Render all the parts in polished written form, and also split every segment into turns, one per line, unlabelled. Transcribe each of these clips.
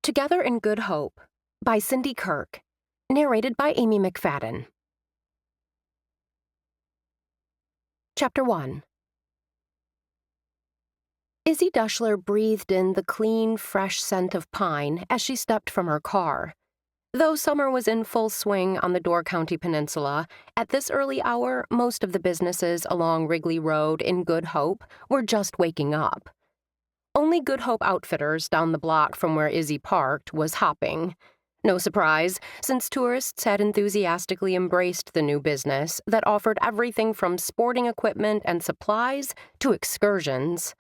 Together in Good Hope by Cindy Kirk, narrated by Amy McFadden. Chapter 1. Izzy Dushler breathed in the clean, fresh scent of pine as she stepped from her car. Though summer was in full swing on the Door County Peninsula, at this early hour, most of the businesses along Wrigley Road in Good Hope were just waking up. Only Good Hope Outfitters down the block from where Izzy parked was hopping. No surprise, since tourists had enthusiastically embraced the new business that offered everything from sporting equipment and supplies to excursions.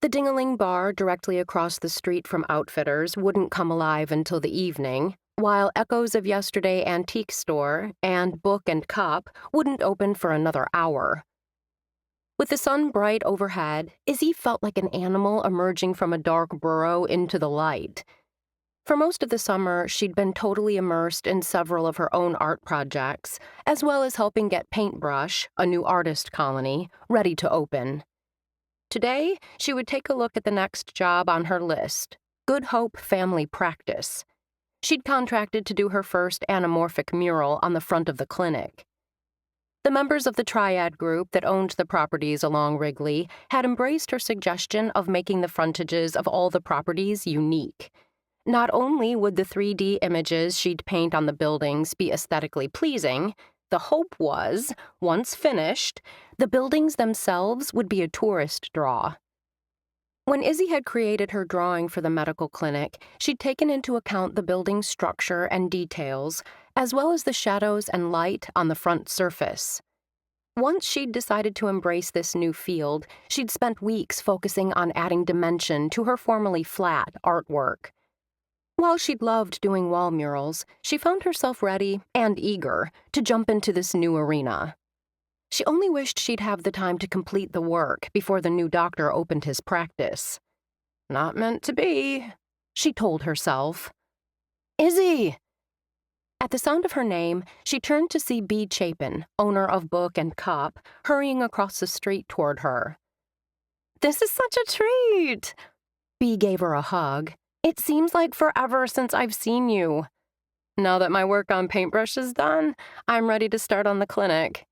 The Ding-a-Ling bar directly across the street from Outfitters wouldn't come alive until the evening, while Echoes of Yesterday Antique Store and Book and Cup wouldn't open for another hour. With the sun bright overhead, Izzy felt like an animal emerging from a dark burrow into the light. For most of the summer, she'd been totally immersed in several of her own art projects, as well as helping get Paintbrush, a new artist colony, ready to open. Today, she would take a look at the next job on her list, Good Hope Family Practice. She'd contracted to do her first anamorphic mural on the front of the clinic. The members of the triad group that owned the properties along Wrigley had embraced her suggestion of making the frontages of all the properties unique. Not only would the 3D images she'd paint on the buildings be aesthetically pleasing, the hope was, once finished, the buildings themselves would be a tourist draw. When Izzy had created her drawing for the medical clinic, she'd taken into account the building's structure and details, as well as the shadows and light on the front surface. Once she'd decided to embrace this new field, she'd spent weeks focusing on adding dimension to her formerly flat artwork. While she'd loved doing wall murals, she found herself ready and eager to jump into this new arena. She only wished she'd have the time to complete the work before the new doctor opened his practice. Not meant to be, she told herself. Izzy! At the sound of her name, she turned to see Bea Chapin, owner of Book and Cup, hurrying across the street toward her. This is such a treat! Bea gave her a hug. It seems like forever since I've seen you. Now that my work on Paintbrush is done, I'm ready to start on the clinic.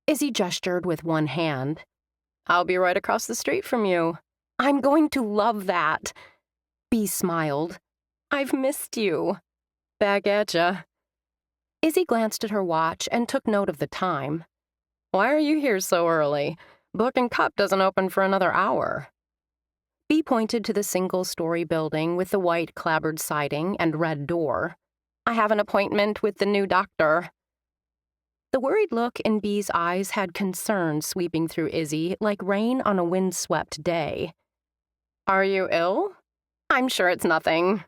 Izzy gestured with one hand. I'll be right across the street from you. I'm going to love that. Bea smiled. I've missed you. Back at ya. Izzy glanced at her watch and took note of the time. Why are you here so early? Book and Cup doesn't open for another hour. Bea pointed to the single-story building with the white clapboard siding and red door. I have an appointment with the new doctor. The worried look in Bea's eyes had concern sweeping through Izzy like rain on a windswept day. Are you ill? I'm sure it's nothing.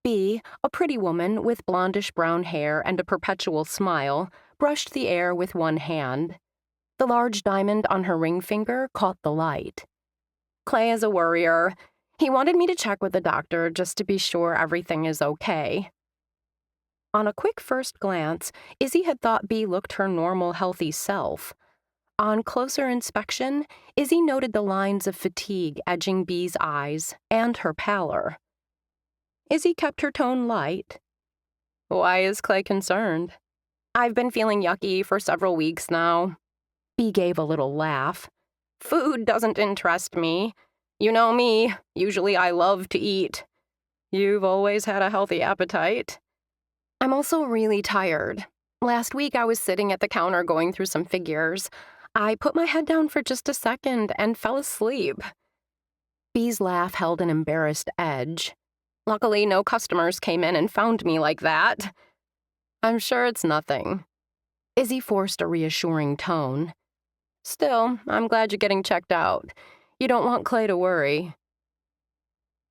Bea, a pretty woman with blondish-brown hair and a perpetual smile, brushed the air with one hand. The large diamond on her ring finger caught the light. Clay is a worrier. He wanted me to check with the doctor just to be sure everything is okay. On a quick first glance, Izzy had thought Bea looked her normal, healthy self. On closer inspection, Izzy noted the lines of fatigue edging Bea's eyes and her pallor. Izzy kept her tone light. Why is Clay concerned? I've been feeling yucky for several weeks now. Bea gave a little laugh. Food doesn't interest me. You know me, usually I love to eat. You've always had a healthy appetite. I'm also really tired. Last week I was sitting at the counter going through some figures. I put my head down for just a second and fell asleep. Bea's laugh held an embarrassed edge. Luckily, no customers came in and found me like that. I'm sure it's nothing. Izzy forced a reassuring tone. Still, I'm glad you're getting checked out. You don't want Clay to worry.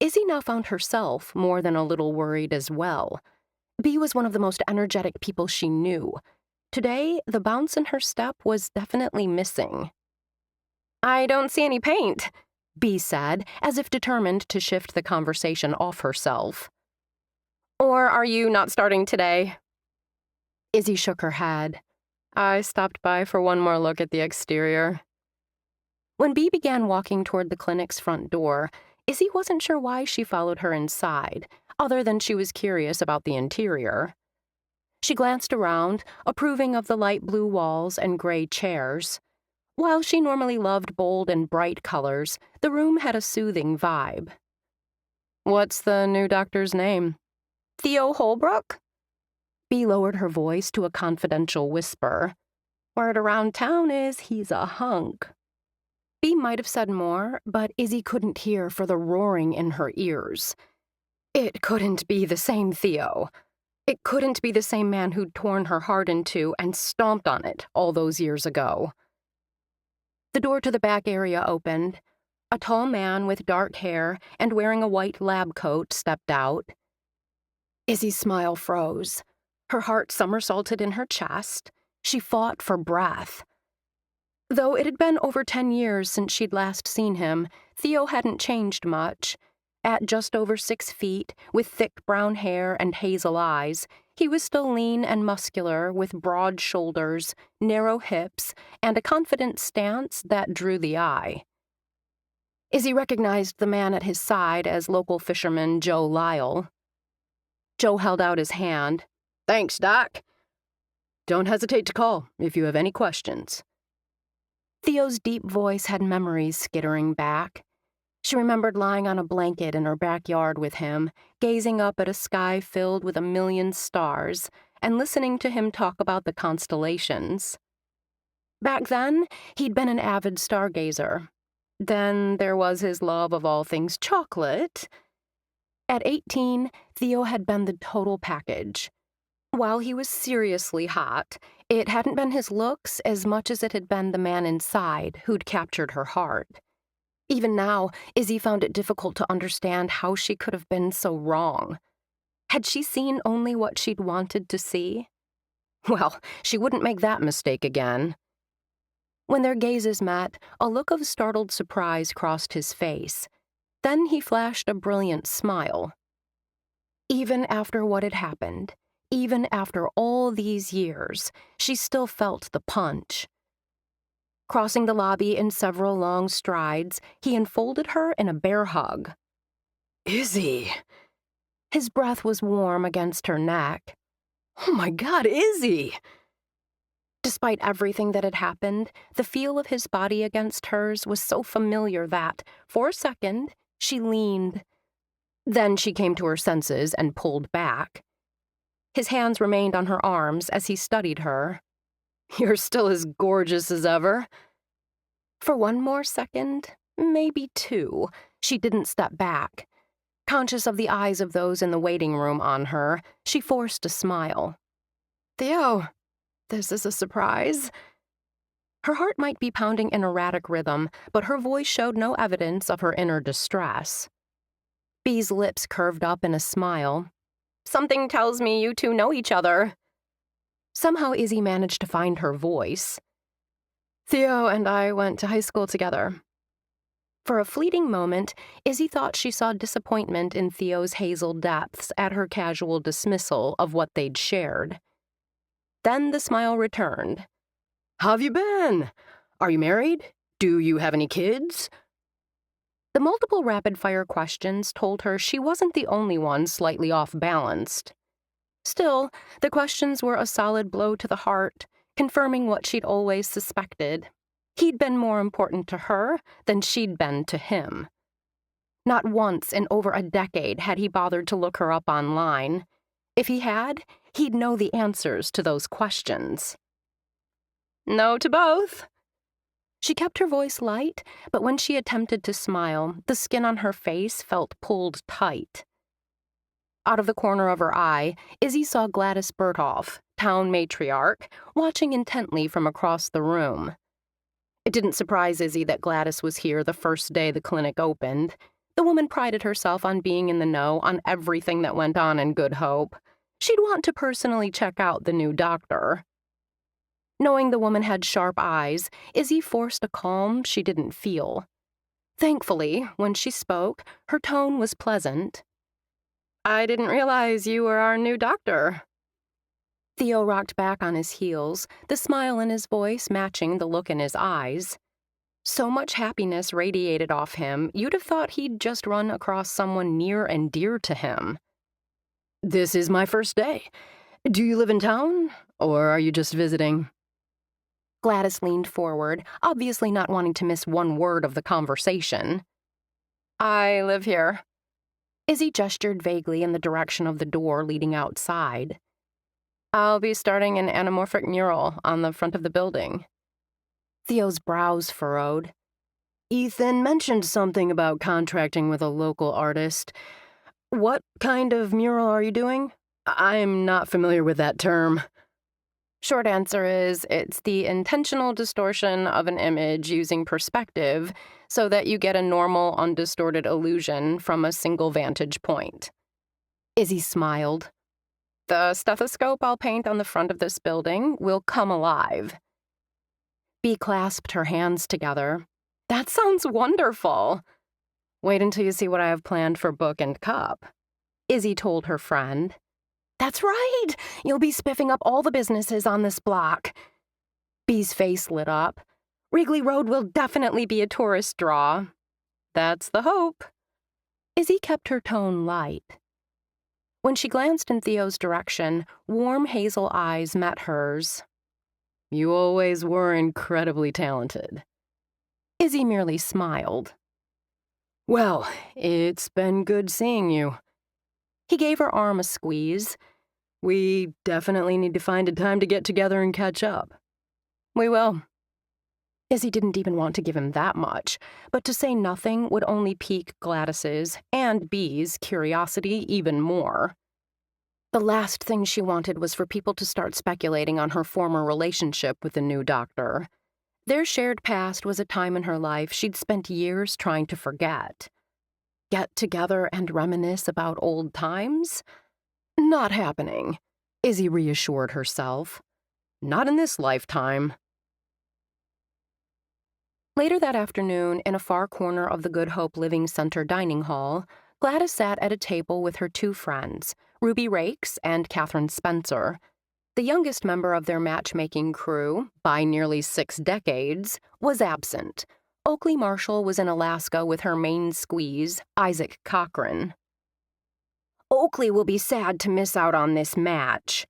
Izzy now found herself more than a little worried as well. Bea was one of the most energetic people she knew. Today, the bounce in her step was definitely missing. I don't see any paint, Bea said, as if determined to shift the conversation off herself. Or are you not starting today? Izzy shook her head. I stopped by for one more look at the exterior. When Bea began walking toward the clinic's front door, Izzy wasn't sure why she followed her inside, other than she was curious about the interior. She glanced around, approving of the light blue walls and gray chairs. While she normally loved bold and bright colors, the room had a soothing vibe. "What's the new doctor's name?" "Theo Holbrook?" Bea lowered her voice to a confidential whisper. "Word around town is he's a hunk." Bea might have said more, but Izzy couldn't hear for the roaring in her ears. It couldn't be the same Theo. It couldn't be the same man who'd torn her heart in two and stomped on it all those years ago. The door to the back area opened. A tall man with dark hair and wearing a white lab coat stepped out. Izzy's smile froze. Her heart somersaulted in her chest. She fought for breath. Though it had been over 10 years since she'd last seen him, Theo hadn't changed much. At just over 6 feet, with thick brown hair and hazel eyes, he was still lean and muscular with broad shoulders, narrow hips, and a confident stance that drew the eye. Izzy recognized the man at his side as local fisherman Joe Lyle. Joe held out his hand. "Thanks, Doc." "Don't hesitate to call if you have any questions." Theo's deep voice had memories skittering back. She remembered lying on a blanket in her backyard with him, gazing up at a sky filled with a million stars, and listening to him talk about the constellations. Back then, he'd been an avid stargazer. Then there was his love of all things chocolate. At 18, Theo had been the total package. While he was seriously hot, it hadn't been his looks as much as it had been the man inside who'd captured her heart. Even now, Izzy found it difficult to understand how she could have been so wrong. Had she seen only what she'd wanted to see? Well, she wouldn't make that mistake again. When their gazes met, a look of startled surprise crossed his face. Then he flashed a brilliant smile. Even after what had happened, even after all these years, she still felt the punch. Crossing the lobby in several long strides, he enfolded her in a bear hug. "Izzy!" His breath was warm against her neck. "Oh my God, Izzy!" Despite everything that had happened, the feel of his body against hers was so familiar that, for a second, she leaned. Then she came to her senses and pulled back. His hands remained on her arms as he studied her. "You're still as gorgeous as ever." For one more second, maybe 2, she didn't step back. Conscious of the eyes of those in the waiting room on her, she forced a smile. "Theo, this is a surprise." Her heart might be pounding in erratic rhythm, but her voice showed no evidence of her inner distress. Bea's lips curved up in a smile. "Something tells me you two know each other." Somehow Izzy managed to find her voice. "Theo and I went to high school together." For a fleeting moment, Izzy thought she saw disappointment in Theo's hazel depths at her casual dismissal of what they'd shared. Then the smile returned. "How've you been? Are you married? Do you have any kids?" The multiple rapid-fire questions told her she wasn't the only one slightly off-balanced. Still, the questions were a solid blow to the heart, confirming what she'd always suspected. He'd been more important to her than she'd been to him. Not once in over a decade had he bothered to look her up online. If he had, he'd know the answers to those questions. "No to both." She kept her voice light, but when she attempted to smile, the skin on her face felt pulled tight. Out of the corner of her eye, Izzy saw Gladys Bertolf, town matriarch, watching intently from across the room. It didn't surprise Izzy that Gladys was here the first day the clinic opened. The woman prided herself on being in the know on everything that went on in Good Hope. She'd want to personally check out the new doctor. Knowing the woman had sharp eyes, Izzy forced a calm she didn't feel. Thankfully, when she spoke, her tone was pleasant. "I didn't realize you were our new doctor." Theo rocked back on his heels, the smile in his voice matching the look in his eyes. So much happiness radiated off him, you'd have thought he'd just run across someone near and dear to him. "This is my first day. Do you live in town, or are you just visiting?" Gladys leaned forward, obviously not wanting to miss one word of the conversation. "I live here." Izzy gestured vaguely in the direction of the door leading outside. "I'll be starting an anamorphic mural on the front of the building." Theo's brows furrowed. "Ethan mentioned something about contracting with a local artist. What kind of mural are you doing? I'm not familiar with that term." Short answer is, it's the intentional distortion of an image using perspective so that you get a normal, undistorted illusion from a single vantage point. Izzy smiled. "The stethoscope I'll paint on the front of this building will come alive." Bea clasped her hands together. "That sounds wonderful." "Wait until you see what I have planned for Book and Cup," Izzy told her friend. "That's right! You'll be spiffing up all the businesses on this block." Bea's face lit up. "Wrigley Road will definitely be a tourist draw." "That's the hope." Izzy kept her tone light. When she glanced in Theo's direction, warm hazel eyes met hers. "You always were incredibly talented." Izzy merely smiled. "Well, it's been good seeing you." He gave her arm a squeeze. "We definitely need to find a time to get together and catch up." "We will." Izzy didn't even want to give him that much, but to say nothing would only pique Gladys's and Bea's curiosity even more. The last thing she wanted was for people to start speculating on her former relationship with the new doctor. Their shared past was a time in her life she'd spent years trying to forget. Get together and reminisce about old times? Not happening, Izzy reassured herself. Not in this lifetime. Later that afternoon, in a far corner of the Good Hope Living Center dining hall, Gladys sat at a table with her two friends, Ruby Rakes and Catherine Spencer. The youngest member of their matchmaking crew, by nearly 6 decades, was absent. Oakley Marshall was in Alaska with her main squeeze, Isaac Cochran. "Oakley will be sad to miss out on this match."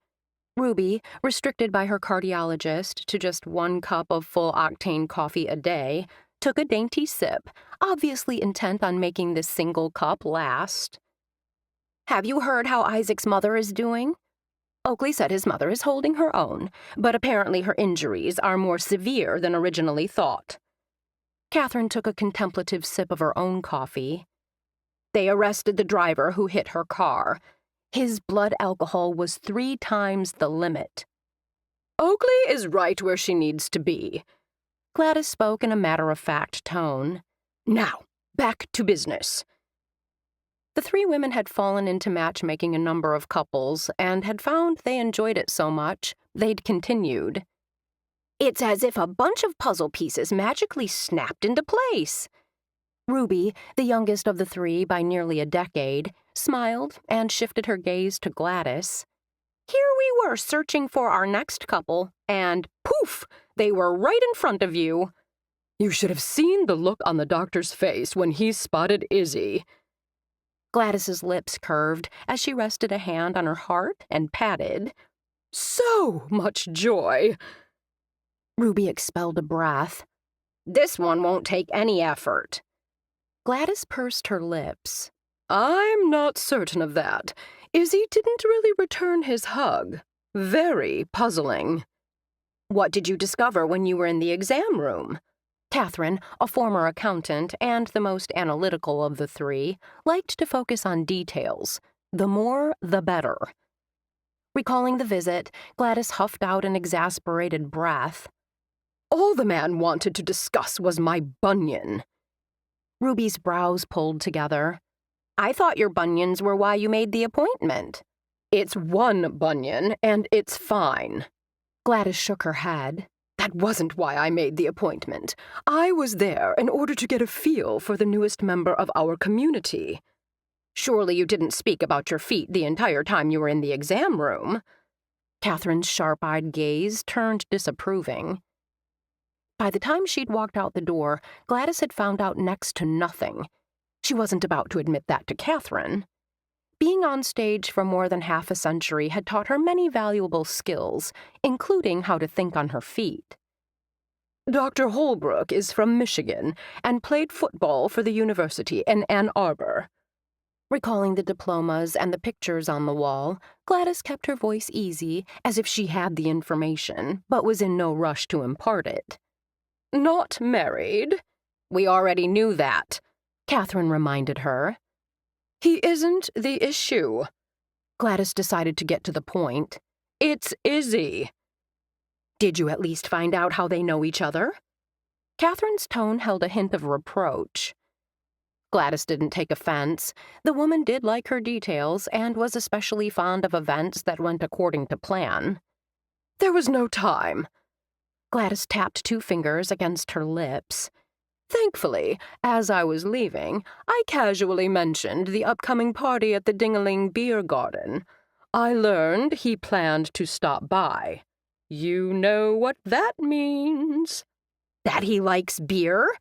Ruby, restricted by her cardiologist to just 1 cup of full-octane coffee a day, took a dainty sip, obviously intent on making this single cup last. "Have you heard how Isaac's mother is doing?" Oakley said his mother is holding her own, but apparently her injuries are more severe than originally thought. Catherine took a contemplative sip of her own coffee. "They arrested the driver who hit her car. His blood alcohol was 3 times the limit." "Oakley is right where she needs to be." Gladys spoke in a matter-of-fact tone. "Now, back to business." The 3 women had fallen into matchmaking a number of couples and had found they enjoyed it so much, they'd continued. "It's as if a bunch of puzzle pieces magically snapped into place." Ruby, the youngest of the 3 by nearly a decade, smiled and shifted her gaze to Gladys. "Here we were searching for our next couple, and poof, they were right in front of you." "You should have seen the look on the doctor's face when he spotted Izzy." Gladys's lips curved as she rested a hand on her heart and patted. "So much joy." Ruby expelled a breath. "This one won't take any effort." Gladys pursed her lips. "I'm not certain of that. Izzy didn't really return his hug. Very puzzling." "What did you discover when you were in the exam room?" Catherine, a former accountant and the most analytical of the 3, liked to focus on details. The more, the better. Recalling the visit, Gladys huffed out an exasperated breath. "All the man wanted to discuss was my bunion." Ruby's brows pulled together. "I thought your bunions were why you made the appointment." "It's one bunion, and it's fine." Gladys shook her head. "That wasn't why I made the appointment. I was there in order to get a feel for the newest member of our community." "Surely you didn't speak about your feet the entire time you were in the exam room." Catherine's sharp-eyed gaze turned disapproving. By the time she'd walked out the door, Gladys had found out next to nothing. She wasn't about to admit that to Catherine. Being on stage for more than half a century had taught her many valuable skills, including how to think on her feet. Dr. Holbrook is from Michigan and played football for the university in Ann Arbor. Recalling the diplomas and the pictures on the wall, Gladys kept her voice easy, as if she had the information, but was in no rush to impart it. Not married? We already knew that, Catherine reminded her. He isn't the issue. Gladys decided to get to the point. It's Izzy. Did you at least find out how they know each other? Catherine's tone held a hint of reproach. Gladys didn't take offense. The woman did like her details and was especially fond of events that went according to plan. There was no time. Gladys tapped 2 fingers against her lips. Thankfully, as I was leaving, I casually mentioned the upcoming party at the Ding-a-Ling Beer Garden. I learned he planned to stop by. You know what that means. That he likes beer?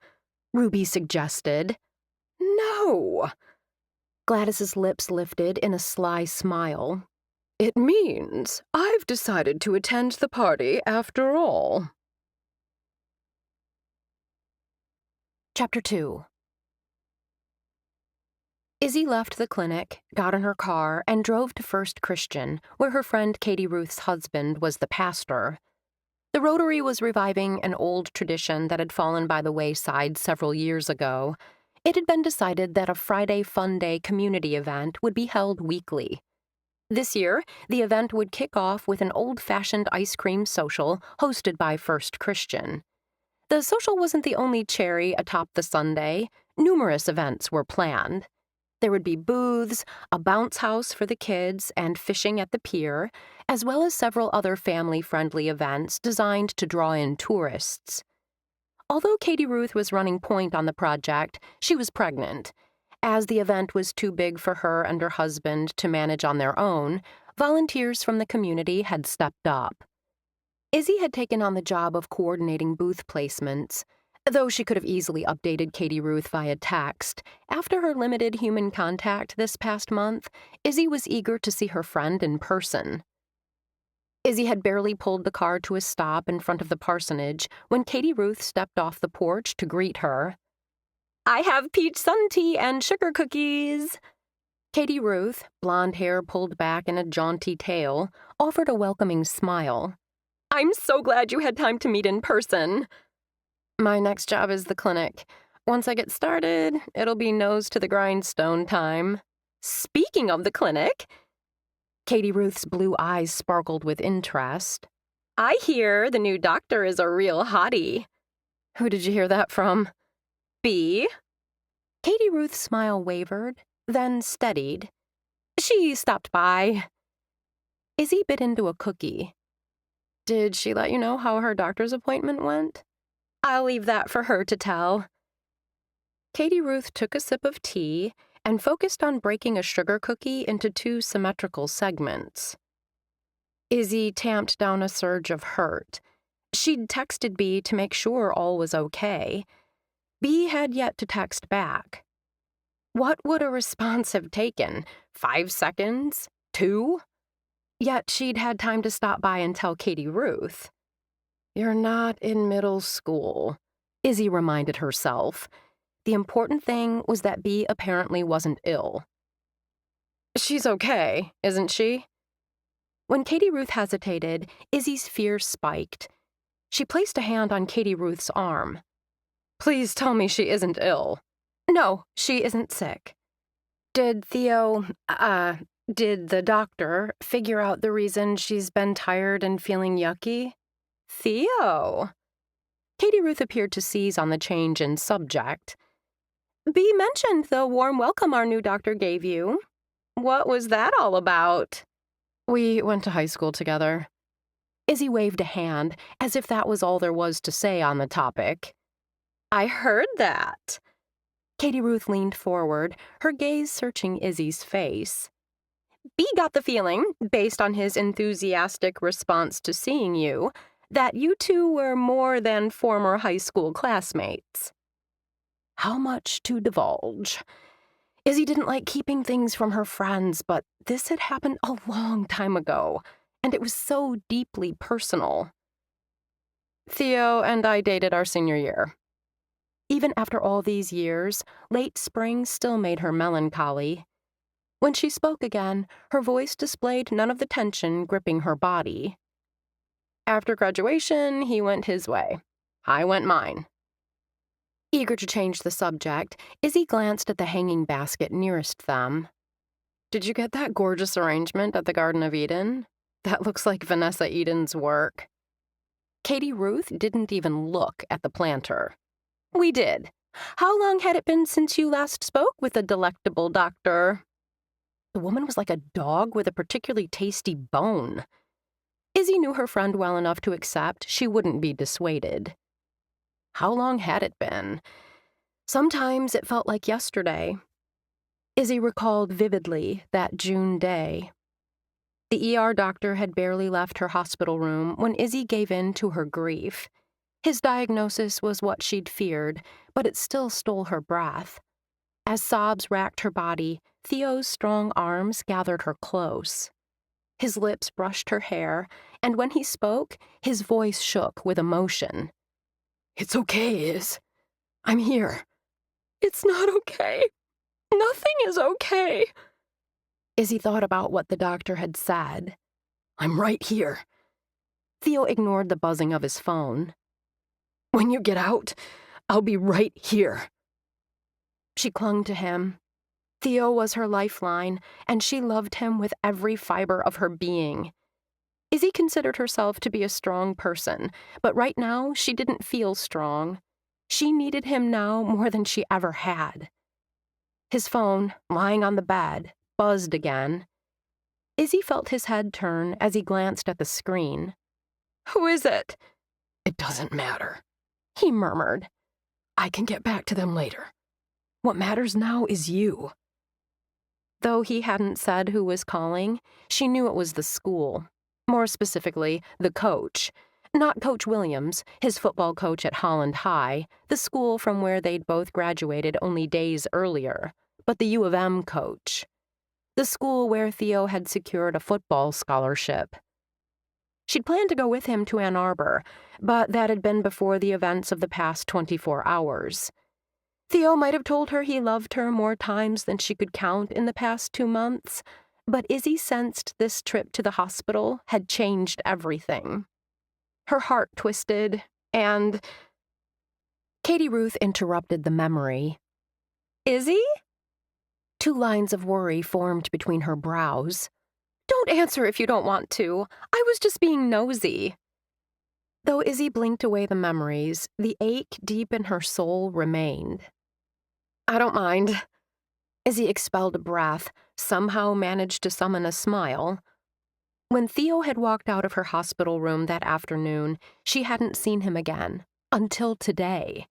Ruby suggested. No. Gladys's lips lifted in a sly smile. It means I've decided to attend the party after all. Chapter 2. Izzy left the clinic, got in her car, and drove to First Christian, where her friend Katie Ruth's husband was the pastor. The Rotary was reviving an old tradition that had fallen by the wayside several years ago. It had been decided that a Friday Fun Day community event would be held weekly. This year, the event would kick off with an old-fashioned ice cream social hosted by First Christian. The social wasn't the only cherry atop the sundae. Numerous events were planned. There would be booths, a bounce house for the kids, and fishing at the pier, as well as several other family-friendly events designed to draw in tourists. Although Katie Ruth was running point on the project, she was pregnant. As the event was too big for her and her husband to manage on their own, volunteers from the community had stepped up. Izzy had taken on the job of coordinating booth placements. Though she could have easily updated Katie Ruth via text, after her limited human contact this past month, Izzy was eager to see her friend in person. Izzy had barely pulled the car to a stop in front of the parsonage when Katie Ruth stepped off the porch to greet her. I have peach sun tea and sugar cookies. Katie Ruth, blonde hair pulled back in a jaunty tail, offered a welcoming smile. I'm so glad you had time to meet in person. My next job is the clinic. Once I get started, it'll be nose to the grindstone time. Speaking of the clinic, Katie Ruth's blue eyes sparkled with interest. I hear the new doctor is a real hottie. Who did you hear that from? B. Katie Ruth's smile wavered, then steadied. She stopped by. Izzy bit into a cookie. Did she let you know how her doctor's appointment went? I'll leave that for her to tell. Katie Ruth took a sip of tea and focused on breaking a sugar cookie into 2 symmetrical segments. Izzy tamped down a surge of hurt. She'd texted B to make sure all was okay. B had yet to text back. What would a response have taken? 5 seconds? 2? Yet she'd had time to stop by and tell Katie Ruth. You're not in middle school, Izzy reminded herself. The important thing was that B apparently wasn't ill. She's okay, isn't she? When Katie Ruth hesitated, Izzy's fear spiked. She placed a hand on Katie Ruth's arm. Please tell me she isn't ill. No, she isn't sick. Did the doctor figure out the reason she's been tired and feeling yucky? Theo. Katie Ruth appeared to seize on the change in subject. B mentioned the warm welcome our new doctor gave you. What was that all about? We went to high school together. Izzy waved a hand, as if that was all there was to say on the topic. I heard that. Katie Ruth leaned forward, her gaze searching Izzy's face. B got the feeling, based on his enthusiastic response to seeing you, that you two were more than former high school classmates. How much to divulge? Izzy didn't like keeping things from her friends, but this had happened a long time ago, and it was so deeply personal. Theo and I dated our senior year. Even after all these years, late spring still made her melancholy. When she spoke again, her voice displayed none of the tension gripping her body. After graduation, he went his way. I went mine. Eager to change the subject, Izzy glanced at the hanging basket nearest them. Did you get that gorgeous arrangement at the Garden of Eden? That looks like Vanessa Eden's work. Katie Ruth didn't even look at the planter. We did. How long had it been since you last spoke with the delectable doctor? The woman was like a dog with a particularly tasty bone. Izzy knew her friend well enough to accept she wouldn't be dissuaded. How long had it been? Sometimes it felt like yesterday. Izzy recalled vividly that June day. The ER doctor had barely left her hospital room when Izzy gave in to her grief. His diagnosis was what she'd feared, but it still stole her breath. As sobs racked her body, Theo's strong arms gathered her close. His lips brushed her hair, and when he spoke, his voice shook with emotion. It's okay, Iz. I'm here. It's not okay. Nothing is okay. Izzy thought about what the doctor had said. I'm right here. Theo ignored the buzzing of his phone. When you get out, I'll be right here. She clung to him. Theo was her lifeline, and she loved him with every fiber of her being. Izzy considered herself to be a strong person, but right now she didn't feel strong. She needed him now more than she ever had. His phone, lying on the bed, buzzed again. Izzy felt his head turn as he glanced at the screen. Who is it? It doesn't matter, he murmured. I can get back to them later. What matters now is you. Though he hadn't said who was calling, she knew it was the school. More specifically, the coach. Not Coach Williams, his football coach at Holland High, the school from where they'd both graduated only days earlier, but the U of M coach. The school where Theo had secured a football scholarship. She'd planned to go with him to Ann Arbor, but that had been before the events of the past 24 hours. Theo might have told her he loved her more times than she could count in the past 2 months, but Izzy sensed this trip to the hospital had changed everything. Her heart twisted, and... Katie Ruth interrupted the memory. Izzy? 2 lines of worry formed between her brows. Don't answer if you don't want to. I was just being nosy. Though Izzy blinked away the memories, the ache deep in her soul remained. I don't mind. Izzy expelled a breath, somehow managed to summon a smile. When Theo had walked out of her hospital room that afternoon, she hadn't seen him again, until today.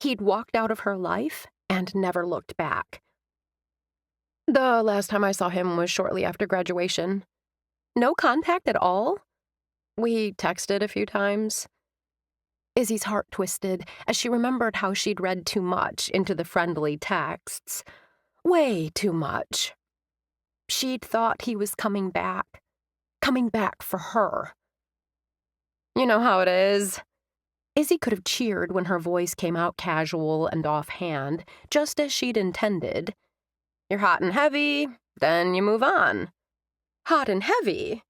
He'd walked out of her life and never looked back. The last time I saw him was shortly after graduation. No contact at all? We texted a few times. Izzy's heart twisted as she remembered how she'd read too much into the friendly texts. Way too much. She'd thought he was coming back for her. You know how it is. Izzy could have cheered when her voice came out casual and offhand, just as she'd intended. You're hot and heavy, then you move on. Hot and heavy?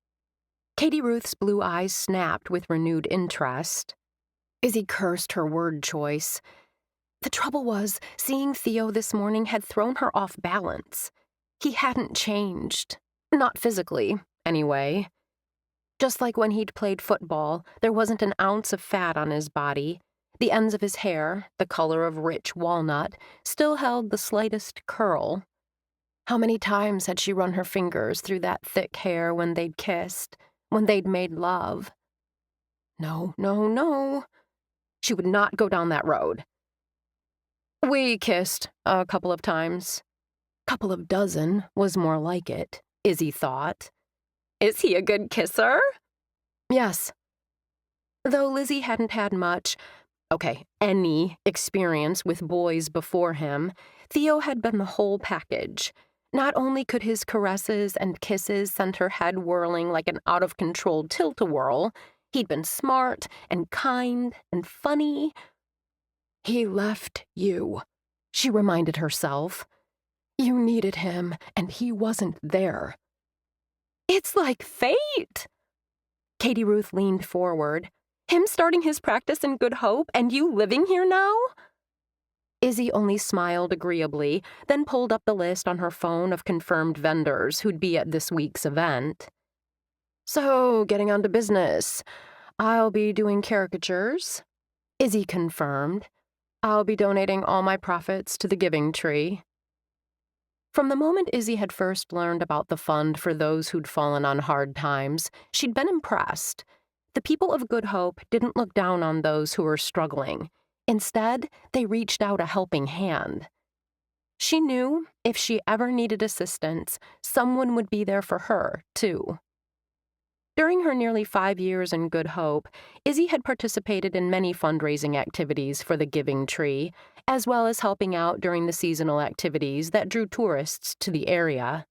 Katie Ruth's blue eyes snapped with renewed interest. Izzy cursed her word choice. The trouble was, seeing Theo this morning had thrown her off balance. He hadn't changed. Not physically, anyway. Just like when he'd played football, there wasn't an ounce of fat on his body. The ends of his hair, the color of rich walnut, still held the slightest curl. How many times had she run her fingers through that thick hair when they'd kissed, when they'd made love? No, no, no. She would not go down that road. We kissed a couple of times. Couple of dozen was more like it, Izzy thought. Is he a good kisser? Yes. Though Lizzie hadn't had any experience with boys before him, Theo had been the whole package. Not only could his caresses and kisses send her head whirling like an out-of-control tilt-a-whirl, he'd been smart and kind and funny. He left you, she reminded herself. You needed him, and he wasn't there. It's like fate. Katie Ruth leaned forward. Him starting his practice in Good Hope, and you living here now? Izzy only smiled agreeably, then pulled up the list on her phone of confirmed vendors who'd be at this week's event. So, getting on to business. I'll be doing caricatures, Izzy confirmed. I'll be donating all my profits to the Giving Tree. From the moment Izzy had first learned about the fund for those who'd fallen on hard times, she'd been impressed. The people of Good Hope didn't look down on those who were struggling. Instead, they reached out a helping hand. She knew if she ever needed assistance, someone would be there for her, too. During her nearly 5 years in Good Hope, Izzy had participated in many fundraising activities for the Giving Tree, as well as helping out during the seasonal activities that drew tourists to the area.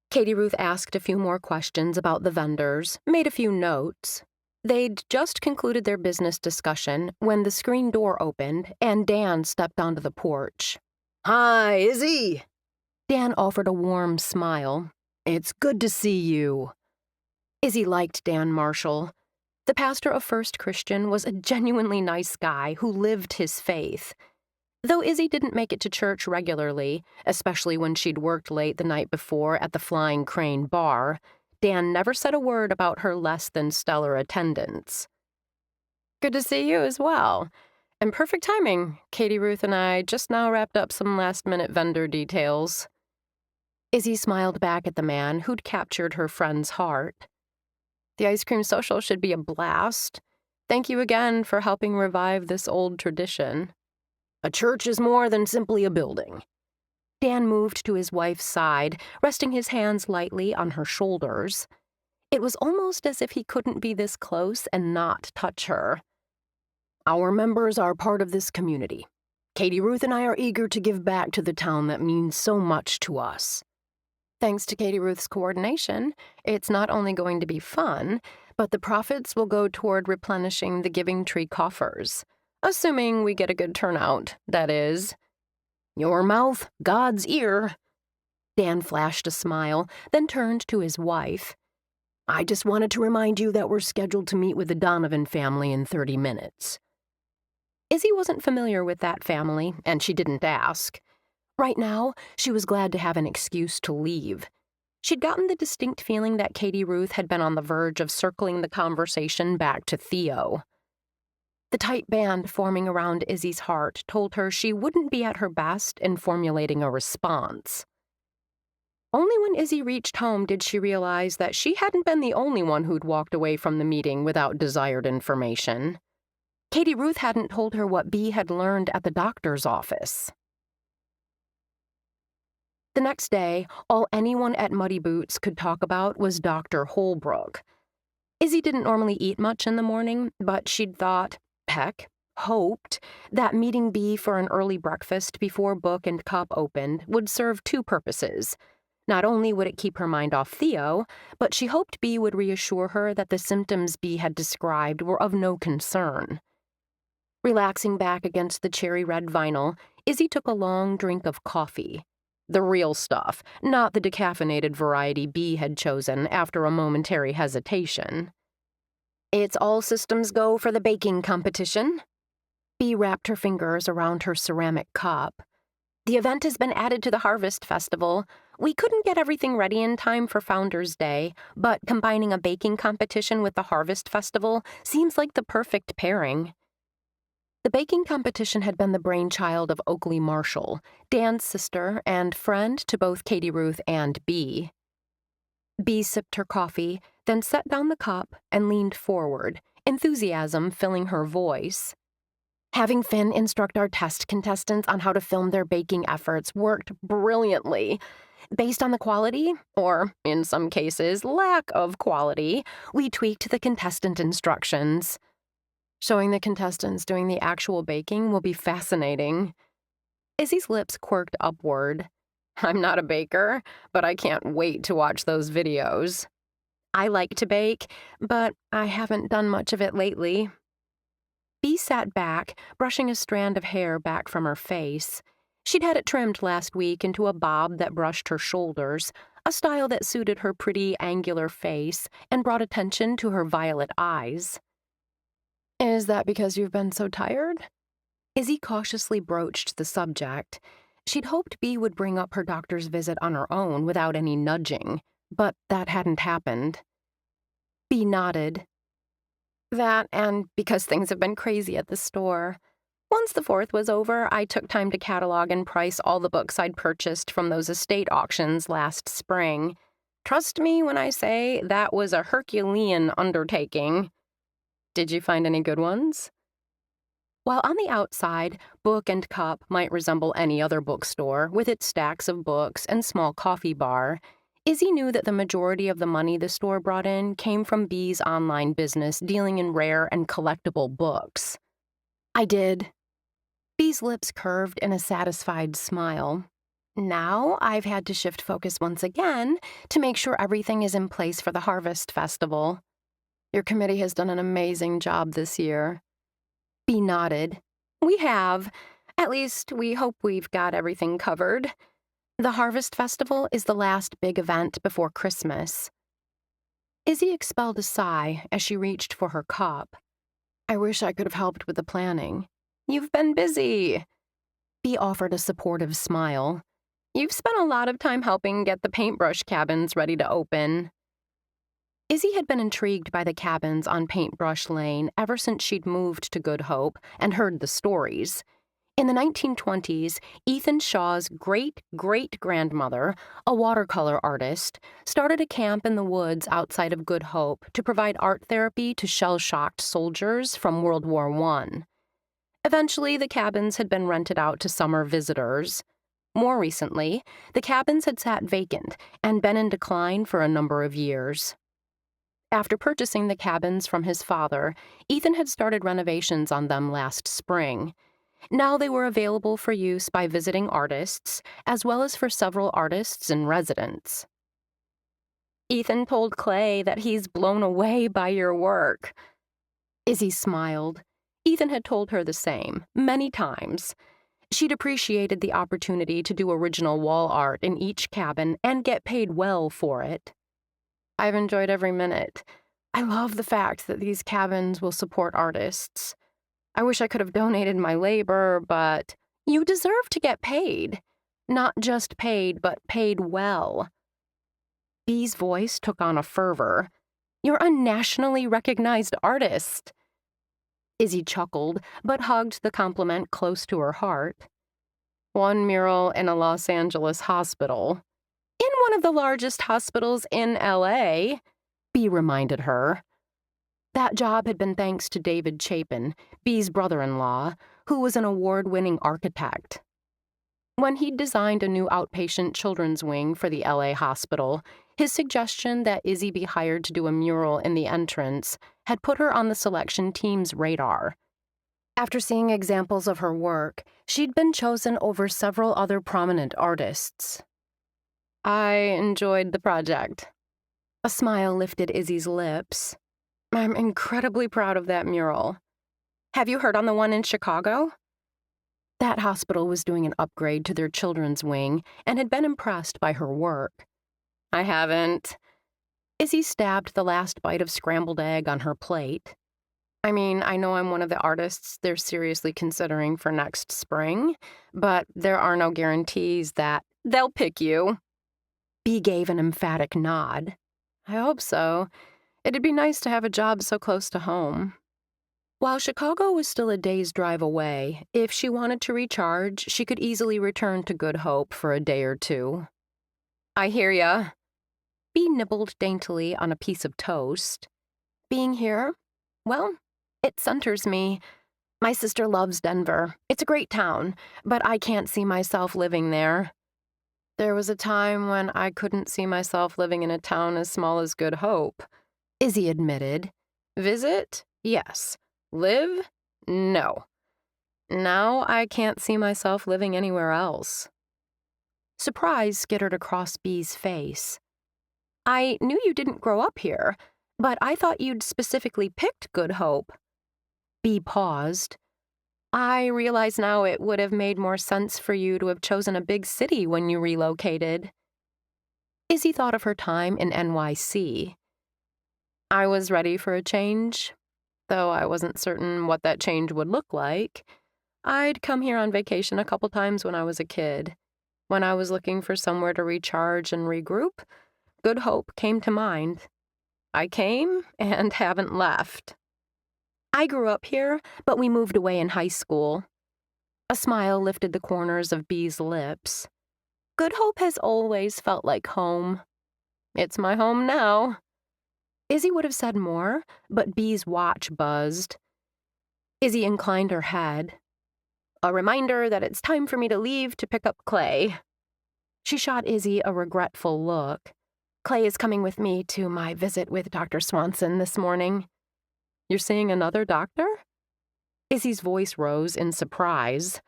Katie Ruth asked a few more questions about the vendors, made a few notes. They'd just concluded their business discussion when the screen door opened and Dan stepped onto the porch.
Hi, Izzy.
Dan offered a warm smile.
It's good to see you.
Izzy liked Dan Marshall. The pastor of First Christian was a genuinely nice guy who lived his faith. Though Izzy didn't make it to church regularly, especially when she'd worked late the night before at the Flying Crane bar, Dan never said a word about her less-than-stellar attendance. Good to see you as well. And perfect timing. Katie Ruth and I just now wrapped up some last-minute vendor details. Izzy smiled back at the man who'd captured her friend's heart. The ice cream social should be a blast. Thank you again for helping revive this old tradition.
A church is more than simply a building.
Dan moved to his wife's side, resting his hands lightly on her shoulders. It was almost as if he couldn't be this close and not touch her.
Our members are part of this community. Katie Ruth and I are eager to give back to the town that means so much to us.
Thanks to Katie Ruth's coordination, it's not only going to be fun, but the profits will go toward replenishing the Giving Tree coffers. Assuming we get a good turnout, that is.
Your mouth, God's ear.
Dan flashed a smile, then turned to his wife.
I just wanted to remind you that we're scheduled to meet with the Donovan family in 30 minutes.
Izzy wasn't familiar with that family, and she didn't ask. Right now, she was glad to have an excuse to leave. She'd gotten the distinct feeling that Katie Ruth had been on the verge of circling the conversation back to Theo. The tight band forming around Izzy's heart told her she wouldn't be at her best in formulating a response. Only when Izzy reached home did she realize that she hadn't been the only one who'd walked away from the meeting without desired information. Katie Ruth hadn't told her what Bea had learned at the doctor's office. The next day, all anyone at Muddy Boots could talk about was Dr. Holbrook. Izzy didn't normally eat much in the morning, but she'd hoped, that meeting Bea for an early breakfast before book and cup opened would serve two purposes. Not only would it keep her mind off Theo, but she hoped Bea would reassure her that the symptoms Bea had described were of no concern. Relaxing back against the cherry-red vinyl, Izzy took a long drink of coffee. The real stuff, not the decaffeinated variety Bea had chosen after a momentary hesitation. It's all systems go for the baking competition. Bea wrapped her fingers around her ceramic cup. The event has been added to the Harvest Festival. We couldn't get everything ready in time for Founders Day, but combining a baking competition with the Harvest Festival seems like the perfect pairing. The baking competition had been the brainchild of Oakley Marshall, Dan's sister and friend to both Katie Ruth and Bea. Bea sipped her coffee, then set down the cup and leaned forward, enthusiasm filling her voice. Having Finn instruct our test contestants on how to film their baking efforts worked brilliantly. Based on the quality, or in some cases, lack of quality, we tweaked the contestant instructions.
Showing the contestants doing the actual baking will be fascinating.
Izzy's lips quirked upward. I'm not a baker, but I can't wait to watch those videos. I like to bake, but I haven't done much of it lately. Bee sat back, brushing a strand of hair back from her face. She'd had it trimmed last week into a bob that brushed her shoulders, a style that suited her pretty, angular face and brought attention to her violet eyes.
Is that because you've been so tired?
Izzy cautiously broached the subject. She'd hoped Bee would bring up her doctor's visit on her own without any nudging, but that hadn't happened. Bee nodded. That, and because things have been crazy at the store. Once the 4th was over, I took time to catalog and price all the books I'd purchased from those estate auctions last spring. Trust me when I say that was a Herculean undertaking. Did you find any good ones? While on the outside, Book and Cup might resemble any other bookstore with its stacks of books and small coffee bar, Izzy knew that the majority of the money the store brought in came from Bee's online business dealing in rare and collectible books.
I did.
Bee's lips curved in a satisfied smile. Now I've had to shift focus once again to make sure everything is in place for the Harvest Festival.
Your committee has done an amazing job this year.
Bee nodded. We have. At least, we hope we've got everything covered. The Harvest Festival is the last big event before Christmas. Izzy expelled a sigh as she reached for her cup.
I wish I could have helped with the planning.
You've been busy. Bee offered a supportive smile. You've spent a lot of time helping get the paintbrush cabins ready to open. Izzy had been intrigued by the cabins on Paintbrush Lane ever since she'd moved to Good Hope and heard the stories. In the 1920s, Ethan Shaw's great-great-grandmother, a watercolor artist, started a camp in the woods outside of Good Hope to provide art therapy to shell-shocked soldiers from World War I. Eventually, the cabins had been rented out to summer visitors. More recently, the cabins had sat vacant and been in decline for a number of years. After purchasing the cabins from his father, Ethan had started renovations on them last spring. Now they were available for use by visiting artists, as well as for several artists and residents. Ethan told Clay that he's blown away by your work. Izzy smiled. Ethan had told her the same, many times. She'd appreciated the opportunity to do original wall art in each cabin and get paid well for it. I've enjoyed every minute. I love the fact that these cabins will support artists. I wish I could have donated my labor, but you deserve to get paid. Not just paid, but paid well. Bee's voice took on a fervor. You're a nationally recognized artist. Izzy chuckled, but hugged the compliment close to her heart. One mural in a Los Angeles hospital. In one of the largest hospitals in L.A., Bee reminded her. That job had been thanks to David Chapin, Bee's brother-in-law, who was an award-winning architect. When he'd designed a new outpatient children's wing for the L.A. hospital, his suggestion that Izzy be hired to do a mural in the entrance had put her on the selection team's radar. After seeing examples of her work, she'd been chosen over several other prominent artists. I enjoyed the project. A smile lifted Izzy's lips. I'm incredibly proud of that mural. Have you heard on the one in Chicago? That hospital was doing an upgrade to their children's wing and had been impressed by her work. I haven't. Izzy stabbed the last bite of scrambled egg on her plate. I mean, I know I'm one of the artists they're seriously considering for next spring, but there are no guarantees that they'll pick you. Bee gave an emphatic nod. I hope so. It'd be nice to have a job so close to home. While Chicago was still a day's drive away, if she wanted to recharge, she could easily return to Good Hope for a day or two. I hear ya. Bee nibbled daintily on a piece of toast. Being here? Well, it centers me. My sister loves Denver. It's a great town, but I can't see myself living there. There was a time when I couldn't see myself living in a town as small as Good Hope, Izzy admitted. Visit? Yes. Live? No. Now I can't see myself living anywhere else. Surprise skittered across Bee's face. I knew you didn't grow up here, but I thought you'd specifically picked Good Hope. Bee paused. I realize now it would have made more sense for you to have chosen a big city when you relocated. Izzy thought of her time in NYC. I was ready for a change, though I wasn't certain what that change would look like. I'd come here on vacation a couple times when I was a kid. When I was looking for somewhere to recharge and regroup, Good Hope came to mind. I came and haven't left. I grew up here, but we moved away in high school. A smile lifted the corners of Bee's lips. Good Hope has always felt like home. It's my home now. Izzy would have said more, but Bee's watch buzzed. Izzy inclined her head. A reminder that it's time for me to leave to pick up Clay. She shot Izzy a regretful look. Clay is coming with me to my visit with Dr. Swanson this morning. You're seeing another doctor? Izzy's voice rose in surprise.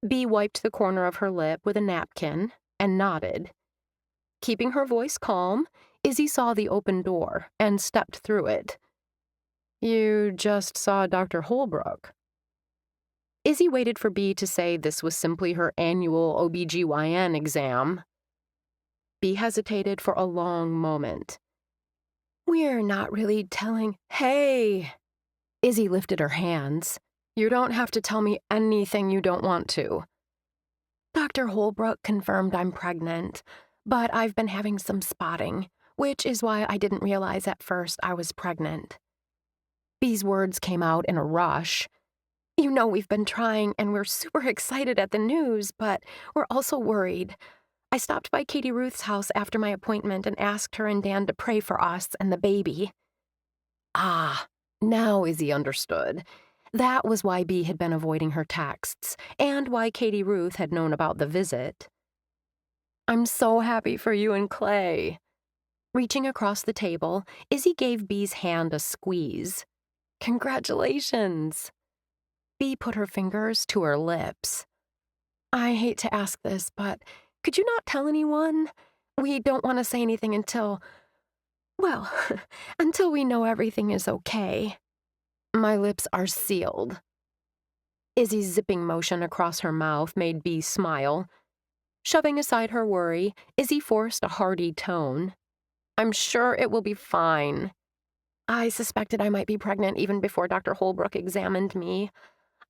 Bee wiped the corner of her lip with a napkin and nodded. Keeping her voice calm, Izzy saw the open door and stepped through it. You just saw Dr. Holbrook. Izzy waited for Bee to say this was simply her annual OBGYN exam. Bee hesitated for a long moment. We're not really telling— Hey! Izzy lifted her hands. You don't have to tell me anything you don't want to. Dr. Holbrook confirmed I'm pregnant, but I've been having some spotting, which is why I didn't realize at first I was pregnant. Bee's words came out in a rush. You know we've been trying and we're super excited at the news, but we're also worried. I stopped by Katie Ruth's house after my appointment and asked her and Dan to pray for us and the baby. Ah, now Izzy understood. That was why Bee had been avoiding her texts, and why Katie Ruth had known about the visit. I'm so happy for you and Clay. Reaching across the table, Izzy gave Bee's hand a squeeze. Congratulations. Bee put her fingers to her lips. I hate to ask this, but could you not tell anyone? We don't want to say anything until we know everything is okay. My lips are sealed. Izzy's zipping motion across her mouth made Bee smile. Shoving aside her worry, Izzy forced a hearty tone. I'm sure it will be fine. I suspected I might be pregnant even before Dr. Holbrook examined me.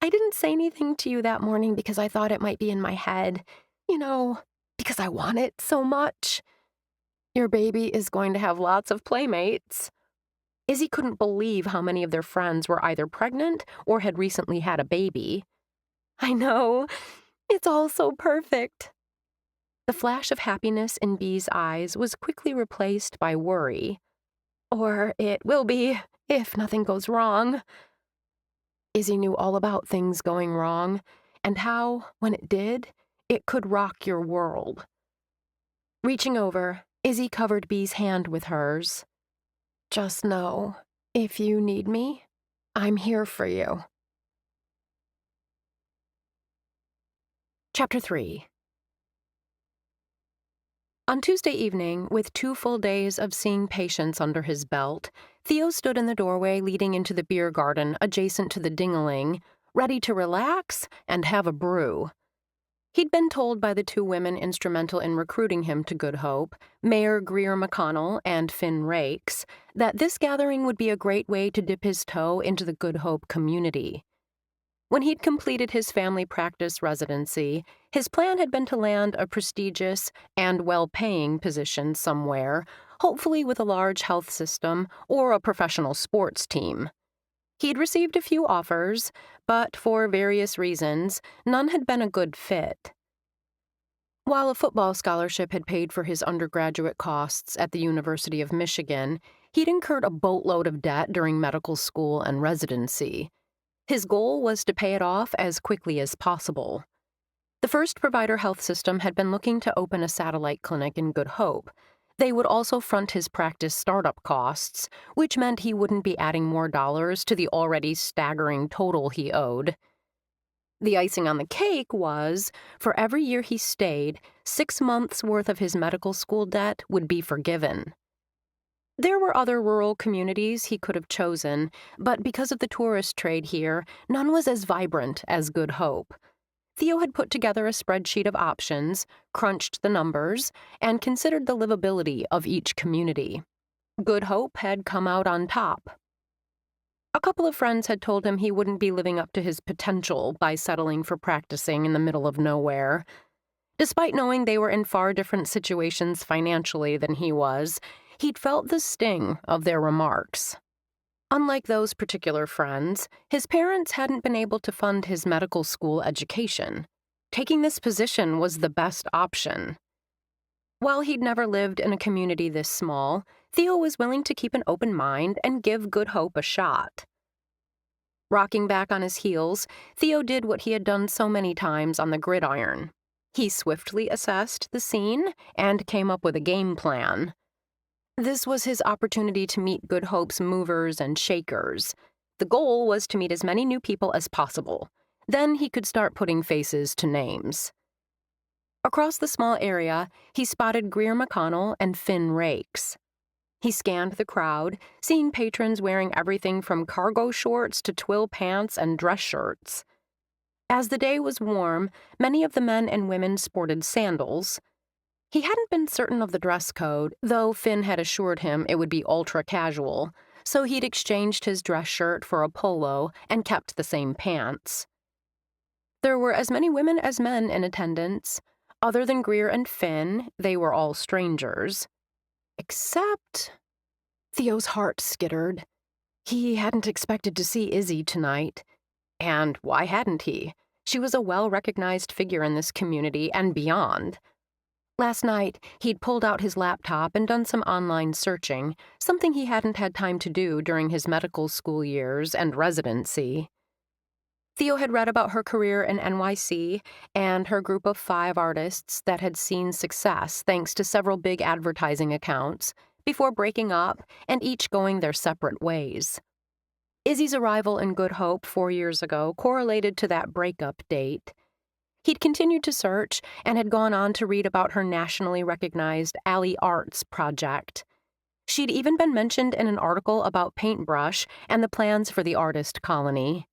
I didn't say anything to you that morning because I thought it might be in my head. Because I want it so much. Your baby is going to have lots of playmates. Izzy couldn't believe how many of their friends were either pregnant or had recently had a baby. I know. It's all so perfect. The flash of happiness in Bee's eyes was quickly replaced by worry. Or it will be, if nothing goes wrong. Izzy knew all about things going wrong, and how, when it did, it could rock your world. Reaching over, Izzy covered Bee's hand with hers. Just know, if you need me, I'm here for you. Chapter 3. On Tuesday evening, with 2 full days of seeing patients under his belt, Theo stood in the doorway leading into the beer garden adjacent to the ding-a-ling, ready to relax and have a brew. He'd been told by the 2 women instrumental in recruiting him to Good Hope, Mayor Greer McConnell and Finn Rakes, that this gathering would be a great way to dip his toe into the Good Hope community. When he'd completed his family practice residency, his plan had been to land a prestigious and well-paying position somewhere, hopefully with a large health system or a professional sports team. He'd received a few offers, but for various reasons, none had been a good fit. While a football scholarship had paid for his undergraduate costs at the University of Michigan, he'd incurred a boatload of debt during medical school and residency. His goal was to pay it off as quickly as possible. The First Provider Health System had been looking to open a satellite clinic in Good Hope. They would also front his practice startup costs, which meant he wouldn't be adding more dollars to the already staggering total he owed. The icing on the cake was, for every year he stayed, 6 months' worth of his medical school debt would be forgiven. There were other rural communities he could have chosen, but because of the tourist trade here, none was as vibrant as Good Hope. Theo had put together a spreadsheet of options, crunched the numbers, and considered the livability of each community. Good Hope had come out on top. A couple of friends had told him he wouldn't be living up to his potential by settling for practicing in the middle of nowhere. Despite knowing they were in far different situations financially than he was, he'd felt the sting of their remarks. Unlike those particular friends, his parents hadn't been able to fund his medical school education. Taking this position was the best option. While he'd never lived in a community this small, Theo was willing to keep an open mind and give Good Hope a shot. Rocking back on his heels, Theo did what he had done so many times on the gridiron. He swiftly assessed the scene and came up with a game plan. This was his opportunity to meet Good Hope's movers and shakers. The goal was to meet as many new people as possible. Then he could start putting faces to names. Across the small area, he spotted Greer McConnell and Finn Rakes. He scanned the crowd, seeing patrons wearing everything from cargo shorts to twill pants and dress shirts. As the day was warm, many of the men and women sported sandals. He hadn't been certain of the dress code, though Finn had assured him it would be ultra-casual, so he'd exchanged his dress shirt for a polo and kept the same pants. There were as many women as men in attendance. Other than Greer and Finn, they were all strangers. Except... Theo's heart skittered. He hadn't expected to see Izzy tonight. And why hadn't he? She was a well-recognized figure in this community and beyond. Last night, he'd pulled out his laptop and done some online searching, something he hadn't had time to do during his medical school years and residency. Theo had read about her career in NYC and her group of 5 artists that had seen success thanks to several big advertising accounts before breaking up and each going their separate ways. Izzy's arrival in Good Hope 4 years ago correlated to that breakup date. He'd continued to search and had gone on to read about her nationally recognized Alley Arts project. She'd even been mentioned in an article about Paintbrush and the plans for the artist colony.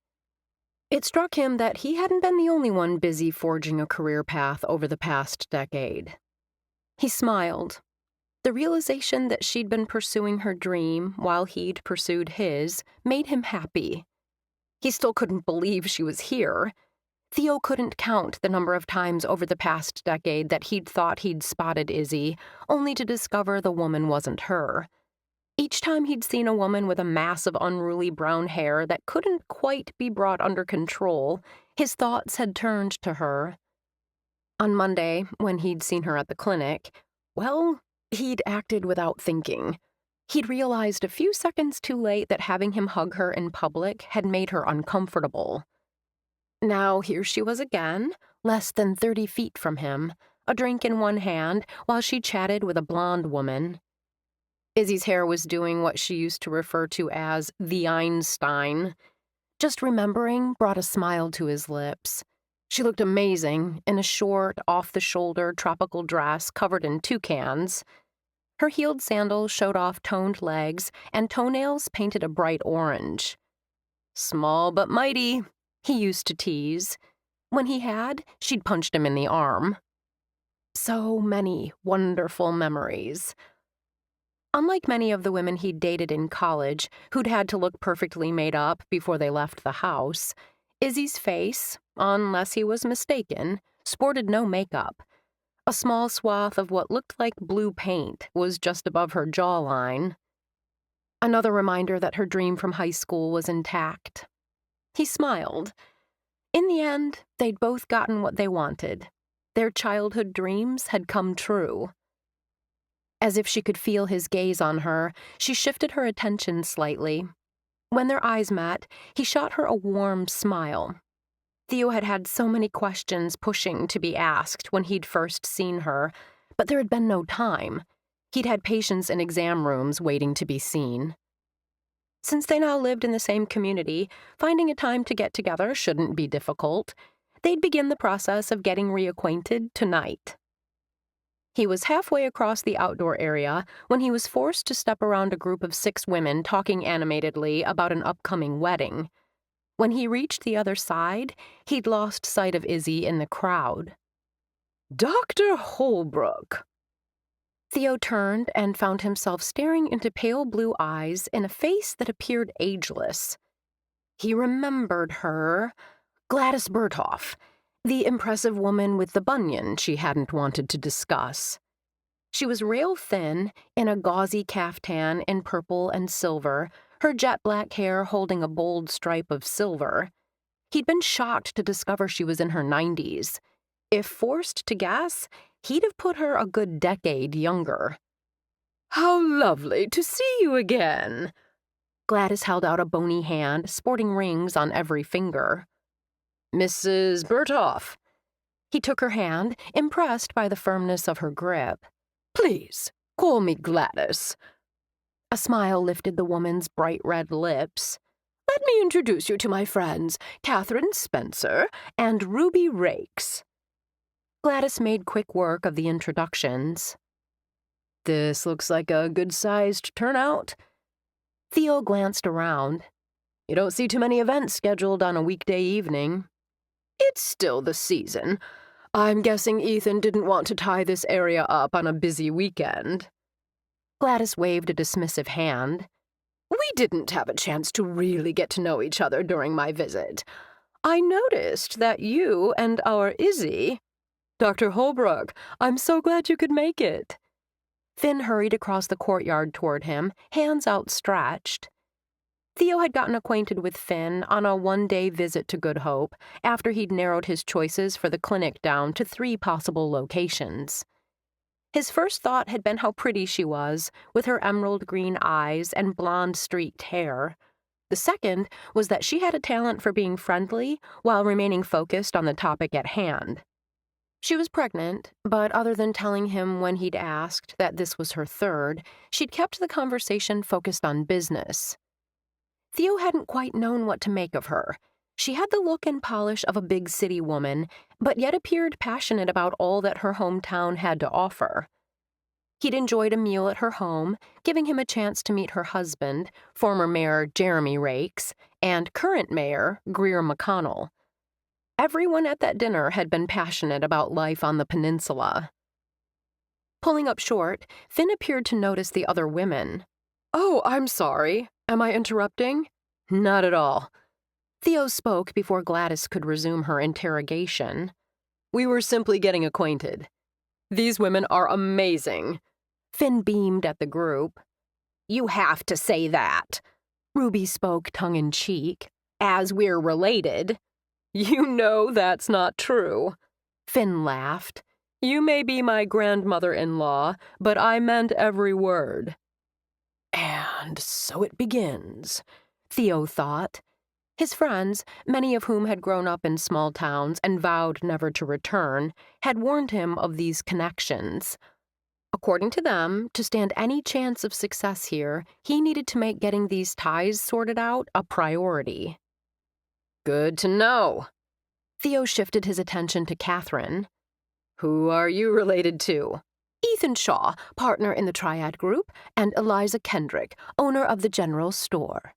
It struck him that he hadn't been the only one busy forging a career path over the past decade. He smiled. The realization that she'd been pursuing her dream while he'd pursued his made him happy. He still couldn't believe she was here. Theo couldn't count the number of times over the past decade that he'd thought he'd spotted Izzy, only to discover the woman wasn't her. Each time he'd seen a woman with a mass of unruly brown hair that couldn't quite be brought under control, his thoughts had turned to her. On Monday, when he'd seen her at the clinic, well, he'd acted without thinking. He'd realized a few seconds too late that having him hug her in public had made her uncomfortable. Now here she was again, less than 30 feet from him, a drink in one hand, while she chatted with a blonde woman. Izzy's hair was doing what she used to refer to as the Einstein. Just remembering brought a smile to his lips. She looked amazing in a short, off-the-shoulder tropical dress covered in toucans. Her heeled sandals showed off toned legs, and toenails painted a bright orange. Small but mighty, he used to tease. When he had, she'd punched him in the arm. So many wonderful memories. Unlike many of the women he'd dated in college, who'd had to look perfectly made up before they left the house, Izzy's face, unless he was mistaken, sported no makeup. A small swath of what looked like blue paint was just above her jawline. Another reminder that her dream from high school was intact. He smiled. In the end, they'd both gotten what they wanted. Their childhood dreams had come true. As if she could feel his gaze on her, she shifted her attention slightly. When their eyes met, he shot her a warm smile. Theo had had so many questions pushing to be asked when he'd first seen her, but there had been no time. He'd had patients in exam rooms waiting to be seen. Since they now lived in the same community, finding a time to get together shouldn't be difficult. They'd begin the process of getting reacquainted tonight. He was halfway across the outdoor area when he was forced to step around a group of 6 women talking animatedly about an upcoming wedding. When he reached the other side, he'd lost sight of Izzy in the crowd.
Dr. Holbrook.
Theo turned and found himself staring into pale blue eyes in a face that appeared ageless. He remembered her, Gladys Berthoff, the impressive woman with the bunion she hadn't wanted to discuss. She was rail thin, in a gauzy caftan in purple and silver, her jet black hair holding a bold stripe of silver. He'd been shocked to discover she was in her 90s. If forced to guess, he'd have put her a good decade younger.
How lovely to see you again.
Gladys held out a bony hand, sporting rings on every finger.
Mrs. Berthoff.
He took her hand, impressed by the firmness of her grip.
Please, call me Gladys.
A smile lifted the woman's bright red lips.
Let me introduce you to my friends, Catherine Spencer and Ruby Rakes.
Gladys made quick work of the introductions.
This looks like a good-sized turnout.
Theo glanced around.
You don't see too many events scheduled on a weekday evening. It's still the season. I'm guessing Ethan didn't want to tie this area up on a busy weekend.
Gladys waved a dismissive hand.
We didn't have a chance to really get to know each other during my visit. I noticed that you and our Izzy... Dr. Holbrook, I'm so glad you could make it.
Finn hurried across the courtyard toward him, hands outstretched. Theo had gotten acquainted with Finn on a one-day visit to Good Hope after he'd narrowed his choices for the clinic down to 3 possible locations. His first thought had been how pretty she was, with her emerald green eyes and blonde-streaked hair. The second was that she had a talent for being friendly while remaining focused on the topic at hand. She was pregnant, but other than telling him when he'd asked that this was her 3rd, she'd kept the conversation focused on business. Theo hadn't quite known what to make of her. She had the look and polish of a big city woman, but yet appeared passionate about all that her hometown had to offer. He'd enjoyed a meal at her home, giving him a chance to meet her husband, former Mayor Jeremy Rakes, and current Mayor Greer McConnell. Everyone at that dinner had been passionate about life on the peninsula. Pulling up short, Finn appeared to notice the other women.
Oh, I'm sorry. Am I interrupting?
Not at all. Theo spoke before Gladys could resume her interrogation.
We were simply getting acquainted. These women are amazing.
Finn beamed at the group.
You have to say that.
Ruby spoke tongue-in-cheek. As we're related.
You know that's not true.
Finn laughed.
You may be my grandmother-in-law, but I meant every word.
And so it begins, Theo thought. His friends, many of whom had grown up in small towns and vowed never to return, had warned him of these connections. According to them, to stand any chance of success here, he needed to make getting these ties sorted out a priority.
Good to know.
Theo shifted his attention to Catherine.
Who are you related to?
Ethan Shaw, partner in the Triad Group, and Eliza Kendrick, owner of the General Store.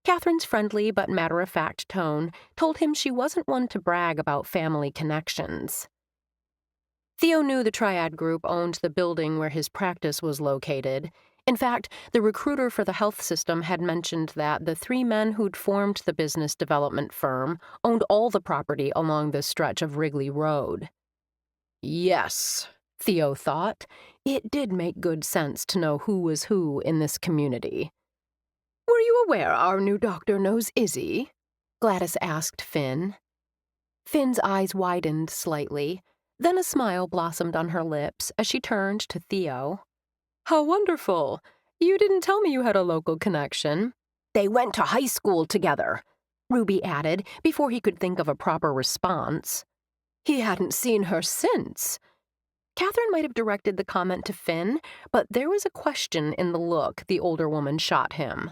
Catherine's friendly but matter-of-fact tone told him she wasn't one to brag about family connections. Theo knew the Triad Group owned the building where his practice was located. In fact, the recruiter for the health system had mentioned that the 3 men who'd formed the business development firm owned all the property along the stretch of Wrigley Road.
Yes,
Theo thought. It did make good sense to know who was who in this community.
Were you aware our new doctor knows Izzy?
Gladys asked Finn. Finn's eyes widened slightly. Then a smile blossomed on her lips as she turned to Theo.
How wonderful. You didn't tell me you had a local connection.
They went to high school together, Ruby added before he could think of a proper response.
He hadn't seen her since.
Catherine might have directed the comment to Finn, but there was a question in the look the older woman shot him.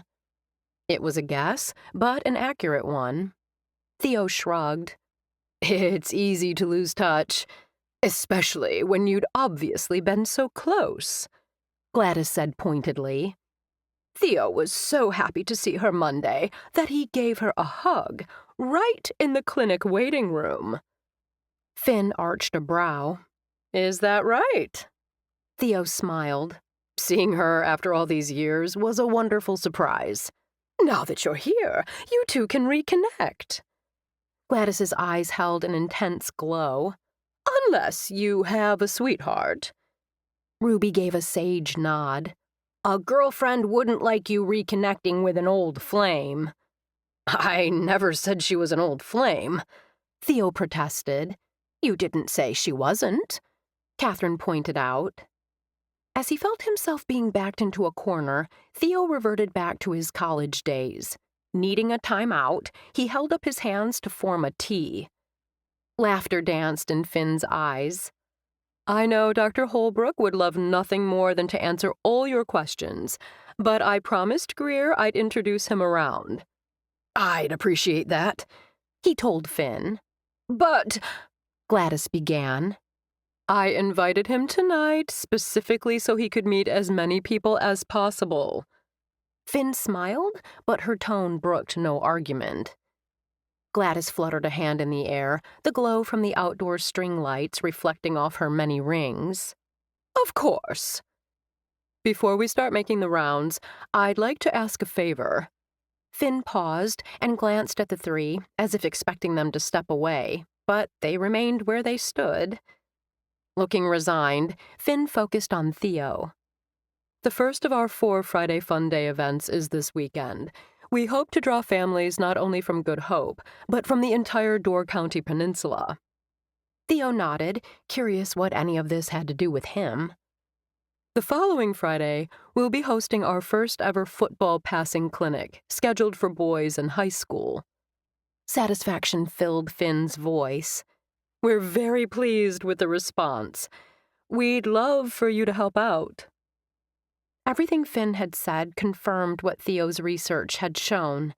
It was a guess, but an accurate one. Theo shrugged.
It's easy to lose touch, especially when you'd obviously been so close,
Gladys said pointedly.
Theo was so happy to see her Monday that he gave her a hug right in the clinic waiting room.
Finn arched a brow.
Is that right?
Theo smiled.
Seeing her after all these years was a wonderful surprise. Now that you're here, you two can reconnect.
Gladys's eyes held an intense glow.
Unless you have a sweetheart.
Ruby gave a sage nod.
A girlfriend wouldn't like you reconnecting with an old flame. I never said she was an old flame,
Theo protested.
You didn't say she wasn't,
Catherine pointed out. As he felt himself being backed into a corner, Theo reverted back to his college days. Needing a timeout, he held up his hands to form a T. Laughter danced in Finn's eyes.
I know Dr. Holbrook would love nothing more than to answer all your questions, but I promised Greer I'd introduce him around. I'd appreciate that,
he told Finn.
But,
Gladys began.
I invited him tonight specifically so he could meet as many people as possible.
Finn smiled, but her tone brooked no argument. Gladys fluttered a hand in the air, the glow from the outdoor string lights reflecting off her many rings.
Of course. Before we start making the rounds, I'd like to ask a favor.
Finn paused and glanced at the three, as if expecting them to step away, but they remained where they stood. Looking resigned, Finn focused on Theo.
The first of our 4 Friday Fun Day events is this weekend. We hope to draw families not only from Good Hope, but from the entire Door County Peninsula.
Theo nodded, curious what any of this had to do with him.
The following Friday, we'll be hosting our first ever football passing clinic, scheduled for boys in high school.
Satisfaction filled Finn's voice.
We're very pleased with the response. We'd love for you to help out.
Everything Finn had said confirmed what Theo's research had shown.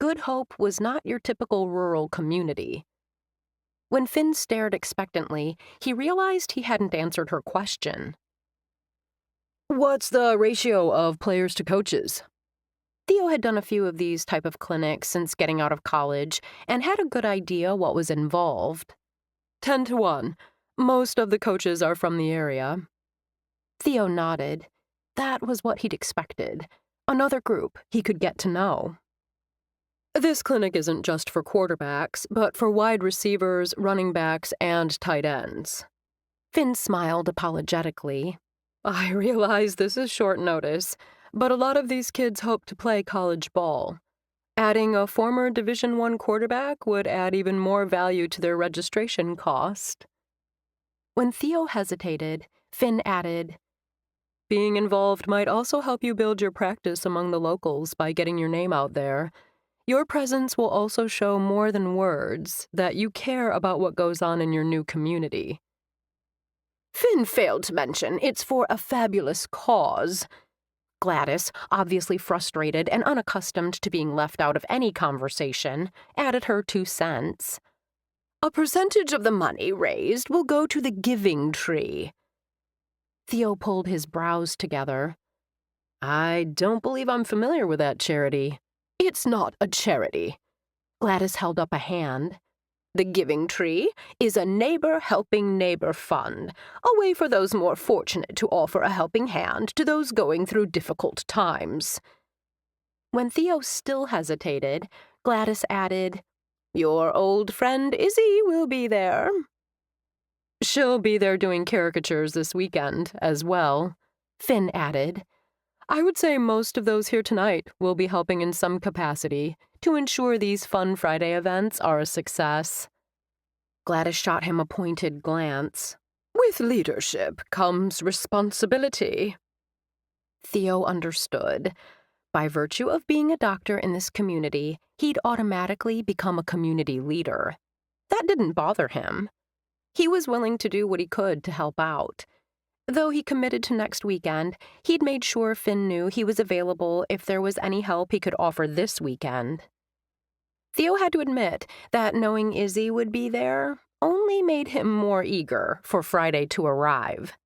Good Hope was not your typical rural community. When Finn stared expectantly, he realized he hadn't answered her question.
What's the ratio of players to coaches?
Theo had done a few of these type of clinics since getting out of college and had a good idea what was involved.
10-1. Most of the coaches are from the area.
Theo nodded. That was what he'd expected. Another group he could get to know.
This clinic isn't just for quarterbacks, but for wide receivers, running backs, and tight ends.
Finn smiled apologetically.
I realize this is short notice, but a lot of these kids hope to play college ball. Adding a former Division I quarterback would add even more value to their registration cost.
When Theo hesitated, Finn added,
Being involved might also help you build your practice among the locals by getting your name out there. Your presence will also show more than words that you care about what goes on in your new community. Finn failed to mention it's for a fabulous cause.
Gladys, obviously frustrated and unaccustomed to being left out of any conversation, added her 2 cents.
A percentage of the money raised will go to the Giving Tree.
Theo pulled his brows together.
I don't believe I'm familiar with that charity. It's not a charity.
Gladys held up a hand.
The Giving Tree is a neighbor helping neighbor fund, a way for those more fortunate to offer a helping hand to those going through difficult times.
When Theo still hesitated, Gladys added,
Your old friend Izzy will be there. She'll be there doing caricatures this weekend as well,
Finn added.
I would say most of those here tonight will be helping in some capacity to ensure these Fun Friday events are a success.
Gladys shot him a pointed glance.
With leadership comes responsibility.
Theo understood. By virtue of being a doctor in this community, he'd automatically become a community leader. That didn't bother him. He was willing to do what he could to help out. Though he committed to next weekend, he'd made sure Finn knew he was available if there was any help he could offer this weekend. Theo had to admit that knowing Izzy would be there only made him more eager for Friday to arrive.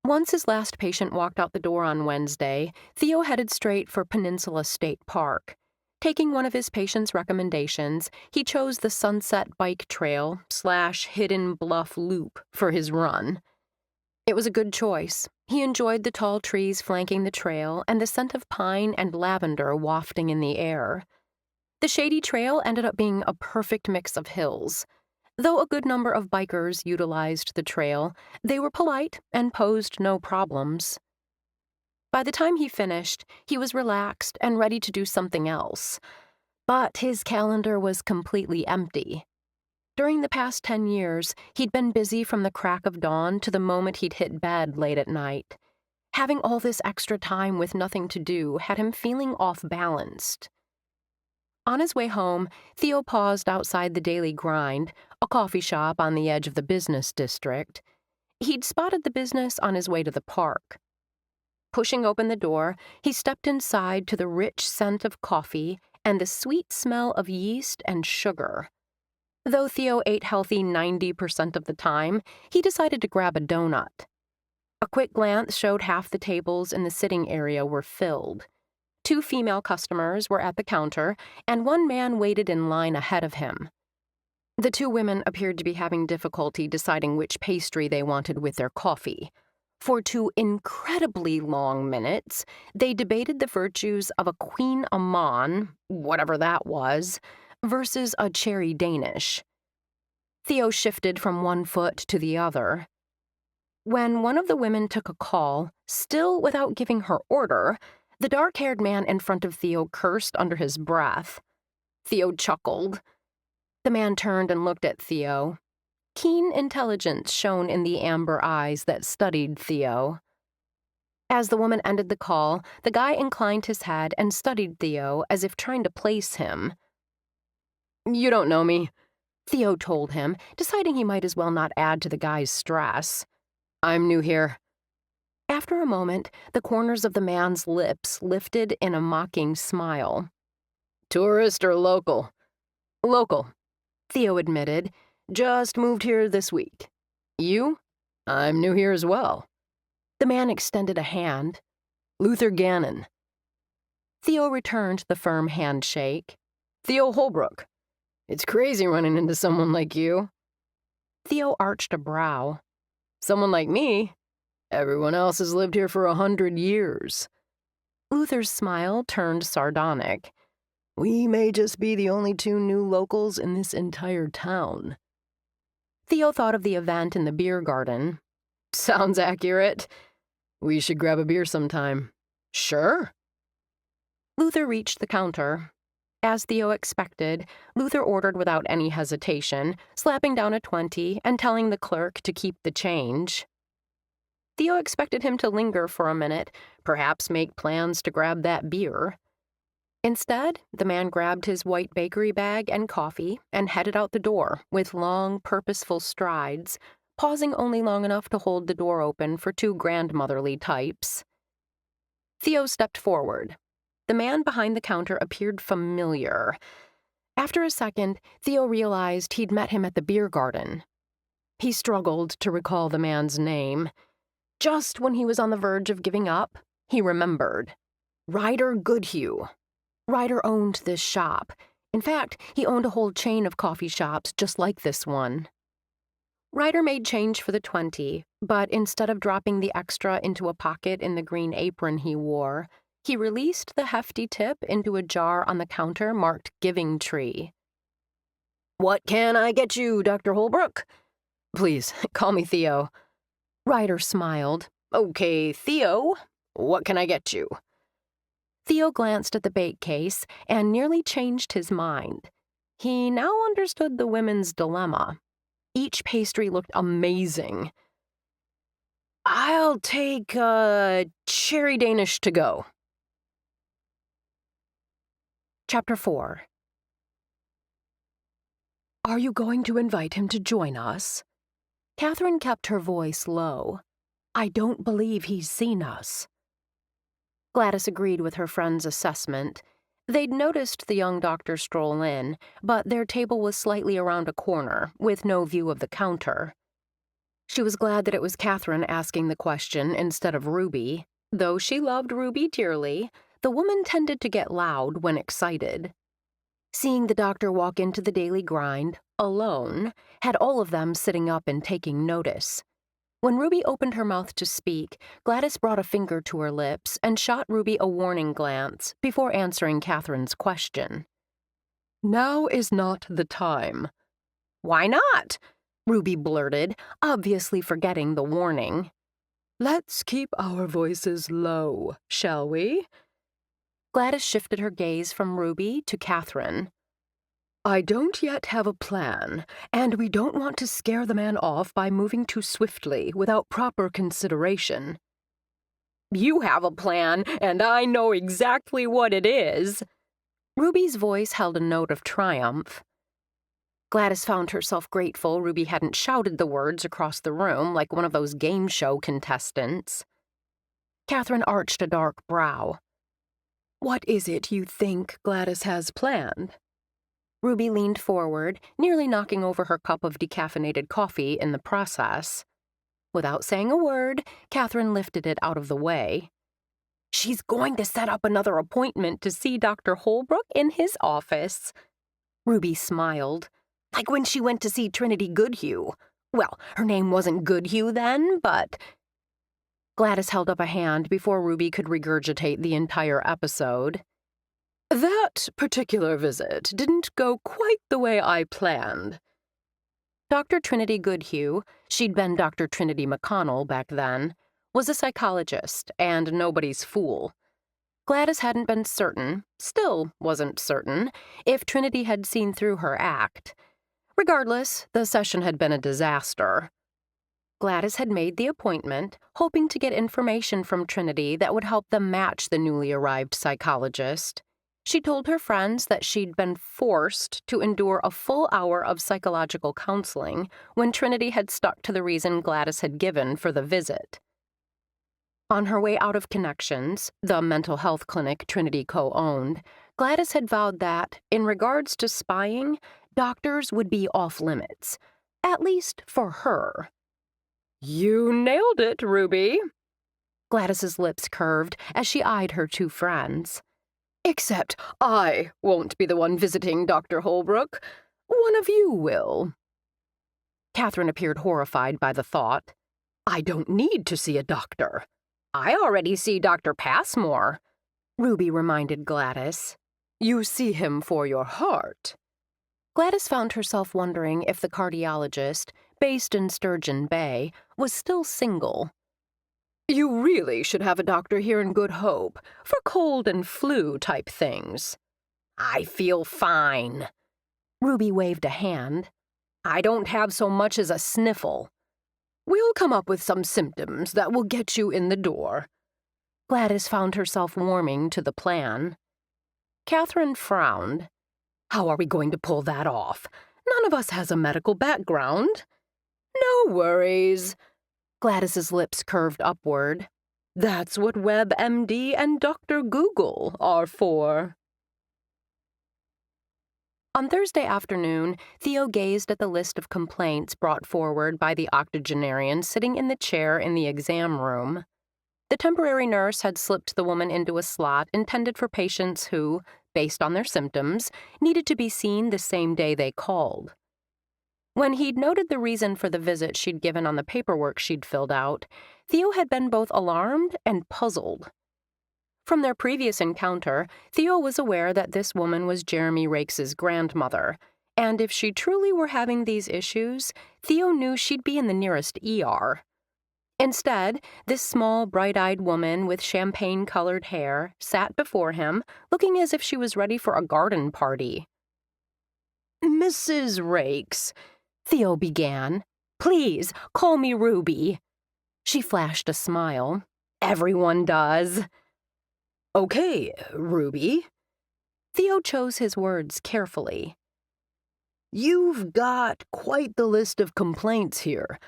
Once his last patient walked out the door on Wednesday, Theo headed straight for Peninsula State Park. Taking one of his patient's recommendations, he chose the Sunset Bike Trail / Hidden Bluff Loop for his run. It was a good choice. He enjoyed the tall trees flanking the trail and the scent of pine and lavender wafting in the air. The shady trail ended up being a perfect mix of hills. Though a good number of bikers utilized the trail, they were polite and posed no problems. By the time he finished, he was relaxed and ready to do something else. But his calendar was completely empty. During the past 10 years, he'd been busy from the crack of dawn to the moment he'd hit bed late at night. Having all this extra time with nothing to do had him feeling off-balanced. On his way home, Theo paused outside the Daily Grind, a coffee shop on the edge of the business district. He'd spotted the business on his way to the park. Pushing open the door, he stepped inside to the rich scent of coffee and the sweet smell of yeast and sugar. Though Theo ate healthy 90% of the time, he decided to grab a donut. A quick glance showed half the tables in the sitting area were filled. 2 female customers were at the counter, and 1 man waited in line ahead of him. The 2 women appeared to be having difficulty deciding which pastry they wanted with their coffee. For 2 incredibly long minutes, they debated the virtues of a Queen Amman, whatever that was, versus a Cherry Danish. Theo shifted from one foot to the other. When one of the women took a call, still without giving her order, the dark-haired man in front of Theo cursed under his breath. Theo chuckled. The man turned and looked at Theo. Keen intelligence shone in the amber eyes that studied Theo. As the woman ended the call, the guy inclined his head and studied Theo as if trying to place him. "You don't know me," Theo told him, deciding he might as well not add to the guy's stress. "I'm new here." After a moment, the corners of the man's lips lifted in a mocking smile. "Tourist or local?" "Local," Theo admitted. "Just moved here this week." "You?" "I'm new here as well." The man extended a hand. "Luther Gannon." Theo returned the firm handshake. "Theo Holbrook. It's crazy running into someone like you." Theo arched a brow. "Someone like me? Everyone else has lived here for 100 years. Luther's smile turned sardonic. "We may just be the only 2 new locals in this entire town." Theo thought of the event in the beer garden. "Sounds accurate. We should grab a beer sometime." "Sure." Luther reached the counter. As Theo expected, Luther ordered without any hesitation, slapping down a 20 and telling the clerk to keep the change. Theo expected him to linger for a minute, perhaps make plans to grab that beer. Instead, the man grabbed his white bakery bag and coffee and headed out the door with long, purposeful strides, pausing only long enough to hold the door open for 2 grandmotherly types. Theo stepped forward. The man behind the counter appeared familiar. After a second, Theo realized he'd met him at the beer garden. He struggled to recall the man's name. Just when he was on the verge of giving up, he remembered. Ryder Goodhue. Ryder owned this shop. In fact, he owned a whole chain of coffee shops just like this one. Ryder made change for the 20, but instead of dropping the extra into a pocket in the green apron he wore, he released the hefty tip into a jar on the counter marked Giving Tree. "What can I get you, Dr. Holbrook?" "Please, call me Theo." Ryder smiled. "Okay, Theo, what can I get you?" Theo glanced at the bake case and nearly changed his mind. He now understood the women's dilemma. Each pastry looked amazing.
I'll take cherry Danish to go.
Chapter 4.
Are you going to invite him to join us?
Catherine kept her voice low.
I don't believe he's seen us.
Gladys agreed with her friend's assessment. They'd noticed the young doctor stroll in, but their table was slightly around a corner, with no view of the counter. She was glad that it was Catherine asking the question instead of Ruby. Though she loved Ruby dearly, the woman tended to get loud when excited. Seeing the doctor walk into the daily grind, alone, had all of them sitting up and taking notice. When Ruby opened her mouth to speak, Gladys brought a finger to her lips and shot Ruby a warning glance before answering Catherine's question.
Now is not the time.
Why not? Ruby blurted, obviously forgetting the warning.
Let's keep our voices low, shall we?
Gladys shifted her gaze from Ruby to Catherine.
I don't yet have a plan, and we don't want to scare the man off by moving too swiftly without proper consideration.
You have a plan, and I know exactly what it is. Ruby's voice held a note of triumph. Gladys found herself grateful Ruby hadn't shouted the words across the room like one of those game show contestants. Catherine arched a dark brow.
What is it you think Gladys has planned?
Ruby leaned forward, nearly knocking over her cup of decaffeinated coffee in the process. Without saying a word, Catherine lifted it out of the way. She's going to set up another appointment to see Dr. Holbrook in his office. Ruby smiled. Like when she went to see Trinity Goodhue. Well, her name wasn't Goodhue then, but... Gladys held up a hand before Ruby could regurgitate the entire episode.
That particular visit didn't go quite the way I planned.
Dr. Trinity Goodhue, she'd been Dr. Trinity McConnell back then, was a psychologist and nobody's fool. Gladys hadn't been certain, still wasn't certain, if Trinity had seen through her act. Regardless, the session had been a disaster. Gladys had made the appointment, hoping to get information from Trinity that would help them match the newly arrived psychologist. She told her friends that she'd been forced to endure a full hour of psychological counseling when Trinity had stuck to the reason Gladys had given for the visit. On her way out of Connections, the mental health clinic Trinity co-owned, Gladys had vowed that, in regards to spying, doctors would be off limits, at least for her.
You nailed it, Ruby.
Gladys's lips curved as she eyed her two friends.
Except I won't be the one visiting Dr. Holbrook. One of you will.
Catherine appeared horrified by the thought.
I don't need to see a doctor.
I already see Dr. Passmore, Ruby reminded Gladys.
You see him for your heart.
Gladys found herself wondering if the cardiologist, based in Sturgeon Bay, was still single.
You really should have a doctor here in Good Hope for cold and flu type things.
I feel fine. Ruby waved a hand. I don't have so much as a sniffle.
We'll come up with some symptoms that will get you in the door.
Gladys found herself warming to the plan. Catherine frowned.
How are we going to pull that off? None of us has a medical background. No worries.
Gladys's lips curved upward.
That's what WebMD and Dr. Google are for.
On Thursday afternoon, Theo gazed at the list of complaints brought forward by the octogenarian sitting in the chair in the exam room. The temporary nurse had slipped the woman into a slot intended for patients who, based on their symptoms, needed to be seen the same day they called. When he'd noted the reason for the visit she'd given on the paperwork she'd filled out, Theo had been both alarmed and puzzled. From their previous encounter, Theo was aware that this woman was Jeremy Rakes's grandmother, and if she truly were having these issues, Theo knew she'd be in the nearest ER. Instead, this small, bright-eyed woman with champagne-colored hair sat before him, looking as if she was ready for a garden party.
Mrs. Rakes,
Theo began. Please, call me Ruby. She flashed a smile. Everyone does.
Okay, Ruby.
Theo chose his words carefully.
You've got quite the list of complaints here.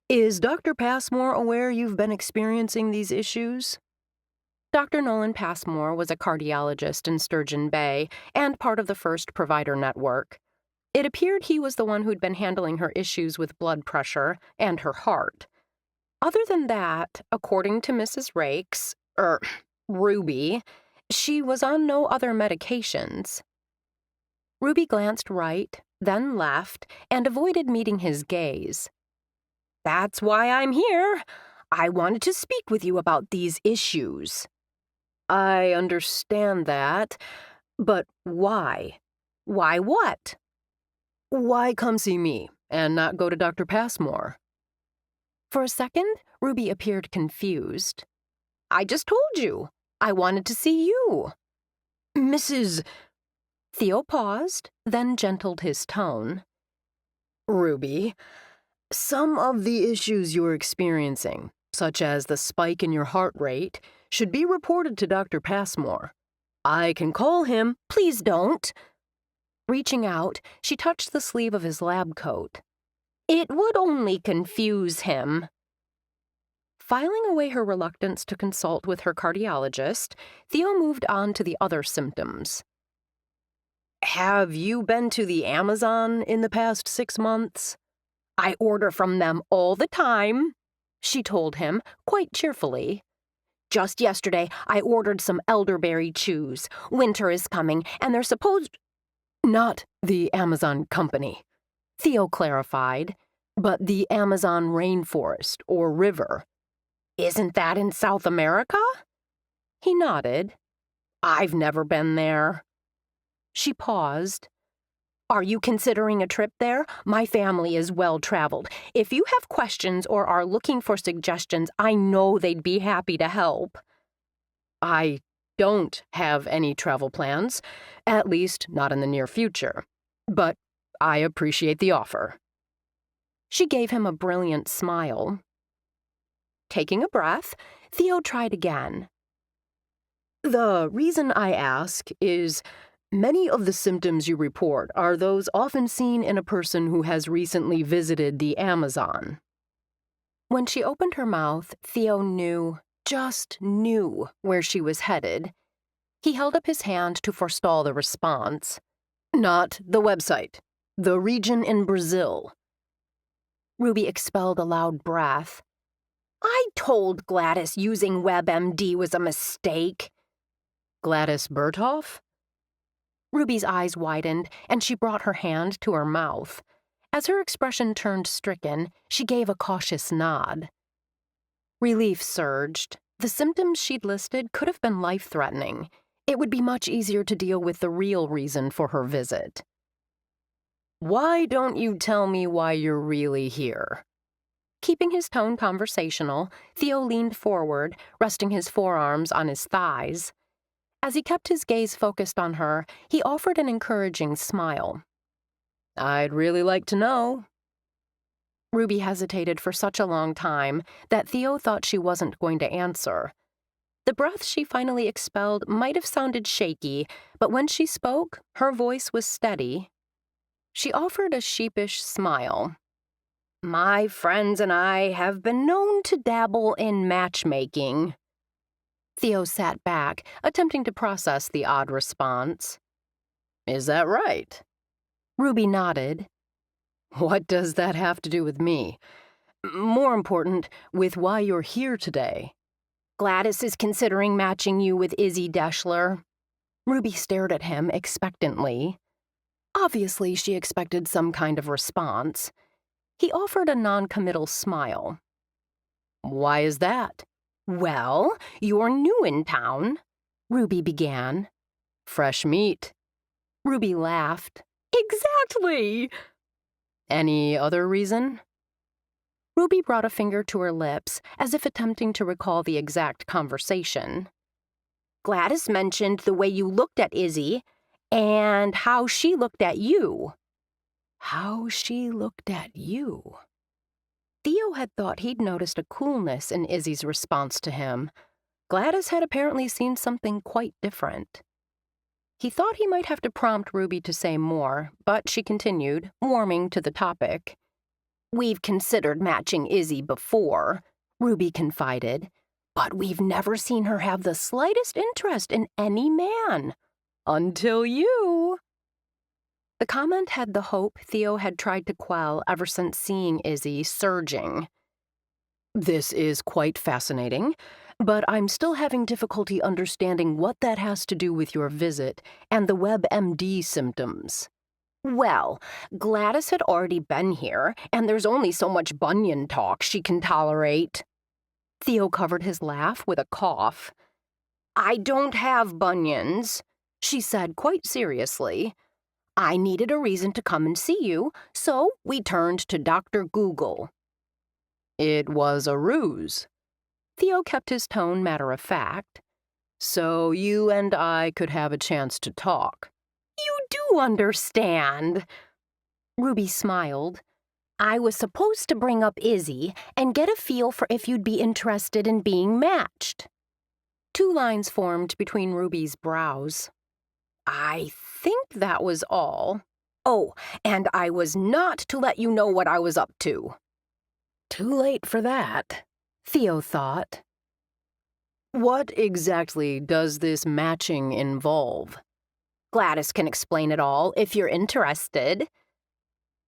Is Dr. Passmore aware you've been experiencing these issues?
Dr. Nolan Passmore was a cardiologist in Sturgeon Bay and part of the First Provider Network. It appeared he was the one who'd been handling her issues with blood pressure and her heart. Other than that, according to Mrs. Ruby, she was on no other medications. Ruby glanced right, then left, and avoided meeting his gaze. That's why I'm here. I wanted to speak with you about these issues.
I understand that, but why?
Why what?
Why come see me and not go to Dr. Passmore?
For a second, Ruby appeared confused. I just told you. I wanted to see you.
Mrs.
Theo paused, then gentled his tone.
Ruby, some of the issues you're experiencing, such as the spike in your heart rate, should be reported to Dr. Passmore. I can call him.
Please don't. Reaching out, she touched the sleeve of his lab coat. It would only confuse him. Filing away her reluctance to consult with her cardiologist, Theo moved on to the other symptoms.
Have you been to the Amazon in the past 6 months?
I order from them all the time, she told him, quite cheerfully. Just yesterday, I ordered some elderberry chews. Winter is coming, and they're supposed—
Not the Amazon company,
Theo clarified,
but the Amazon rainforest or river.
Isn't that in South America? He nodded. I've never been there. She paused. Are you considering a trip there? My family is well-traveled. If you have questions or are looking for suggestions, I know they'd be happy to help.
I don't have any travel plans, at least not in the near future, but I appreciate the offer.
She gave him a brilliant smile. Taking a breath, Theo tried again.
The reason I ask is many of the symptoms you report are those often seen in a person who has recently visited the Amazon.
When she opened her mouth, Theo knew, just knew, where she was headed. He held up his hand to forestall the response.
Not the website. The region in Brazil.
Ruby expelled a loud breath. I told Gladys using WebMD was a mistake.
Gladys Berthoff?
Ruby's eyes widened, and she brought her hand to her mouth. As her expression turned stricken, she gave a cautious nod. Relief surged. The symptoms she'd listed could have been life-threatening. It would be much easier to deal with the real reason for her visit.
Why don't you tell me why you're really here?
Keeping his tone conversational, Theo leaned forward, resting his forearms on his thighs. As he kept his gaze focused on her, he offered an encouraging smile.
I'd really like to know.
Ruby hesitated for such a long time that Theo thought she wasn't going to answer. The breath she finally expelled might have sounded shaky, but when she spoke, her voice was steady. She offered a sheepish smile. My friends and I have been known to dabble in matchmaking. Theo sat back, attempting to process the odd response.
Is that right?
Ruby nodded.
What does that have to do with me? More important, with why you're here today.
Gladys is considering matching you with Izzy Deschler. Ruby stared at him expectantly. Obviously, she expected some kind of response. He offered a non-committal smile.
Why is that?
Well, you're new in town, Ruby began.
Fresh meat.
Ruby laughed. Exactly!
Any other reason?
Ruby brought a finger to her lips, as if attempting to recall the exact conversation. Gladys mentioned the way you looked at Izzy, and how she looked at you.
How she looked at you?
Theo had thought he'd noticed a coolness in Izzy's response to him. Gladys had apparently seen something quite different. He thought he might have to prompt Ruby to say more, but she continued, warming to the topic. "We've considered matching Izzy before," Ruby confided, "but we've never seen her have the slightest interest in any man. Until you." The comment had the hope Theo had tried to quell ever since seeing Izzy surging. "This is quite fascinating, but I'm still having difficulty understanding what that has to do with your visit and the WebMD symptoms." "Well, Gladys had already been here, and there's only so much bunion talk she can tolerate." Theo covered his laugh with a cough. "I don't have bunions," she said quite seriously. "I needed a reason to come and see you, so we turned to Dr. Google." "It was a ruse." Theo kept his tone matter-of-fact. "So you and I could have a chance to talk." "You do understand." Ruby smiled. "I was supposed to bring up Izzy and get a feel for if you'd be interested in being matched." Two lines formed between Ruby's brows. "I think that was all. Oh, and I was not to let you know what I was up to." Too late for that, Theo thought. "What exactly does this matching involve?" "Gladys can explain it all if you're interested."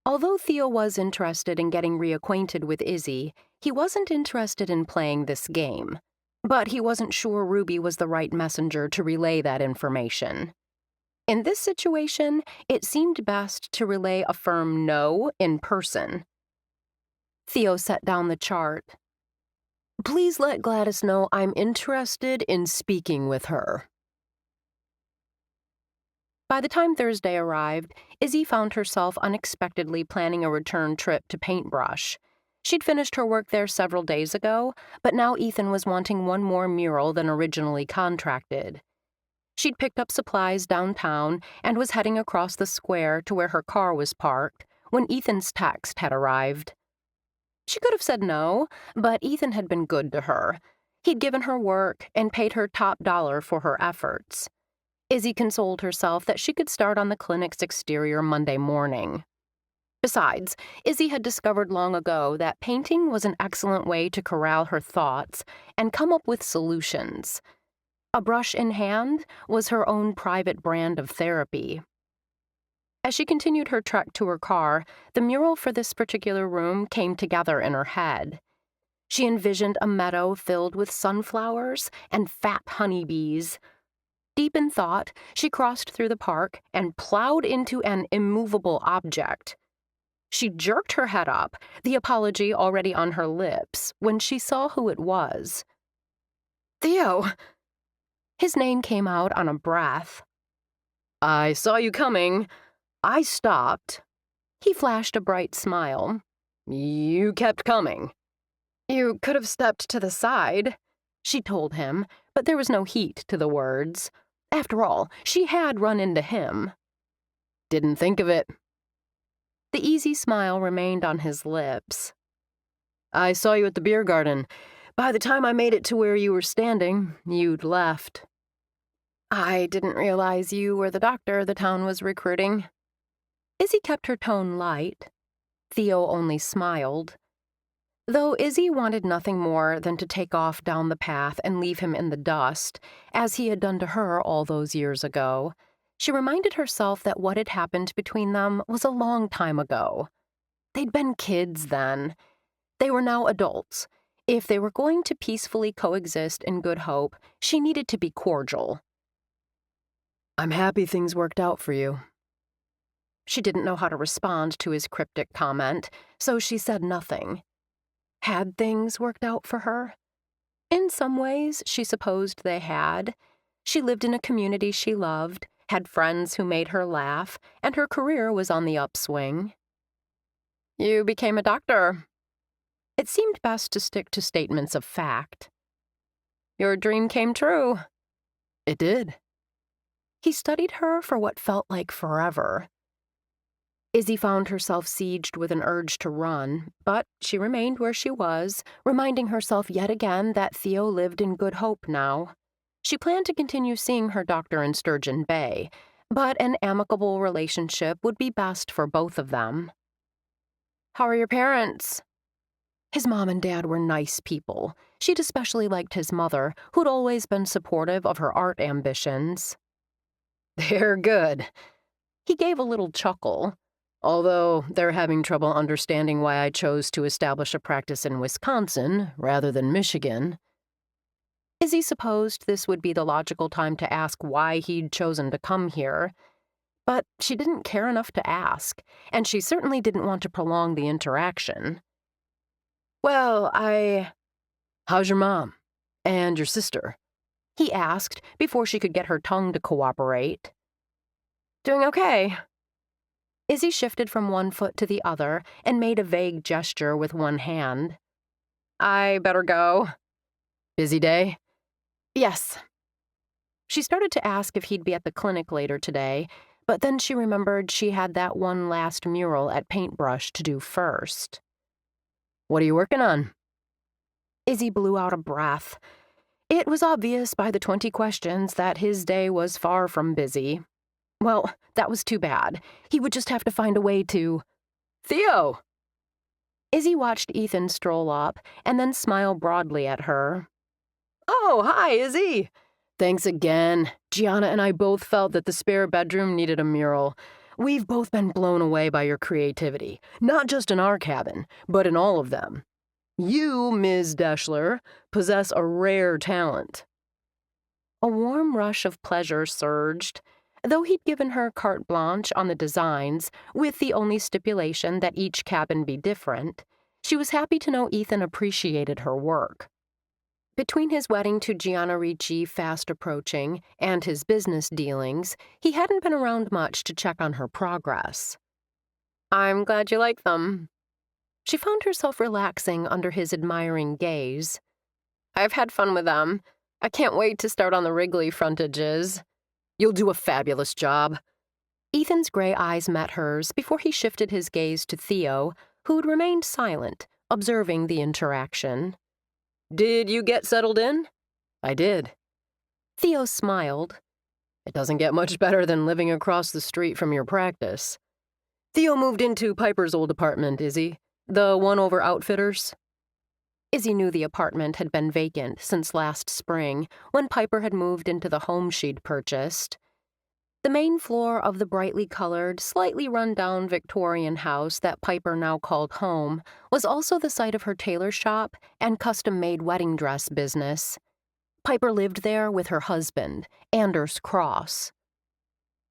Although Theo was interested in getting reacquainted with Izzy, he wasn't interested in playing this game. But he wasn't sure Ruby was the right messenger to relay that information. In this situation, it seemed best to relay a firm no in person. Theo set down the chart. "Please let Gladys know I'm interested in speaking with her." By the time Thursday arrived, Izzy found herself unexpectedly planning a return trip to Paintbrush. She'd finished her work there several days ago, but now Ethan was wanting one more mural than originally contracted. She'd picked up supplies downtown and was heading across the square to where her car was parked when Ethan's text had arrived. She could have said no, but Ethan had been good to her. He'd given her work and paid her top dollar for her efforts. Izzy consoled herself that she could start on the clinic's exterior Monday morning. Besides, Izzy had discovered long ago that painting was an excellent way to corral her thoughts and come up with solutions. A brush in hand was her own private brand of therapy. As she continued her trek to her car, the mural for this particular room came together in her head. She envisioned a meadow filled with sunflowers and fat honeybees. Deep in thought, she crossed through the park and plowed into an immovable object. She jerked her head up, the apology already on her lips, when she saw who it was. "Theo!" His name came out on a breath. "I saw you coming. I stopped." He flashed a bright smile. "You kept coming." "You could have stepped to the side," she told him, but there was no heat to the words. After all, she had run into him. "Didn't think of it." The easy smile remained on his lips. "I saw you at the beer garden. By the time I made it to where you were standing, you'd left." "I didn't realize you were the doctor the town was recruiting." Izzy kept her tone light. Theo only smiled. Though Izzy wanted nothing more than to take off down the path and leave him in the dust, as he had done to her all those years ago, she reminded herself that what had happened between them was a long time ago. They'd been kids then. They were now adults. If they were going to peacefully coexist in good hope, she needed to be cordial. "I'm happy things worked out for you." She didn't know how to respond to his cryptic comment, so she said nothing. Had things worked out for her? In some ways, she supposed they had. She lived in a community she loved, had friends who made her laugh, and her career was on the upswing. "You became a doctor." It seemed best to stick to statements of fact. "Your dream came true." "It did." He studied her for what felt like forever. Izzy found herself sieged with an urge to run, but she remained where she was, reminding herself yet again that Theo lived in good hope now. She planned to continue seeing her doctor in Sturgeon Bay, but an amicable relationship would be best for both of them. "How are your parents?" His mom and dad were nice people. She'd especially liked his mother, who'd always been supportive of her art ambitions.
"They're good."
He gave a little chuckle.
"Although they're having trouble understanding why I chose to establish a practice in Wisconsin rather than Michigan."
Izzy supposed this would be the logical time to ask why he'd chosen to come here. But she didn't care enough to ask, and she certainly didn't want to prolong the interaction.
"Well, How's your mom? And your sister?"
he asked before she could get her tongue to cooperate.
"Doing okay."
Izzy shifted from one foot to the other and made a vague gesture with one hand.
"I better go." "Busy day?"
"Yes." She started to ask if he'd be at the clinic later today, but then she remembered she had that one last mural at Paintbrush to do first.
"What are you working on?"
Izzy blew out a breath. It was obvious by the 20 questions that his day was far from busy. Well, that was too bad. He would just have to find a way to...
"Theo!"
Izzy watched Ethan stroll up and then smile broadly at her.
"Oh, hi, Izzy. Thanks again. Gianna and I both felt that the spare bedroom needed a mural. We've both been blown away by your creativity, not just in our cabin, but in all of them. You, Ms. Deschler, possess a rare talent."
A warm rush of pleasure surged. Though he'd given her carte blanche on the designs, with the only stipulation that each cabin be different, she was happy to know Ethan appreciated her work. Between his wedding to Gianna Ricci fast approaching and his business dealings, he hadn't been around much to check on her progress.
"I'm glad you like them."
She found herself relaxing under his admiring gaze.
"I've had fun with them. I can't wait to start on the Wrigley frontages." "You'll do a fabulous job."
Ethan's gray eyes met hers before he shifted his gaze to Theo, who'd remained silent, observing the interaction.
"Did you get settled in?" "I did."
Theo smiled.
"It doesn't get much better than living across the street from your practice." "Theo moved into Piper's old apartment, Izzy. The one over Outfitters."
Izzy knew the apartment had been vacant since last spring, when Piper had moved into the home she'd purchased. The main floor of the brightly colored, slightly run-down Victorian house that Piper now called home was also the site of her tailor shop and custom-made wedding dress business. Piper lived there with her husband, Anders Cross.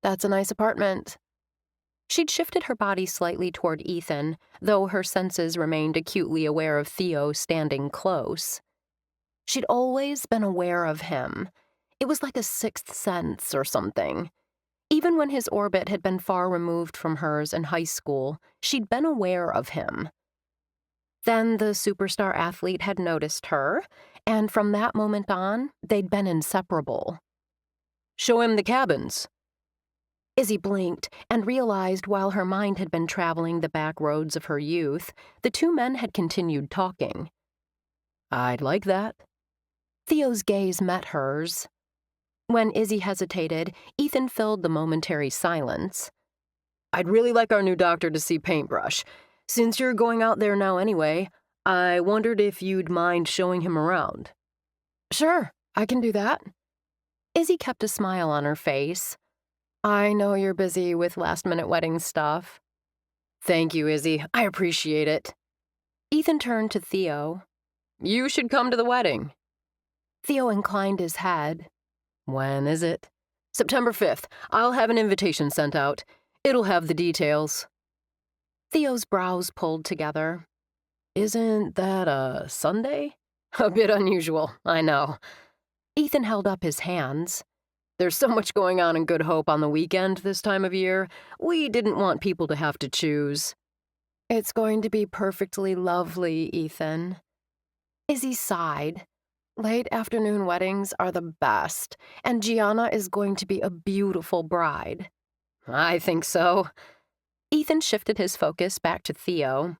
"That's a nice apartment."
She'd shifted her body slightly toward Ethan, though her senses remained acutely aware of Theo standing close. She'd always been aware of him. It was like a sixth sense or something. Even when his orbit had been far removed from hers in high school, she'd been aware of him. Then the superstar athlete had noticed her, and from that moment on, they'd been inseparable.
"Show him the cabins."
Izzy blinked and realized while her mind had been traveling the back roads of her youth, the two men had continued talking.
"I'd like that."
Theo's gaze met hers. When Izzy hesitated, Ethan filled the momentary silence.
"I'd really like our new doctor to see Paintbrush. Since you're going out there now anyway, I wondered if you'd mind showing him around."
"Sure, I can do that." Izzy kept a smile on her face. "I know you're busy with last-minute wedding stuff."
"Thank you, Izzy. I appreciate it."
Ethan turned to Theo.
"You should come to the wedding."
Theo inclined his head.
"When is it?" "September 5th. I'll have an invitation sent out. It'll have the details."
Theo's brows pulled together.
"Isn't that a Sunday?" "A bit unusual, I know."
Ethan held up his hands.
"There's so much going on in Good Hope on the weekend this time of year. We didn't want people to have to choose."
"It's going to be perfectly lovely, Ethan." Izzy sighed. "Late afternoon weddings are the best, and Gianna is going to be a beautiful bride."
"I think so."
Ethan shifted his focus back to Theo.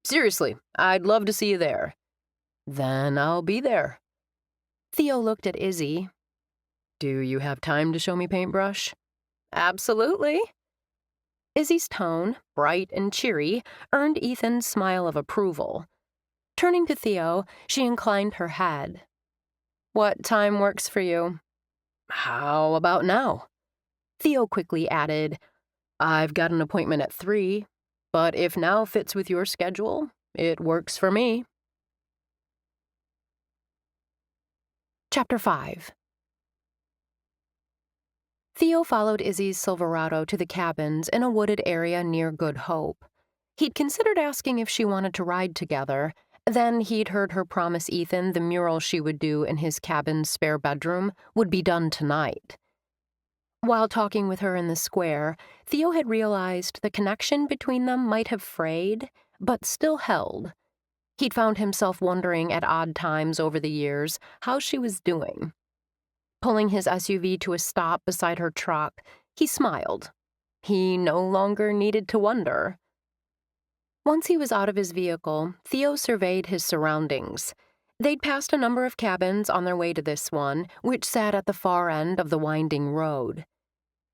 Seriously, I'd love to see you there. Then I'll be there.
Theo looked at Izzy.
Do you have time to show me paintbrush?
Absolutely. Izzy's tone, bright and cheery, earned Ethan's smile of approval. Turning to Theo, she inclined her head. What time works for you?
How about now?
Theo quickly added,
I've got an appointment at 3, but if now fits with your schedule, it works for me.
Chapter 5. Theo followed Izzy's Silverado to the cabins in a wooded area near Good Hope. He'd considered asking if she wanted to ride together. Then he'd heard her promise Ethan the mural she would do in his cabin's spare bedroom would be done tonight. While talking with her in the square, Theo had realized the connection between them might have frayed, but still held. He'd found himself wondering at odd times over the years how she was doing. Pulling his SUV to a stop beside her truck, he smiled. He no longer needed to wonder. Once he was out of his vehicle, Theo surveyed his surroundings. They'd passed a number of cabins on their way to this one, which sat at the far end of the winding road.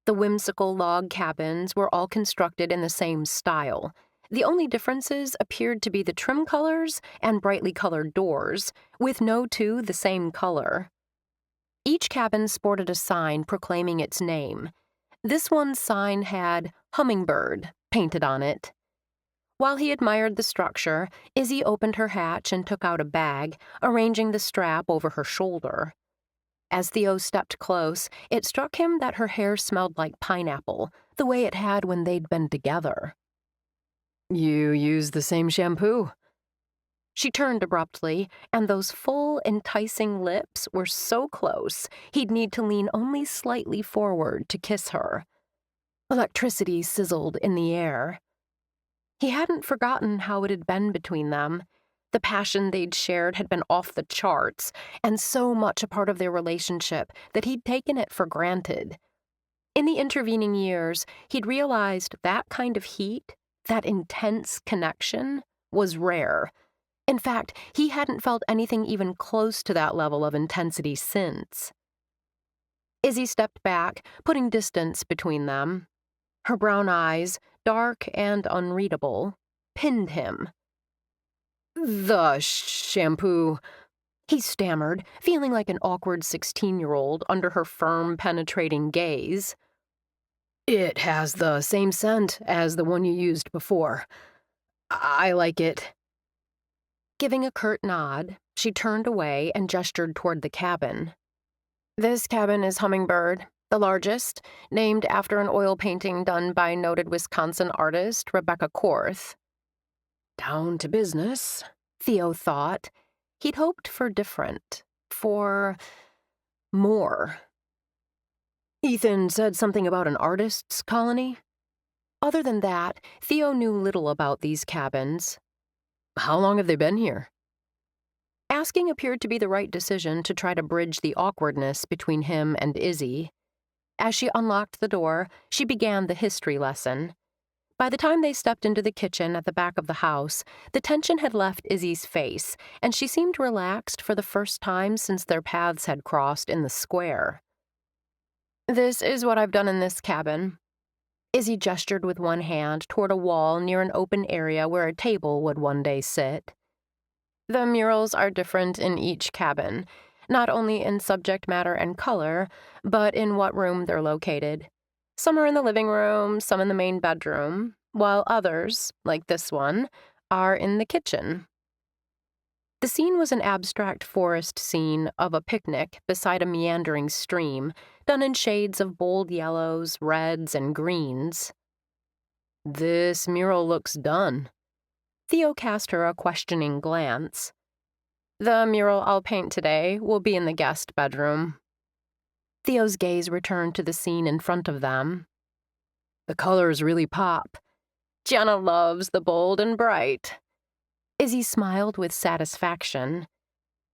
The whimsical log cabins were all constructed in the same style. The only differences appeared to be the trim colors and brightly colored doors, with no two the same color. Each cabin sported a sign proclaiming its name. This one's sign had Hummingbird painted on it. While he admired the structure, Izzy opened her hatch and took out a bag, arranging the strap over her shoulder. As Theo stepped close, it struck him that her hair smelled like pineapple, the way it had when they'd been together.
You use the same shampoo?
She turned abruptly, and those full, enticing lips were so close he'd need to lean only slightly forward to kiss her. Electricity sizzled in the air. He hadn't forgotten how it had been between them. The passion they'd shared had been off the charts, and so much a part of their relationship that he'd taken it for granted. In the intervening years, he'd realized that kind of heat, that intense connection, was rare. In fact, he hadn't felt anything even close to that level of intensity since. Izzy stepped back, putting distance between them. Her brown eyes, dark and unreadable, pinned him.
The shampoo,
he stammered, feeling like an awkward 16-year-old under her firm, penetrating gaze.
It has the same scent as the one you used before. I like it.
Giving a curt nod, she turned away and gestured toward the cabin. This cabin is Hummingbird, the largest, named after an oil painting done by noted Wisconsin artist Rebecca Korth.
Down to business,
Theo thought. He'd hoped for different, for more.
Ethan said something about an artist's colony?
Other than that, Theo knew little about these cabins.
How long have they been here?
Asking appeared to be the right decision to try to bridge the awkwardness between him and Izzy. As she unlocked the door, she began the history lesson. By the time they stepped into the kitchen at the back of the house, the tension had left Izzy's face, and she seemed relaxed for the first time since their paths had crossed in the square. This is what I've done in this cabin. Izzy gestured with one hand toward a wall near an open area where a table would one day sit. The murals are different in each cabin, not only in subject matter and color, but in what room they're located. Some are in the living room, some in the main bedroom, while others, like this one, are in the kitchen. The scene was an abstract forest scene of a picnic beside a meandering stream, done in shades of bold yellows, reds, and greens.
This mural looks done.
Theo cast her a questioning glance. The mural I'll paint today will be in the guest bedroom. Theo's gaze returned to the scene in front of them.
The colors really pop.
Jenna loves the bold and bright. Izzy smiled with satisfaction.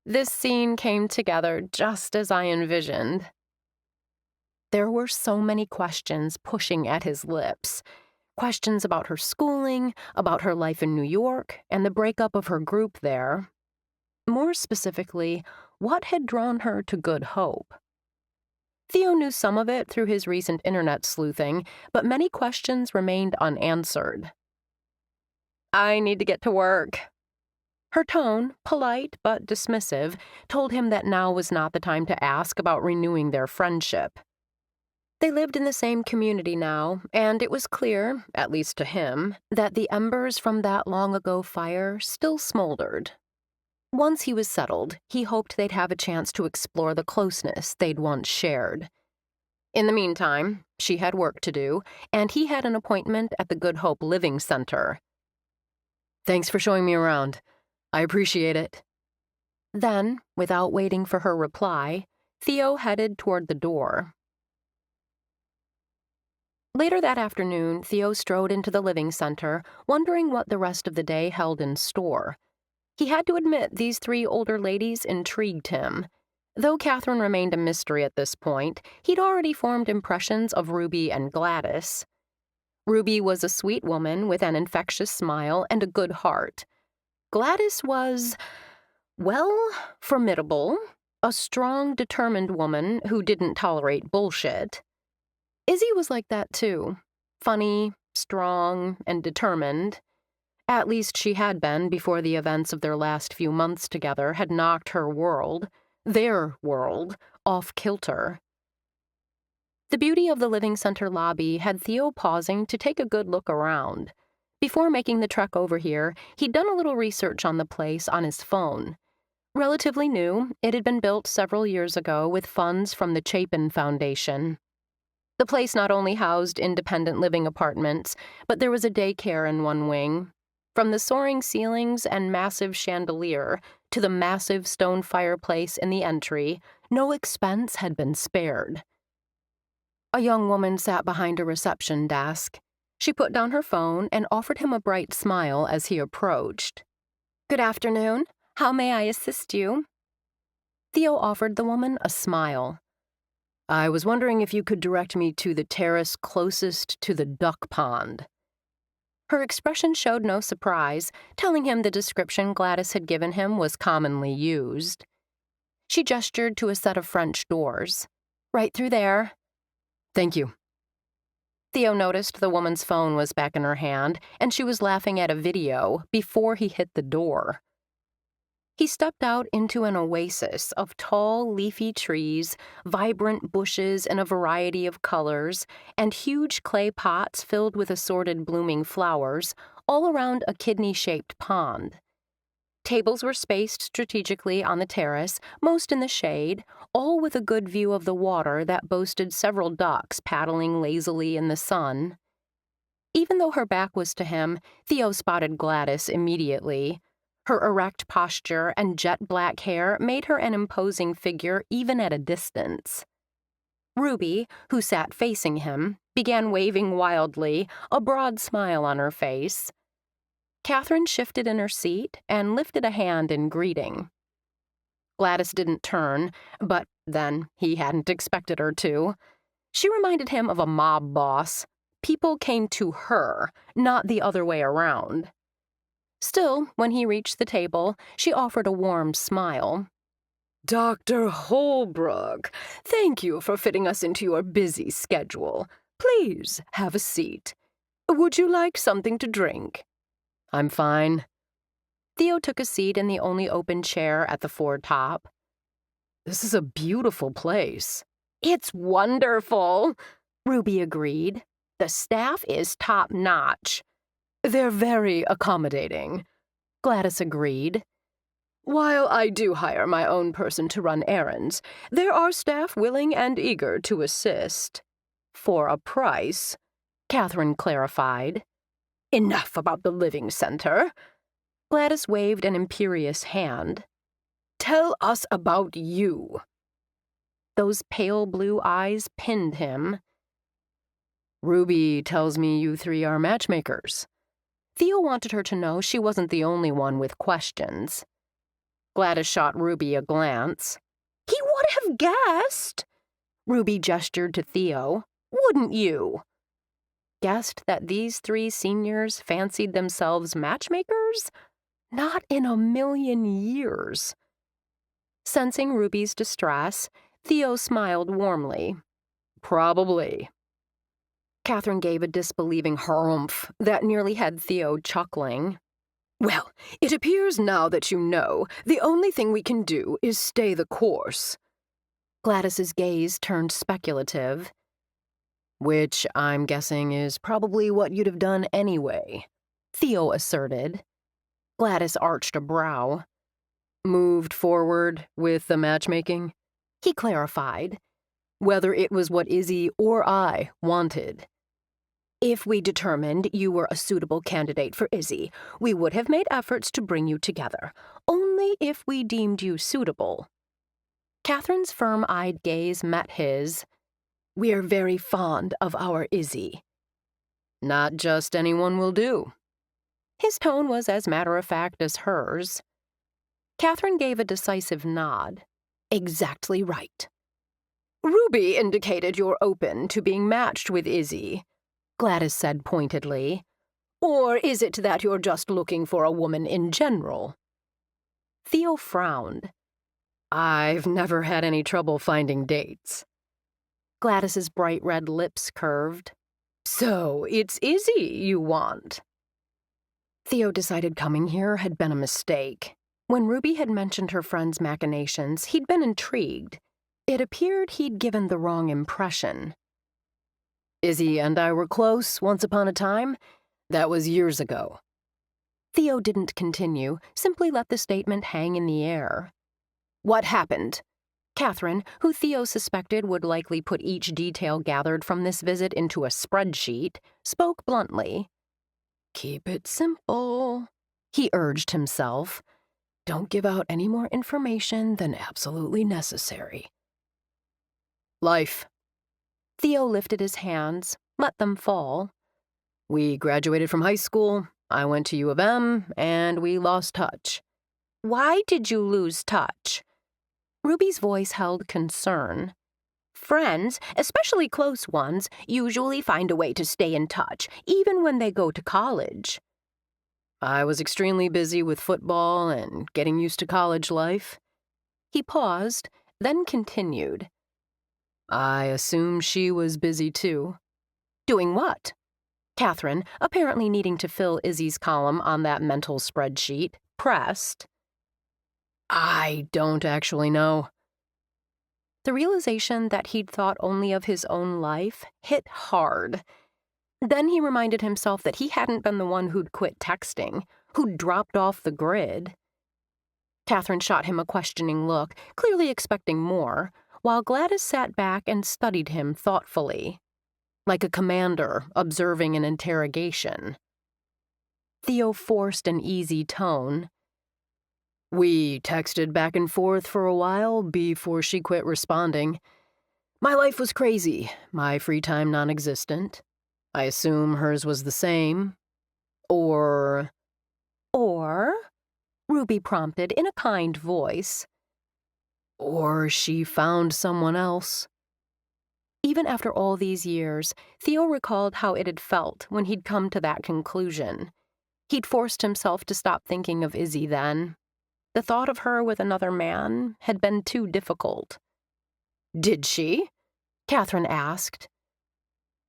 This scene came together just as I envisioned. There were so many questions pushing at his lips. Questions about her schooling, about her life in New York, and the breakup of her group there. More specifically, what had drawn her to Good Hope? Theo knew some of it through his recent internet sleuthing, but many questions remained unanswered. "I need to get to work." Her tone, polite but dismissive, told him that now was not the time to ask about renewing their friendship. They lived in the same community now, and it was clear, at least to him, that the embers from that long-ago fire still smoldered. Once he was settled, he hoped they'd have a chance to explore the closeness they'd once shared. In the meantime, she had work to do, and he had an appointment at the Good Hope Living Center. "Thanks for showing me around. I appreciate it." Then, without waiting for her reply, Theo headed toward the door. Later that afternoon, Theo strode into the Living Center, wondering what the rest of the day held in store. He had to admit these three older ladies intrigued him. Though Catherine remained a mystery at this point, he'd already formed impressions of Ruby and Gladys. Ruby was a sweet woman with an infectious smile and a good heart. Gladys was, well, formidable, a strong, determined woman who didn't tolerate bullshit. Izzy was like that too, funny, strong, and determined. At least she had been before the events of their last few months together had knocked her world, their world, off kilter. The beauty of the Living Center lobby had Theo pausing to take a good look around. Before making the trek over here, he'd done a little research on the place on his phone. Relatively new, it had been built several years ago with funds from the Chapin Foundation. The place not only housed independent living apartments, but there was a daycare in one wing. From the soaring ceilings and massive chandelier to the massive stone fireplace in the entry, no expense had been spared. A young woman sat behind a reception desk. She put down her phone and offered him a bright smile as he approached. "Good afternoon. How may I assist you?" Theo offered the woman a smile. "I was wondering if you could direct me to the terrace closest to the duck pond." Her expression showed no surprise, telling him the description Gladys had given him was commonly used. She gestured to a set of French doors. "Right through there." "Thank you." Theo noticed the woman's phone was back in her hand, and she was laughing at a video before he hit the door. He stepped out into an oasis of tall, leafy trees, vibrant bushes in a variety of colors, and huge clay pots filled with assorted blooming flowers, all around a kidney-shaped pond. Tables were spaced strategically on the terrace, most in the shade, all with a good view of the water that boasted several ducks paddling lazily in the sun. Even though her back was to him, Theo spotted Gladys immediately. Her erect posture and jet-black hair made her an imposing figure even at a distance. Ruby, who sat facing him, began waving wildly, a broad smile on her face. Catherine shifted in her seat and lifted a hand in greeting. Gladys didn't turn, but then he hadn't expected her to. She reminded him of a mob boss. People came to her, not the other way around. Still, when he reached the table, she offered a warm smile.
"Dr. Holbrook, thank you for fitting us into your busy schedule. Please have a seat. Would you like something to drink?"
"I'm fine." Theo took a seat in the only open chair at the foretop.
"This is a beautiful place."
"It's wonderful," Ruby agreed. "The staff is top-notch."
"They're very accommodating,"
Gladys agreed.
"While I do hire my own person to run errands, there are staff willing and eager to assist. For a price," Catherine clarified. "Enough about the Living Center."
Gladys waved an imperious hand.
"Tell us about you."
Those pale blue eyes pinned him.
"Ruby tells me you three are matchmakers."
Theo wanted her to know she wasn't the only one with questions. Gladys shot Ruby a glance. "He would have guessed." Ruby gestured to Theo. "Wouldn't you?" guessed that these three seniors fancied themselves matchmakers? Not in a million years. Sensing Ruby's distress, Theo smiled warmly. Probably. Catherine gave a disbelieving harumph that nearly had Theo chuckling.
Well, it appears now that you know, the only thing we can do is stay the course.
Gladys's gaze turned speculative.
Which I'm guessing is probably what you'd have done anyway,
Theo asserted. Gladys arched a brow.
Moved forward with the matchmaking?
He clarified.
Whether it was what Izzy or I wanted.
If we determined you were a suitable candidate for Izzy, we would have made efforts to bring you together, only if we deemed you suitable. Catherine's firm-eyed gaze met his.
We're very fond of our Izzy. Not just anyone will do.
His tone was as matter-of-fact as hers. Catherine gave a decisive nod. Exactly right.
Ruby indicated you're open to being matched with Izzy,
Gladys said pointedly.
Or is it that you're just looking for a woman in general?
Theo frowned.
I've never had any trouble finding dates.
Gladys's bright red lips curved.
So it's Izzy you want?
Theo decided coming here had been a mistake. When Ruby had mentioned her friend's machinations, he'd been intrigued. It appeared he'd given the wrong impression.
Izzy and I were close once upon a time. That was years ago.
Theo didn't continue, simply let the statement hang in the air.
What happened?
Catherine, who Theo suspected would likely put each detail gathered from this visit into a spreadsheet, spoke bluntly.
Keep it simple, he urged himself. Don't give out any more information than absolutely necessary. Life.
Theo lifted his hands, let them fall.
We graduated from high school, I went to U of M, and we lost touch.
Why did you lose touch? Ruby's voice held concern. Friends, especially close ones, usually find a way to stay in touch, even when they go to college.
I was extremely busy with football and getting used to college life.
He paused, then continued.
I assume she was busy too.
Doing what? Catherine, apparently needing to fill Izzy's column on that mental spreadsheet, pressed.
I don't actually know.
The realization that he'd thought only of his own life hit hard. Then he reminded himself that he hadn't been the one who'd quit texting, who'd dropped off the grid. Catherine shot him a questioning look, clearly expecting more, while Gladys sat back and studied him thoughtfully, like a commander observing an interrogation. Theo forced an easy tone.
We texted back and forth for a while before she quit responding. My life was crazy, my free time non-existent. I assume hers was the same. Or,
Ruby prompted in a kind voice.
Or she found someone else.
Even after all these years, Theo recalled how it had felt when he'd come to that conclusion. He'd forced himself to stop thinking of Izzy then. The thought of her with another man had been too difficult.
Did she?
Catherine asked.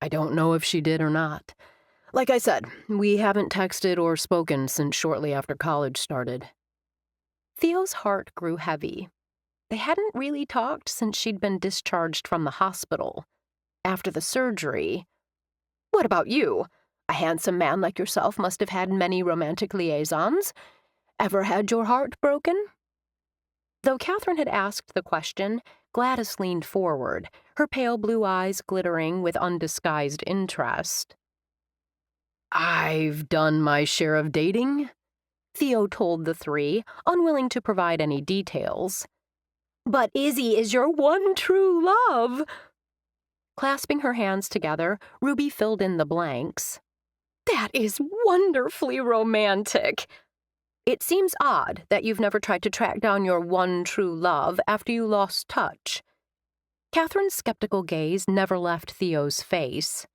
I don't know if she did or not. Like I said, we haven't texted or spoken since shortly after college started.
Theo's heart grew heavy. They hadn't really talked since she'd been discharged from the hospital. After the surgery. What about you? A handsome man like yourself must have had many romantic liaisons. Ever had your heart broken? Though Catherine had asked the question, Gladys leaned forward, her pale blue eyes glittering with undisguised interest.
I've done my share of dating,
Theo told the three, unwilling to provide any details. But Izzy is your one true love. Clasping her hands together, Ruby filled in the blanks. That is wonderfully romantic. It seems odd that you've never tried to track down your one true love after you lost touch. Catherine's skeptical gaze never left Theo's face.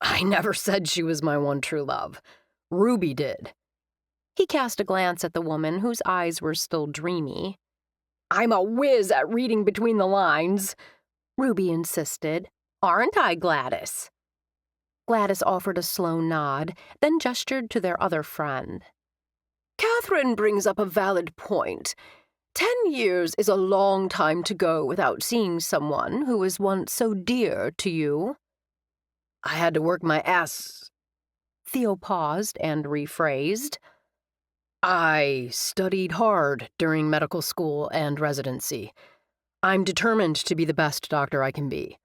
I never said she was my one true love. Ruby did.
He cast a glance at the woman whose eyes were still dreamy.
I'm a whiz at reading between the lines,
Ruby insisted.
aren't I, Gladys?
Gladys offered a slow nod, then gestured to their other friend.
Catherine brings up a valid point. 10 years is a long time to go without seeing someone who was once so dear to you. I had to work my ass.
Theo paused and rephrased.
I studied hard during medical school and residency. I'm determined to be the best doctor I can be.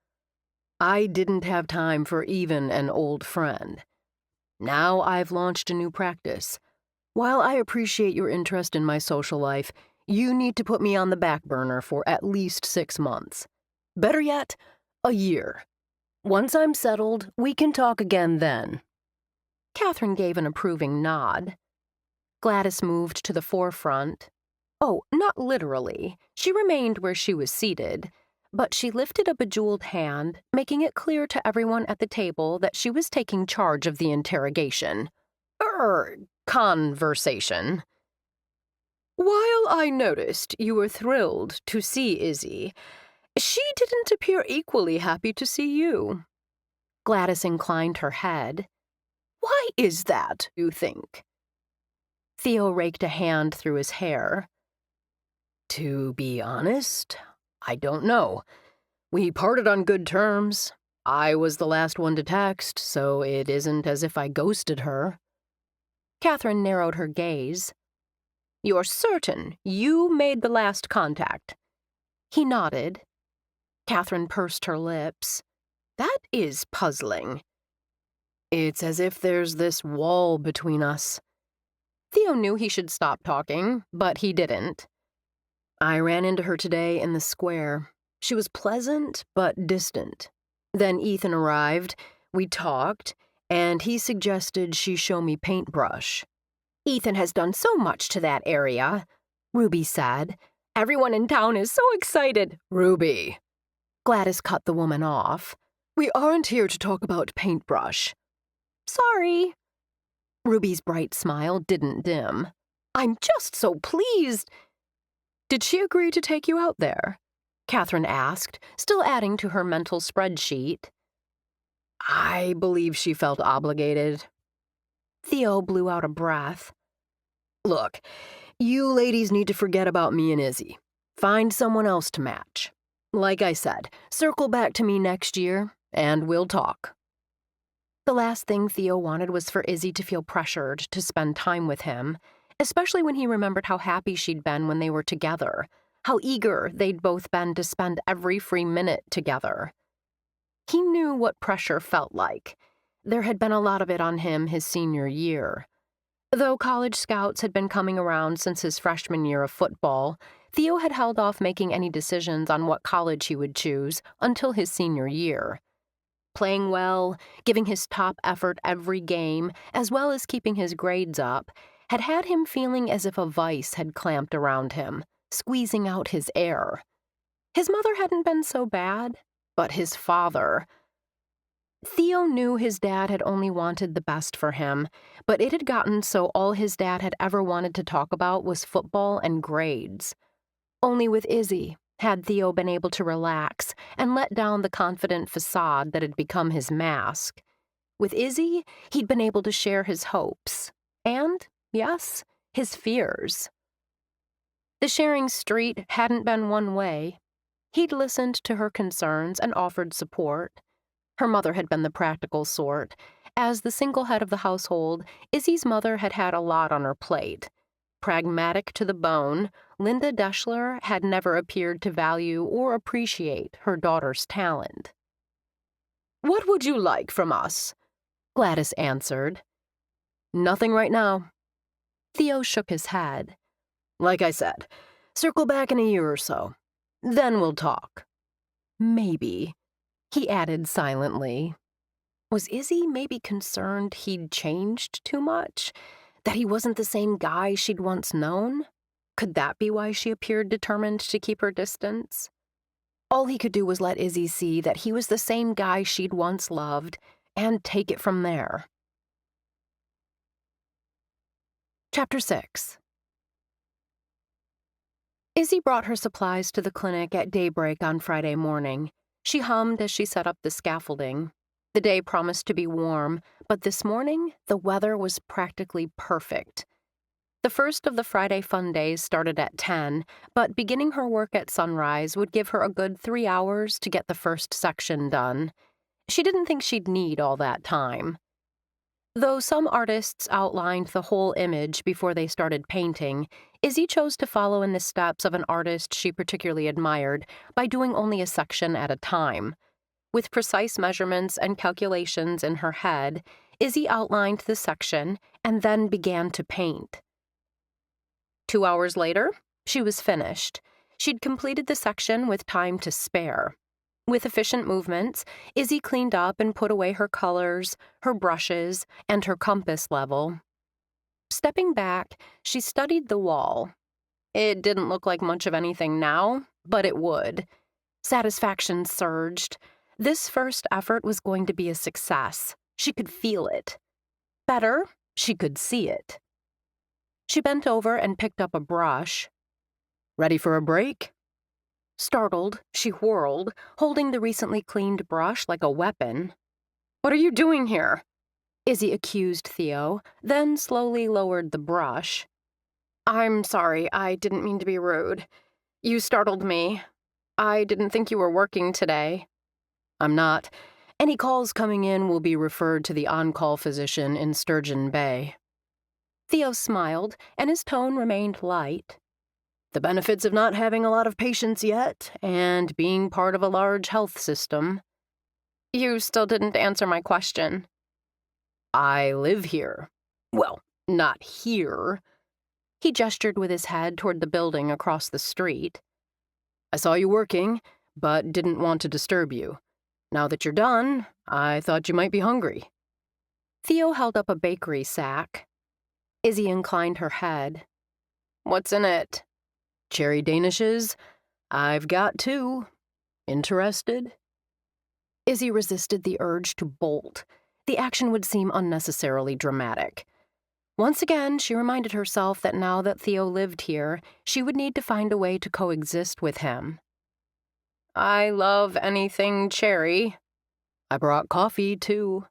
I didn't have time for even an old friend. Now I've launched a new practice. While I appreciate your interest in my social life, you need to put me on the back burner for at least 6 months. Better yet, a year. Once I'm settled, we can talk again then.
Catherine gave an approving nod. Gladys moved to the forefront. Oh, not literally. She remained where she was seated, but she lifted a bejeweled hand, making it clear to everyone at the table that she was taking charge of the interrogation.
Conversation. While I noticed you were thrilled to see Izzy, she didn't appear equally happy to see you.
Gladys inclined her head.
Why is that, you think?
Theo raked a hand through his hair.
To be honest, I don't know. We parted on good terms. I was the last one to text, so it isn't as if I ghosted her.
Catherine narrowed her gaze.
You're certain you made the last contact?
He nodded. Catherine pursed her lips.
That is puzzling. It's as if there's this wall between us.
Theo knew he should stop talking, but he didn't.
I ran into her today in the square. She was pleasant, but distant. Then Ethan arrived, we talked, and he suggested she show me paintbrush.
Ethan has done so much to that area, Ruby said.
Everyone in town is so excited. Ruby.
Gladys cut the woman off.
We aren't here to talk about paintbrush.
Sorry.
Ruby's bright smile didn't dim.
I'm just so pleased.
Did she agree to take you out there?
Catherine asked, still adding to her mental spreadsheet.
I believe she felt obligated.
Theo blew out a breath.
Look, you ladies need to forget about me and Izzy. Find someone else to match. Like I said, circle back to me next year, and we'll talk.
The last thing Theo wanted was for Izzy to feel pressured to spend time with him, especially when he remembered how happy she'd been when they were together, how eager they'd both been to spend every free minute together. He knew what pressure felt like. There had been a lot of it on him his senior year. Though college scouts had been coming around since his freshman year of football, Theo had held off making any decisions on what college he would choose until his senior year. Playing well, giving his top effort every game, as well as keeping his grades up, had him feeling as if a vice had clamped around him, squeezing out his air. His mother hadn't been so bad, but his father. Theo knew his dad had only wanted the best for him, but it had gotten so all his dad had ever wanted to talk about was football and grades. Only with Izzy had Theo been able to relax and let down the confident facade that had become his mask. With Izzy, he'd been able to share his hopes and, yes, his fears. The sharing street hadn't been one way. He'd listened to her concerns and offered support. Her mother had been the practical sort. As the single head of the household, Izzy's mother had had a lot on her plate. Pragmatic to the bone, Linda Deschler had never appeared to value or appreciate her daughter's talent.
What would you like from us?
Gladys answered.
Nothing right now.
Theo shook his head.
Like I said, circle back in a year or so. Then we'll talk.
Maybe, he added silently. Was Izzy maybe concerned he'd changed too much? That he wasn't the same guy she'd once known? Could that be why she appeared determined to keep her distance? All he could do was let Izzy see that he was the same guy she'd once loved, and take it from there. Chapter 6. Izzy brought her supplies to the clinic at daybreak on Friday morning. She hummed as she set up the scaffolding. The day promised to be warm, but this morning, the weather was practically perfect. The first of the Friday fun days started at 10, but beginning her work at sunrise would give her a good 3 hours to get the first section done. She didn't think she'd need all that time. Though some artists outlined the whole image before they started painting, Izzy chose to follow in the steps of an artist she particularly admired by doing only a section at a time. With precise measurements and calculations in her head, Izzy outlined the section and then began to paint. 2 hours later, she was finished. She'd completed the section with time to spare. With efficient movements, Izzy cleaned up and put away her colors, her brushes, and her compass level. Stepping back, she studied the wall. It didn't look like much of anything now, but it would. Satisfaction surged. This first effort was going to be a success. She could feel it. Better, she could see it. She bent over and picked up a brush.
Ready for a break?
Startled, she whirled, holding the recently cleaned brush like a weapon.
What are you doing here?
Izzy accused Theo, then slowly lowered the brush.
I'm sorry, I didn't mean to be rude. You startled me. I didn't think you were working today.
I'm not. Any calls coming in will be referred to the on-call physician in Sturgeon Bay. Theo smiled, and his tone remained light. The benefits of not having a lot of patients yet, and being part of a large health system.
You still didn't answer my question.
I live here. Well, not here. He gestured with his head toward the building across the street. I saw you working, but didn't want to disturb you. Now that you're done, I thought you might be hungry. Theo held up a bakery sack. Izzy inclined her head.
What's in it?
Cherry danishes. I've got 2. Interested? Izzy resisted the urge to bolt. The action would seem unnecessarily dramatic. Once again, she reminded herself that now that Theo lived here, she would need to find a way to coexist with him.
I love anything cherry.
I brought coffee, too.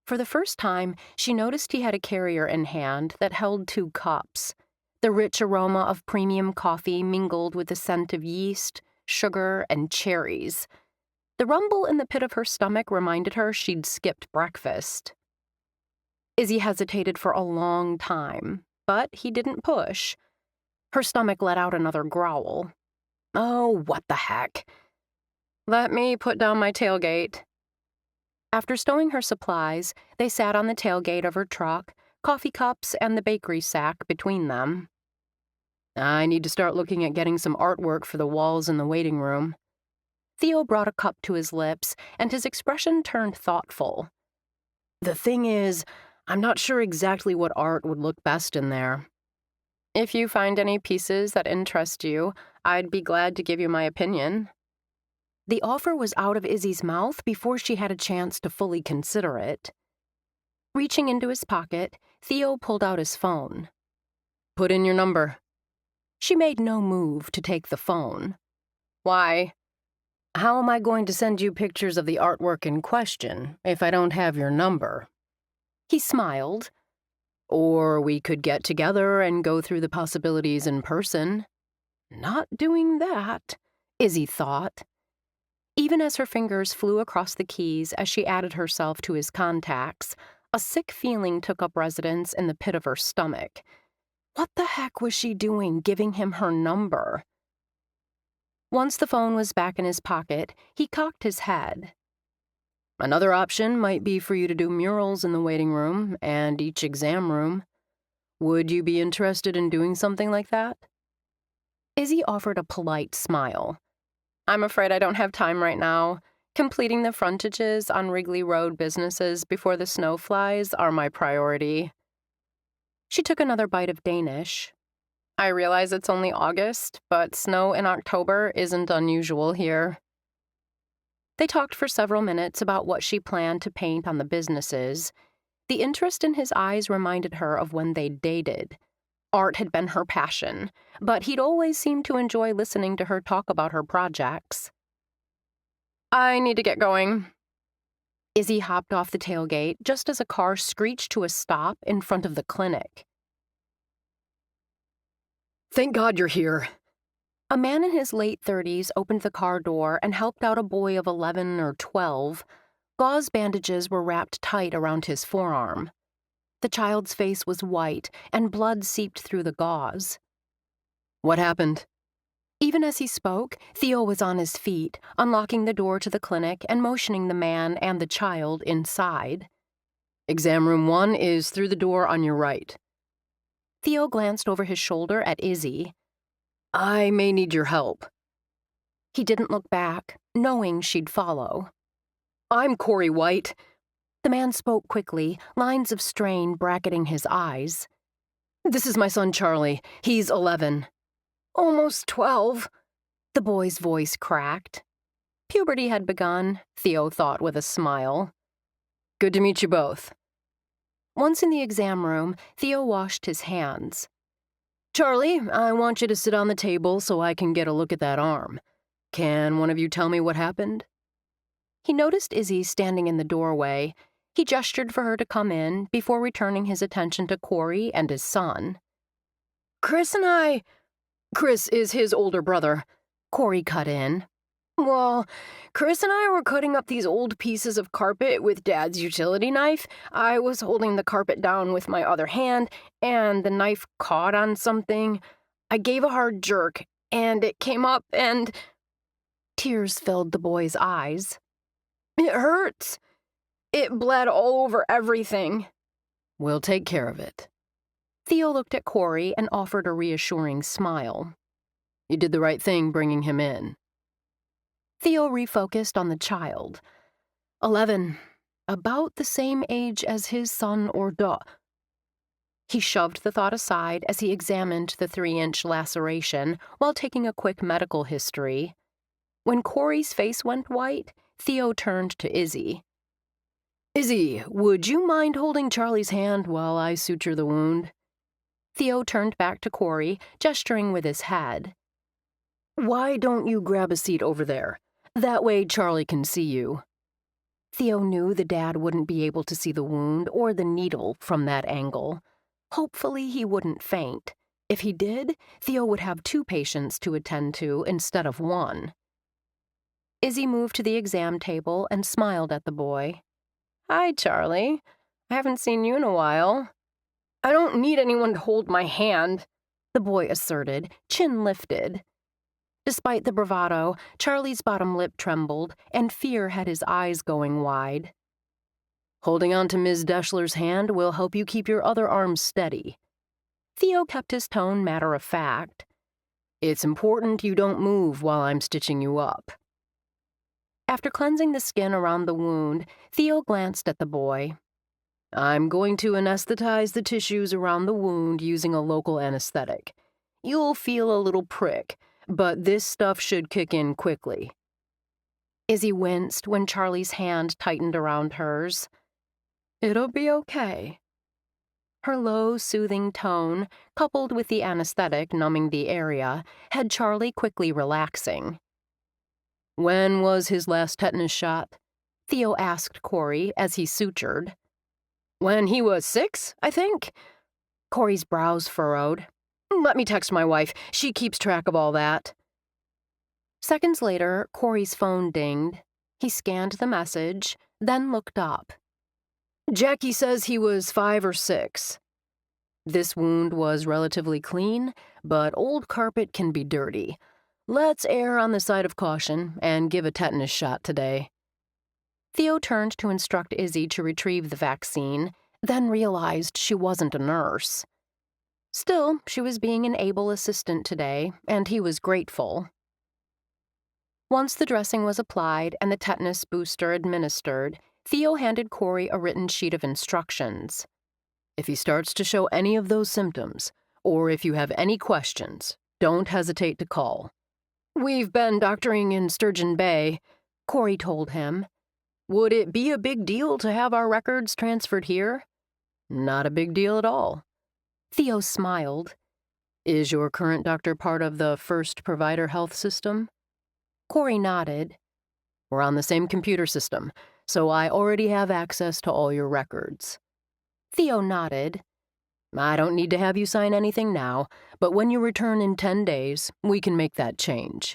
For the first time, she noticed he had a carrier in hand that held 2 cups. The rich aroma of premium coffee mingled with the scent of yeast, sugar, and cherries. The rumble in the pit of her stomach reminded her she'd skipped breakfast. Izzy hesitated for a long time, but he didn't push. Her stomach let out another growl. Oh, what the heck.
Let me put down my tailgate.
After stowing her supplies, they sat on the tailgate of her truck, coffee cups and the bakery sack between them. I need to start looking at getting some artwork for the walls in the waiting room. Theo brought a cup to his lips, and his expression turned thoughtful. The thing is, I'm not sure exactly what art would look best in there.
If you find any pieces that interest you, I'd be glad to give you my opinion.
The offer was out of Izzy's mouth before she had a chance to fully consider it. Reaching into his pocket, Theo pulled out his phone. Put in your number. She made no move to take the phone.
Why?
How am I going to send you pictures of the artwork in question if I don't have your number? He smiled. Or we could get together and go through the possibilities in person. Not doing that, Izzy thought. Even as her fingers flew across the keys as she added herself to his contacts, a sick feeling took up residence in the pit of her stomach. What the heck was she doing giving him her number? Once the phone was back in his pocket, he cocked his head. Another option might be for you to do murals in the waiting room and each exam room. Would you be interested in doing something like that? Izzy offered a polite smile.
I'm afraid I don't have time right now. Completing the frontages on Wrigley Road businesses before the snow flies are my priority.
She took another bite of Danish.
I realize it's only August, but snow in October isn't unusual here.
They talked for several minutes about what she planned to paint on the businesses. The interest in his eyes reminded her of when they dated. Art had been her passion, but he'd always seemed to enjoy listening to her talk about her projects.
I need to get going.
Izzy hopped off the tailgate just as a car screeched to a stop in front of the clinic.
Thank God you're here.
A man in his late 30s opened the car door and helped out a boy of 11 or 12. Gauze bandages were wrapped tight around his forearm. The child's face was white, and blood seeped through the gauze.
What happened?
Even as he spoke, Theo was on his feet, unlocking the door to the clinic and motioning the man and the child inside.
Exam room 1 is through the door on your right.
Theo glanced over his shoulder at Izzy.
I may need your help.
He didn't look back, knowing she'd follow.
I'm Corey White.
The man spoke quickly, lines of strain bracketing his eyes.
This is my son Charlie. He's 11. Almost 12.
The boy's voice cracked. Puberty had begun, Theo thought with a smile.
Good to meet you both.
Once in the exam room, Theo washed his hands.
Charlie, I want you to sit on the table so I can get a look at that arm. Can one of you tell me what happened?
He noticed Izzy standing in the doorway. He gestured for her to come in before returning his attention to Corey and his son.
Chris is his older brother.
Corey cut in.
Well, Chris and I were cutting up these old pieces of carpet with Dad's utility knife. I was holding the carpet down with my other hand, and the knife caught on something. I gave a hard jerk, and it came up, and...
Tears filled the boy's eyes.
It hurts. It bled all over everything. We'll take care of it.
Theo looked at Corey and offered a reassuring smile.
You did the right thing bringing him in.
Theo refocused on the child. 11, about the same age as his son or daughter. He shoved the thought aside as he examined the 3-inch laceration while taking a quick medical history. When Corey's face went white, Theo turned to Izzy.
Izzy, would you mind holding Charlie's hand while I suture the wound?
Theo turned back to Corey, gesturing with his head.
Why don't you grab a seat over there? That way Charlie can see you.
Theo knew the dad wouldn't be able to see the wound or the needle from that angle. Hopefully he wouldn't faint. If he did, Theo would have 2 patients to attend to instead of 1. Izzy moved to the exam table and smiled at the boy.
Hi, Charlie. I haven't seen you in a while. I don't need anyone to hold my hand,
the boy asserted, chin lifted. Despite the bravado, Charlie's bottom lip trembled, and fear had his eyes going wide.
Holding on to Ms. Deschler's hand will help you keep your other arm steady.
Theo kept his tone matter-of-fact.
It's important you don't move while I'm stitching you up.
After cleansing the skin around the wound, Theo glanced at the boy.
I'm going to anesthetize the tissues around the wound using a local anesthetic. You'll feel a little prick, but this stuff should kick in quickly.
Izzy winced when Charlie's hand tightened around hers.
It'll be okay.
Her low, soothing tone, coupled with the anesthetic numbing the area, had Charlie quickly relaxing.
When was his last tetanus shot?
Theo asked Corey as he sutured.
When he was 6, I think.
Corey's brows furrowed.
Let me text my wife. She keeps track of all that.
Seconds later, Corey's phone dinged. He scanned the message, then looked up.
Jackie says he was 5 or 6. This wound was relatively clean, but old carpet can be dirty. Let's err on the side of caution and give a tetanus shot today.
Theo turned to instruct Izzy to retrieve the vaccine, then realized she wasn't a nurse. Still, she was being an able assistant today, and he was grateful. Once the dressing was applied and the tetanus booster administered, Theo handed Corey a written sheet of instructions.
If he starts to show any of those symptoms, or if you have any questions, don't hesitate to call. We've been doctoring in Sturgeon Bay.
Corey told him.
Would it be a big deal to have our records transferred here? Not a big deal at all.
Theo smiled.
Is your current doctor part of the First Provider Health System?
Corey nodded.
We're on the same computer system, so I already have access to all your records.
Theo nodded.
I don't need to have you sign anything now, but when you return in 10 days, we can make that change.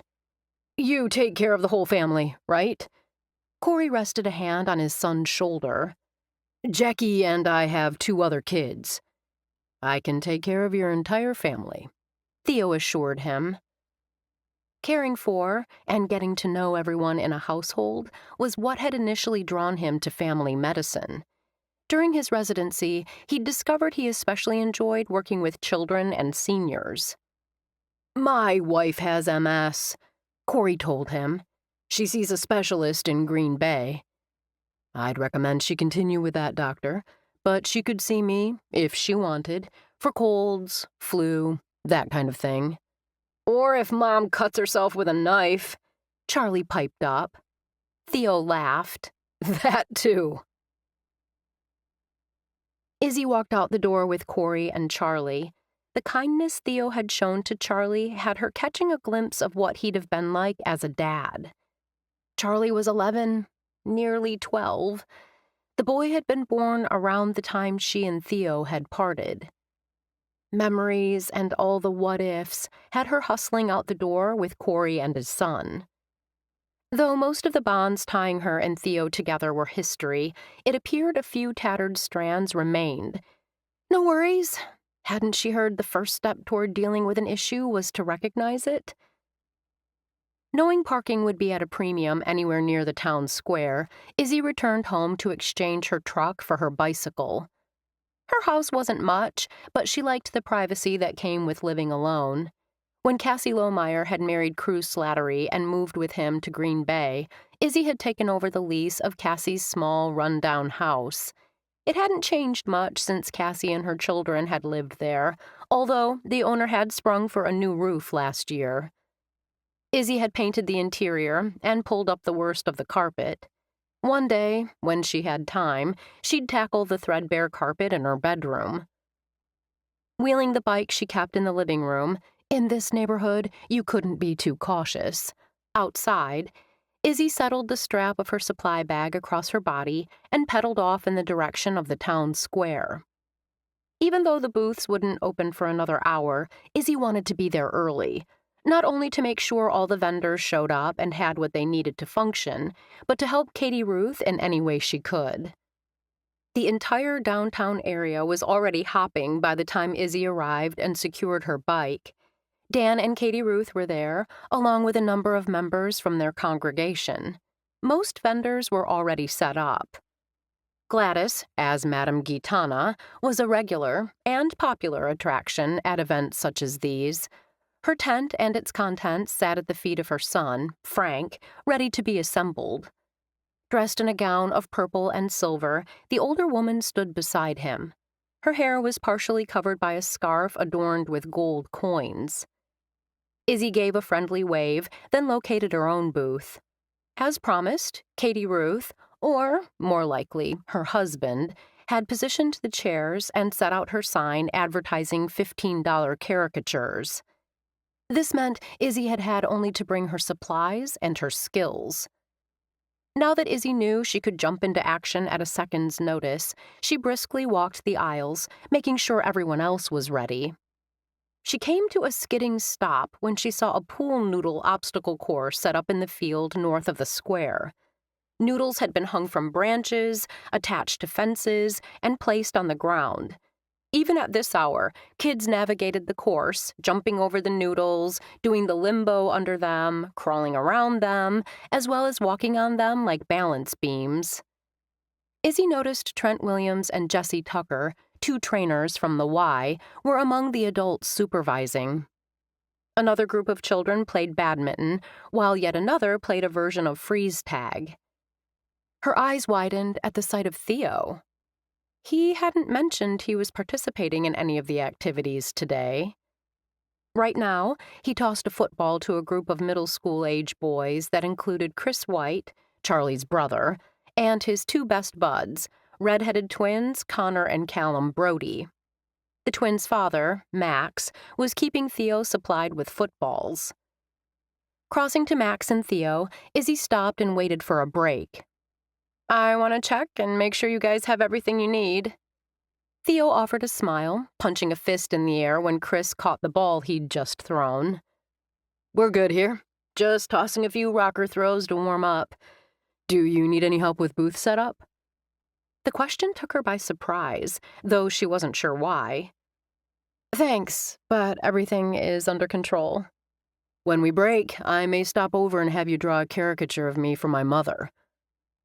You take care of the whole family, right?
Corey rested a hand on his son's shoulder.
Jackie and I have 2 other kids. I can take care of your entire family,
Theo assured him. Caring for and getting to know everyone in a household was what had initially drawn him to family medicine. During his residency, he'd discovered he especially enjoyed working with children and seniors.
My wife has MS, Corey told him. She sees a specialist in Green Bay. I'd recommend she continue with that doctor, but she could see me, if she wanted, for colds, flu, that kind of thing. Or if Mom cuts herself with a knife,
Charlie piped up. Theo laughed.
That too.
Izzy walked out the door with Corey and Charlie. The kindness Theo had shown to Charlie had her catching a glimpse of what he'd have been like as a dad. Charlie was 11, nearly 12. The boy had been born around the time she and Theo had parted. Memories and all the what-ifs had her hustling out the door with Corey and his son. Though most of the bonds tying her and Theo together were history, it appeared a few tattered strands remained. No worries. Hadn't she heard the first step toward dealing with an issue was to recognize it? Knowing parking would be at a premium anywhere near the town square, Izzy returned home to exchange her truck for her bicycle. Her house wasn't much, but she liked the privacy that came with living alone. When Cassie Lohmeyer had married Cruz Slattery and moved with him to Green Bay, Izzy had taken over the lease of Cassie's small, run-down house. It hadn't changed much since Cassie and her children had lived there, although the owner had sprung for a new roof last year. Izzy had painted the interior and pulled up the worst of the carpet. One day, when she had time, she'd tackle the threadbare carpet in her bedroom. Wheeling the bike she kept in the living room, in this neighborhood, you couldn't be too cautious. Outside, Izzy settled the strap of her supply bag across her body and pedaled off in the direction of the town square. Even though the booths wouldn't open for another hour, Izzy wanted to be there early, not only to make sure all the vendors showed up and had what they needed to function, but to help Katie Ruth in any way she could. The entire downtown area was already hopping by the time Izzy arrived and secured her bike. Dan and Katie Ruth were there, along with a number of members from their congregation. Most vendors were already set up. Gladys, as Madame Gitana, was a regular and popular attraction at events such as these. Her tent and its contents sat at the feet of her son, Frank, ready to be assembled. Dressed in a gown of purple and silver, the older woman stood beside him. Her hair was partially covered by a scarf adorned with gold coins. Izzy gave a friendly wave, then located her own booth. As promised, Katie Ruth, or, more likely, her husband, had positioned the chairs and set out her sign advertising $15 caricatures. This meant Izzy had had only to bring her supplies and her skills. Now that Izzy knew she could jump into action at a second's notice, she briskly walked the aisles, making sure everyone else was ready. She came to a skidding stop when she saw a pool noodle obstacle course set up in the field north of the square. Noodles had been hung from branches, attached to fences, and placed on the ground. Even at this hour, kids navigated the course, jumping over the noodles, doing the limbo under them, crawling around them, as well as walking on them like balance beams. Izzy noticed Trent Williams and Jesse Tucker, 2 trainers from the Y, were among the adults supervising. Another group of children played badminton, while yet another played a version of freeze tag. Her eyes widened at the sight of Theo. He hadn't mentioned he was participating in any of the activities today. Right now, he tossed a football to a group of middle school-age boys that included Chris White, Charlie's brother, and his two best buds, red-headed twins Connor and Callum Brody. The twins' father, Max, was keeping Theo supplied with footballs. Crossing to Max and Theo, Izzy stopped and waited for a break. "I want to check and make sure you guys have everything you need." Theo offered a smile, punching a fist in the air when Chris caught the ball he'd just thrown.
"We're good here. Just tossing a few rocker throws to warm up. Do you need any help with booth setup?"
The question took her by surprise, though she wasn't sure why.
"Thanks, but everything is under control. When we break, I may stop over and have you draw a caricature of me for my mother."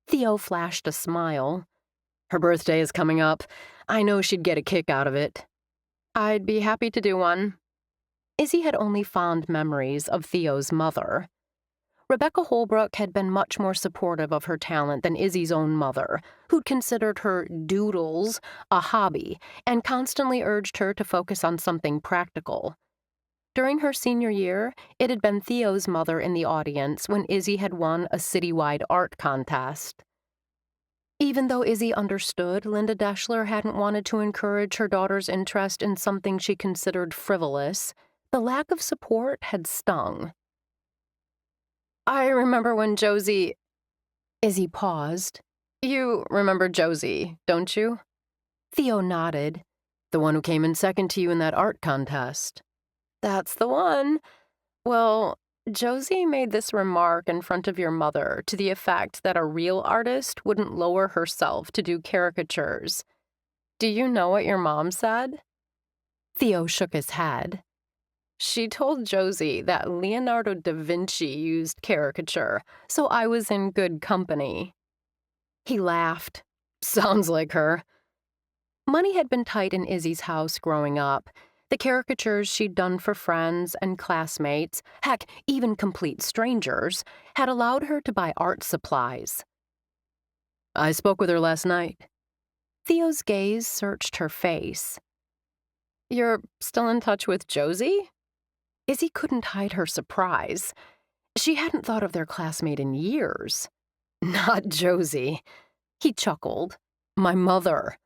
Theo flashed a smile.
"Her birthday is coming up. I know she'd get a kick out of it."
"I'd be happy to do one." Izzy had only fond memories of Theo's mother. Rebecca Holbrook had been much more supportive of her talent than Izzy's own mother, who'd considered her doodles a hobby and constantly urged her to focus on something practical. During her senior year, it had been Theo's mother in the audience when Izzy had won a citywide art contest. Even though Izzy understood Linda Deschler hadn't wanted to encourage her daughter's interest in something she considered frivolous, the lack of support had stung.
"I remember when Josie—"
Izzy paused.
"You remember Josie, don't you?"
Theo nodded.
"The one who came in second to you in that art contest."
"That's the one. Well, Josie made this remark in front of your mother to the effect that a real artist wouldn't lower herself to do caricatures. Do you know what your mom said?" Theo shook his head. "She told Josie that Leonardo da Vinci used caricature, so I was in good company." He laughed.
"Sounds like her."
Money had been tight in Izzy's house growing up. The caricatures she'd done for friends and classmates, heck, even complete strangers, had allowed her to buy art supplies.
"I spoke with her last night."
Theo's gaze searched her face. "You're still in touch with Josie?" Izzy couldn't hide her surprise. She hadn't thought of their classmate in years.
"Not Josie."
He chuckled. "My mother."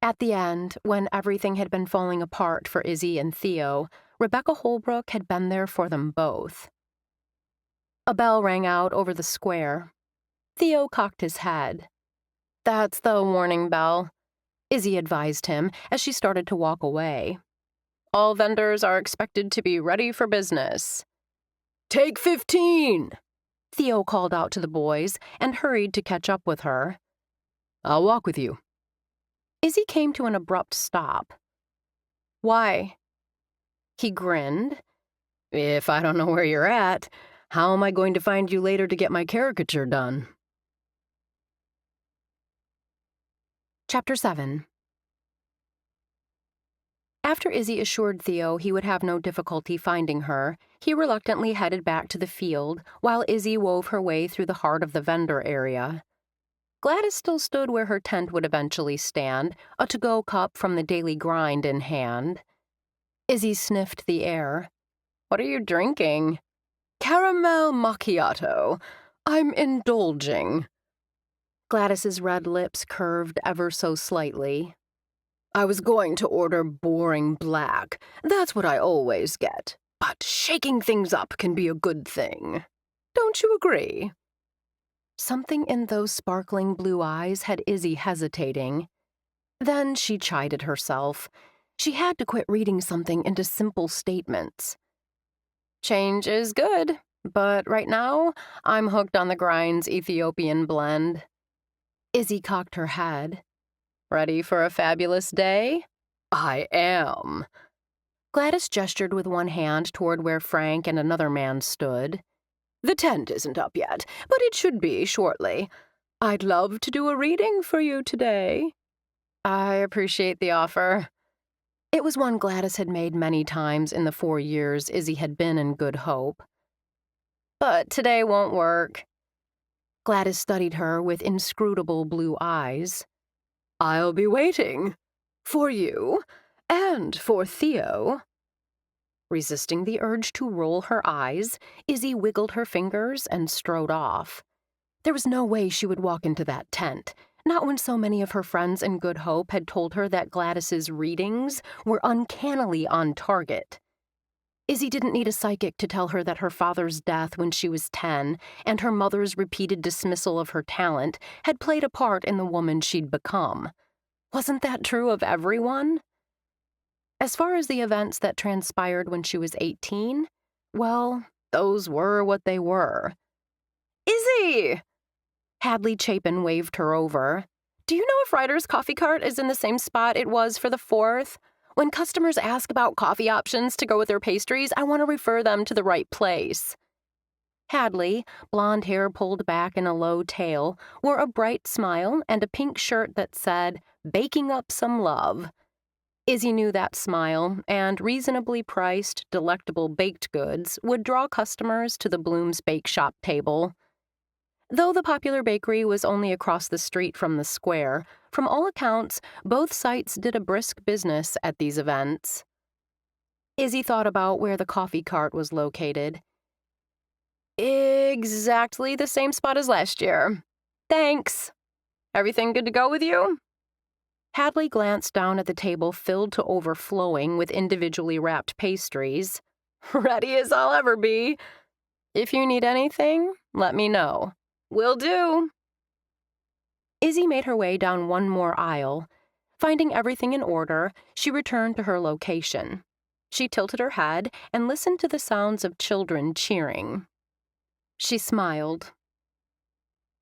At the end, when everything had been falling apart for Izzy and Theo, Rebecca Holbrook had been there for them both. A bell rang out over the square. Theo cocked his head. "That's the warning bell," Izzy advised him as she started to walk away. "All vendors are expected to be ready for business."
"Take 15!"
Theo called out to the boys and hurried to catch up with her.
"I'll walk with you."
Izzy came to an abrupt stop. "Why?" He grinned.
"If I don't know where you're at, how am I going to find you later to get my caricature done?"
Chapter 7. After Izzy assured Theo he would have no difficulty finding her, he reluctantly headed back to the field while Izzy wove her way through the heart of the vendor area. Gladys still stood where her tent would eventually stand, a to-go cup from the daily grind in hand. Izzy sniffed the air. "What are you drinking?"
"Caramel macchiato. I'm indulging."
Gladys's red lips curved ever so slightly.
"I was going to order boring black. That's what I always get. But shaking things up can be a good thing. Don't you agree?"
Something in those sparkling blue eyes had Izzy hesitating. Then she chided herself. She had to quit reading something into simple statements. "Change is good, but right now, I'm hooked on the grind's Ethiopian blend." Izzy cocked her head. "Ready for a fabulous day?"
"I am."
Gladys gestured with one hand toward where Frank and another man stood.
"The tent isn't up yet, but it should be shortly. I'd love to do a reading for you today."
"I appreciate the offer." It was one Gladys had made many times in the 4 years Izzy had been in Good Hope. "But today won't work." Gladys studied her with inscrutable blue eyes.
"I'll be waiting. For you, and for Theo."
Resisting the urge to roll her eyes, Izzy wiggled her fingers and strode off. There was no way she would walk into that tent, not when so many of her friends in Good Hope had told her that Gladys's readings were uncannily on target. Izzy didn't need a psychic to tell her that her father's death when she was 10 and her mother's repeated dismissal of her talent had played a part in the woman she'd become. Wasn't that true of everyone? As far as the events that transpired when she was 18, well, those were what they were. Izzy! Hadley Chapin waved her over. Do you know if Ryder's coffee cart is in the same spot it was for the 4th? When customers ask about coffee options to go with their pastries, I want to refer them to the right place. Hadley, blonde hair pulled back in a low tail, wore a bright smile and a pink shirt that said, "Baking up some love." Izzy knew that smile, and reasonably priced, delectable baked goods would draw customers to the Bloom's Bake Shop table. Though the popular bakery was only across the street from the square, from all accounts, both sites did a brisk business at these events. Izzy thought about where the coffee cart was located. Exactly the same spot as last year. Thanks. Everything good to go with you? Hadley glanced down at the table filled to overflowing with individually wrapped pastries. Ready as I'll ever be. If you need anything, let me know. Will do. Izzy made her way down one more aisle. Finding everything in order, she returned to her location. She tilted her head and listened to the sounds of children cheering. She smiled.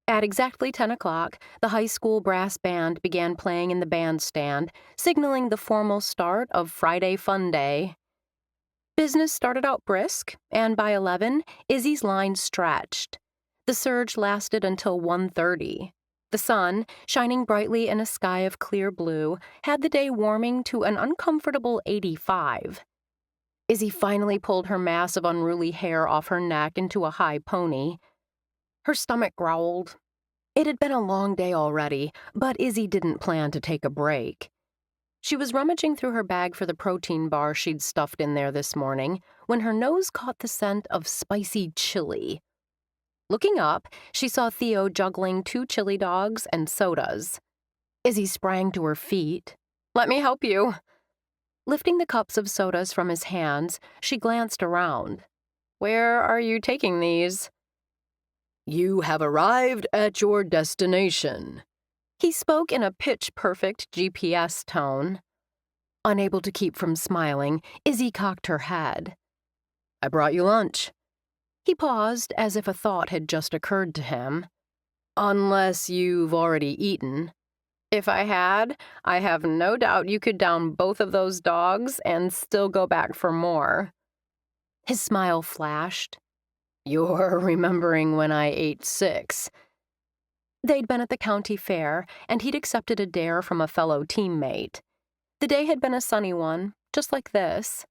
At exactly 10 o'clock, the high school brass band began playing in the bandstand, signaling the formal start of Friday Fun Day. Business started out brisk, and by 11, Izzy's line stretched. The surge lasted until 1:30. The sun, shining brightly in a sky of clear blue, had the day warming to an uncomfortable 85. Izzy finally pulled her mass of unruly hair off her neck into a high pony. Her stomach growled. It had been a long day already, but Izzy didn't plan to take a break. She was rummaging through her bag for the protein bar she'd stuffed in there this morning when her nose caught the scent of spicy chili. Looking up, she saw Theo juggling 2 chili dogs and sodas. Izzy sprang to her feet. Let me help you. Lifting the cups of sodas from his hands, she glanced around. Where are you taking these? You have arrived at your destination. He spoke in a pitch-perfect GPS tone. Unable to keep from smiling, Izzy cocked her head. I brought you lunch. He paused as if a thought had just occurred to him. Unless you've already eaten. If I had, I have no doubt you could down both of those dogs and still go back for more. His smile flashed. You're remembering when I ate 6. They'd been at the county fair, and he'd accepted a dare from a fellow teammate. The day had been a sunny one, just like this.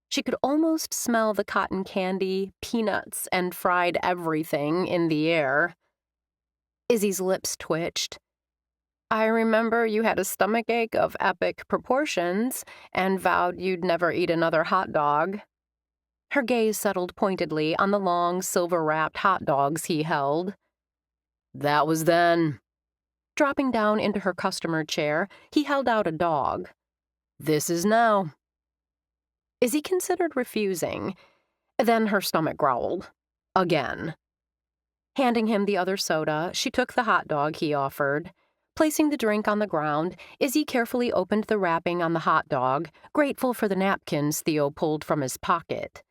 She could almost smell the cotton candy, peanuts, and fried everything in the air. Izzy's lips twitched. I remember you had a stomachache of epic proportions and vowed you'd never eat another hot dog. Her gaze settled pointedly on the long, silver-wrapped hot dogs he held. That was then. Dropping down into her customer chair, he held out a dog. This is now. Izzy considered refusing. Then her stomach growled. Again. Handing him the other soda, she took the hot dog he offered. Placing the drink on the ground, Izzy carefully opened the wrapping on the hot dog, grateful for the napkins Theo pulled from his pocket.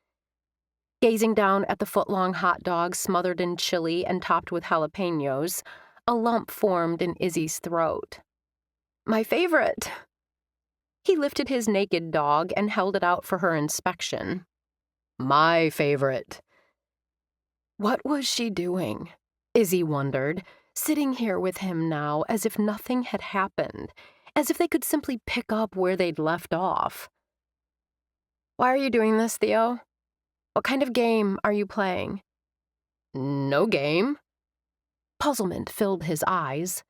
Gazing down at the foot-long hot dog smothered in chili and topped with jalapenos, a lump formed in Izzy's throat. My favorite. He lifted his naked dog and held it out for her inspection. My favorite. What was she doing? Izzy wondered, sitting here with him now as if nothing had happened, as if they could simply pick up where they'd left off. Why are you doing this, Theo? What kind of game are you playing? No game. Puzzlement filled his eyes.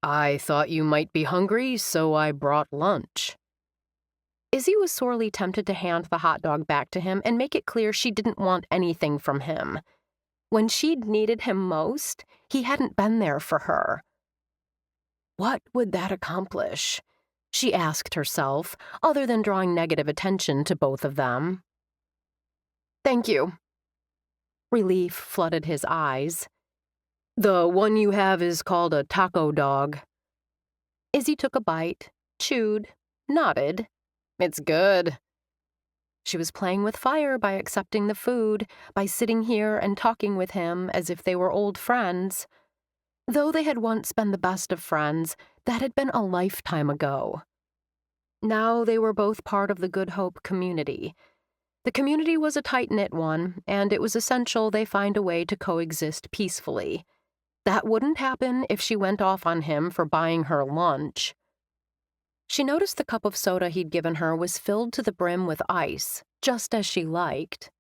I thought you might be hungry, so I brought lunch. Izzy was sorely tempted to hand the hot dog back to him and make it clear she didn't want anything from him. When she'd needed him most, he hadn't been there for her. What would that accomplish? She asked herself, other than drawing negative attention to both of them.
Thank you.
Relief flooded his eyes.
The one you have is called a taco dog.
Izzy took a bite, chewed, nodded.
It's good.
She was playing with fire by accepting the food, by sitting here and talking with him as if they were old friends. Though they had once been the best of friends, that had been a lifetime ago. Now they were both part of the Good Hope community. The community was a tight-knit one, and it was essential they find a way to coexist peacefully. That wouldn't happen if she went off on him for buying her lunch. She noticed the cup of soda he'd given her was filled to the brim with ice, just as she liked.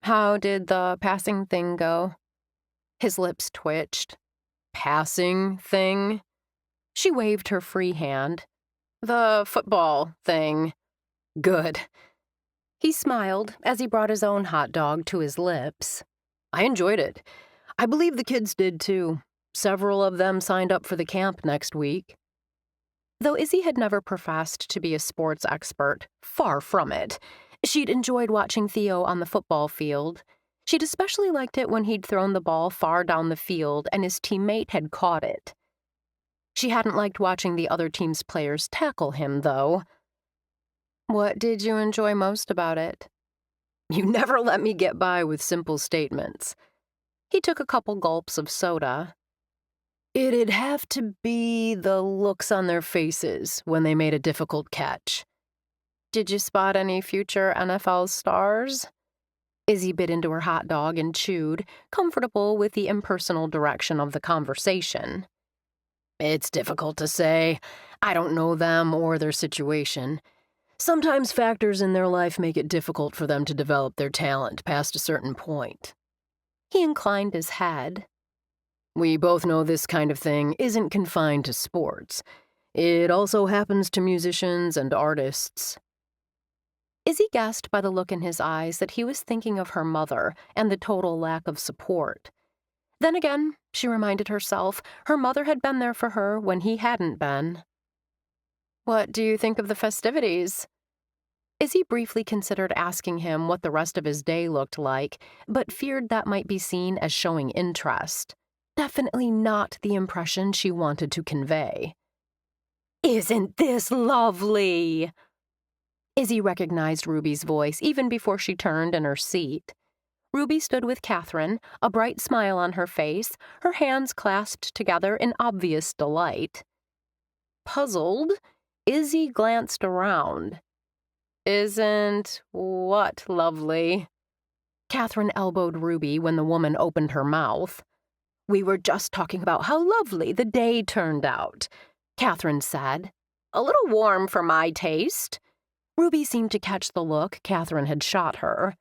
How did the passing thing go?
His lips twitched.
Passing thing?
She waved her free hand.
The football thing. Good.
He smiled as he brought his own hot dog to his lips.
I enjoyed it. I believe the kids did too. Several of them signed up for the camp next week.
Though Izzy had never professed to be a sports expert, far from it, she'd enjoyed watching Theo on the football field. She'd especially liked it when he'd thrown the ball far down the field and his teammate had caught it. She hadn't liked watching the other team's players tackle him, though.
What did you enjoy most about it? You never let me get by with simple statements.
He took a couple gulps of soda.
It'd have to be the looks on their faces when they made a difficult catch.
Did you spot any future NFL stars? Izzy bit into her hot dog and chewed, comfortable with the impersonal direction of the conversation.
It's difficult to say. I don't know them or their situation. Sometimes factors in their life make it difficult for them to develop their talent past a certain point.
He inclined his head.
We both know this kind of thing isn't confined to sports. It also happens to musicians and artists.
Izzy guessed by the look in his eyes that he was thinking of her mother and the total lack of support. Then again, she reminded herself, her mother had been there for her when he hadn't been.
What do you think of the festivities?
Izzy briefly considered asking him what the rest of his day looked like, but feared that might be seen as showing interest. Definitely not the impression she wanted to convey.
Isn't this lovely?
Izzy recognized Ruby's voice even before she turned in her seat. Ruby stood with Catherine, a bright smile on her face, her hands clasped together in obvious delight. Puzzled, Izzy glanced around.
Isn't what lovely?
Catherine elbowed Ruby when the woman opened her mouth.
We were just talking about how lovely the day turned out, Catherine said. A little warm for my taste.
Ruby seemed to catch the look Catherine had shot her.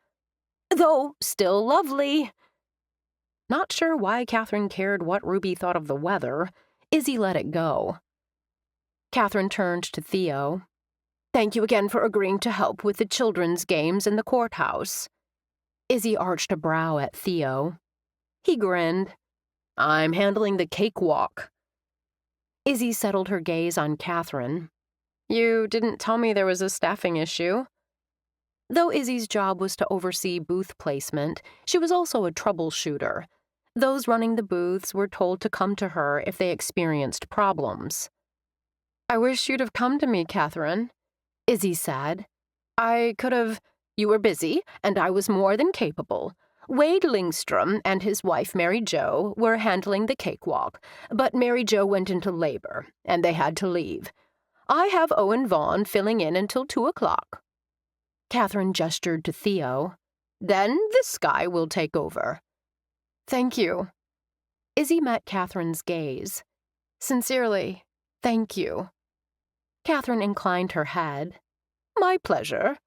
Though still lovely.
Not sure why Catherine cared what Ruby thought of the weather, Izzy let it go. Catherine turned to Theo.
Thank you again for agreeing to help with the children's games in the courthouse.
Izzy arched a brow at Theo. He grinned.
I'm handling the cakewalk.
Izzy settled her gaze on Catherine.
You didn't tell me there was a staffing issue.
Though Izzy's job was to oversee booth placement, she was also a troubleshooter. Those running the booths were told to come to her if they experienced problems.
I wish you'd have come to me, Catherine, Izzy said. I could have. You were busy, and I was more than capable. Wade Lingstrom and his wife Mary Jo were handling the cakewalk, but Mary Jo went into labor, and they had to leave. I have Owen Vaughn filling in until 2 o'clock.
Catherine gestured to Theo.
Then this guy will take over.
Thank you. Izzy met Catherine's gaze.
Sincerely, thank you.
Catherine inclined her head.
My pleasure.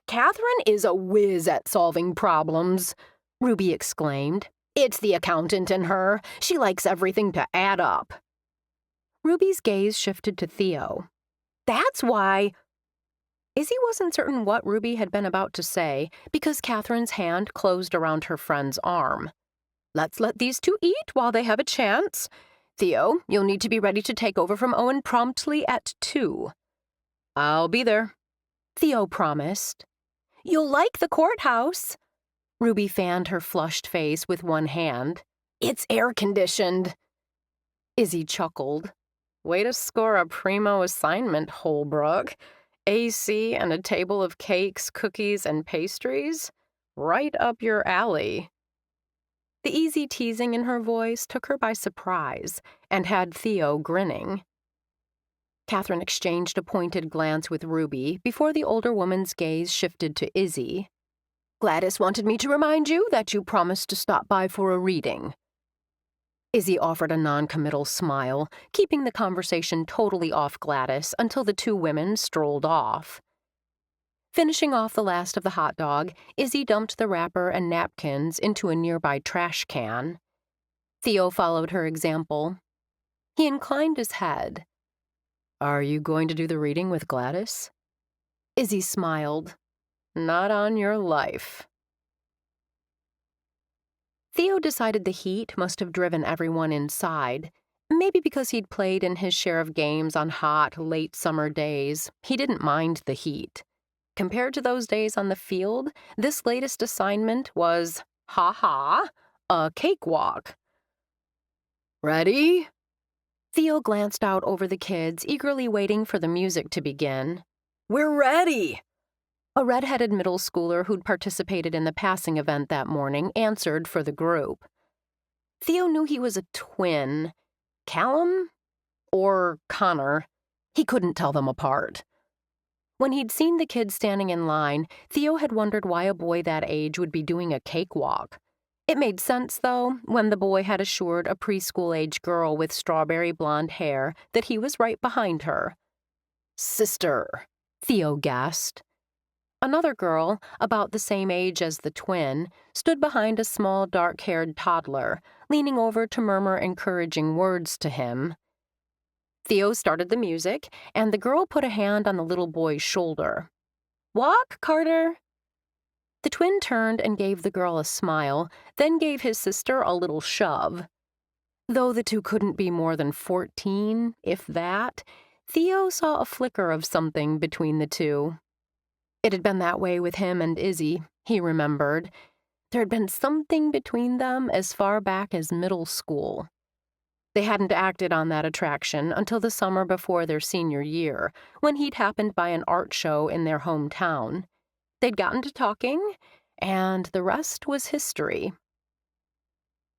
Catherine is a whiz at solving problems, Ruby exclaimed. It's the accountant in her. She likes everything to add up.
Ruby's gaze shifted to Theo.
That's why.
Izzy wasn't certain what Ruby had been about to say because Catherine's hand closed around her friend's arm. Let's let these two eat while they have a chance. Theo, you'll need to be ready to take over from Owen promptly at 2. I'll be there, Theo promised. You'll like the courthouse. Ruby fanned her flushed face with one hand. It's air-conditioned. Izzy chuckled. Way to score a primo assignment, Holbrook. AC and a table of cakes, cookies, and pastries? Right up your alley. The easy teasing in her voice took her by surprise and had Theo grinning. Catherine exchanged a pointed glance with Ruby before the older woman's gaze shifted to Izzy. Gladys wanted me to remind you that you promised to stop by for a reading. Izzy offered a non-committal smile, keeping the conversation totally off Gladys until the two women strolled off. Finishing off the last of the hot dog, Izzy dumped the wrapper and napkins into a nearby trash can. Theo followed her example. He inclined his head. Are you going to do the reading with Gladys? Izzy smiled. Not on your life. Theo decided the heat must have driven everyone inside. Maybe because he'd played in his share of games on hot, late summer days, he didn't mind the heat. Compared to those days on the field, this latest assignment was, a cakewalk. Ready? Theo glanced out over the kids, eagerly waiting for the music to begin. We're ready! A red-headed middle schooler who'd participated in the passing event that morning answered for the group. Theo knew he was a twin. Callum? Or Connor? He couldn't tell them apart. When he'd seen the kids standing in line, Theo had wondered why a boy that age would be doing a cakewalk. It made sense, though, when the boy had assured a preschool-age girl with strawberry blonde hair that he was right behind her. Sister, Theo guessed. Another girl, about the same age as the twin, stood behind a small, dark-haired toddler, leaning over to murmur encouraging words to him. Theo started the music, and the girl put a hand on the little boy's shoulder. Walk, Carter. The twin turned and gave the girl a smile, then gave his sister a little shove. Though the two couldn't be more than 14, if that, Theo saw a flicker of something between the two. It had been that way with him and Izzy, he remembered. There had been something between them as far back as middle school. They hadn't acted on that attraction until the summer before their senior year, when he'd happened by an art show in their hometown. They'd gotten to talking, and the rest was history.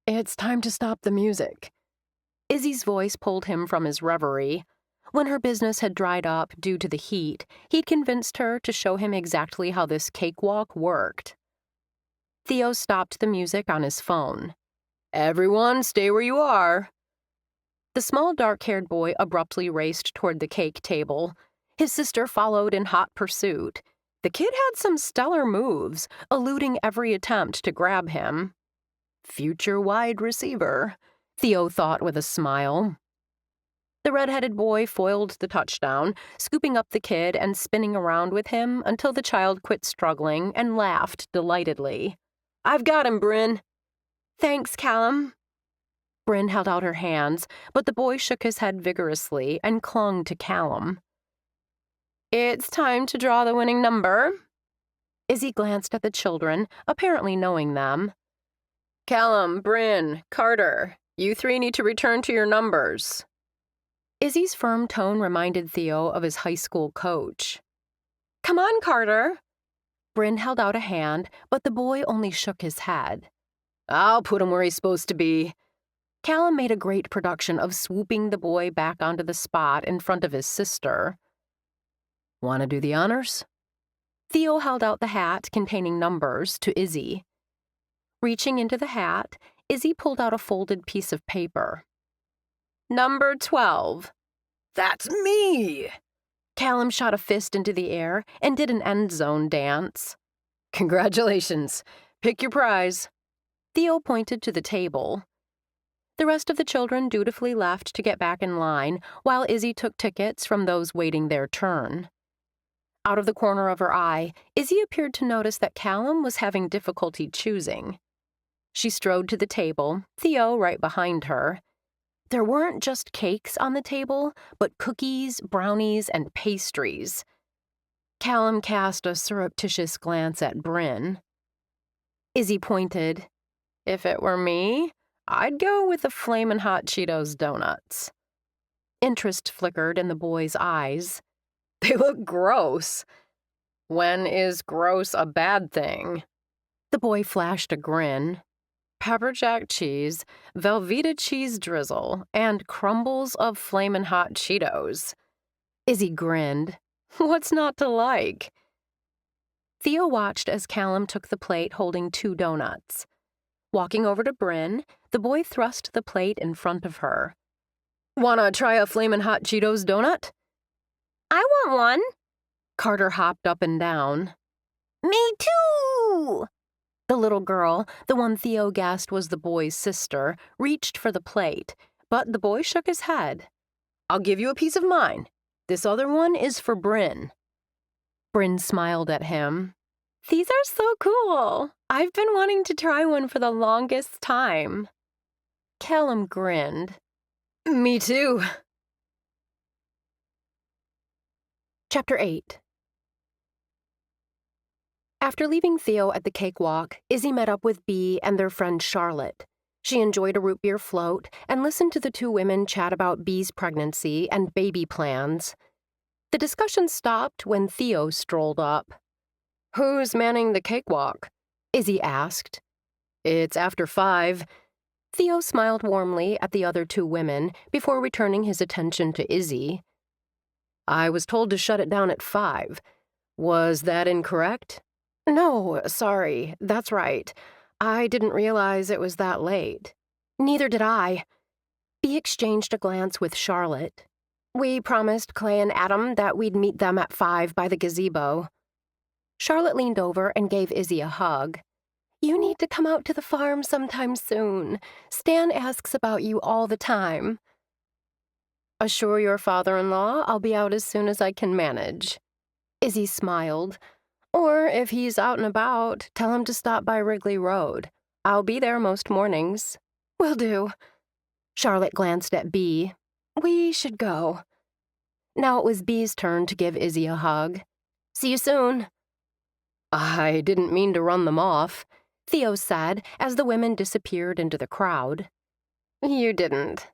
It's time to stop the music. Izzy's voice pulled him from his reverie. When her business had dried up due to the heat, he'd convinced her to show him exactly how this cakewalk worked. Theo stopped the music on his phone. Everyone, stay where you are. The small, dark-haired boy abruptly raced toward the cake table. His sister followed in hot pursuit. The kid had some stellar moves, eluding every attempt to grab him. Future wide receiver, Theo thought with a smile. The red-headed boy foiled the touchdown, scooping up the kid and spinning around with him until the child quit struggling and laughed delightedly. I've got him, Bryn. Thanks, Callum. Bryn held out her hands, but the boy shook his head vigorously and clung to Callum. It's time to draw the winning number. Izzy glanced at the children, apparently knowing them. Callum, Bryn, Carter, you three need to return to your numbers. Izzy's firm tone reminded Theo of his high school coach. Come on, Carter. Bryn held out a hand, but the boy only shook his head. I'll put him where he's supposed to be. Callum made a great production of swooping the boy back onto the spot in front of his sister. Want to do the honors? Theo held out the hat containing numbers to Izzy. Reaching into the hat, Izzy pulled out a folded piece of paper. Number 12. That's me! Callum shot a fist into the air and did an end zone dance. Congratulations. Pick your prize. Theo pointed to the table. The rest of the children dutifully left to get back in line, while Izzy took tickets from those waiting their turn. Out of the corner of her eye, Izzy appeared to notice that Callum was having difficulty choosing. She strode to the table, Theo right behind her. There weren't just cakes on the table, but cookies, brownies, and pastries. Callum cast a surreptitious glance at Bryn. Izzy pointed. If it were me, I'd go with the Flamin' Hot Cheetos donuts. Interest flickered in the boy's eyes. They look gross. When is gross a bad thing? The boy flashed a grin. Pepper jack cheese, Velveeta cheese drizzle, and crumbles of Flamin' Hot Cheetos. Izzy grinned. What's not to like? Theo watched as Callum took the plate holding 2 donuts. Walking over to Bryn, the boy thrust the plate in front of her. Wanna try a Flamin' Hot Cheetos donut? I want one. Carter hopped up and down. Me too! The little girl, the one Theo guessed was the boy's sister, reached for the plate, but the boy shook his head. I'll give you a piece of mine. This other one is for Bryn. Bryn smiled at him. These are so cool. I've been wanting to try one for the longest time. Callum grinned. Me too. Chapter 8. After leaving Theo at the cakewalk, Izzy met up with Bea and their friend Charlotte. She enjoyed a root beer float and listened to the 2 women chat about Bea's pregnancy and baby plans. The discussion stopped when Theo strolled up. Who's manning the cakewalk? Izzy asked. It's after 5. Theo smiled warmly at the other 2 women before returning his attention to Izzy. I was told to shut it down at 5. Was that incorrect? No, sorry, that's right. I didn't realize it was that late. Neither did I. Bea exchanged a glance with Charlotte. We promised Clay and Adam that we'd meet them at 5 by the gazebo. Charlotte leaned over and gave Izzy a hug. You need to come out to the farm sometime soon. Stan asks about you all the time. Assure your father-in-law I'll be out as soon as I can manage. Izzy smiled. Or if he's out and about, tell him to stop by Wrigley Road. I'll be there most mornings. Will do. Charlotte glanced at Bea. We should go. Now it was Bea's turn to give Izzy a hug. See you soon. I didn't mean to run them off, Theo said as the women disappeared into the crowd. You didn't.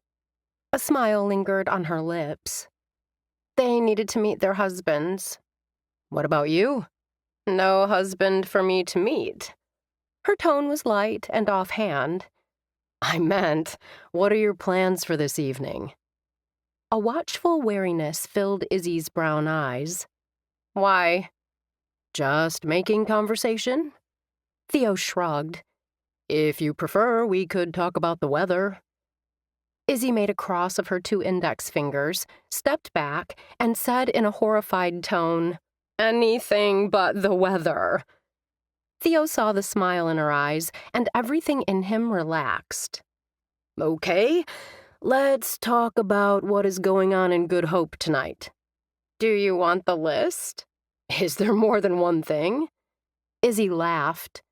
A smile lingered on her lips. They needed to meet their husbands. What about you? No husband for me to meet. Her tone was light and offhand. I meant, what are your plans for this evening? A watchful wariness filled Izzy's brown eyes. Why? Just making conversation? Theo shrugged. If you prefer, we could talk about the weather. Izzy made a cross of her 2 index fingers, stepped back, and said in a horrified tone, Anything but the weather. Theo saw the smile in her eyes, and everything in him relaxed. Okay, let's talk about what is going on in Good Hope tonight. Do you want the list? Is there more than one thing? Izzy laughed.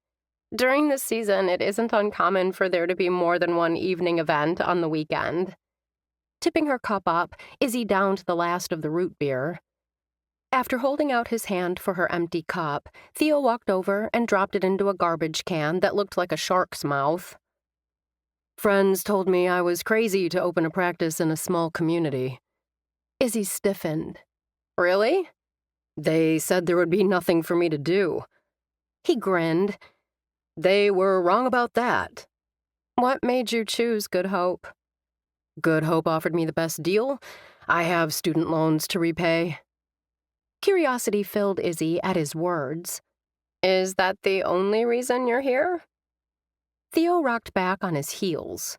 During this season, it isn't uncommon for there to be more than one evening event on the weekend. Tipping her cup up, Izzy downed the last of the root beer. After holding out his hand for her empty cup, Theo walked over and dropped it into a garbage can that looked like a shark's mouth. Friends told me I was crazy to open a practice in a small community. Izzy stiffened. Really? They said there would be nothing for me to do. He grinned. They were wrong about that. What made you choose Good Hope? Good Hope offered me the best deal. I have student loans to repay. Curiosity filled Izzy at his words. Is that the only reason you're here? Theo rocked back on his heels.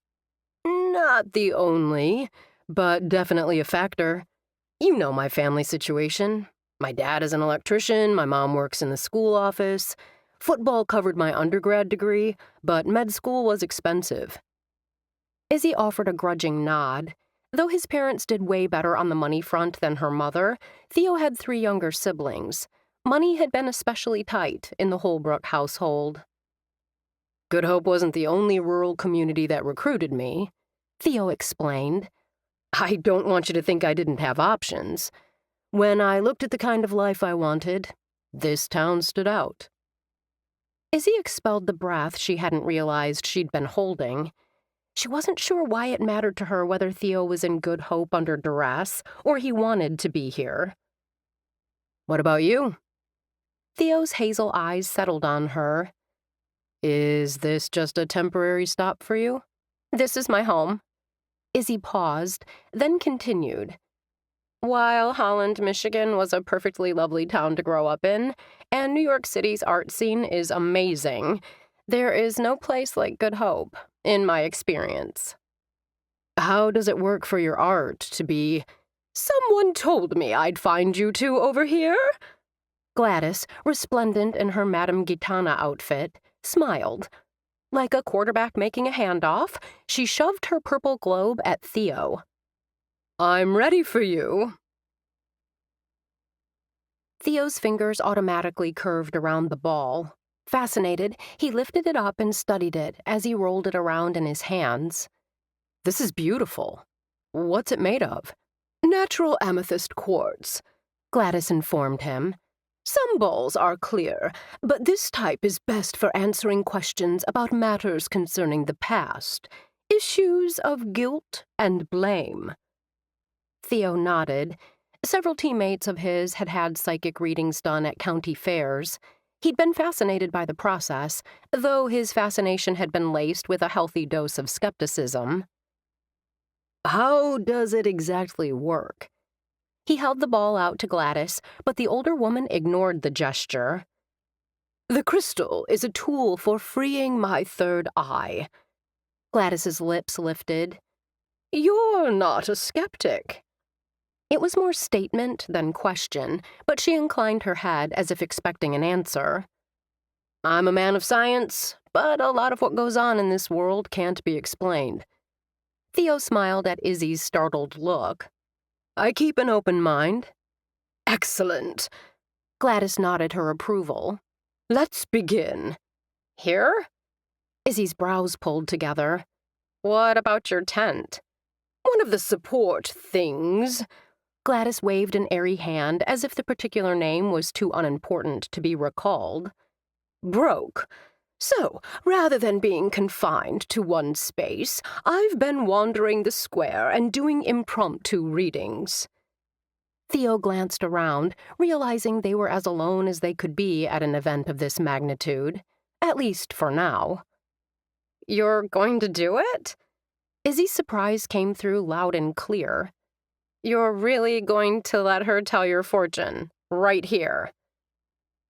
Not the only, but definitely a factor. You know my family situation. My dad is an electrician, my mom works in the school office. Football covered my undergrad degree, but med school was expensive. Izzy offered a grudging nod. Though his parents did way better on the money front than her mother, Theo had 3 younger siblings. Money had been especially tight in the Holbrook household.
Good Hope wasn't the only rural community that recruited me,
Theo explained.
I don't want you to think I didn't have options. When I looked at the kind of life I wanted, this town stood out.
Izzy expelled the breath she hadn't realized she'd been holding. She wasn't sure why it mattered to her whether Theo was in Good Hope under duress or he wanted to be here.
What about you?
Theo's hazel eyes settled on her.
Is this just a temporary stop for you?
This is my home. Izzy paused, then continued. While Holland, Michigan was a perfectly lovely town to grow up in, and New York City's art scene is amazing, there is no place like Good Hope, in my experience.
How does it work for your art to be...
Someone told me I'd find you two over here. Gladys, resplendent in her Madame Gitana outfit, smiled. Like a quarterback making a handoff, she shoved her purple globe at Theo.
I'm ready for you.
Theo's fingers automatically curved around the ball. Fascinated, he lifted it up and studied it as he rolled it around in his hands.
This is beautiful. What's it made of?
Natural amethyst quartz, Gladys informed him. Some balls are clear, but this type is best for answering questions about matters concerning the past, issues of guilt and blame. Theo nodded. Several teammates of his had had psychic readings done at county fairs. He'd been fascinated by the process, though his fascination had been laced with a healthy dose of skepticism.
How does it exactly work?
He held the ball out to Gladys, but the older woman ignored the gesture. The crystal is a tool for freeing my third eye. Gladys's lips lifted. You're not a skeptic. It was more statement than question, but she inclined her head as if expecting an answer.
I'm a man of science, but a lot of what goes on in this world can't be explained.
Theo smiled at Izzy's startled look.
I keep an open mind.
Excellent. Gladys nodded her approval.
Let's begin.
Here? Izzy's brows pulled together. What about your tent? One of the support things. Gladys waved an airy hand as if the particular name was too unimportant to be recalled. Broke. So, rather than being confined to one space, I've been wandering the square and doing impromptu readings. Theo glanced around, realizing they were as alone as they could be at an event of this magnitude, at least for now. You're going to do it? Izzy's surprise came through loud and clear. You're really going to let her tell your fortune, right here?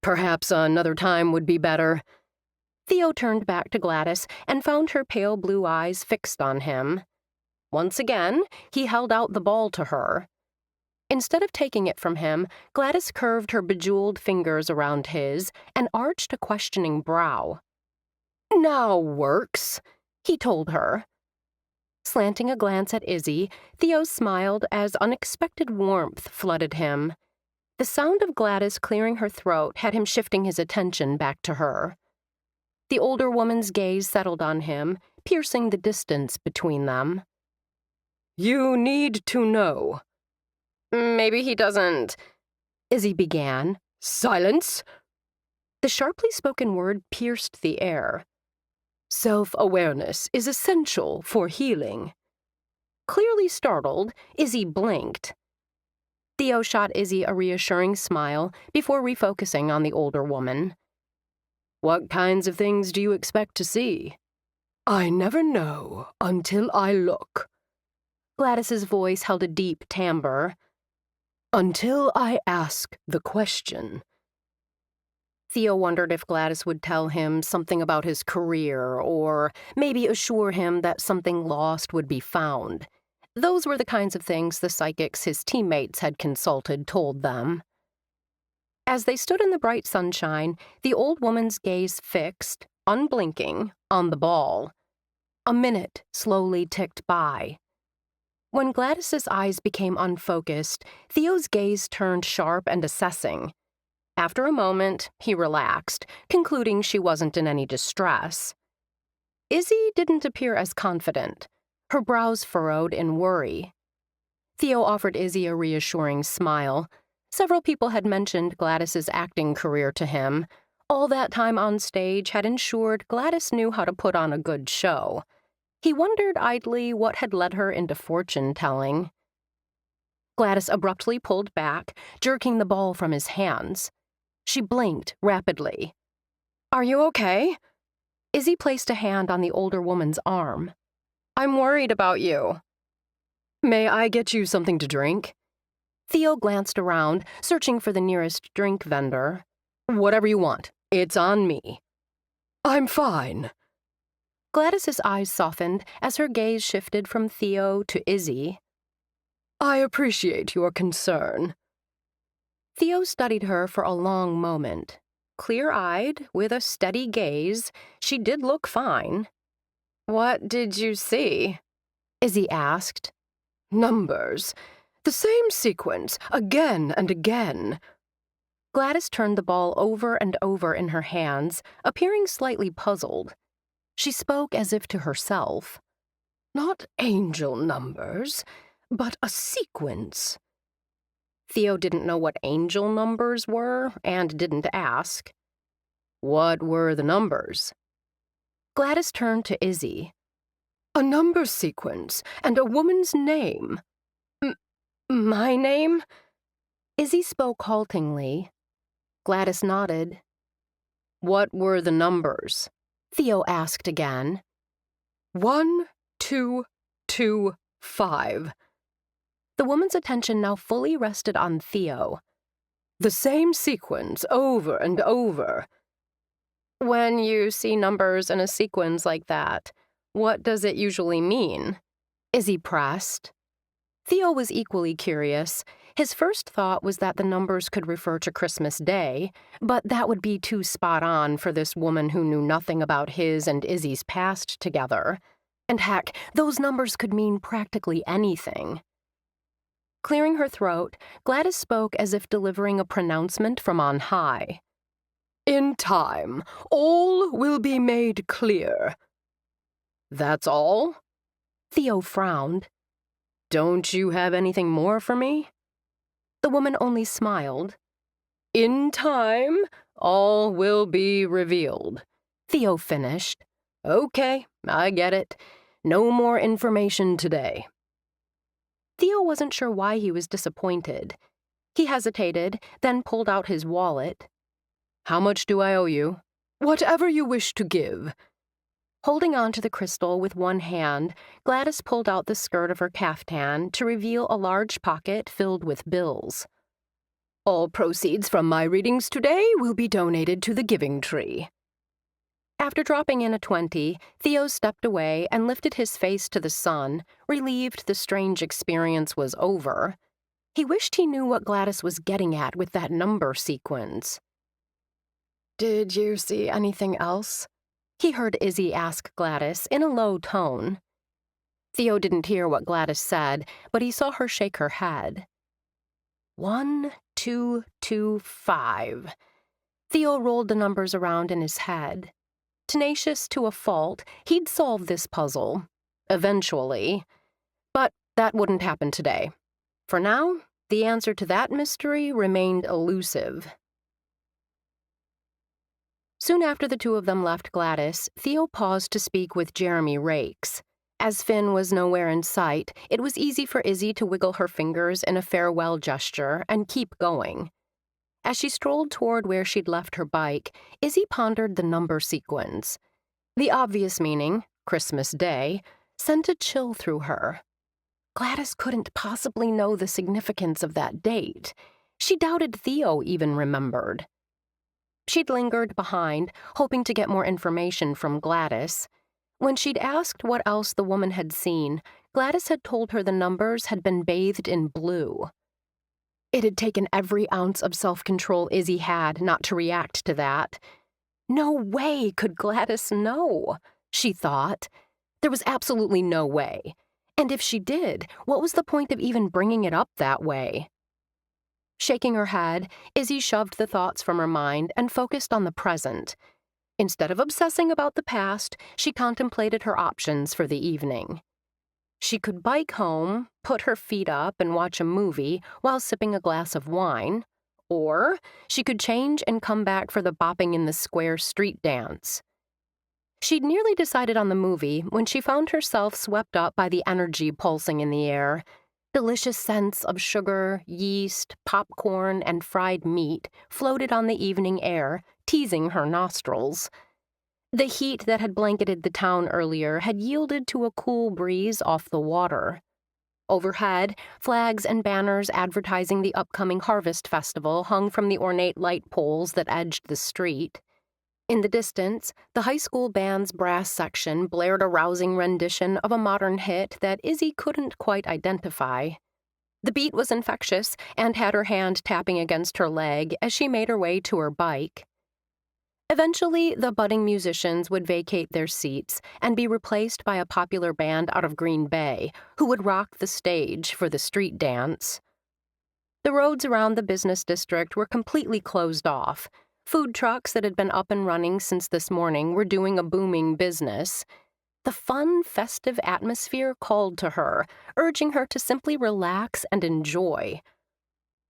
Perhaps another time would be better.
Theo turned back to Gladys and found her pale blue eyes fixed on him. Once again, he held out the ball to her. Instead of taking it from him, Gladys curved her bejeweled fingers around his and arched a questioning brow. Now works, he told her. Slanting a glance at Izzy, Theo smiled as unexpected warmth flooded him. The sound of Gladys clearing her throat had him shifting his attention back to her. The older woman's gaze settled on him, piercing the distance between them.
You need to know.
Maybe he doesn't, Izzy began.
Silence!
The sharply spoken word pierced the air.
Self-awareness is essential for healing.
Clearly startled, Izzy blinked. Theo shot Izzy a reassuring smile before refocusing on the older woman.
What kinds of things do you expect to see?
I never know until I look. Gladys's voice held a deep timbre. Until I ask the question. Theo wondered if Gladys would tell him something about his career or maybe assure him that something lost would be found. Those were the kinds of things the psychics his teammates had consulted told them. As they stood in the bright sunshine, the old woman's gaze fixed, unblinking, on the ball. A minute slowly ticked by. When Gladys's eyes became unfocused, Theo's gaze turned sharp and assessing. After a moment, he relaxed, concluding she wasn't in any distress. Izzy didn't appear as confident, her brows furrowed in worry. Theo offered Izzy a reassuring smile. Several people had mentioned Gladys's acting career to him. All that time on stage had ensured Gladys knew how to put on a good show. He wondered idly what had led her into fortune-telling. Gladys abruptly pulled back, jerking the ball from his hands. She blinked rapidly.
"Are you okay?"
Izzy placed a hand on the older woman's arm.
"I'm worried about you." "May I get you something to drink?"
Theo glanced around, searching for the nearest drink vendor.
"Whatever you want. It's on me." "I'm fine."
Gladys's eyes softened as her gaze shifted from Theo to Izzy.
"I appreciate your concern."
Theo studied her for a long moment. Clear-eyed, with a steady gaze, she did look fine.
"What did you see?"
Izzy asked.
"Numbers. The same sequence, again and again."
Gladys turned the ball over and over in her hands, appearing slightly puzzled. She spoke as if to herself.
"Not angel numbers, but a sequence."
Theo didn't know what angel numbers were and didn't ask.
"What were the numbers?"
Gladys turned to Izzy.
"A number sequence and a woman's name." My name?"
Izzy spoke haltingly. Gladys nodded.
"What were the numbers?"
Theo asked again.
1, 2, 2, 5.
The woman's attention now fully rested on Theo.
"The same sequence over and over."
"When you see numbers in a sequence like that, what does it usually mean?" Izzy pressed. Theo was equally curious. His first thought was that the numbers could refer to Christmas Day, but that would be too spot on for this woman who knew nothing about his and Izzy's past together. And heck, those numbers could mean practically anything. Clearing her throat, Gladys spoke as if delivering a pronouncement from on high.
"In time, all will be made clear." "That's all?"
Theo frowned.
"Don't you have anything more for me?"
The woman only smiled.
"In time, all will be revealed,"
Theo finished.
"Okay, I get it. No more information today."
Theo wasn't sure why he was disappointed. He hesitated, then pulled out his wallet.
"How much do I owe you?" "Whatever you wish to give."
Holding on to the crystal with one hand, Gladys pulled out the skirt of her caftan to reveal a large pocket filled with bills.
"All proceeds from my readings today will be donated to the Giving Tree."
After dropping in a 20, Theo stepped away and lifted his face to the sun, relieved the strange experience was over. He wished he knew what Gladys was getting at with that number sequence.
"Did you see anything else?"
he heard Izzy ask Gladys in a low tone. Theo didn't hear what Gladys said, but he saw her shake her head. 1, 2, 2, 5. Theo rolled the numbers around in his head. Tenacious to a fault, he'd solve this puzzle. Eventually. But that wouldn't happen today. For now, the answer to that mystery remained elusive. Soon after the two of them left Gladys, Theo paused to speak with Jeremy Rakes. As Finn was nowhere in sight, it was easy for Izzy to wiggle her fingers in a farewell gesture and keep going. As she strolled toward where she'd left her bike, Izzy pondered the number sequence. The obvious meaning, Christmas Day, sent a chill through her. Gladys couldn't possibly know the significance of that date. She doubted Theo even remembered. She'd lingered behind, hoping to get more information from Gladys. When she'd asked what else the woman had seen, Gladys had told her the numbers had been bathed in blue. It had taken every ounce of self-control Izzy had not to react to that. No way could Gladys know, she thought. There was absolutely no way. And if she did, what was the point of even bringing it up that way? Shaking her head, Izzy shoved the thoughts from her mind and focused on the present. Instead of obsessing about the past, she contemplated her options for the evening. She could bike home, put her feet up, and watch a movie while sipping a glass of wine, or she could change and come back for the bopping in the square street dance. She'd nearly decided on the movie when she found herself swept up by the energy pulsing in the air. Delicious scents of sugar, yeast, popcorn, and fried meat floated on the evening air, teasing her nostrils. The heat that had blanketed the town earlier had yielded to a cool breeze off the water. Overhead, flags and banners advertising the upcoming Harvest Festival hung from the ornate light poles that edged the street. In the distance, the high school band's brass section blared a rousing rendition of a modern hit that Izzy couldn't quite identify. The beat was infectious and had her hand tapping against her leg as she made her way to her bike. Eventually, the budding musicians would vacate their seats and be replaced by a popular band out of Green Bay who would rock the stage for the street dance. The roads around the business district were completely closed off. Food trucks that had been up and running since this morning were doing a booming business. The fun, festive atmosphere called to her, urging her to simply relax and enjoy.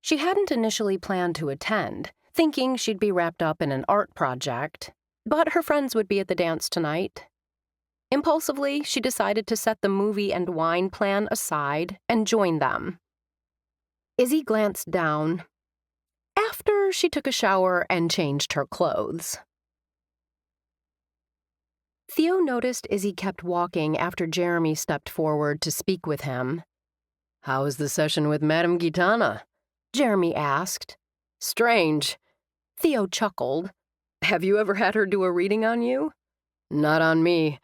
She hadn't initially planned to attend, thinking she'd be wrapped up in an art project, but her friends would be at the dance tonight. Impulsively, she decided to set the movie and wine plan aside and join them. Izzy glanced down after she took a shower and changed her clothes. Theo noticed Izzy kept walking after Jeremy stepped forward to speak with him.
"How was the session with Madame Gitana?"
Jeremy asked.
"Strange."
Theo chuckled.
"Have you ever had her do a reading on you?" "Not on me."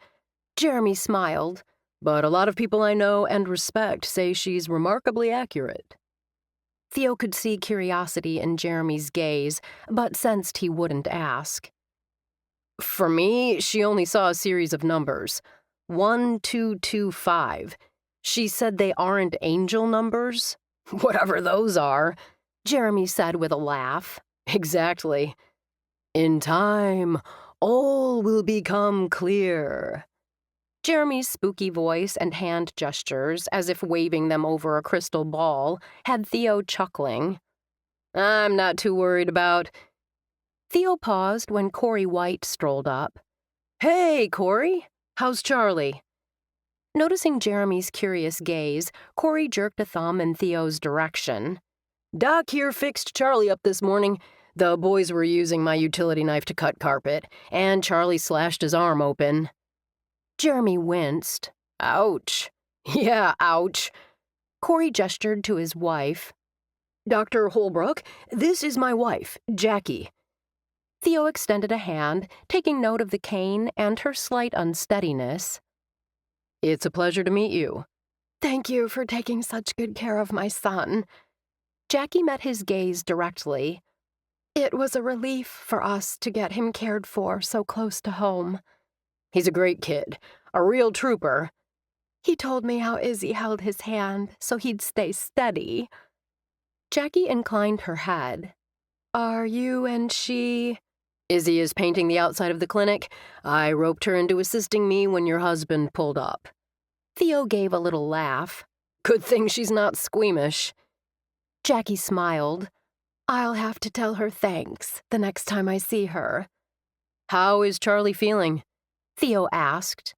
Jeremy smiled.
"But a lot of people I know and respect say she's remarkably accurate."
Theo could see curiosity in Jeremy's gaze, but sensed he wouldn't ask.
"For me, she only saw a series of numbers. 1, 2, 2, 5. She said they aren't angel numbers."
"Whatever those are," Jeremy said with a laugh.
"Exactly. In time, all will become clear."
Jeremy's spooky voice and hand gestures, as if waving them over a crystal ball, had Theo chuckling.
"I'm not too worried about—"
Theo paused when Corey White strolled up.
"Hey, Corey, how's Charlie?"
Noticing Jeremy's curious gaze, Corey jerked a thumb in Theo's direction.
"Doc here fixed Charlie up this morning. The boys were using my utility knife to cut carpet, and Charlie slashed his arm open."
Jeremy winced.
"Ouch." "Yeah, ouch."
Corey gestured to his wife.
"Dr. Holbrook, this is my wife, Jackie."
Theo extended a hand, taking note of the cane and her slight unsteadiness.
"It's a pleasure to meet you."
"Thank you for taking such good care of my son." Jackie met his gaze directly. "It was a relief for us to get him cared for so close to home."
"He's a great kid, a real trooper."
"He told me how Izzy held his hand so he'd stay steady." Jackie inclined her head. "Are you and she—"
"Izzy is painting the outside of the clinic. I roped her into assisting me when your husband pulled up."
Theo gave a little laugh.
"Good thing she's not squeamish."
Jackie smiled. "I'll have to tell her thanks the next time I see her."
"How is Charlie feeling?"
Theo asked.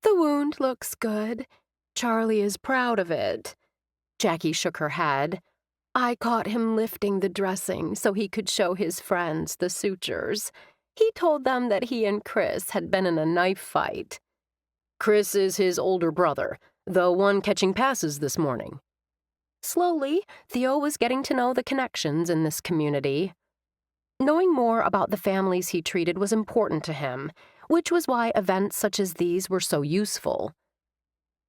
"The wound looks good. Charlie is proud of it." Jackie shook her head. "I caught him lifting the dressing so he could show his friends the sutures. He told them that he and Chris had been in a knife fight."
"Chris is his older brother, the one catching passes this morning."
Slowly, Theo was getting to know the connections in this community. Knowing more about the families he treated was important to him, which was why events such as these were so useful.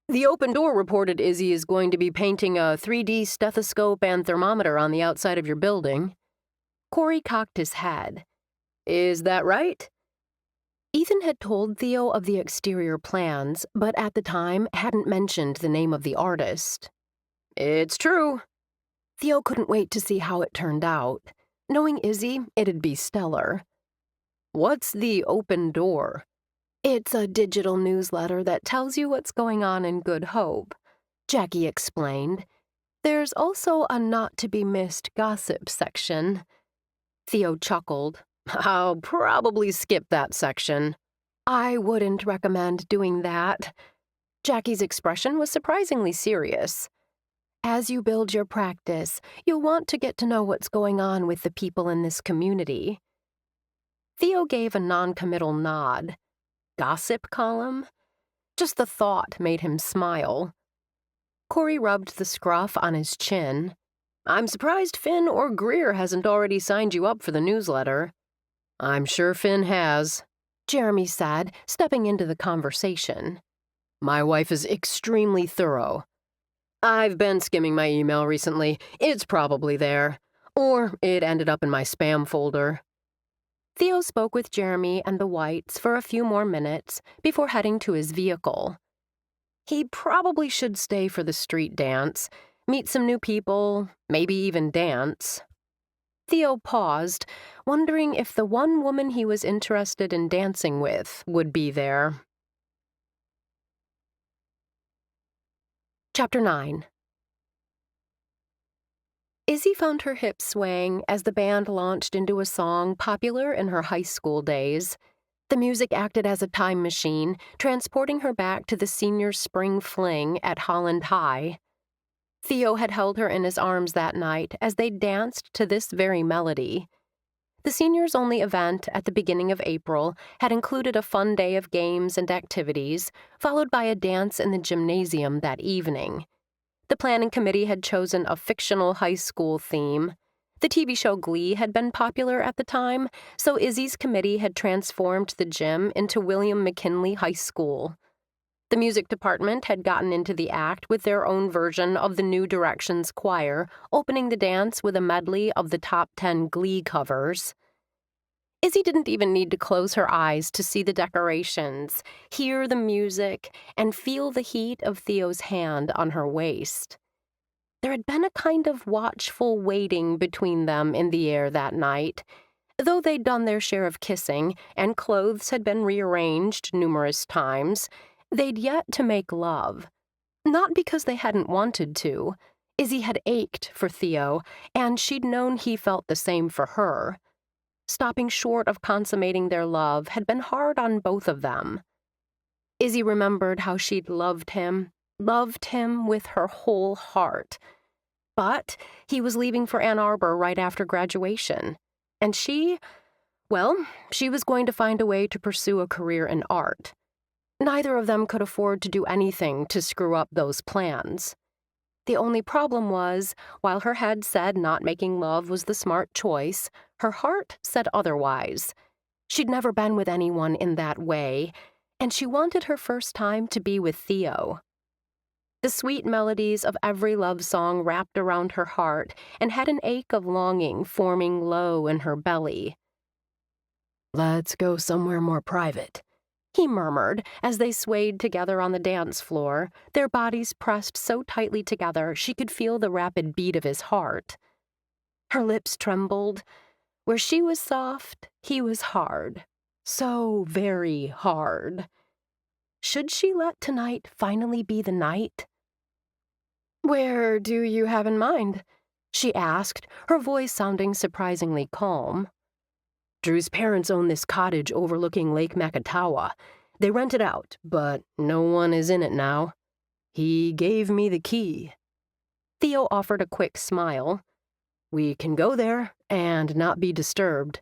"The Open Door reported Izzy is going to be painting a 3D stethoscope and thermometer on the outside of your building."
Corey cocked his head.
"Is that right?"
Ethan had told Theo of the exterior plans, but at the time hadn't mentioned the name of the artist.
It's true.
Theo couldn't wait to see how it turned out. Knowing Izzy, it'd be stellar.
What's the open door?
It's a digital newsletter that tells you what's going on in Good Hope, Jackie explained. There's also a not-to-be-missed gossip section. Theo chuckled.
I'll probably skip that section.
I wouldn't recommend doing that. Jackie's expression was surprisingly serious. As you build your practice, you'll want to get to know what's going on with the people in this community. Theo gave a non-committal nod. Gossip column? Just the thought made him smile. Corey rubbed the scruff on his chin.
I'm surprised Finn or Greer hasn't already signed you up for the newsletter. I'm sure Finn has,
Jeremy said, stepping into the conversation.
My wife is extremely thorough. I've been skimming my email recently. It's probably there. Or it ended up in my spam folder.
Theo spoke with Jeremy and the Whites for a few more minutes before heading to his vehicle.
He probably should stay for the street dance, meet some new people, maybe even dance.
Theo paused, wondering if the one woman he was interested in dancing with would be there. Chapter 9. Izzy found her hips swaying as the band launched into a song popular in her high school days. The music acted as a time machine, transporting her back to the senior spring fling at Holland High. Theo had held her in his arms that night as they danced to this very melody. The seniors' only event at the beginning of April had included a fun day of games and activities, followed by a dance in the gymnasium that evening. The planning committee had chosen a fictional high school theme. The TV show Glee had been popular at the time, so Izzy's committee had transformed the gym into William McKinley High School. The music department had gotten into the act with their own version of the New Directions choir, opening the dance with a medley of the top 10 Glee covers. Izzy didn't even need to close her eyes to see the decorations, hear the music, and feel the heat of Theo's hand on her waist. There had been a kind of watchful waiting between them in the air that night. Though they'd done their share of kissing, and clothes had been rearranged numerous times, they'd yet to make love. Not because they hadn't wanted to. Izzy had ached for Theo, and she'd known he felt the same for her. Stopping short of consummating their love had been hard on both of them. Izzy remembered how she'd loved him with her whole heart. But he was leaving for Ann Arbor right after graduation, and she was going to find a way to pursue a career in art. Neither of them could afford to do anything to screw up those plans. The only problem was, while her head said not making love was the smart choice, her heart said otherwise. She'd never been with anyone in that way, and she wanted her first time to be with Theo. The sweet melodies of every love song wrapped around her heart and had an ache of longing forming low in her belly.
Let's go somewhere more private,
he murmured as they swayed together on the dance floor, their bodies pressed so tightly together she could feel the rapid beat of his heart. Her lips trembled. Where she was soft, he was hard. So very hard. Should she let tonight finally be the night? "Where do you have in mind?" she asked, her voice sounding surprisingly calm.
Drew's parents own this cottage overlooking Lake Makatawa. They rent it out, but no one is in it now. He gave me the key.
Theo offered a quick smile.
We can go there and not be disturbed.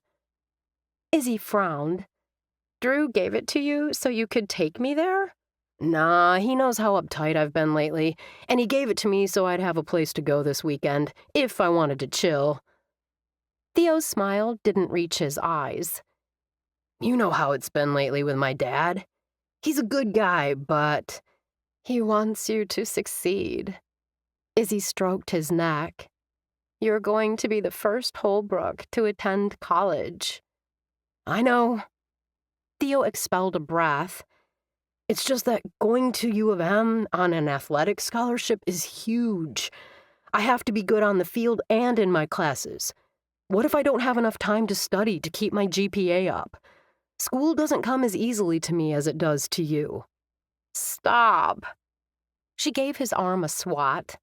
Izzy frowned. "Drew gave it to you so you could take me there?"
Nah, he knows how uptight I've been lately, and he gave it to me so I'd have a place to go this weekend, if I wanted to chill.
Theo's smile didn't reach his eyes.
You know how it's been lately with my dad. He's a good guy, but
he wants you to succeed. Izzy stroked his neck. You're going to be the first Holbrook to attend college.
I know.
Theo expelled a breath.
It's just that going to U of M on an athletic scholarship is huge. I have to be good on the field and in my classes. What if I don't have enough time to study to keep my GPA up? School doesn't come as easily to me as it does to you.
Stop. She gave his arm a swat.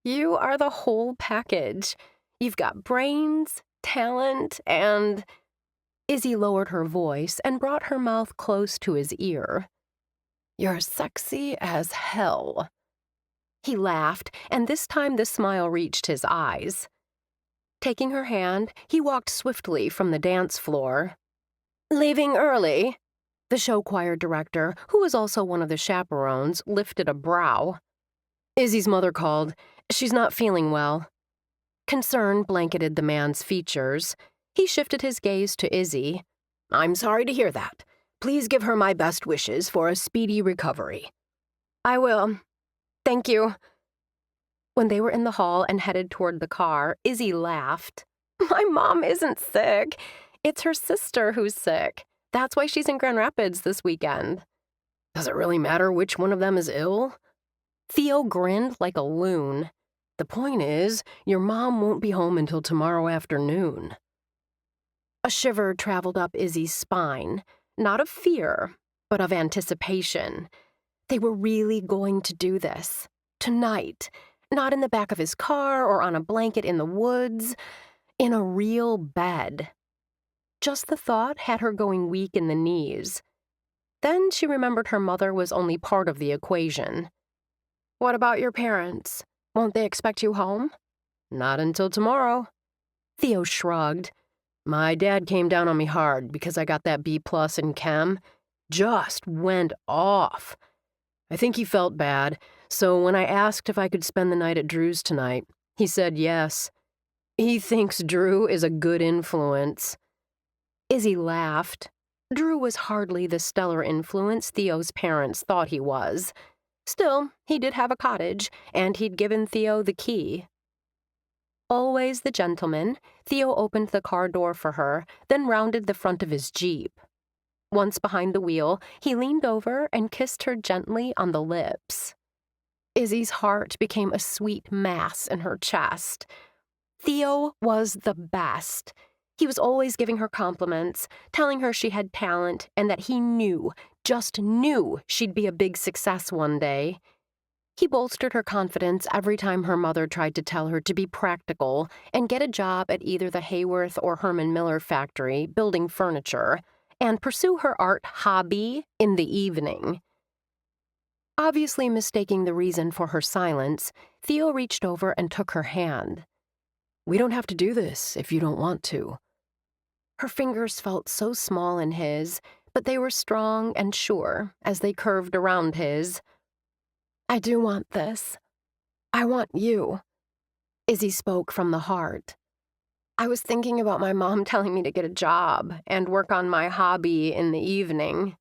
You are the whole package. You've got brains, talent, and... Izzy lowered her voice and brought her mouth close to his ear.
You're sexy as hell.
He laughed, and this time the smile reached his eyes. Taking her hand, he walked swiftly from the dance floor.
Leaving early?
The show choir director, who was also one of the chaperones, lifted a brow.
Izzy's mother called. She's not feeling well.
Concern blanketed the man's features. He shifted his gaze to Izzy.
I'm sorry to hear that. Please give her my best wishes for a speedy recovery.
I will. Thank you. When they were in the hall and headed toward the car, Izzy laughed. My mom isn't sick. It's her sister who's sick. That's why she's in Grand Rapids this weekend.
Does it really matter which one of them is ill?
Theo grinned like a loon.
The point is, your mom won't be home until tomorrow afternoon.
A shiver traveled up Izzy's spine, not of fear, but of anticipation. They were really going to do this. Tonight. Not in the back of his car or on a blanket in the woods. In a real bed. Just the thought had her going weak in the knees. Then she remembered her mother was only part of the equation. What about your parents? Won't they expect you home?
Not until tomorrow.
Theo shrugged.
My dad came down on me hard because I got that B+ in chem. Just went off. I think he felt bad, so when I asked if I could spend the night at Drew's tonight, he said yes. He thinks Drew is a good influence.
Izzy laughed. Drew was hardly the stellar influence Theo's parents thought he was. Still, he did have a cottage, and he'd given Theo the key. Always the gentleman, Theo opened the car door for her, then rounded the front of his Jeep. Once behind the wheel, he leaned over and kissed her gently on the lips. Izzy's heart became a sweet mass in her chest. Theo was the best. He was always giving her compliments, telling her she had talent and that he knew, just knew, she'd be a big success one day. He bolstered her confidence every time her mother tried to tell her to be practical and get a job at either the Hayworth or Herman Miller factory building furniture and pursue her art hobby in the evening. Obviously mistaking the reason for her silence, Theo reached over and took her hand.
We don't have to do this if you don't want to.
Her fingers felt so small in his, but they were strong and sure as they curved around his. I do want this. I want you. Izzy spoke from the heart. I was thinking about my mom telling me to get a job and work on my hobby in the evening.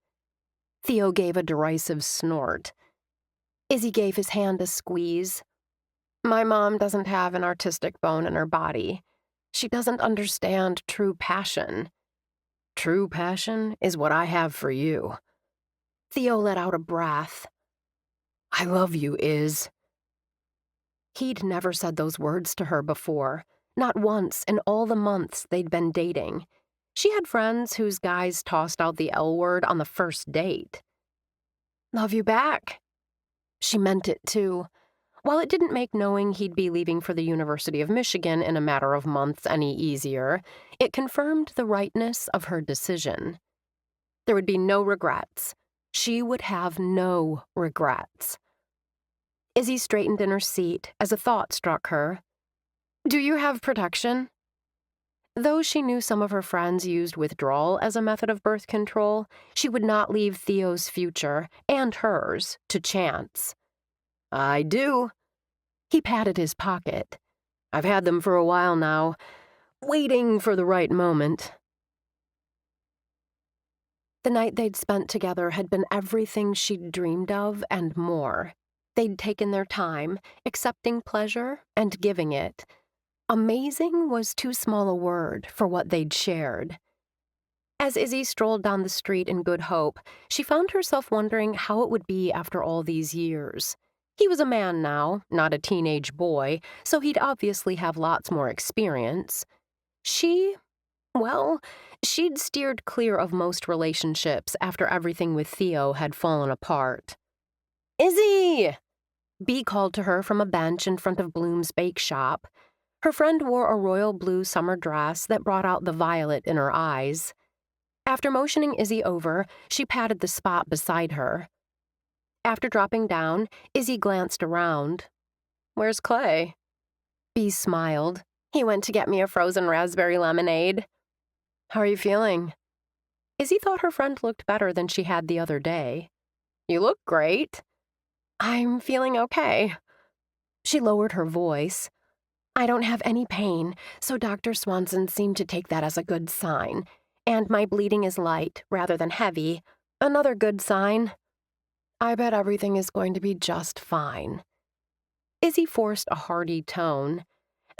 Theo gave a derisive snort. Izzy gave his hand a squeeze. My mom doesn't have an artistic bone in her body. She doesn't understand true passion.
True passion is what I have for you.
Theo let out a breath.
I love you, Iz.
He'd never said those words to her before, not once in all the months they'd been dating. She had friends whose guys tossed out the L word on the first date. Love you back. She meant it, too. While it didn't make knowing he'd be leaving for the University of Michigan in a matter of months any easier, it confirmed the rightness of her decision. There would be no regrets. She would have no regrets. Izzy straightened in her seat as a thought struck her. Do you have protection? Though she knew some of her friends used withdrawal as a method of birth control, she would not leave Theo's future, and hers, to chance.
I do.
He patted his pocket.
I've had them for a while now, waiting for the right moment.
The night they'd spent together had been everything she'd dreamed of and more. They'd taken their time, accepting pleasure and giving it. Amazing was too small a word for what they'd shared. As Izzy strolled down the street in good hope, she found herself wondering how it would be after all these years. He was a man now, not a teenage boy, so he'd obviously have lots more experience. Well, she'd steered clear of most relationships after everything with Theo had fallen apart. "Izzy!" Bea called to her from a bench in front of Bloom's bake shop. Her friend wore a royal blue summer dress that brought out the violet in her eyes. After motioning Izzy over, she patted the spot beside her. After dropping down, Izzy glanced around. "Where's Clay?" Bea smiled. "He went to get me a frozen raspberry lemonade." "How are you feeling?" Izzy thought her friend looked better than she had the other day. "You look great." "I'm feeling okay." She lowered her voice. "I don't have any pain, so Dr. Swanson seemed to take that as a good sign. And my bleeding is light rather than heavy. Another good sign. I bet everything is going to be just fine." Izzy forced a hearty tone.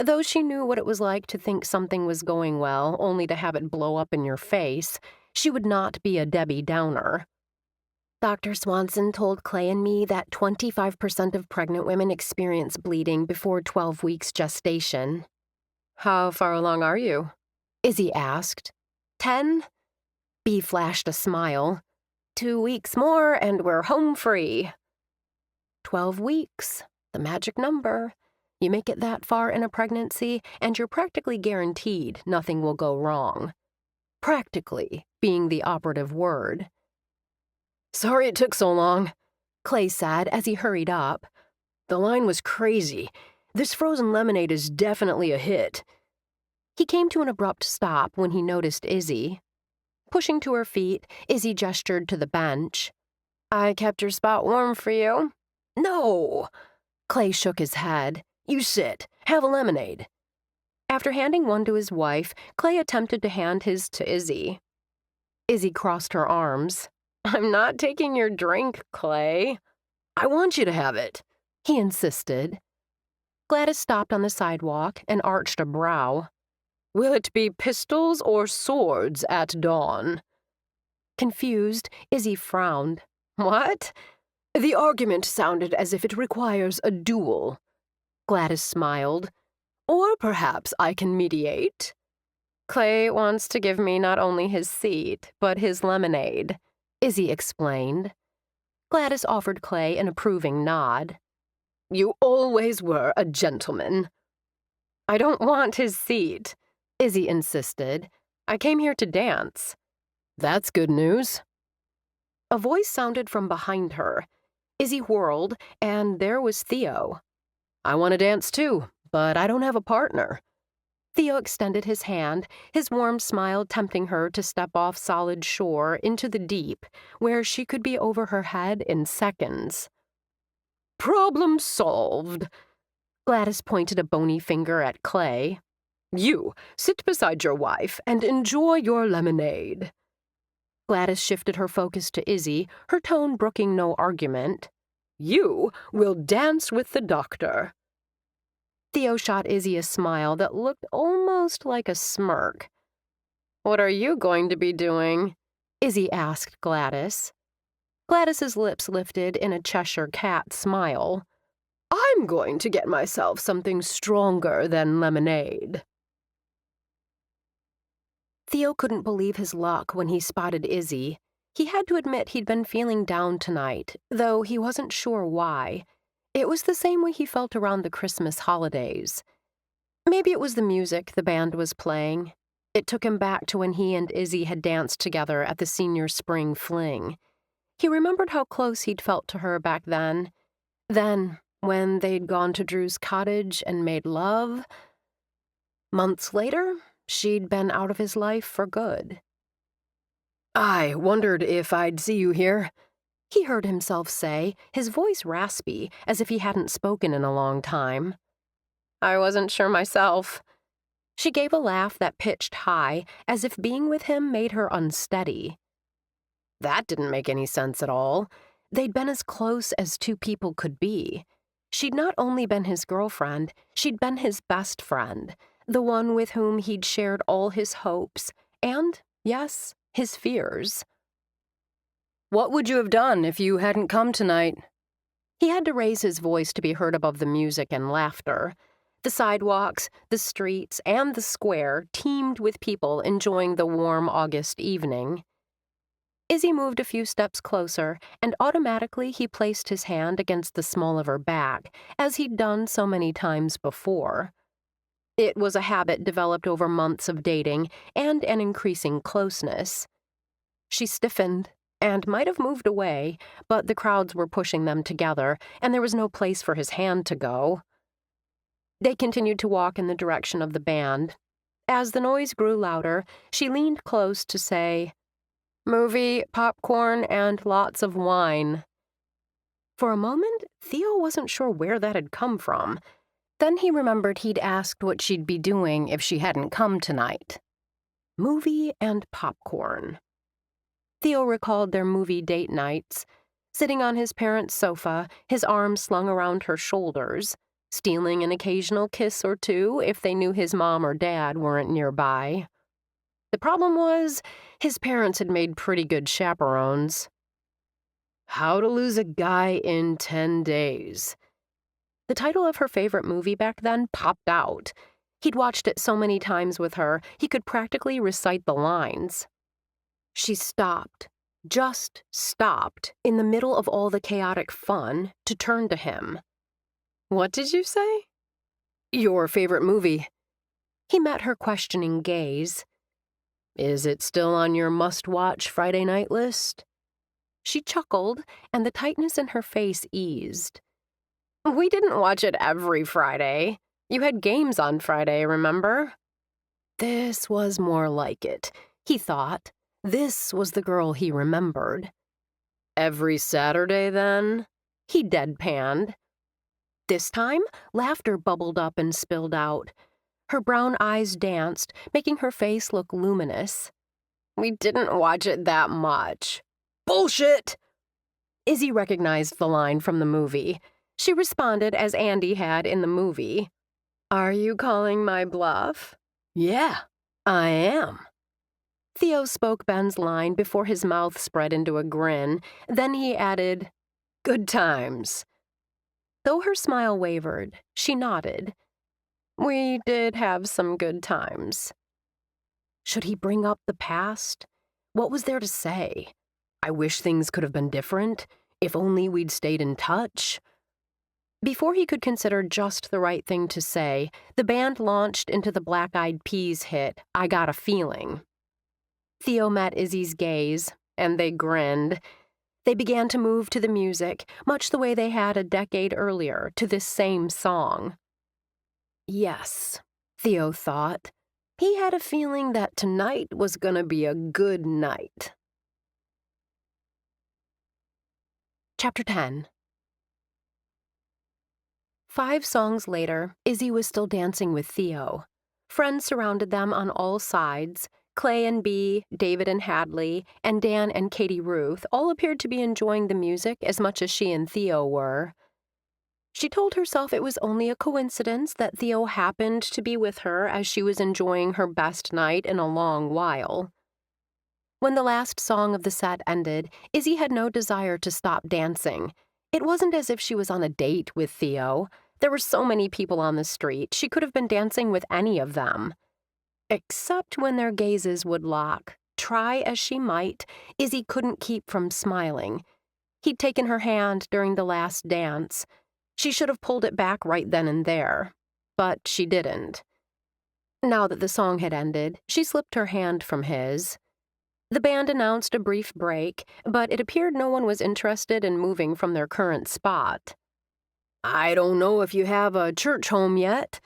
Though she knew what it was like to think something was going well only to have it blow up in your face, she would not be a Debbie Downer. "Dr. Swanson told Clay and me that 25% of pregnant women experience bleeding before 12 weeks gestation." "How far along are you?" Izzy asked. 10? Bea flashed a smile. 2 weeks more and we're home free." 12 weeks, the magic number. You make it that far in a pregnancy, and you're practically guaranteed nothing will go wrong. Practically being the operative word. "Sorry it took so long," Clay said as he hurried up. "The line was crazy. This frozen lemonade is definitely a hit." He came to an abrupt stop when he noticed Izzy. Pushing to her feet, Izzy gestured to the bench. "I kept your spot warm for you." "No!" Clay shook his head. "You sit. Have a lemonade." After handing one to his wife, Clay attempted to hand his to Izzy. Izzy crossed her arms. "I'm not taking your drink, Clay." "I want you to have it," he insisted. Gladys stopped on the sidewalk and arched a brow. "Will it be pistols or swords at dawn?" Confused, Izzy frowned. "What?" "The argument sounded as if it requires a duel." Gladys smiled. "Or perhaps I can mediate." "Clay wants to give me not only his seat, but his lemonade," Izzy explained. Gladys offered Clay an approving nod. "You always were a gentleman." "I don't want his seat," Izzy insisted. "I came here to dance." "That's good news." A voice sounded from behind her. Izzy whirled, and there was Theo. "I want to dance too, but I don't have a partner." Theo extended his hand, his warm smile tempting her to step off solid shore into the deep, where she could be over her head in seconds. "Problem solved." Gladys pointed a bony finger at Clay. "You, sit beside your wife and enjoy your lemonade." Gladys shifted her focus to Izzy, her tone brooking no argument. "You will dance with the doctor." Theo shot Izzy a smile that looked almost like a smirk. "What are you going to be doing?" Izzy asked Gladys. Gladys's lips lifted in a Cheshire cat smile. "I'm going to get myself something stronger than lemonade." Theo couldn't believe his luck when he spotted Izzy. He had to admit he'd been feeling down tonight, though he wasn't sure why. It was the same way he felt around the Christmas holidays. Maybe it was the music the band was playing. It took him back to when he and Izzy had danced together at the senior spring fling. He remembered how close he'd felt to her back then. Then, when they'd gone to Drew's cottage and made love. Months later, she'd been out of his life for good. "I wondered if I'd see you here," he heard himself say, his voice raspy, as if he hadn't spoken in a long time. "I wasn't sure myself." She gave a laugh that pitched high, as if being with him made her unsteady. That didn't make any sense at all. They'd been as close as two people could be. She'd not only been his girlfriend, she'd been his best friend, the one with whom he'd shared all his hopes and, yes, his fears.
"What would you have done if you hadn't come tonight?"
He had to raise his voice to be heard above the music and laughter. The sidewalks, the streets, and the square teemed with people enjoying the warm August evening. Izzy moved a few steps closer, and automatically he placed his hand against the small of her back, as he'd done so many times before. It was a habit developed over months of dating and an increasing closeness. She stiffened and might have moved away, but the crowds were pushing them together, and there was no place for his hand to go. They continued to walk in the direction of the band. As the noise grew louder, she leaned close to say, "Movie, popcorn, and lots of wine." For a moment, Theo wasn't sure where that had come from. Then he remembered he'd asked what she'd be doing if she hadn't come tonight. Movie and popcorn. Theo recalled their movie date nights, sitting on his parents' sofa, his arms slung around her shoulders, stealing an occasional kiss or two if they knew his mom or dad weren't nearby. The problem was, his parents had made pretty good chaperones.
How to Lose a Guy in 10 Days.
The title of her favorite movie back then popped out. He'd watched it so many times with her, he could practically recite the lines. She stopped, just stopped, in the middle of all the chaotic fun, to turn to him.
"What did you say?" "Your favorite movie."
He met her questioning gaze.
"Is it still on your must-watch Friday night list?"
She chuckled, and the tightness in her face eased.
"We didn't watch it every Friday. You had games on Friday, remember?"
This was more like it, he thought. This was the girl he remembered.
"Every Saturday, then?"
He deadpanned. This time, laughter bubbled up and spilled out. Her brown eyes danced, making her face look luminous.
"We didn't watch it that much." "Bullshit!"
Izzy recognized the line from the movie. She responded as Andy had in the movie.
"Are you calling my bluff?"
"Yeah, I am." Theo spoke Ben's line before his mouth spread into a grin. Then he added,
"Good times."
Though her smile wavered, she nodded.
"We did have some good times."
Should he bring up the past? What was there to say? I wish things could have been different. If only we'd stayed in touch. Before he could consider just the right thing to say, the band launched into the Black Eyed Peas hit, "I Got a Feeling." Theo met Izzy's gaze, and they grinned. They began to move to the music, much the way they had a decade earlier, to this same song. Yes, Theo thought. He had a feeling that tonight was gonna be a good night. Chapter 10. 5 songs later, Izzy was still dancing with Theo. Friends surrounded them on all sides. Clay and Bea, David and Hadley, and Dan and Katie Ruth all appeared to be enjoying the music as much as she and Theo were. She told herself it was only a coincidence that Theo happened to be with her as she was enjoying her best night in a long while. When the last song of the set ended, Izzy had no desire to stop dancing. It wasn't as if she was on a date with Theo. There were so many people on the street, she could have been dancing with any of them. Except when their gazes would lock. Try as she might, Izzy couldn't keep from smiling. He'd taken her hand during the last dance. She should have pulled it back right then and there, but she didn't. Now that the song had ended, she slipped her hand from his. The band announced a brief break, but it appeared no one was interested in moving from their current spot.
"I don't know if you have a church home yet."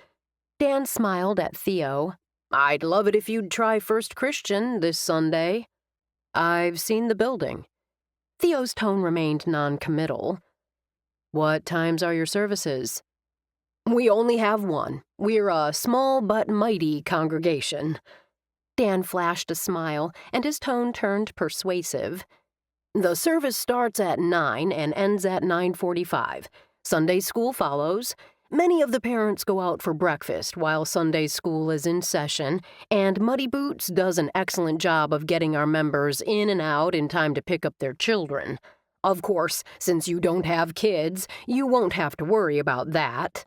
Dan smiled at Theo.
"I'd love it if you'd try First Christian this Sunday."
"I've seen the building." Theo's tone remained non-committal.
"What times are your services?"
"We only have one. We're a small but mighty congregation." Dan flashed a smile, and his tone turned persuasive. "The service starts at 9 and ends at 9:45. Sunday school follows.
Many of the parents go out for breakfast while Sunday school is in session, and Muddy Boots does an excellent job of getting our members in and out in time to pick up their children. Of course, since you don't have kids, you won't have to worry about that.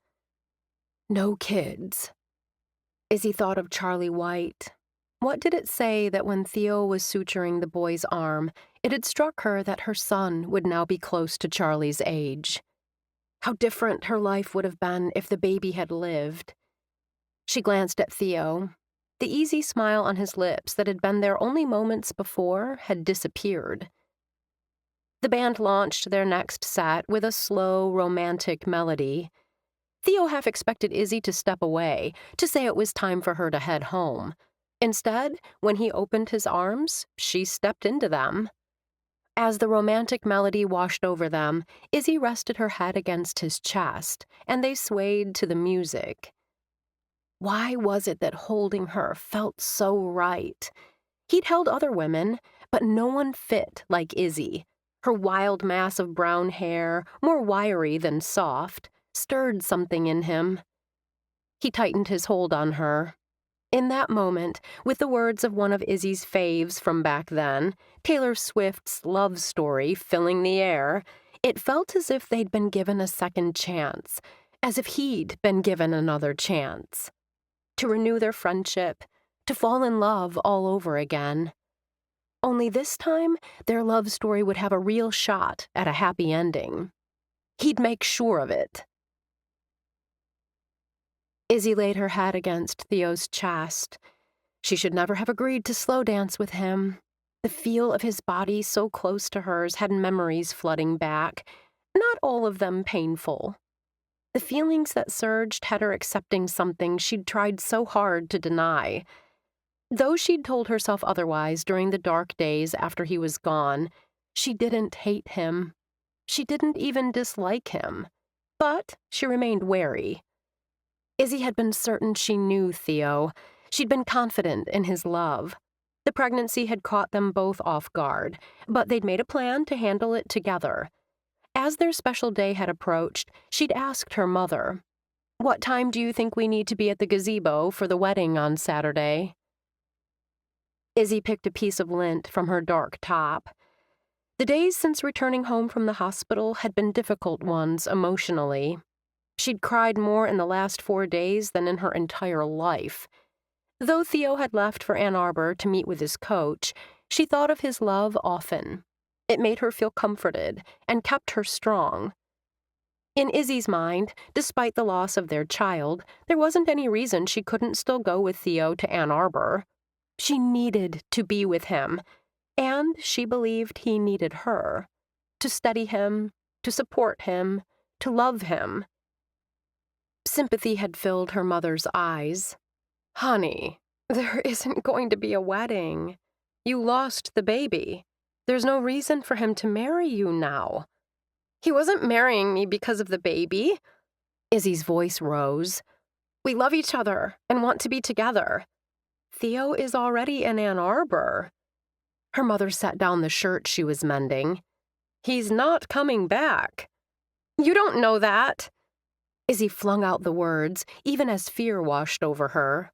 No kids. Izzy thought of Charlie White. What did it say that when Theo was suturing the boy's arm, it had struck her that her son would now be close to Charlie's age? How different her life would have been if the baby had lived. She glanced at Theo. The easy smile on his lips that had been there only moments before had disappeared. The band launched their next set with a slow, romantic melody. Theo half expected Izzy to step away, to say it was time for her to head home. Instead, when he opened his arms, she stepped into them. As the romantic melody washed over them, Izzy rested her head against his chest, and they swayed to the music. Why was it that holding her felt so right? He'd held other women, but no one fit like Izzy. Her wild mass of brown hair, more wiry than soft, stirred something in him. He tightened his hold on her. In that moment, with the words of one of Izzy's faves from back then, Taylor Swift's love story filling the air, it felt as if they'd been given a second chance, as if he'd been given another chance. To renew their friendship, to fall in love all over again. Only this time, their love story would have a real shot at a happy ending. He'd make sure of it. Izzy laid her head against Theo's chest. She should never have agreed to slow dance with him. The feel of his body so close to hers had memories flooding back, not all of them painful. The feelings that surged had her accepting something she'd tried so hard to deny. Though she'd told herself otherwise during the dark days after he was gone, she didn't hate him. She didn't even dislike him. But she remained wary. Izzy had been certain she knew Theo. She'd been confident in his love. The pregnancy had caught them both off guard, but they'd made a plan to handle it together. As their special day had approached, she'd asked her mother, "What time do you think we need to be at the gazebo for the wedding on Saturday?" Izzy picked a piece of lint from her dark top. The days since returning home from the hospital had been difficult ones emotionally. She'd cried more in the last 4 days than in her entire life. Though Theo had left for Ann Arbor to meet with his coach, she thought of his love often. It made her feel comforted and kept her strong. In Izzy's mind, despite the loss of their child, there wasn't any reason she couldn't still go with Theo to Ann Arbor. She needed to be with him, and she believed he needed her, to steady him, to support him, to love him. Sympathy had filled her mother's eyes. "Honey, there isn't going to be a wedding. You lost the baby. There's no reason for him to marry you now." "He wasn't marrying me because of the baby." Izzy's voice rose. "We love each other and want to be together. Theo is already in Ann Arbor." Her mother set down the shirt she was mending. "He's not coming back." "You don't know that." Izzy flung out the words, even as fear washed over her.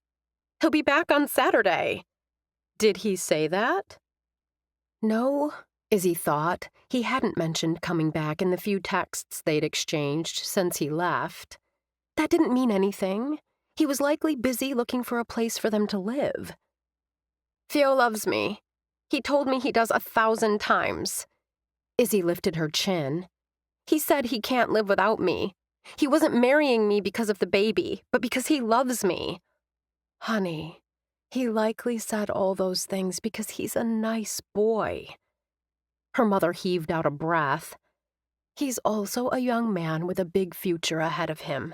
"He'll be back on Saturday." "Did he say that?" No, Izzy thought. He hadn't mentioned coming back in the few texts they'd exchanged since he left. That didn't mean anything. He was likely busy looking for a place for them to live. "Theo loves me. He told me he does 1,000 times. Izzy lifted her chin. "He said he can't live without me. He wasn't marrying me because of the baby, but because he loves me." "Honey, he likely said all those things because he's a nice boy." Her mother heaved out a breath. "He's also a young man with a big future ahead of him.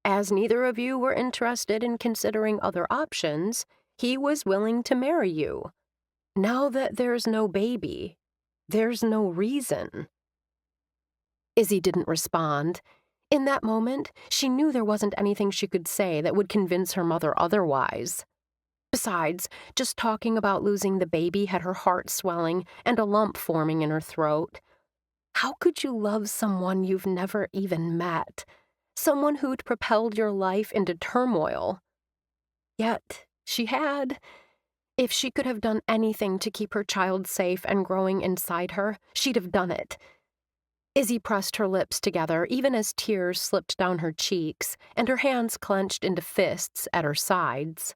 As neither of you were interested in considering other options, he was willing to marry you. Now that there's no baby, there's no reason." Izzy didn't respond. In that moment, she knew there wasn't anything she could say that would convince her mother otherwise. Besides, just talking about losing the baby had her heart swelling and a lump forming in her throat. How could you love someone you've never even met? someone who'd propelled your life into turmoil. Yet, she had. If she could have done anything to keep her child safe and growing inside her, she'd have done it. Izzy pressed her lips together even as tears slipped down her cheeks and her hands clenched into fists at her sides.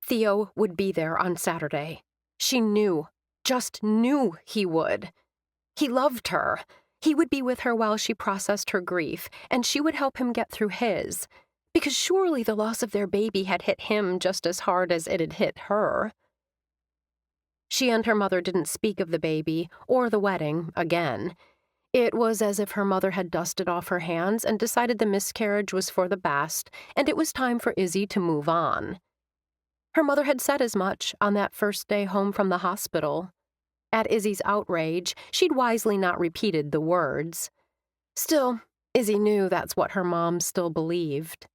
Theo would be there on Saturday. She knew, just knew he would. He loved her. He would be with her while she processed her grief, and she would help him get through his, because surely the loss of their baby had hit him just as hard as it had hit her. She and her mother didn't speak of the baby or the wedding again. It was as if her mother had dusted off her hands and decided the miscarriage was for the best, and it was time for Izzy to move on. Her mother had said as much on that first day home from the hospital. At Izzy's outrage, she'd wisely not repeated the words. Still, Izzy knew that's what her mom still believed.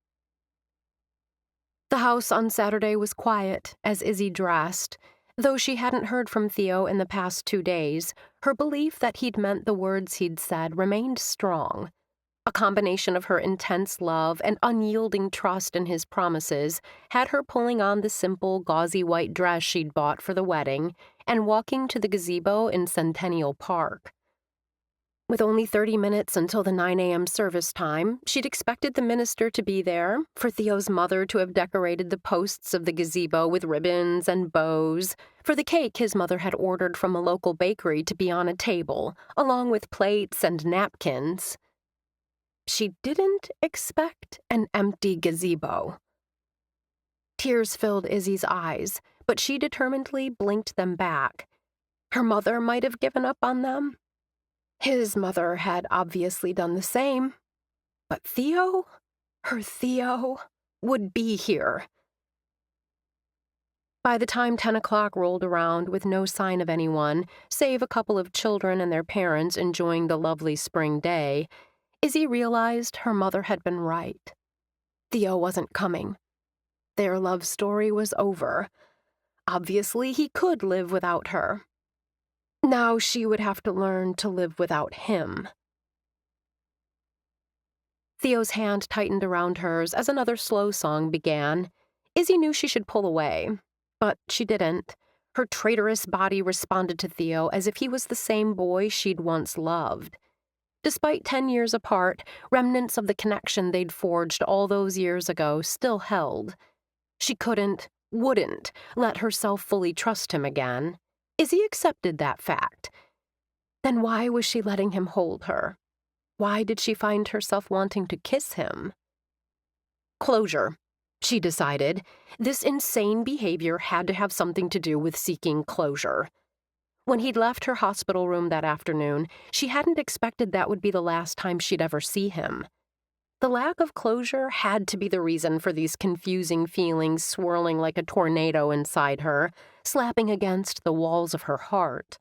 The house on Saturday was quiet as Izzy dressed. Though she hadn't heard from Theo in the past 2 days, her belief that he'd meant the words he'd said remained strong. A combination of her intense love and unyielding trust in his promises had her pulling on the simple, gauzy white dress she'd bought for the wedding and walking to the gazebo in Centennial Park. With only 30 minutes until the 9 a.m. service time, she'd expected the minister to be there, for Theo's mother to have decorated the posts of the gazebo with ribbons and bows, for the cake his mother had ordered from a local bakery to be on a table, along with plates and napkins. She didn't expect an empty gazebo. Tears filled Izzy's eyes, but she determinedly blinked them back. Her mother might have given up on them. His mother had obviously done the same. But Theo, her Theo, would be here. By the time 10 o'clock rolled around with no sign of anyone, save a couple of children and their parents enjoying the lovely spring day, Izzy realized her mother had been right. Theo wasn't coming. Their love story was over. Obviously, he could live without her. Now she would have to learn to live without him. Theo's hand tightened around hers as another slow song began. Izzy knew she should pull away, but she didn't. Her traitorous body responded to Theo as if he was the same boy she'd once loved. Despite 10 years apart, remnants of the connection they'd forged all those years ago still held. She couldn't, wouldn't, let herself fully trust him again. Izzy accepted that fact. Then why was she letting him hold her? Why did she find herself wanting to kiss him? Closure, she decided. This insane behavior had to have something to do with seeking closure. When he'd left her hospital room that afternoon, she hadn't expected that would be the last time she'd ever see him. The lack of closure had to be the reason for these confusing feelings swirling like a tornado inside her, slapping against the walls of her heart.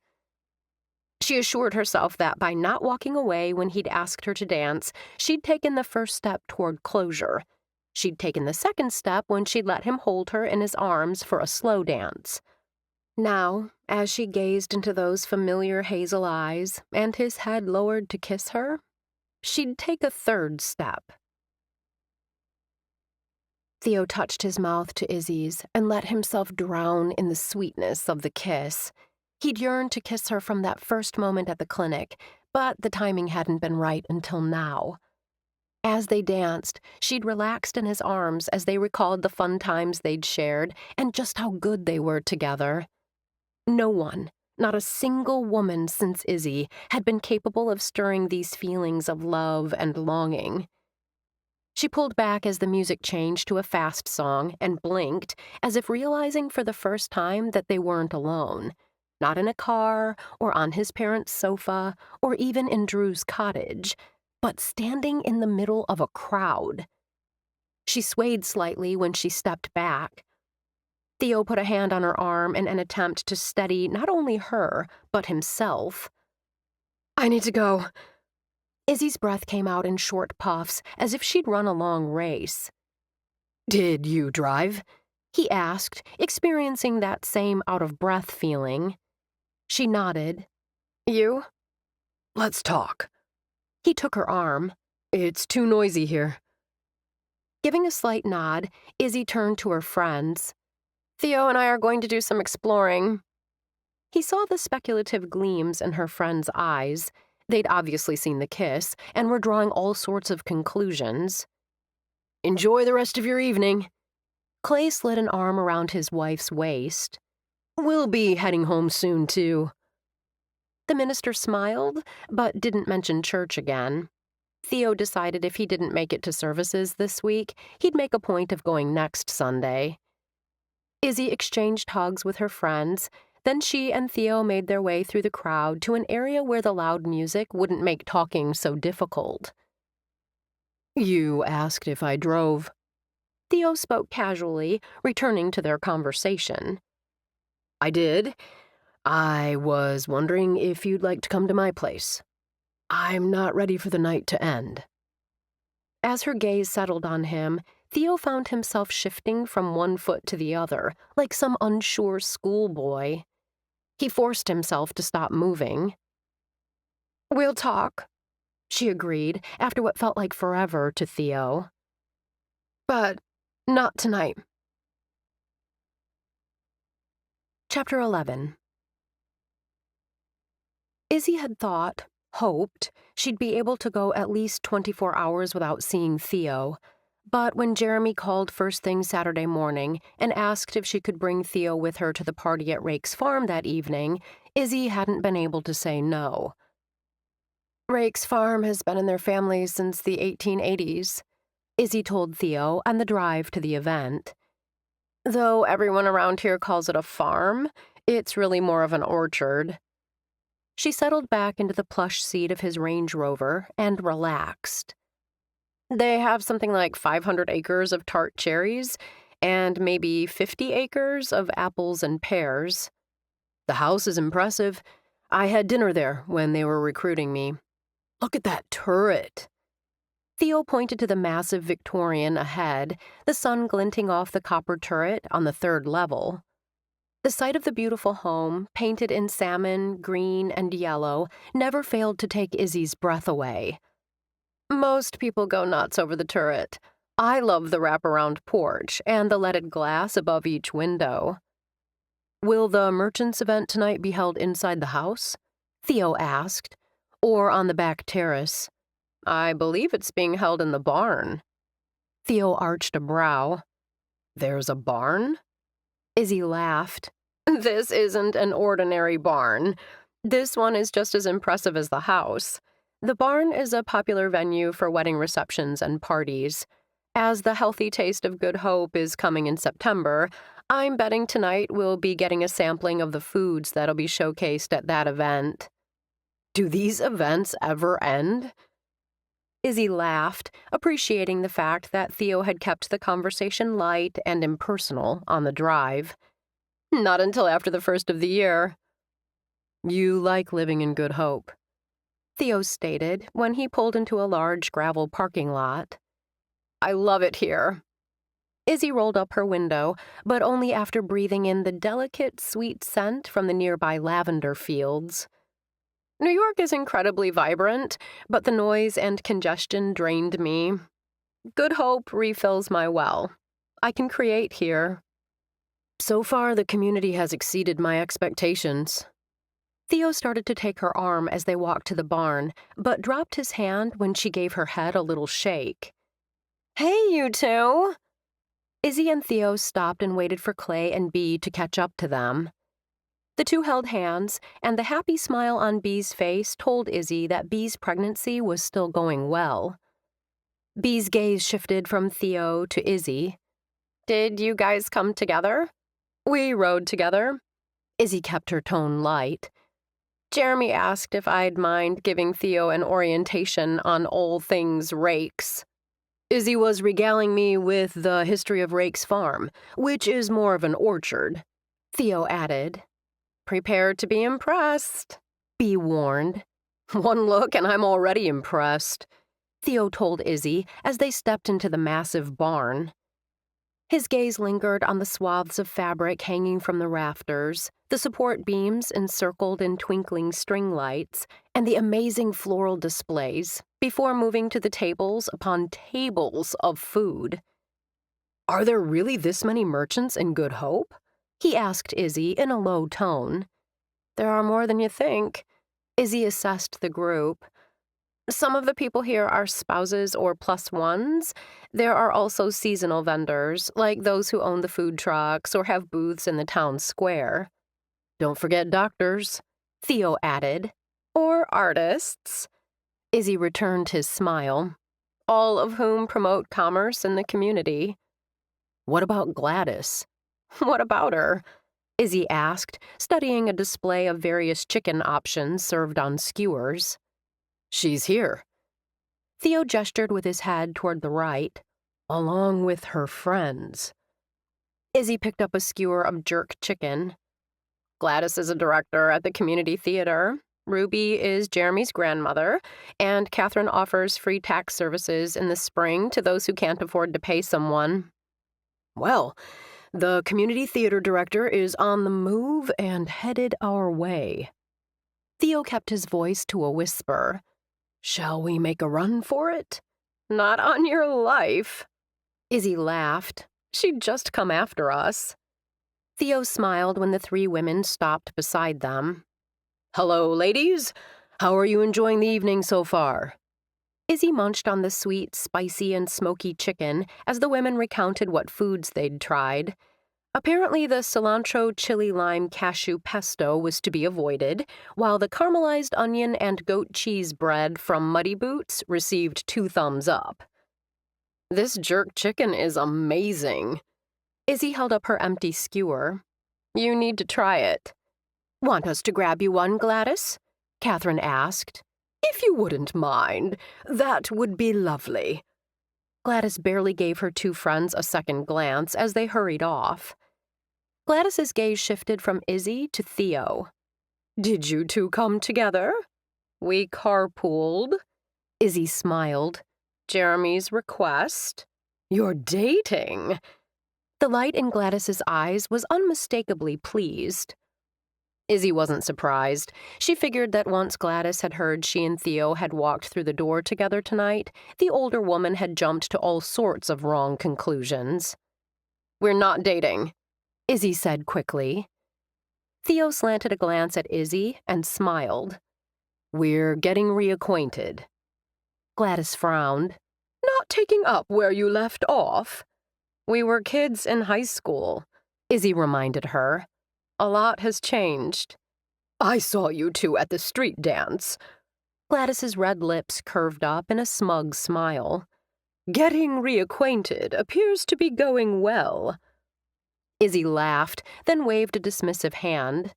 She assured herself that by not walking away when he'd asked her to dance, she'd taken the first step toward closure. She'd taken the second step when she'd let him hold her in his arms for a slow dance. Now, as she gazed into those familiar hazel eyes and his head lowered to kiss her, she'd take a third step. Theo touched his mouth to Izzy's and let himself drown in the sweetness of the kiss. He'd yearned to kiss her from that first moment at the clinic, but the timing hadn't been right until now. As they danced, she'd relaxed in his arms as they recalled the fun times they'd shared and just how good they were together. No one, not a single woman since Izzy, had been capable of stirring these feelings of love and longing. She pulled back as the music changed to a fast song and blinked, as if realizing for the first time that they weren't alone. Not in a car, or on his parents' sofa, or even in Drew's cottage, but standing in the middle of a crowd. She swayed slightly when she stepped back. Theo put a hand on her arm in an attempt to steady not only her, but himself. "I need to go." Izzy's breath came out in short puffs, as if she'd run a long race. "Did you drive?" he asked, experiencing that same out-of-breath feeling. She nodded. "You?" "Let's talk." He took her arm.
It's too noisy here.
Giving a slight nod, Izzy turned to her friends.
Theo and I are going to do some exploring.
He saw the speculative gleams in her friends' eyes. They'd obviously seen the kiss and were drawing all sorts of conclusions.
Enjoy the rest of your evening.
Clay slid an arm around his wife's waist.
We'll be heading home soon, too.
The minister smiled, but didn't mention church again. Theo decided if he didn't make it to services this week, he'd make a point of going next Sunday. Izzy exchanged hugs with her friends. Then she and Theo made their way through the crowd to an area where the loud music wouldn't make talking so difficult.
You asked if I drove.
Theo spoke casually, returning to their conversation.
I did. I was wondering if you'd like to come to my place. I'm not ready for the night to end.
As her gaze settled on him, Theo found himself shifting from one foot to the other, like some unsure schoolboy. He forced himself to stop moving.
We'll talk,
she agreed, after what felt like forever to Theo.
But not tonight.
Chapter 11. Izzy had hoped, she'd be able to go at least 24 hours without seeing Theo. But when Jeremy called first thing Saturday morning and asked if she could bring Theo with her to the party at Rake's farm that evening, Izzy hadn't been able to say no.
Rake's farm has been in their family since the 1880s,
Izzy told Theo on the drive to the event.
Though everyone around here calls it a farm, it's really more of an orchard.
She settled back into the plush seat of his Range Rover and relaxed.
They have something like 500 acres of tart cherries and maybe 50 acres of apples and pears. The house is impressive. I had dinner there when they were recruiting me. Look at that turret.
Theo pointed to the massive Victorian ahead, the sun glinting off the copper turret on the third level. The sight of the beautiful home, painted in salmon, green, and yellow, never failed to take Izzy's breath away.
Most people go nuts over the turret. I love the wraparound porch and the leaded glass above each window. Will the merchants' event tonight be held inside the house?
Theo asked.
Or on the back terrace? I believe it's being held in the barn.
Theo arched a brow.
There's a barn?
Izzy laughed.
This isn't an ordinary barn. This one is just as impressive as the house. The barn is a popular venue for wedding receptions and parties. As the Healthy Taste of Good Hope is coming in September, I'm betting tonight we'll be getting a sampling of the foods that'll be showcased at that event. Do these events ever end?
Izzy laughed, appreciating the fact that Theo had kept the conversation light and impersonal on the drive.
Not until after the first of the year. You like living in Good Hope,
Theo stated when he pulled into a large gravel parking lot.
I love it here.
Izzy rolled up her window, but only after breathing in the delicate, sweet scent from the nearby lavender fields.
New York is incredibly vibrant, but the noise and congestion drained me. Good Hope refills my well. I can create here. So far, the community has exceeded my expectations.
Theo started to take her arm as they walked to the barn, but dropped his hand when she gave her head a little shake.
Hey, you two!
Izzy and Theo stopped and waited for Clay and Bee to catch up to them. The two held hands, and the happy smile on Bee's face told Izzy that Bee's pregnancy was still going well. Bee's gaze shifted from Theo to Izzy.
Did you guys come together? We rode together.
Izzy kept her tone light.
Jeremy asked if I'd mind giving Theo an orientation on all things Rakes. Izzy was regaling me with the history of Rake's farm, which is more of an orchard,
Theo added.
Prepare to be impressed,
Bee warned.
One look and I'm already impressed,
Theo told Izzy as they stepped into the massive barn. His gaze lingered on the swaths of fabric hanging from the rafters, The support beams encircled in twinkling string lights, and the amazing floral displays, before moving to the tables upon tables of food.
Are there really this many merchants in Good Hope?
He asked Izzy in a low tone.
There are more than you think.
Izzy assessed the group. Some of the people here are spouses or plus ones. There are also seasonal vendors, like those who own the food trucks or have booths in the town square.
Don't forget doctors,
Theo added.
or artists.
Izzy returned his smile. All of whom promote commerce in the community.
What about Gladys?
What about her? Izzy asked, studying a display of various chicken options served on skewers.
She's here.
Theo gestured with his head toward the right.
Along with her friends.
Izzy picked up a skewer of jerk chicken. Gladys is a director at the community theater. Ruby is Jeremy's grandmother, and Catherine offers free tax services in the spring to those who can't afford to pay someone.
Well, the community theater director is on the move and headed our way.
Theo kept his voice to a whisper.
Shall we make a run for it?
Not on your life. Izzy laughed. She'd just come after us. Theo smiled when the three women stopped beside them.
Hello, ladies. How are you enjoying the evening so far?
Izzy munched on the sweet, spicy, and smoky chicken as the women recounted what foods they'd tried. Apparently, the cilantro chili lime cashew pesto was to be avoided, while the caramelized onion and goat cheese bread from Muddy Boots received 2 thumbs up.
This jerk chicken is amazing.
Izzy held up her empty skewer.
You need to try it.
Want us to grab you one, Gladys? Catherine asked.
If you wouldn't mind, that would be lovely.
Gladys barely gave her 2 friends a second glance as they hurried off. Gladys's gaze shifted from Izzy to Theo.
Did you 2 come together?
We carpooled. Izzy smiled. Jeremy's request.
You're dating.
The light in Gladys's eyes was unmistakably pleased. Izzy wasn't surprised. She figured that once Gladys had heard she and Theo had walked through the door together tonight, the older woman had jumped to all sorts of wrong conclusions.
We're not dating,
Izzy said quickly. Theo slanted a glance at Izzy and smiled.
We're getting reacquainted.
Gladys frowned.
Not taking up where you left off.
We were kids in high school, Izzy reminded her. A lot has changed.
I saw you 2 at the street dance.
Gladys's red lips curved up in a smug smile.
Getting reacquainted appears to be going well.
Izzy laughed, then waved a dismissive hand.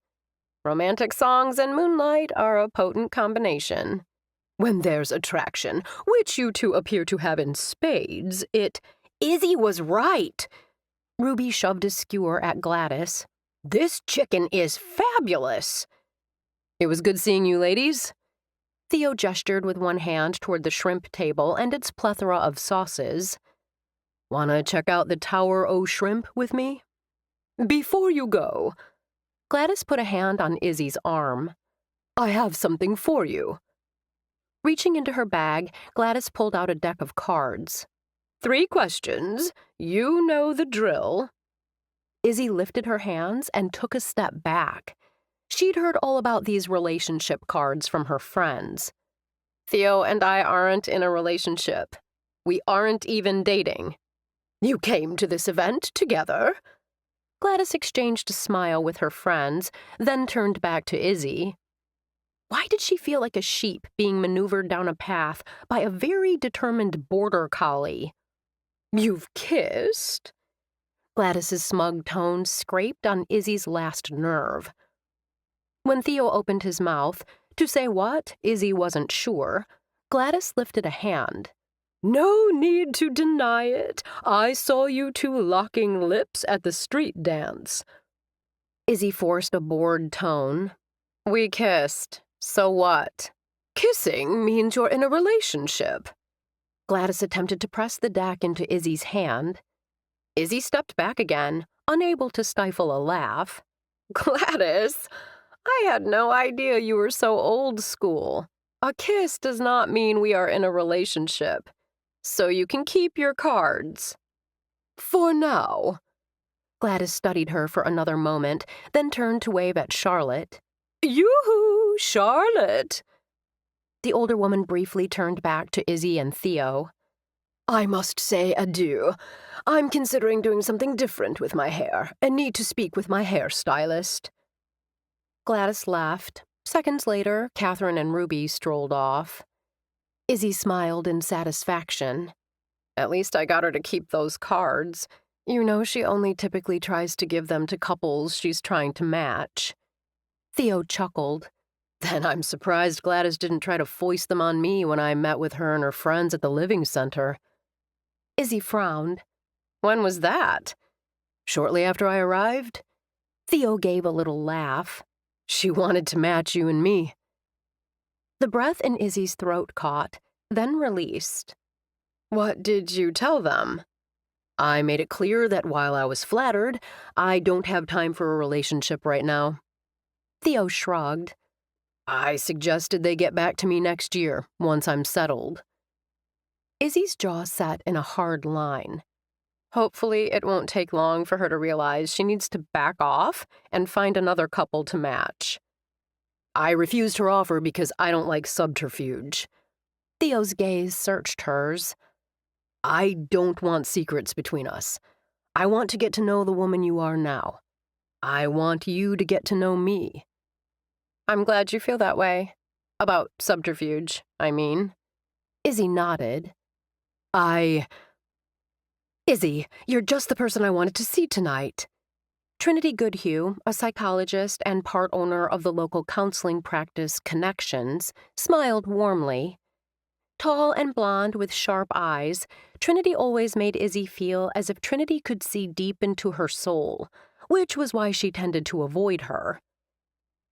Romantic songs and moonlight are a potent combination.
When there's attraction, which you 2 appear to have in spades,
Izzy was right. Ruby shoved a skewer at Gladys.
This chicken is fabulous. It was good seeing you, ladies.
Theo gestured with one hand toward the shrimp table and its plethora of sauces.
Wanna check out the Tower O' Shrimp with me? Before you go,
Gladys put a hand on Izzy's arm.
I have something for you.
Reaching into her bag, Gladys pulled out a deck of cards.
3 questions. You know the drill.
Izzy lifted her hands and took a step back. She'd heard all about these relationship cards from her friends.
Theo and I aren't in a relationship. We aren't even dating. You came to this event together?
Gladys exchanged a smile with her friends, then turned back to Izzy. Why did she feel like a sheep being maneuvered down a path by a very determined border collie?
You've kissed?
Gladys's smug tone scraped on Izzy's last nerve. When Theo opened his mouth, to say what, Izzy wasn't sure, Gladys lifted a hand.
No need to deny it. I saw you 2 locking lips at the street dance.
Izzy forced a bored tone.
We kissed. So what? Kissing means you're in a relationship.
Gladys attempted to press the deck into Izzy's hand. Izzy stepped back again, unable to stifle a laugh.
Gladys, I had no idea you were so old school. A kiss does not mean we are in a relationship, so you can keep your cards. For now.
Gladys studied her for another moment, then turned to wave at Charlotte.
Yoo-hoo, Charlotte!
The older woman briefly turned back to Izzy and Theo.
I must say adieu. I'm considering doing something different with my hair and need to speak with my hairstylist.
Gladys laughed. Seconds later, Catherine and Ruby strolled off. Izzy smiled in satisfaction.
At least I got her to keep those cards. You know, she only typically tries to give them to couples she's trying to match.
Theo chuckled.
Then I'm surprised Gladys didn't try to foist them on me when I met with her and her friends at the Living Center.
Izzy frowned.
When was that? Shortly after I arrived?
Theo gave a little laugh.
She wanted to match you and me.
The breath in Izzy's throat caught, then released.
What did you tell them? I made it clear that while I was flattered, I don't have time for a relationship right now.
Theo shrugged.
I suggested they get back to me next year, once I'm settled.
Izzy's jaw set in a hard line.
Hopefully it won't take long for her to realize she needs to back off and find another couple to match. I refused her offer because I don't like subterfuge.
Theo's gaze searched hers.
I don't want secrets between us. I want to get to know the woman you are now. I want you to get to know me. I'm glad you feel that way. About subterfuge, I mean.
Izzy nodded.
Izzy, you're just the person I wanted to see tonight.
Trinity Goodhue, a psychologist and part owner of the local counseling practice Connections, smiled warmly. Tall and blonde with sharp eyes, Trinity always made Izzy feel as if Trinity could see deep into her soul, which was why she tended to avoid her.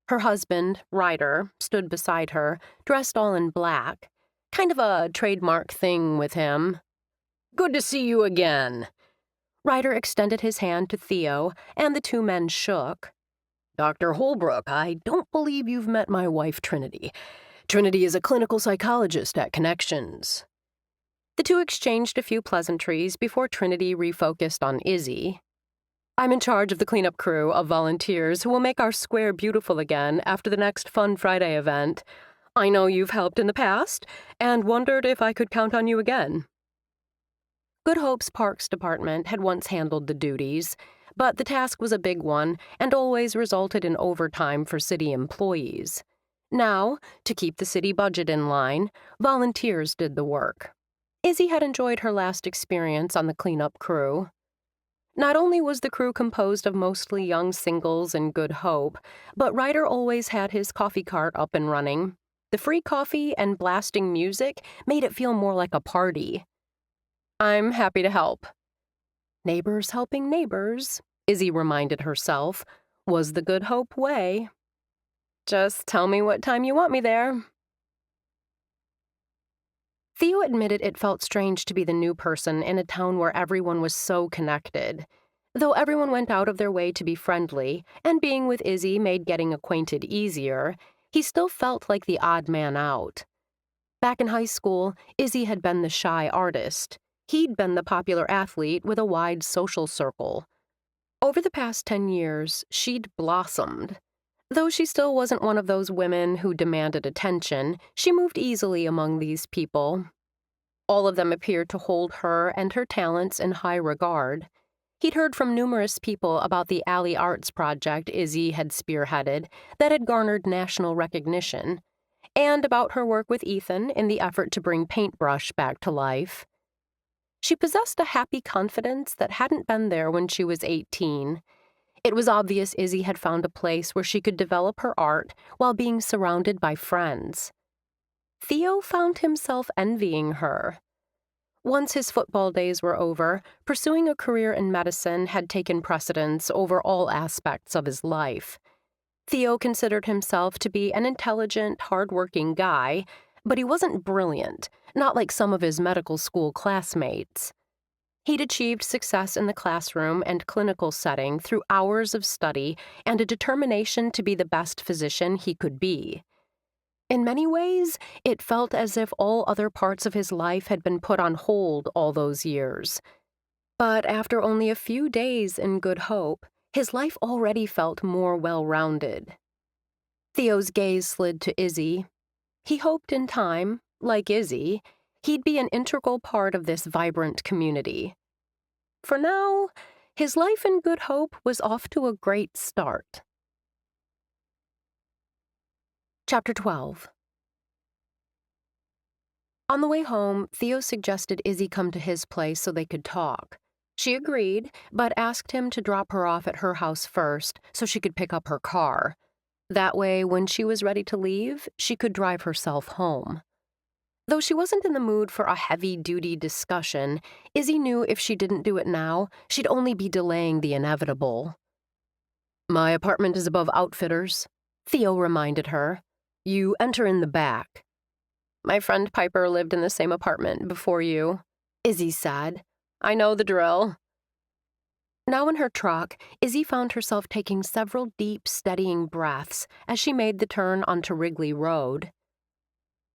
Her husband, Ryder, stood beside her, dressed all in black. Kind of a trademark thing with him.
Good to see you again.
Ryder extended his hand to Theo, and the two men shook.
Dr. Holbrook, I don't believe you've met my wife, Trinity. Trinity is a clinical psychologist at Connections.
The two exchanged a few pleasantries before Trinity refocused on Izzy.
I'm in charge of the cleanup crew of volunteers who will make our square beautiful again after the next Fun Friday event. I know you've helped in the past, and wondered if I could count on you again.
Good Hope's Parks Department had once handled the duties, but the task was a big one and always resulted in overtime for city employees. Now, to keep the city budget in line, volunteers did the work. Izzy had enjoyed her last experience on the cleanup crew. Not only was the crew composed of mostly young singles in Good Hope, but Ryder always had his coffee cart up and running. The free coffee and blasting music made it feel more like a party.
I'm happy to help.
Neighbors helping neighbors, Izzy reminded herself, was the Good Hope way.
Just tell me what time you want me there.
Theo admitted it felt strange to be the new person in a town where everyone was so connected. Though everyone went out of their way to be friendly, and being with Izzy made getting acquainted easier, he still felt like the odd man out. Back in high school, Izzy had been the shy artist. He'd been the popular athlete with a wide social circle. Over the past 10 years, she'd blossomed. Though she still wasn't one of those women who demanded attention, she moved easily among these people. All of them appeared to hold her and her talents in high regard. He'd heard from numerous people about the Alley Arts project Izzy had spearheaded that had garnered national recognition, and about her work with Ethan in the effort to bring Paintbrush back to life. She possessed a happy confidence that hadn't been there when she was 18. It was obvious Izzy had found a place where she could develop her art while being surrounded by friends. Theo found himself envying her. Once his football days were over, pursuing a career in medicine had taken precedence over all aspects of his life. Theo considered himself to be an intelligent, hard-working guy, but he wasn't brilliant, not like some of his medical school classmates. He'd achieved success in the classroom and clinical setting through hours of study and a determination to be the best physician he could be. In many ways, it felt as if all other parts of his life had been put on hold all those years. But after only a few days in Good Hope, his life already felt more well-rounded. Theo's gaze slid to Izzy. He hoped in time, like Izzy, he'd be an integral part of this vibrant community. For now, his life in Good Hope was off to a great start. Chapter 12. On the way home, Theo suggested Izzy come to his place so they could talk. She agreed, but asked him to drop her off at her house first so she could pick up her car. That way, when she was ready to leave, she could drive herself home. Though she wasn't in the mood for a heavy-duty discussion, Izzy knew if she didn't do it now, she'd only be delaying the inevitable. "My apartment is above Outfitters," Theo reminded her. "You enter in the back." "My friend Piper lived in the same apartment before you," Izzy said. "I know the drill." Now in her truck, Izzy found herself taking several deep, steadying breaths as she made the turn onto Wrigley Road.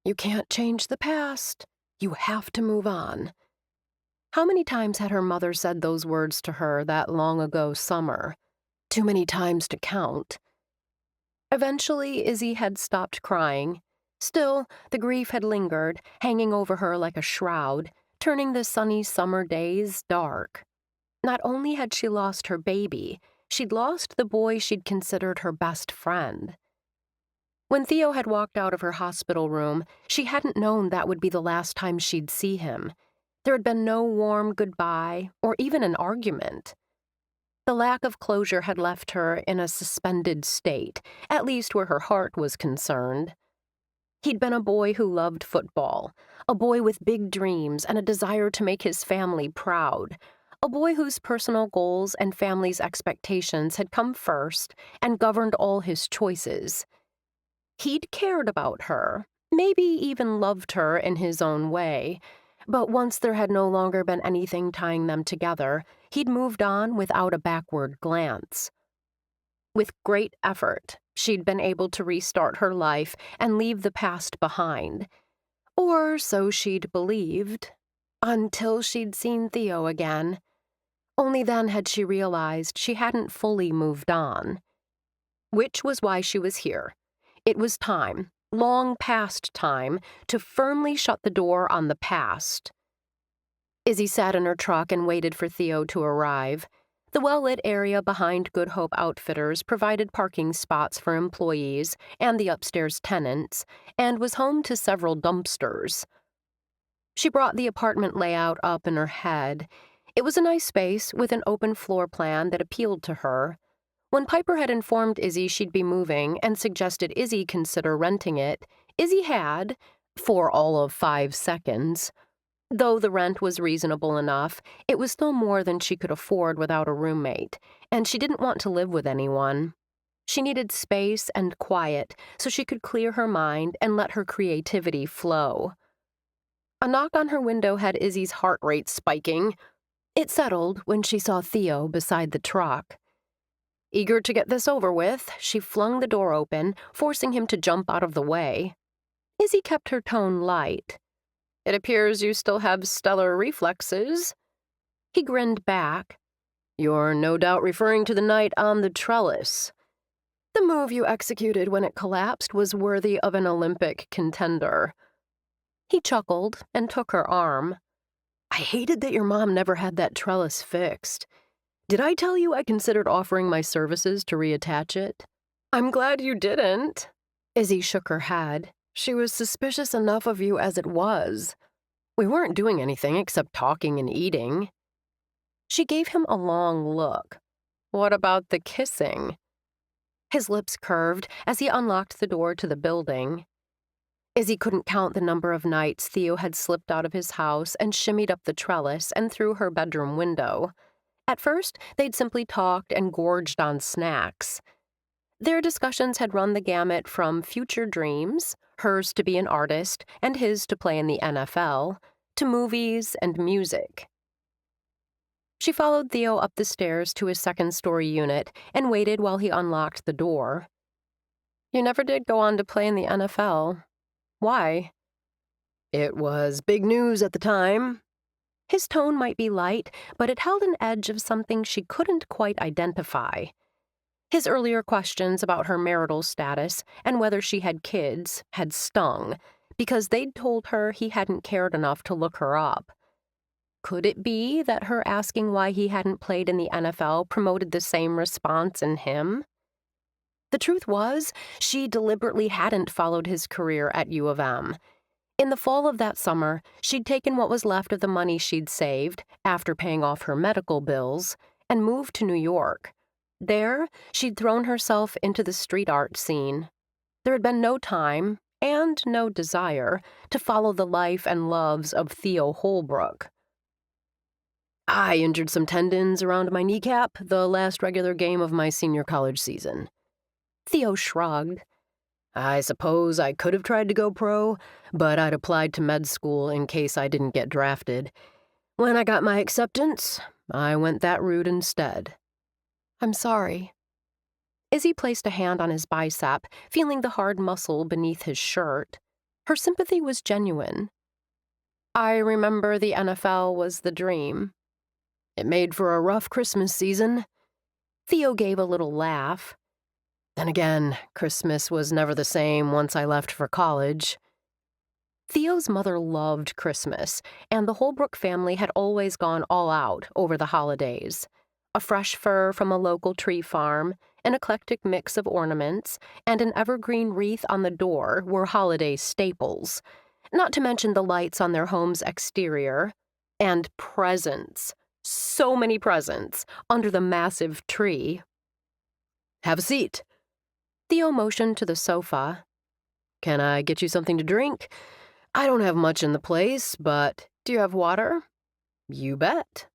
"You can't change the past. You have to move on." How many times had her mother said those words to her that long-ago summer? Too many times to count. Eventually, Izzy had stopped crying. Still, the grief had lingered, hanging over her like a shroud, turning the sunny summer days dark. Not only had she lost her baby, she'd lost the boy she'd considered her best friend. When Theo had walked out of her hospital room, she hadn't known that would be the last time she'd see him. There had been no warm goodbye or even an argument. The lack of closure had left her in a suspended state, at least where her heart was concerned. He'd been a boy who loved football, a boy with big dreams and a desire to make his family proud, a boy whose personal goals and family's expectations had come first and governed all his choices. He'd cared about her, maybe even loved her in his own way, but once there had no longer been anything tying them together, he'd moved on without a backward glance. With great effort, she'd been able to restart her life and leave the past behind. Or so she'd believed, until she'd seen Theo again. Only then had she realized she hadn't fully moved on. Which was why she was here. It was time, long past time, to firmly shut the door on the past. Izzy sat in her truck and waited for Theo to arrive. The well-lit area behind Good Hope Outfitters provided parking spots for employees and the upstairs tenants, and was home to several dumpsters. She brought the apartment layout up in her head. It was a nice space with an open floor plan that appealed to her. When Piper had informed Izzy she'd be moving and suggested Izzy consider renting it, Izzy had, for all of 5 seconds. Though the rent was reasonable enough, it was still more than she could afford without a roommate, and she didn't want to live with anyone. She needed space and quiet so she could clear her mind and let her creativity flow. A knock on her window had Izzy's heart rate spiking. It settled when she saw Theo beside the truck. Eager to get this over with, she flung the door open, forcing him to jump out of the way. Izzy kept her tone light. "It appears you still have stellar reflexes." He grinned back. "You're no doubt referring to the night on the trellis. The move you executed when it collapsed was worthy of an Olympic contender." He chuckled and took her arm. "I hated that your mom never had that trellis fixed. Did I tell you I considered offering my services to reattach it?" "I'm glad you didn't." Izzy shook her head. "She was suspicious enough of you as it was. We weren't doing anything except talking and eating." She gave him a long look. "What about the kissing?" His lips curved as he unlocked the door to the building. Izzy couldn't count the number of nights Theo had slipped out of his house and shimmied up the trellis and through her bedroom window. At first, they'd simply talked and gorged on snacks. Their discussions had run the gamut from future dreams, hers to be an artist and his to play in the NFL, to movies and music. She followed Theo up the stairs to his second-story unit and waited while he unlocked the door. You never did go on to play in the NFL. Why?
It was big news at the time.
His tone might be light, but it held an edge of something she couldn't quite identify. His earlier questions about her marital status and whether she had kids had stung, because they'd told her he hadn't cared enough to look her up. Could it be that her asking why he hadn't played in the NFL promoted the same response in him? The truth was, she deliberately hadn't followed his career at U of M. In the fall of that summer, she'd taken what was left of the money she'd saved, after paying off her medical bills, and moved to New York. There, she'd thrown herself into the street art scene. There had been no time, and no desire, to follow the life and loves of Theo Holbrook.
I injured some tendons around my kneecap the last regular game of my senior college season.
Theo shrugged.
I suppose I could have tried to go pro, but I'd applied to med school in case I didn't get drafted. When I got my acceptance, I went that route instead.
I'm sorry. Izzy placed a hand on his bicep, feeling the hard muscle beneath his shirt. Her sympathy was genuine. I remember the NFL was the dream.
It made for a rough Christmas season.
Theo gave a little laugh.
Then again, Christmas was never the same once I left for college.
Theo's mother loved Christmas, and the Holbrook family had always gone all out over the holidays. A fresh fir from a local tree farm, an eclectic mix of ornaments, and an evergreen wreath on the door were holiday staples, not to mention the lights on their home's exterior. And presents. So many presents under the massive tree.
Have a seat.
Theo motioned to the sofa.
Can I get you something to drink? I don't have much in the place, but
do you have water?
You bet.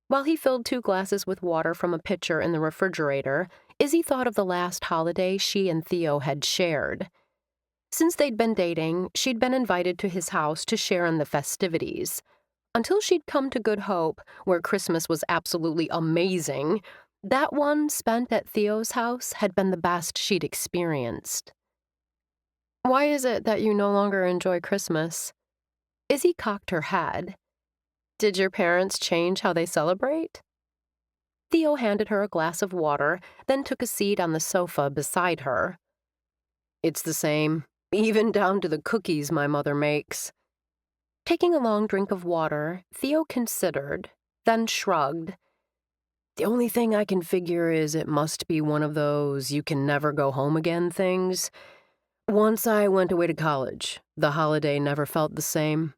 While he filled 2 glasses with water from a pitcher in the refrigerator, Izzy thought of the last holiday she and Theo had shared. Since they'd been dating, she'd been invited to his house to share in the festivities. Until she'd come to Good Hope, where Christmas was absolutely amazing, that one spent at Theo's house had been the best she'd experienced. Why is it that you no longer enjoy Christmas? Izzy cocked her head. Did your parents change how they celebrate? Theo handed her a glass of water, then took a seat on the sofa beside her.
It's the same, even down to the cookies my mother makes.
Taking a long drink of water, Theo considered, then shrugged.
The only thing I can figure is it must be one of those you can never go home again things. Once I went away to college, the holiday never felt the same.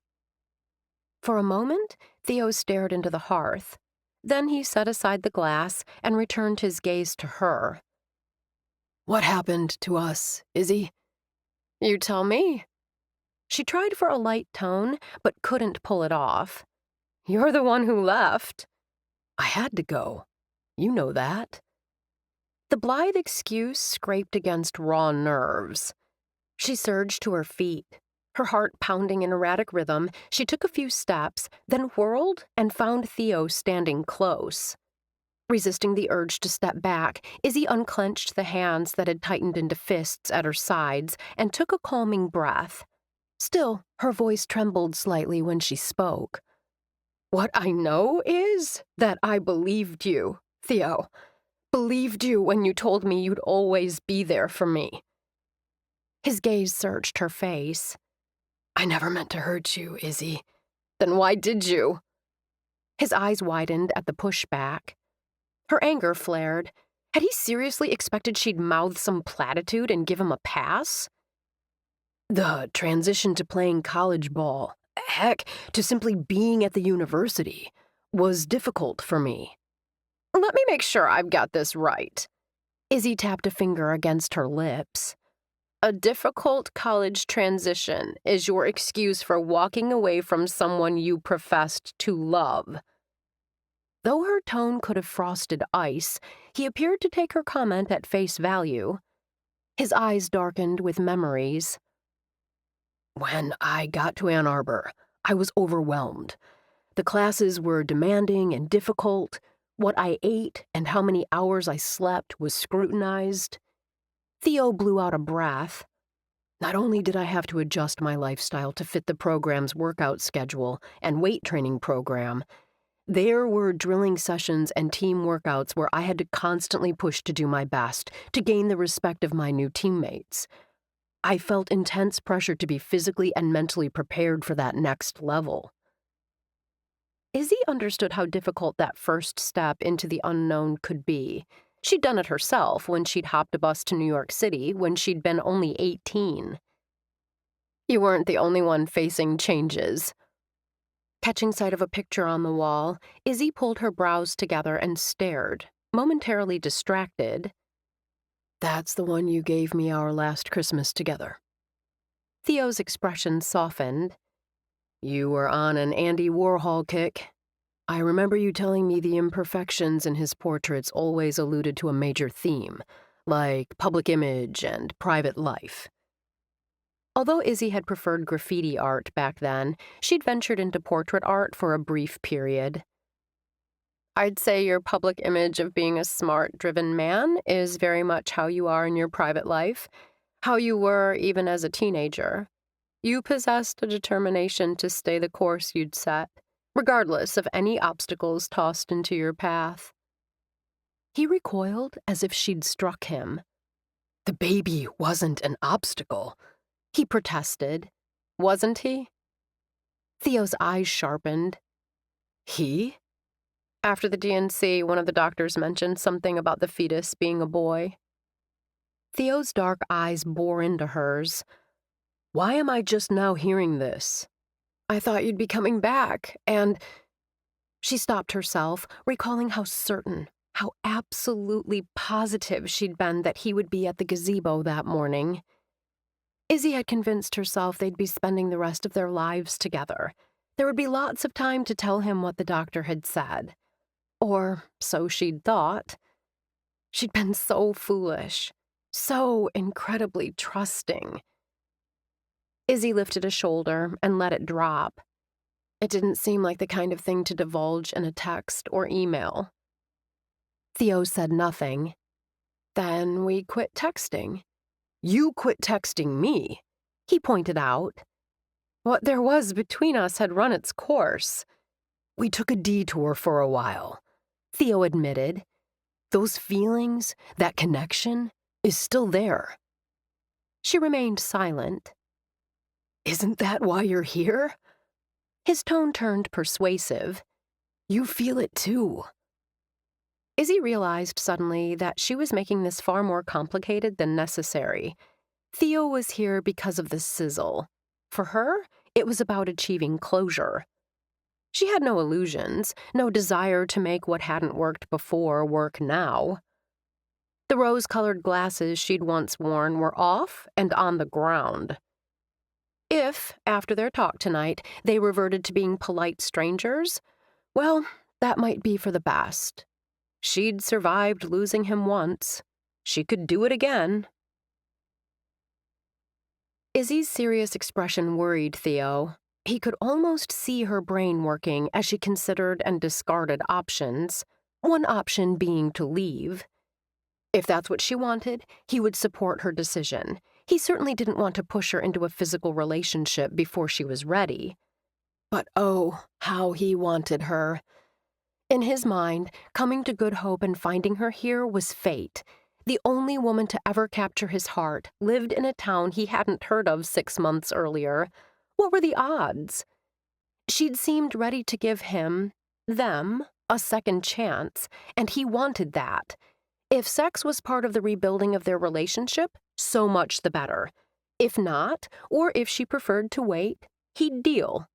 For a moment, Theo stared into the hearth. Then he set aside the glass and returned his gaze to her.
What happened to us, Izzy?
You tell me. She tried for a light tone, but couldn't pull it off. You're the one who left.
I had to go. You know that.
The blithe excuse scraped against raw nerves. She surged to her feet. Her heart pounding in erratic rhythm, she took a few steps, then whirled and found Theo standing close. Resisting the urge to step back, Izzy unclenched the hands that had tightened into fists at her sides and took a calming breath. Still, her voice trembled slightly when she spoke. What I know is that I believed you, Theo. Believed you when you told me you'd always be there for me. His gaze searched her face.
I never meant to hurt you, Izzy.
Then why did you? His eyes widened at the pushback. Her anger flared. Had he seriously expected she'd mouth some platitude and give him a pass?
The transition to playing college ball, heck, to simply being at the university, was difficult for me.
Let me make sure I've got this right. Izzy tapped a finger against her lips. A difficult college transition is your excuse for walking away from someone you professed to love. Though her tone could have frosted ice, he appeared to take her comment at face value. His eyes darkened with memories.
When I got to Ann Arbor, I was overwhelmed. The classes were demanding and difficult. What I ate and how many hours I slept was scrutinized. Theo blew out a breath. Not only did I have to adjust my lifestyle to fit the program's workout schedule and weight training program, there were drilling sessions and team workouts where I had to constantly push to do my best to gain the respect of my new teammates. I felt intense pressure to be physically and mentally prepared for that next level. Izzy understood how difficult that first step into the unknown could be. She'd done it herself when she'd hopped a bus to New York City when she'd been only 18. You weren't the only one facing changes. Catching sight of a picture on the wall, Izzy pulled her brows together and stared, momentarily distracted. That's the one you gave me our last Christmas together. Theo's expression softened. You were on an Andy Warhol kick. I remember you telling me the imperfections in his portraits always alluded to a major theme, like public image and private life. Although Izzy had preferred graffiti art back then, she'd ventured into portrait art for a brief period. I'd say your public image of being a smart, driven man is very much how you are in your private life, how you were even as a teenager. You possessed a determination to stay the course you'd set, regardless of any obstacles tossed into your path. He recoiled as if she'd struck him. The baby wasn't an obstacle, he protested. Wasn't he? Theo's eyes sharpened. He? After the DNC, one of the doctors mentioned something about the fetus being a boy. Theo's dark eyes bore into hers. Why am I just now hearing this? I thought you'd be coming back, and... She stopped herself, recalling how certain, how absolutely positive she'd been that he would be at the gazebo that morning. Izzy had convinced herself they'd be spending the rest of their lives together. There would be lots of time to tell him what the doctor had said. Or so she'd thought. She'd been so foolish, so incredibly trusting. Izzy lifted a shoulder and let it drop. It didn't seem like the kind of thing to divulge in a text or email. Theo said nothing. Then we quit texting. You quit texting me, he pointed out. What there was between us had run its course. We took a detour for a while, Theo admitted. Those feelings, that connection, is still there. She remained silent. Isn't that why you're here? His tone turned persuasive. You feel it too. Izzy realized suddenly that she was making this far more complicated than necessary. Theo was here because of the sizzle. For her, it was about achieving closure. She had no illusions, no desire to make what hadn't worked before work now. The rose-colored glasses she'd once worn were off and on the ground. If, after their talk tonight, they reverted to being polite strangers, well, that might be for the best. She'd survived losing him once. She could do it again. Izzy's serious expression worried Theo. He could almost see her brain working as she considered and discarded options, one option being to leave. If that's what she wanted, he would support her decision. He certainly didn't want to push her into a physical relationship before she was ready. But oh, how he wanted her. In his mind, coming to Good Hope and finding her here was fate. The only woman to ever capture his heart lived in a town he hadn't heard of 6 months earlier. What were the odds? She'd seemed ready to give them, a second chance, and he wanted that. If sex was part of the rebuilding of their relationship, so much the better. If not, or if she preferred to wait, he'd deal.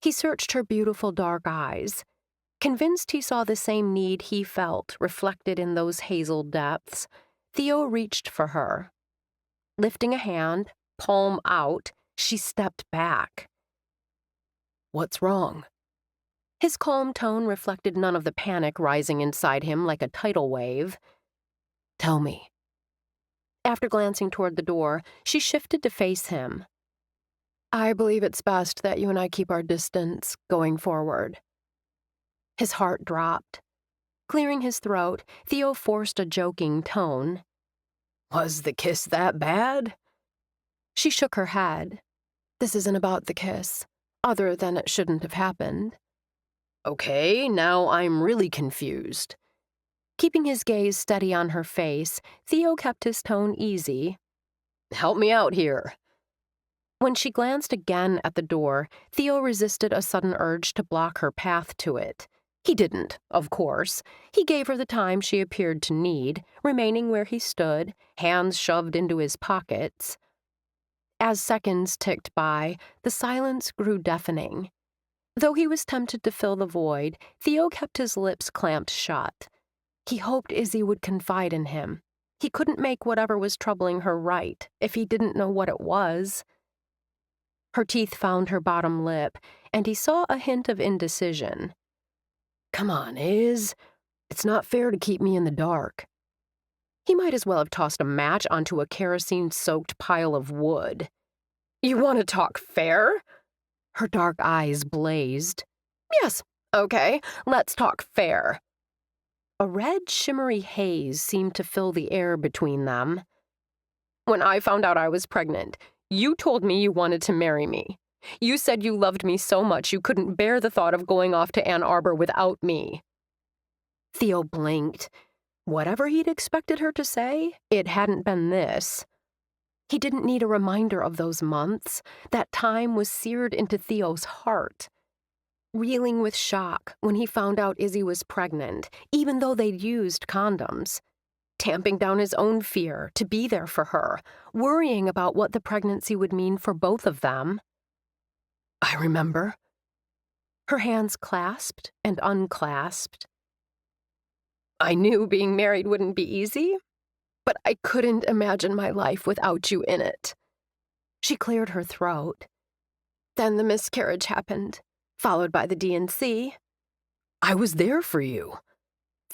He searched her beautiful dark eyes. Convinced he saw the same need he felt reflected in those hazel depths, Theo reached for her. Lifting a hand, palm out, she stepped back. What's wrong? His calm tone reflected none of the panic rising inside him like a tidal wave. Tell me. After glancing toward the door, she shifted to face him. I believe it's best that you and I keep our distance going forward.
His heart dropped. Clearing his throat, Theo forced a joking tone.
Was the kiss that bad?
She shook her head.
This isn't about the kiss, other than it shouldn't have happened.
Okay, now I'm really confused. Keeping his gaze steady on her face, Theo kept his tone easy.
Help me out here.
When she glanced again at the door, Theo resisted a sudden urge to block her path to it. He didn't, of course. He gave her the time she appeared to need, remaining where he stood, hands shoved into his pockets. As seconds ticked by, the silence grew deafening. Though he was tempted to fill the void, Theo kept his lips clamped shut. He hoped Izzy would confide in him. He couldn't make whatever was troubling her right if he didn't know what it was. Her teeth found her bottom lip, and he saw a hint of indecision.
Come on, Iz. It's not fair to keep me in the dark.
He might as well have tossed a match onto a kerosene-soaked pile of wood.
You want to talk fair?
Her dark eyes blazed.
Yes, okay, let's talk fair.
A red, shimmery haze seemed to fill the air between them.
When I found out I was pregnant, you told me you wanted to marry me. You said you loved me so much you couldn't bear the thought of going off to Ann Arbor without me.
Theo blinked. Whatever he'd expected her to say, it hadn't been this. He didn't need a reminder of those months. That time was seared into Theo's heart. Reeling with shock when he found out Izzy was pregnant, even though they'd used condoms. Tamping down his own fear to be there for her, worrying about what the pregnancy would mean for both of them.
I remember.
Her hands clasped and unclasped.
I knew being married wouldn't be easy, but I couldn't imagine my life without you in it.
She cleared her throat.
Then the miscarriage happened, followed by the D&C. I was there for you.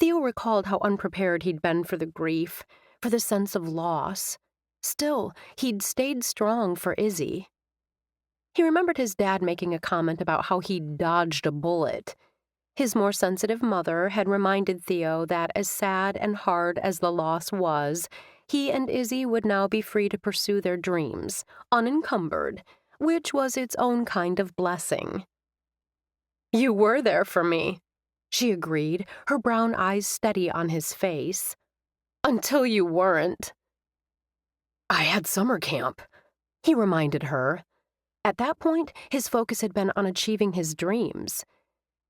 Theo recalled how unprepared he'd been for the grief, for the sense of loss. Still, he'd stayed strong for Izzy. He remembered his dad making a comment about how he'd dodged a bullet. His more sensitive mother had reminded Theo that as sad and hard as the loss was, he and Izzy would now be free to pursue their dreams, unencumbered, which was its own kind of blessing.
You were there for me,
she agreed, her brown eyes steady on his face.
Until you weren't. I had summer camp,
he reminded her. At that point, his focus had been on achieving his dreams.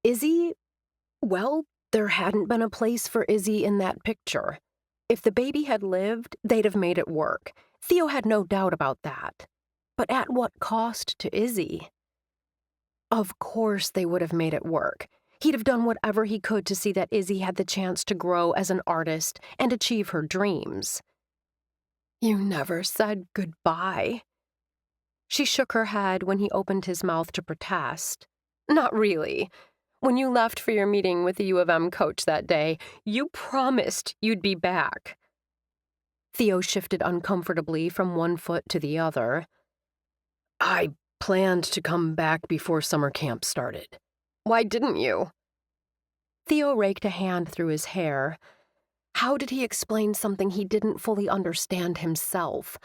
Izzy, well, there hadn't been a place for Izzy in that picture. If the baby had lived, they'd have made it work. Theo had no doubt about that. But at what cost to Izzy? Of course they would have made it work. He'd have done whatever he could to see that Izzy had the chance to grow as an artist and achieve her dreams.
You never said goodbye.
She shook her head when he opened his mouth to protest.
Not really. When you left for your meeting with the U of M coach that day, you promised you'd be back.
Theo shifted uncomfortably from one foot to the other.
I planned to come back before summer camp started. Why didn't you?
Theo raked a hand through his hair. How did he explain something he didn't fully understand himself?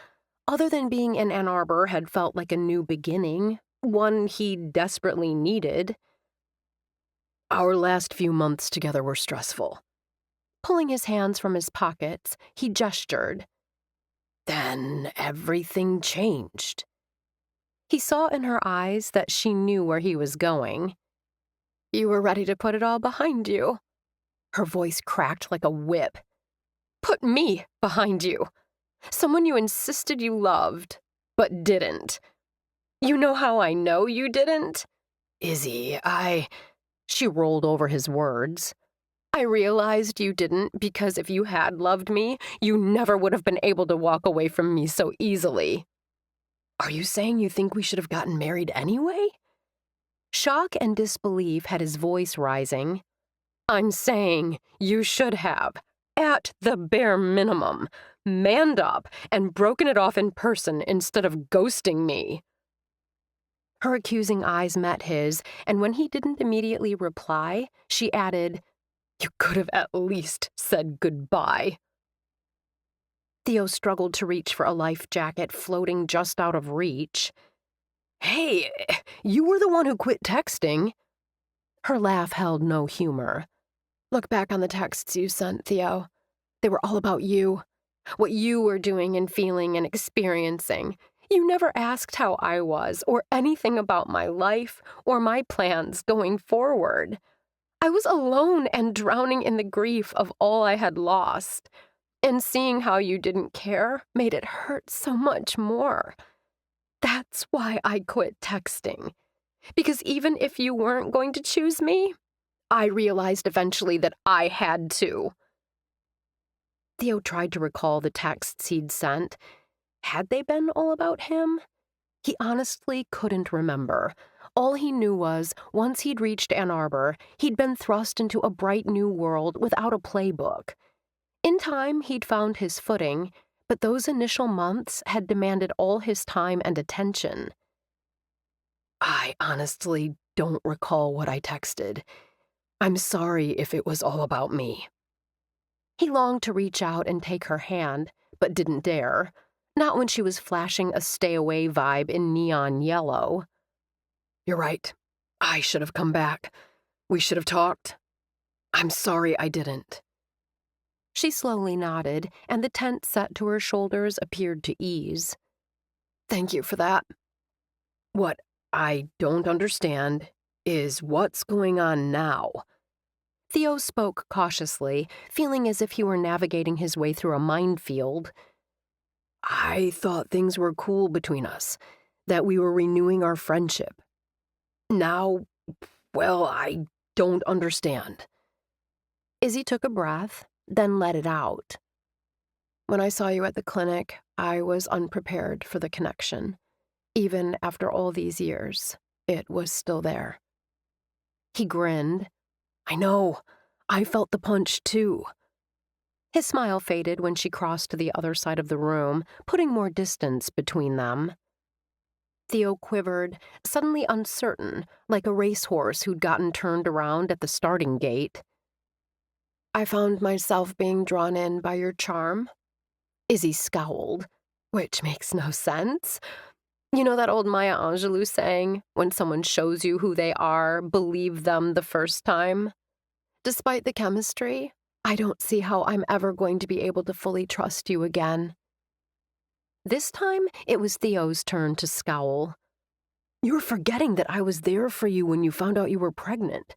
Other than being in Ann Arbor had felt like a new beginning, one he desperately needed.
Our last few months together were stressful.
Pulling his hands from his pockets, he gestured.
Then everything changed.
He saw in her eyes that she knew where he was going.
You were ready to put it all behind you.
Her voice cracked like a whip.
Put me behind you. Someone you insisted you loved, but didn't. You know how I know you didn't? Izzy,
She rolled over his words.
I realized you didn't because if you had loved me, you never would have been able to walk away from me so easily. Are you saying you think we should have gotten married anyway?
Shock and disbelief had his voice rising.
I'm saying you should have, at the bare minimum, manned up and broken it off in person instead of ghosting me.
Her accusing eyes met his, and when he didn't immediately reply, she added,
"You could have at least said goodbye."
Theo struggled to reach for a life jacket floating just out of reach.
"Hey, you were the one who quit texting."
Her laugh held no humor.
"Look back on the texts you sent, Theo. They were all about you. What you were doing and feeling and experiencing. You never asked how I was or anything about my life or my plans going forward. I was alone and drowning in the grief of all I had lost. And seeing how you didn't care made it hurt so much more. That's why I quit texting. Because even if you weren't going to choose me, I realized eventually that I had to."
Theo tried to recall the texts he'd sent. Had they been all about him? He honestly couldn't remember. All he knew was, once he'd reached Ann Arbor, he'd been thrust into a bright new world without a playbook. In time, he'd found his footing, but those initial months had demanded all his time and attention.
"I honestly don't recall what I texted. I'm sorry if it was all about me."
He longed to reach out and take her hand, but didn't dare. Not when she was flashing a stay-away vibe in neon yellow.
"You're right. I should have come back. We should have talked. I'm sorry I didn't."
She slowly nodded, and the tent set to her shoulders appeared to ease.
"Thank you for that. What I don't understand is what's going on now."
Theo spoke cautiously, feeling as if he were navigating his way through a minefield.
"I thought things were cool between us, that we were renewing our friendship. Now, well, I don't understand."
Izzy took a breath, then let it out.
"When I saw you at the clinic, I was unprepared for the connection. Even after all these years, it was still there."
He grinned.
"I know. I felt the punch, too."
His smile faded when she crossed to the other side of the room, putting more distance between them. Theo quivered, suddenly uncertain, like a racehorse who'd gotten turned around at the starting gate.
"I found myself being drawn in by your charm."
Izzy scowled.
"Which makes no sense. You know that old Maya Angelou saying, when someone shows you who they are, believe them the first time? Despite the chemistry, I don't see how I'm ever going to be able to fully trust you again."
This time, it was Theo's turn to scowl.
"You're forgetting that I was there for you when you found out you were pregnant.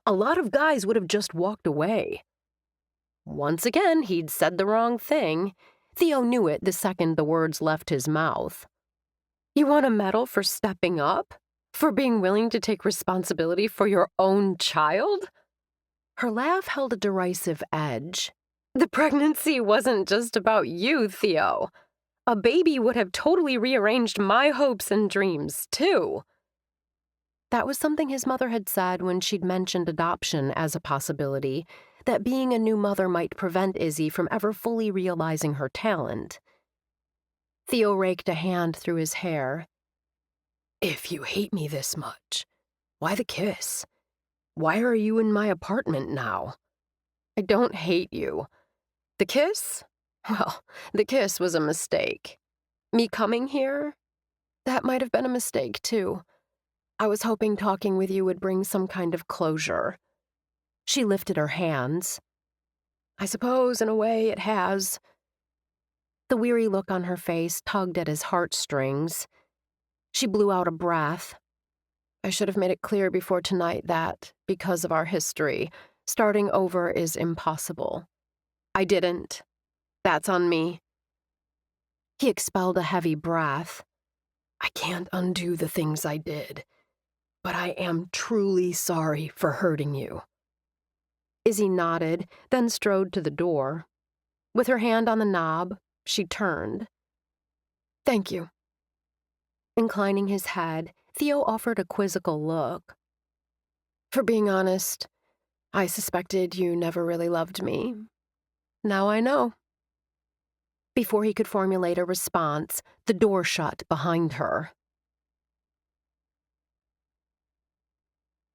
A lot of guys would have just walked away."
Once again, he'd said the wrong thing. Theo knew it the second the words left his mouth.
"You want a medal for stepping up? For being willing to take responsibility for your own child?"
Her laugh held a derisive edge.
"The pregnancy wasn't just about you, Theo. A baby would have totally rearranged my hopes and dreams, too."
That was something his mother had said when she'd mentioned adoption as a possibility, that being a new mother might prevent Izzy from ever fully realizing her talent. Theo raked a hand through his hair.
"If you hate me this much, why the kiss? Why are you in my apartment now?" "I don't hate you. The kiss? Well, the kiss was a mistake. Me coming here? That might have been a mistake, too. I was hoping talking with you would bring some kind of closure."
She lifted her hands.
"I suppose, in a way, it has."
The weary look on her face tugged at his heartstrings. She blew out a breath.
"I should have made it clear before tonight that, because of our history, starting over is impossible. I didn't. That's on me."
He expelled a heavy breath.
"I can't undo the things I did, but I am truly sorry for hurting you."
Izzy nodded, then strode to the door. With her hand on the knob, she turned.
"Thank you."
Inclining his head, Theo offered a quizzical look.
"For being honest, I suspected you never really loved me. Now I know."
Before he could formulate a response, the door shut behind her.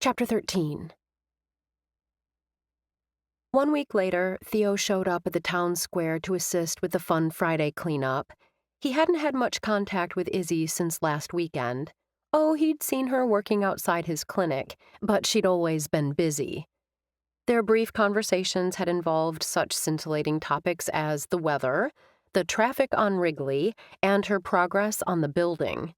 Chapter 13. 1 week later, Theo showed up at the town square to assist with the Fun Friday cleanup. He hadn't had much contact with Izzy since last weekend. Oh, he'd seen her working outside his clinic, but she'd always been busy. Their brief conversations had involved such scintillating topics as the weather, the traffic on Wrigley, and her progress on the building.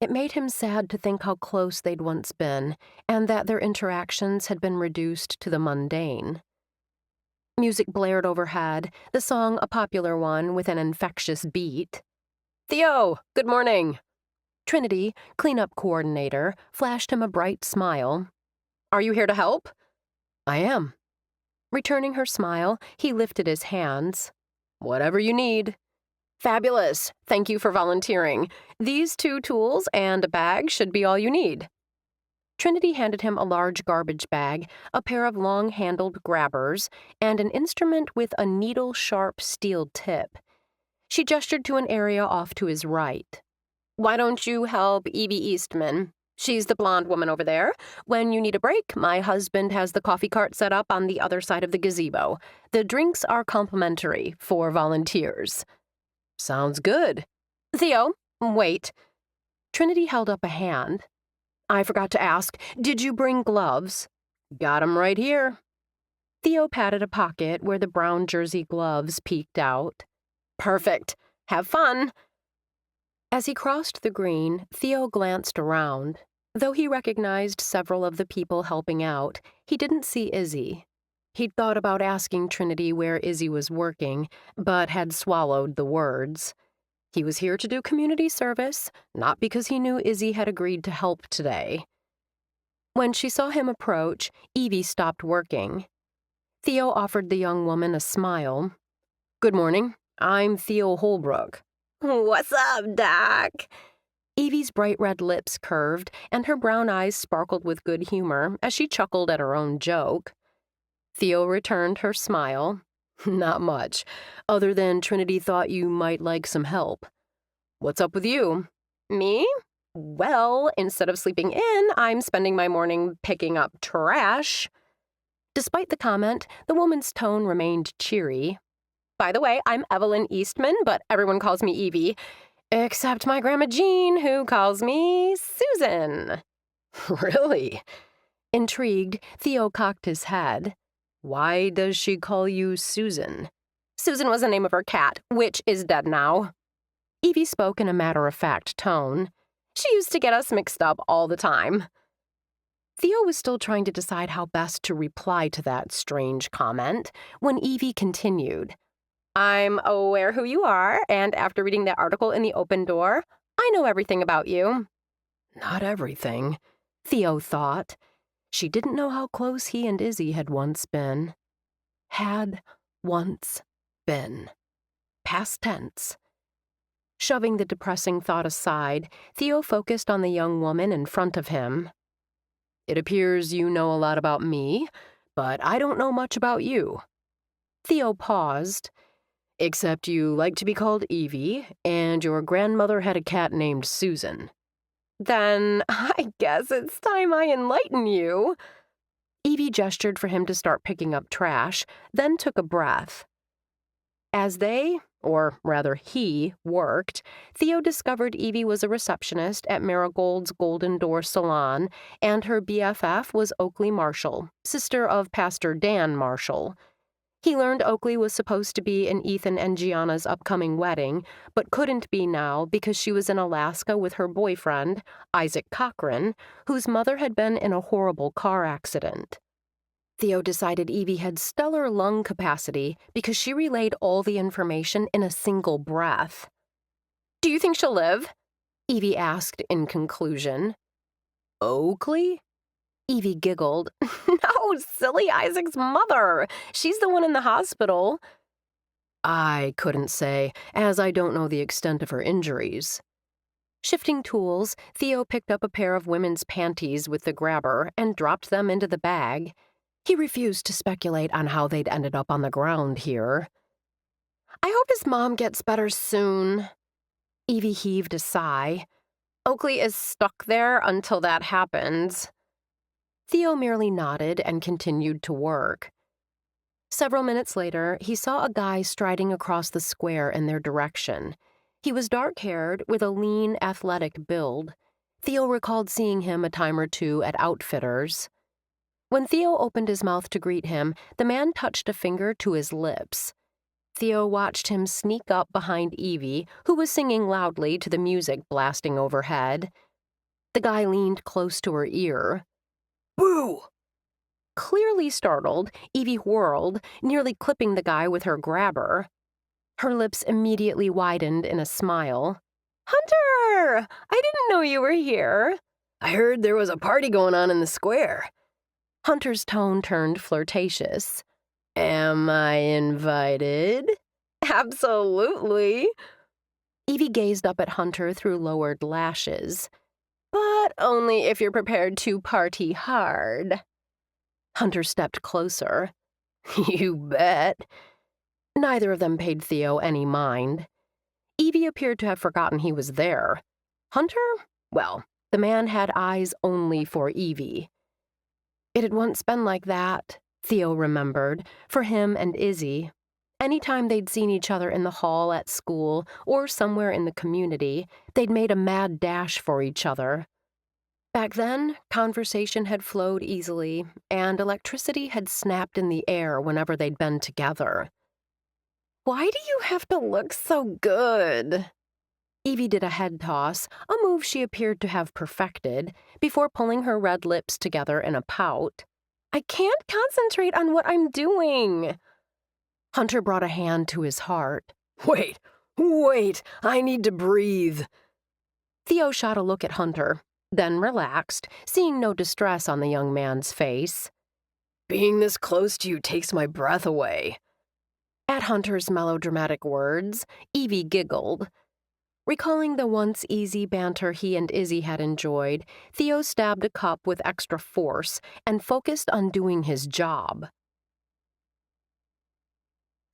It made him sad to think how close they'd once been, and that their interactions had been reduced to the mundane. Music blared overhead, the song a popular one with an infectious beat.
Theo, good morning.
Trinity, cleanup coordinator, flashed him a bright smile.
Are you here to help?
I am. Returning her smile, he lifted his hands.
Whatever you need. Fabulous. Thank you for volunteering. These 2 tools and a bag should be all you need.
Trinity handed him a large garbage bag, a pair of long-handled grabbers, and an instrument with a needle-sharp steel tip. She gestured to an area off to his right.
Why don't you help Evie Eastman? She's the blonde woman over there. When you need a break, my husband has the coffee cart set up on the other side of the gazebo. The drinks are complimentary for volunteers.
Sounds good.
Theo, wait.
Trinity held up a hand.
I forgot to ask, did you bring gloves?
Got 'em right here. Theo patted a pocket where the brown jersey gloves peeked out.
Perfect. Have fun.
As he crossed the green, Theo glanced around. Though he recognized several of the people helping out, he didn't see Izzy. He'd thought about asking Trinity where Izzy was working, but had swallowed the words. He was here to do community service, not because he knew Izzy had agreed to help today. When she saw him approach, Evie stopped working. Theo offered the young woman a smile.
Good morning. I'm Theo Holbrook.
What's up, Doc?
Evie's bright red lips curved, and her brown eyes sparkled with good humor as she chuckled at her own joke. Theo returned her smile.
Not much, other than Trinity thought you might like some help. What's up with you?
Me? Well, instead of sleeping in, I'm spending my morning picking up trash.
Despite the comment, the woman's tone remained cheery.
By the way, I'm Evelyn Eastman, but everyone calls me Evie. Except my Grandma Jean, who calls me Susan.
Really?
Intrigued, Theo cocked his head.
Why does she call you Susan?
Susan was the name of her cat, which is dead now.
Evie spoke in a matter-of-fact tone.
She used to get us mixed up all the time.
Theo was still trying to decide how best to reply to that strange comment when Evie continued.
I'm aware who you are, and after reading that article in the Open Door, I know everything about you.
Not everything,
Theo thought. She didn't know how close he and Izzy had once been. Had once been. Past tense. Shoving the depressing thought aside, Theo focused on the young woman in front of him.
It appears you know a lot about me, but I don't know much about you.
Theo paused.
Except you like to be called Evie, and your grandmother had a cat named Susan.
Then I guess it's time I enlighten you.
Evie gestured for him to start picking up trash, then took a breath. As they, or rather he, worked, Theo discovered Evie was a receptionist at Marigold's Golden Door Salon, and her BFF was Oakley Marshall, sister of Pastor Dan Marshall. He learned Oakley was supposed to be in Ethan and Gianna's upcoming wedding, but couldn't be now because she was in Alaska with her boyfriend, Isaac Cochran, whose mother had been in a horrible car accident. Theo decided Evie had stellar lung capacity because she relayed all the information in a single breath.
Do you think she'll live?
Evie asked in conclusion.
Oakley?
Evie giggled.
No, silly Isaac's mother. She's the one in the hospital.
I couldn't say, as I don't know the extent of her injuries.
Shifting tools, Theo picked up a pair of women's panties with the grabber and dropped them into the bag. He refused to speculate on how they'd ended up on the ground here.
I hope his mom gets better soon.
Evie heaved a sigh.
Oakley is stuck there until that happens.
Theo merely nodded and continued to work. Several minutes later, he saw a guy striding across the square in their direction. He was dark-haired, with a lean, athletic build. Theo recalled seeing him a time or two at Outfitters. When Theo opened his mouth to greet him, the man touched a finger to his lips. Theo watched him sneak up behind Evie, who was singing loudly to the music blasting overhead. The guy leaned close to her ear.
Boo!
Clearly startled, Evie whirled, nearly clipping the guy with her grabber. Her lips immediately widened in a smile.
Hunter! I didn't know you were here.
I heard there was a party going on in the square.
Hunter's tone turned flirtatious.
Am I invited?
Absolutely.
Evie gazed up at Hunter through lowered lashes.
But only if you're prepared to party hard.
Hunter stepped closer.
You bet.
Neither of them paid Theo any mind. Evie appeared to have forgotten he was there. Hunter? Well, the man had eyes only for Evie. It had once been like that, Theo remembered, for him and Izzy. Anytime they'd seen each other in the hall at school or somewhere in the community, they'd made a mad dash for each other. Back then, conversation had flowed easily, and electricity had snapped in the air whenever they'd been together.
Why do you have to look so good?
Evie did a head toss, a move she appeared to have perfected, before pulling her red lips together in a pout.
I can't concentrate on what I'm doing.
Hunter brought a hand to his heart.
Wait, I need to breathe.
Theo shot a look at Hunter, then relaxed, seeing no distress on the young man's face.
Being this close to you takes my breath away.
At Hunter's melodramatic words, Evie giggled. Recalling the once easy banter he and Izzy had enjoyed, Theo stabbed a cup with extra force and focused on doing his job.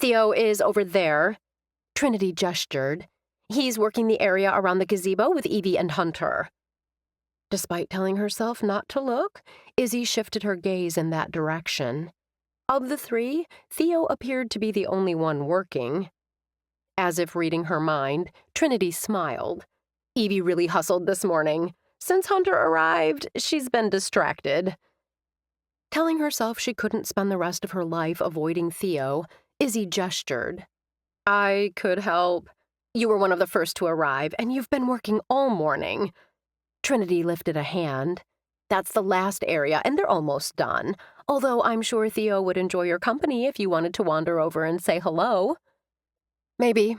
Theo is over there.
Trinity gestured.
He's working the area around the gazebo with Evie and Hunter.
Despite telling herself not to look, Izzy shifted her gaze in that direction. Of the three, Theo appeared to be the only one working. As if reading her mind, Trinity smiled.
Evie really hustled this morning. Since Hunter arrived, she's been distracted.
Telling herself she couldn't spend the rest of her life avoiding Theo, Izzy gestured.
I could help. You were one of the first to arrive, and you've been working all morning.
Trinity lifted a hand.
That's the last area, and they're almost done. Although I'm sure Theo would enjoy your company if you wanted to wander over and say hello.
Maybe.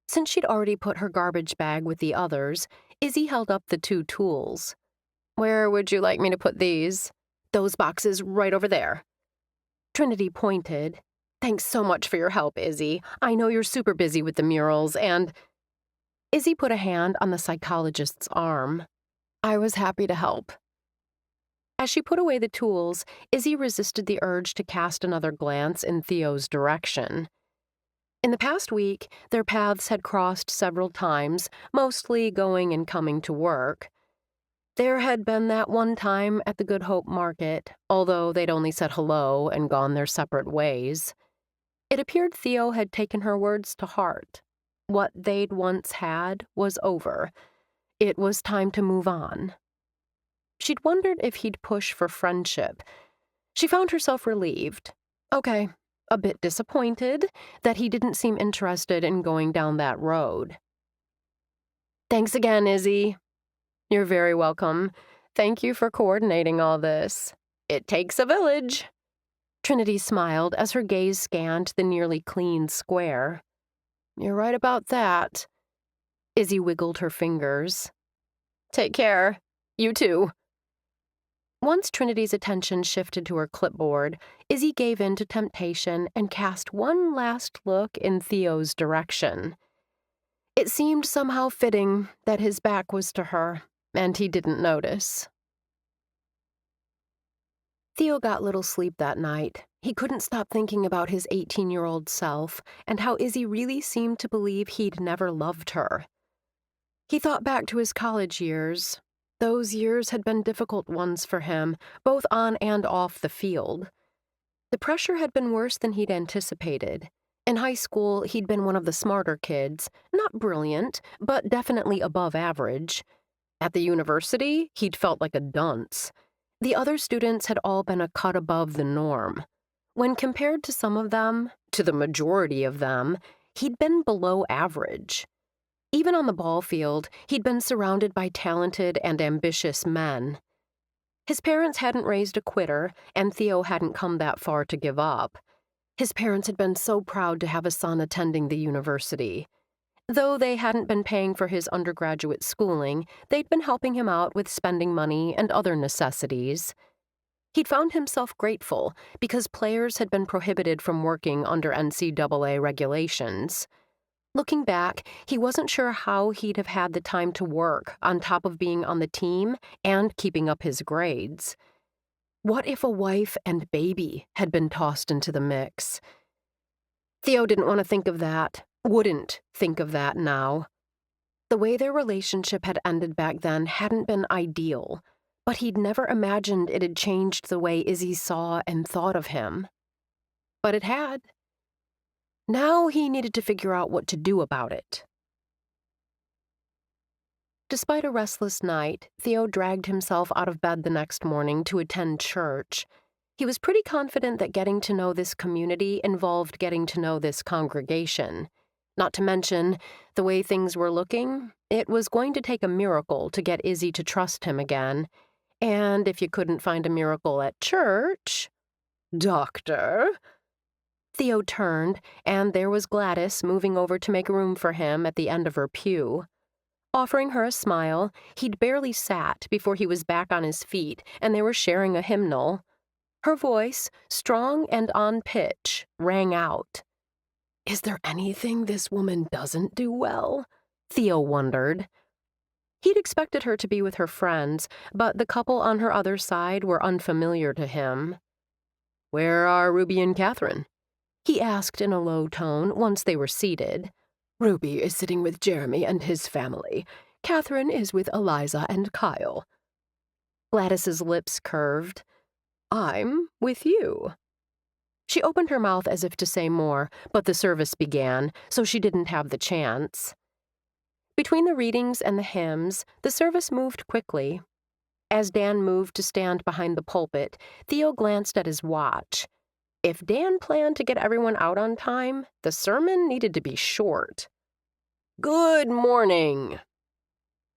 Since she'd already put her garbage bag with the others, Izzy held up the two tools.
Where would you like me to put these? Those boxes right over there.
Trinity pointed.
Thanks so much for your help, Izzy. I know you're super busy with the murals and...
Izzy put a hand on the psychologist's arm.
I was happy to help.
As she put away the tools, Izzy resisted the urge to cast another glance in Theo's direction. In the past week, their paths had crossed several times, mostly going and coming to work. There had been that one time at the Good Hope Market, although they'd only said hello and gone their separate ways. It appeared Theo had taken her words to heart. What they'd once had was over. It was time to move on. She'd wondered if he'd push for friendship. She found herself relieved. Okay, a bit disappointed that he didn't seem interested in going down that road.
Thanks again, Izzy. You're very welcome. Thank you for coordinating all this. It takes a village.
Trinity smiled as her gaze scanned the nearly clean square.
You're right about that.
Izzy wiggled her fingers.
Take care. You too.
Once Trinity's attention shifted to her clipboard, Izzy gave in to temptation and cast one last look in Theo's direction. It seemed somehow fitting that his back was to her, and he didn't notice. Theo got little sleep that night. He couldn't stop thinking about his 18-year-old self and how Izzy really seemed to believe he'd never loved her. He thought back to his college years. Those years had been difficult ones for him, both on and off the field. The pressure had been worse than he'd anticipated. In high school, he'd been one of the smarter kids, not brilliant, but definitely above average. At the university, he'd felt like a dunce. The other students had all been a cut above the norm. When compared to some of them, to the majority of them, he'd been below average. Even on the ball field, he'd been surrounded by talented and ambitious men. His parents hadn't raised a quitter, and Theo hadn't come that far to give up. His parents had been so proud to have a son attending the university. Though they hadn't been paying for his undergraduate schooling, they'd been helping him out with spending money and other necessities. He'd found himself grateful because players had been prohibited from working under NCAA regulations. Looking back, he wasn't sure how he'd have had the time to work on top of being on the team and keeping up his grades. What if a wife and baby had been tossed into the mix? Theo didn't want to think of that, wouldn't think of that now. The way their relationship had ended back then hadn't been ideal, but he'd never imagined it had changed the way Izzy saw and thought of him. But it had. Now he needed to figure out what to do about it. Despite a restless night, Theo dragged himself out of bed the next morning to attend church. He was pretty confident that getting to know this community involved getting to know this congregation. Not to mention, the way things were looking, it was going to take a miracle to get Izzy to trust him again. And if you couldn't find a miracle at church...
Doctor?
Theo turned, and there was Gladys moving over to make room for him at the end of her pew. Offering her a smile, he'd barely sat before he was back on his feet, and they were sharing a hymnal. Her voice, strong and on pitch, rang out. Is there anything this woman doesn't do well? Theo wondered. He'd expected her to be with her friends, but the couple on her other side were unfamiliar to him.
Where are Ruby and Catherine?
He asked in a low tone once they were seated.
Ruby is sitting with Jeremy and his family. Catherine is with Eliza and Kyle.
Gladys's lips curved.
I'm with you.
She opened her mouth as if to say more, but the service began, so she didn't have the chance. Between the readings and the hymns, the service moved quickly. As Dan moved to stand behind the pulpit, Theo glanced at his watch. If Dan planned to get everyone out on time, the sermon needed to be short.
Good morning.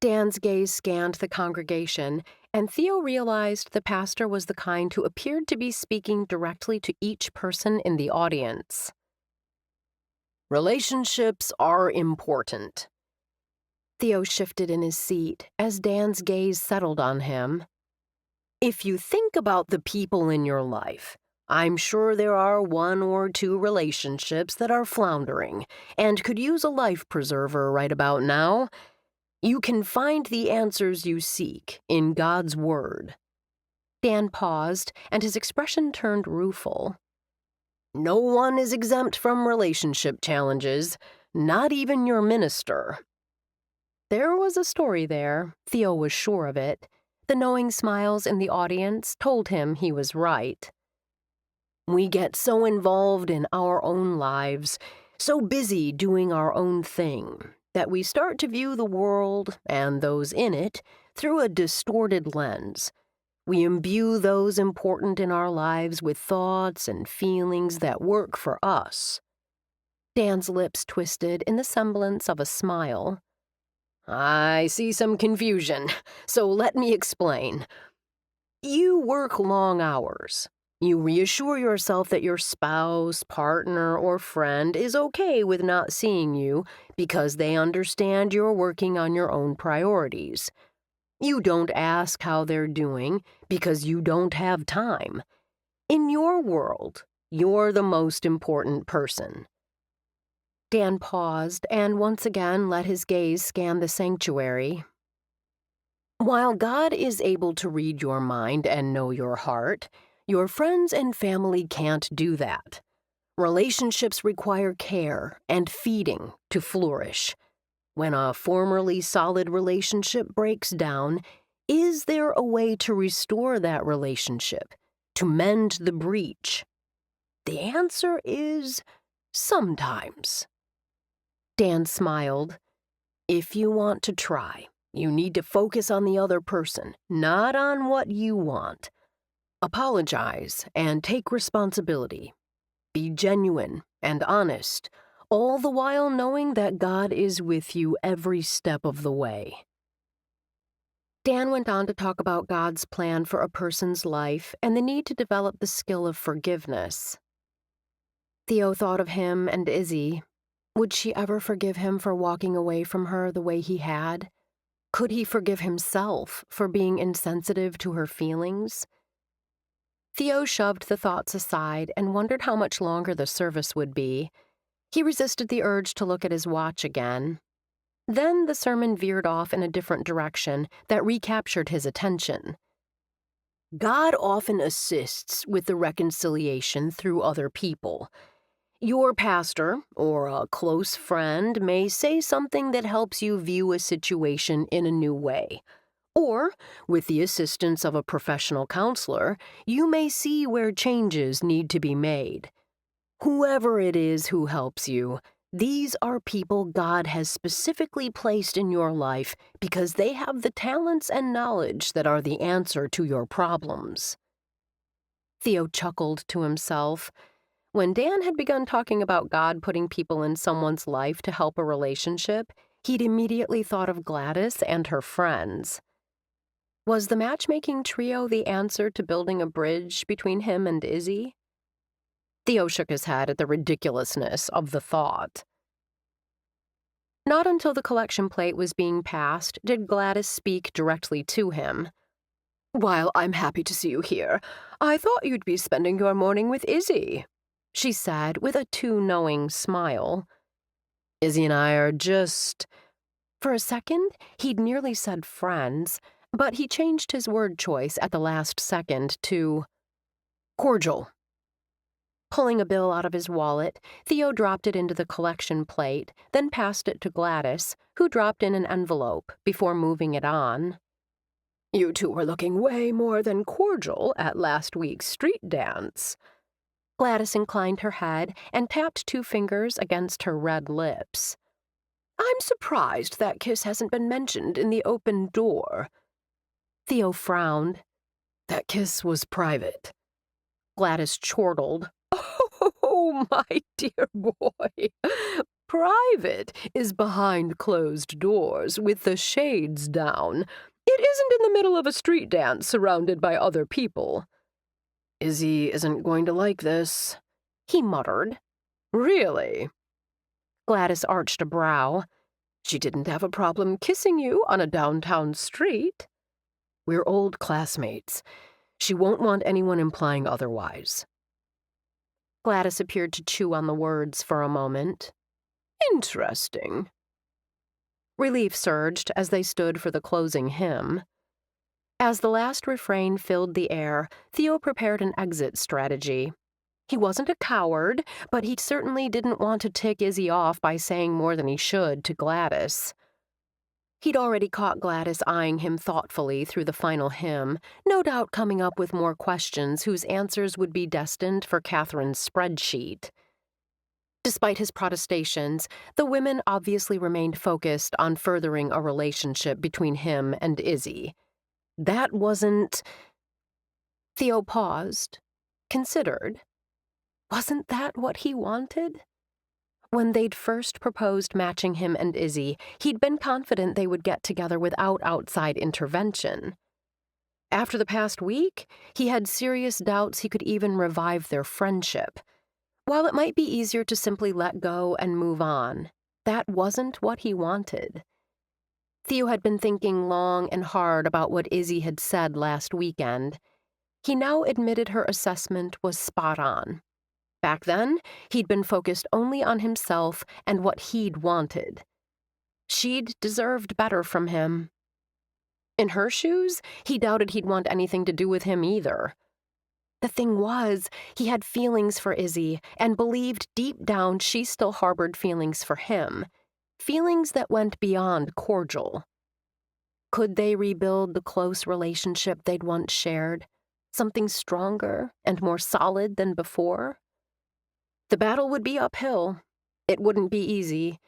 Dan's gaze scanned the congregation, and Theo realized the pastor was the kind who appeared to be speaking directly to each person in the audience.
Relationships are important.
Theo shifted in his seat as Dan's gaze settled on him.
If you think about the people in your life, I'm sure there are 1 or 2 relationships that are floundering and could use a life preserver right about now. You can find the answers you seek in God's Word.
Dan paused, and his expression turned rueful.
No one is exempt from relationship challenges, not even your minister.
There was a story there, Theo was sure of it. The knowing smiles in the audience told him he was right.
We get so involved in our own lives, so busy doing our own thing, that we start to view the world, and those in it, through a distorted lens. We imbue those important in our lives with thoughts and feelings that work for us.
Dan's lips twisted in the semblance of a smile.
I see some confusion, so let me explain. You work long hours. You reassure yourself that your spouse, partner, or friend is okay with not seeing you because they understand you're working on your own priorities. You don't ask how they're doing because you don't have time. In your world, you're the most important person.
Dan paused and once again let his gaze scan the sanctuary.
While God is able to read your mind and know your heart, your friends and family can't do that. Relationships require care and feeding to flourish. When a formerly solid relationship breaks down,
Is there a way to restore that relationship, to mend the breach? The answer is sometimes. Dan smiled. If you want to try, you need to focus on the other person, not on what you want. Apologize and take responsibility. Be genuine and honest, all the while knowing that God is with you every step of the way. Dan went on to talk about God's plan for a person's life and the need to develop the skill of forgiveness. Theo thought of him and Izzy. Would she ever forgive him for walking away from her the way he had? Could he forgive himself for being insensitive to her feelings? Theo shoved the thoughts aside and wondered how much longer the service would be. He resisted the urge to look at his watch again. Then the sermon veered off in a different direction that recaptured his attention. God often assists with the reconciliation through other people. Your pastor or a close friend may say something that helps you view a situation in a new way. Or, with the assistance of a professional counselor, you may see where changes need to be made. Whoever it is who helps you, these are people God has specifically placed in your life because they have the talents and knowledge that are the answer to your problems. Theo chuckled to himself. When Dan had begun talking about God putting people in someone's life to help a relationship, he'd immediately thought of Gladys and her friends. Was the matchmaking trio the answer to building a bridge between him and Izzy? Theo shook his head at the ridiculousness of the thought. Not until the collection plate was being passed did Gladys speak directly to him.
"While I'm happy to see you here, I thought you'd be spending your morning with Izzy,"
she said with a too knowing smile.
"Izzy and I are just—"
For a second, he'd nearly said friends, but he changed his word choice at the last second to
cordial.
Pulling a bill out of his wallet, Theo dropped it into the collection plate, then passed it to Gladys, who dropped in an envelope before moving it on.
"You two were looking way more than cordial at last week's street dance."
Gladys inclined her head and tapped 2 fingers against her red lips.
"I'm surprised that kiss hasn't been mentioned in the open door."
Theo frowned.
"That kiss was private."
Gladys chortled.
"Oh, my dear boy. Private is behind closed doors with the shades down. It isn't in the middle of a street dance surrounded by other people." "Izzy isn't going to like this,"
he muttered.
"Really?"
Gladys arched a brow.
"She didn't have a problem kissing you on a downtown street."
"We're old classmates. She won't want anyone implying otherwise." Gladys appeared to chew on the words for a moment.
"Interesting."
Relief surged as they stood for the closing hymn. As the last refrain filled the air, Theo prepared an exit strategy. He wasn't a coward, but he certainly didn't want to tick Izzy off by saying more than he should to Gladys. He'd already caught Gladys eyeing him thoughtfully through the final hymn, no doubt coming up with more questions whose answers would be destined for Catherine's spreadsheet. Despite his protestations, the women obviously remained focused on furthering a relationship between him and Izzy. That wasn't... Theo paused, considered. Wasn't that what he wanted? When they'd first proposed matching him and Izzy, he'd been confident they would get together without outside intervention. After the past week, he had serious doubts he could even revive their friendship. While it might be easier to simply let go and move on, that wasn't what he wanted. Theo had been thinking long and hard about what Izzy had said last weekend. He now admitted her assessment was spot on. Back then, he'd been focused only on himself and what he'd wanted. She'd deserved better from him. In her shoes, he doubted he'd want anything to do with him either. The thing was, he had feelings for Izzy and believed deep down she still harbored feelings for him, feelings that went beyond cordial. Could they rebuild the close relationship they'd once shared? Something stronger and more solid than before? The battle would be uphill. It wouldn't be easy.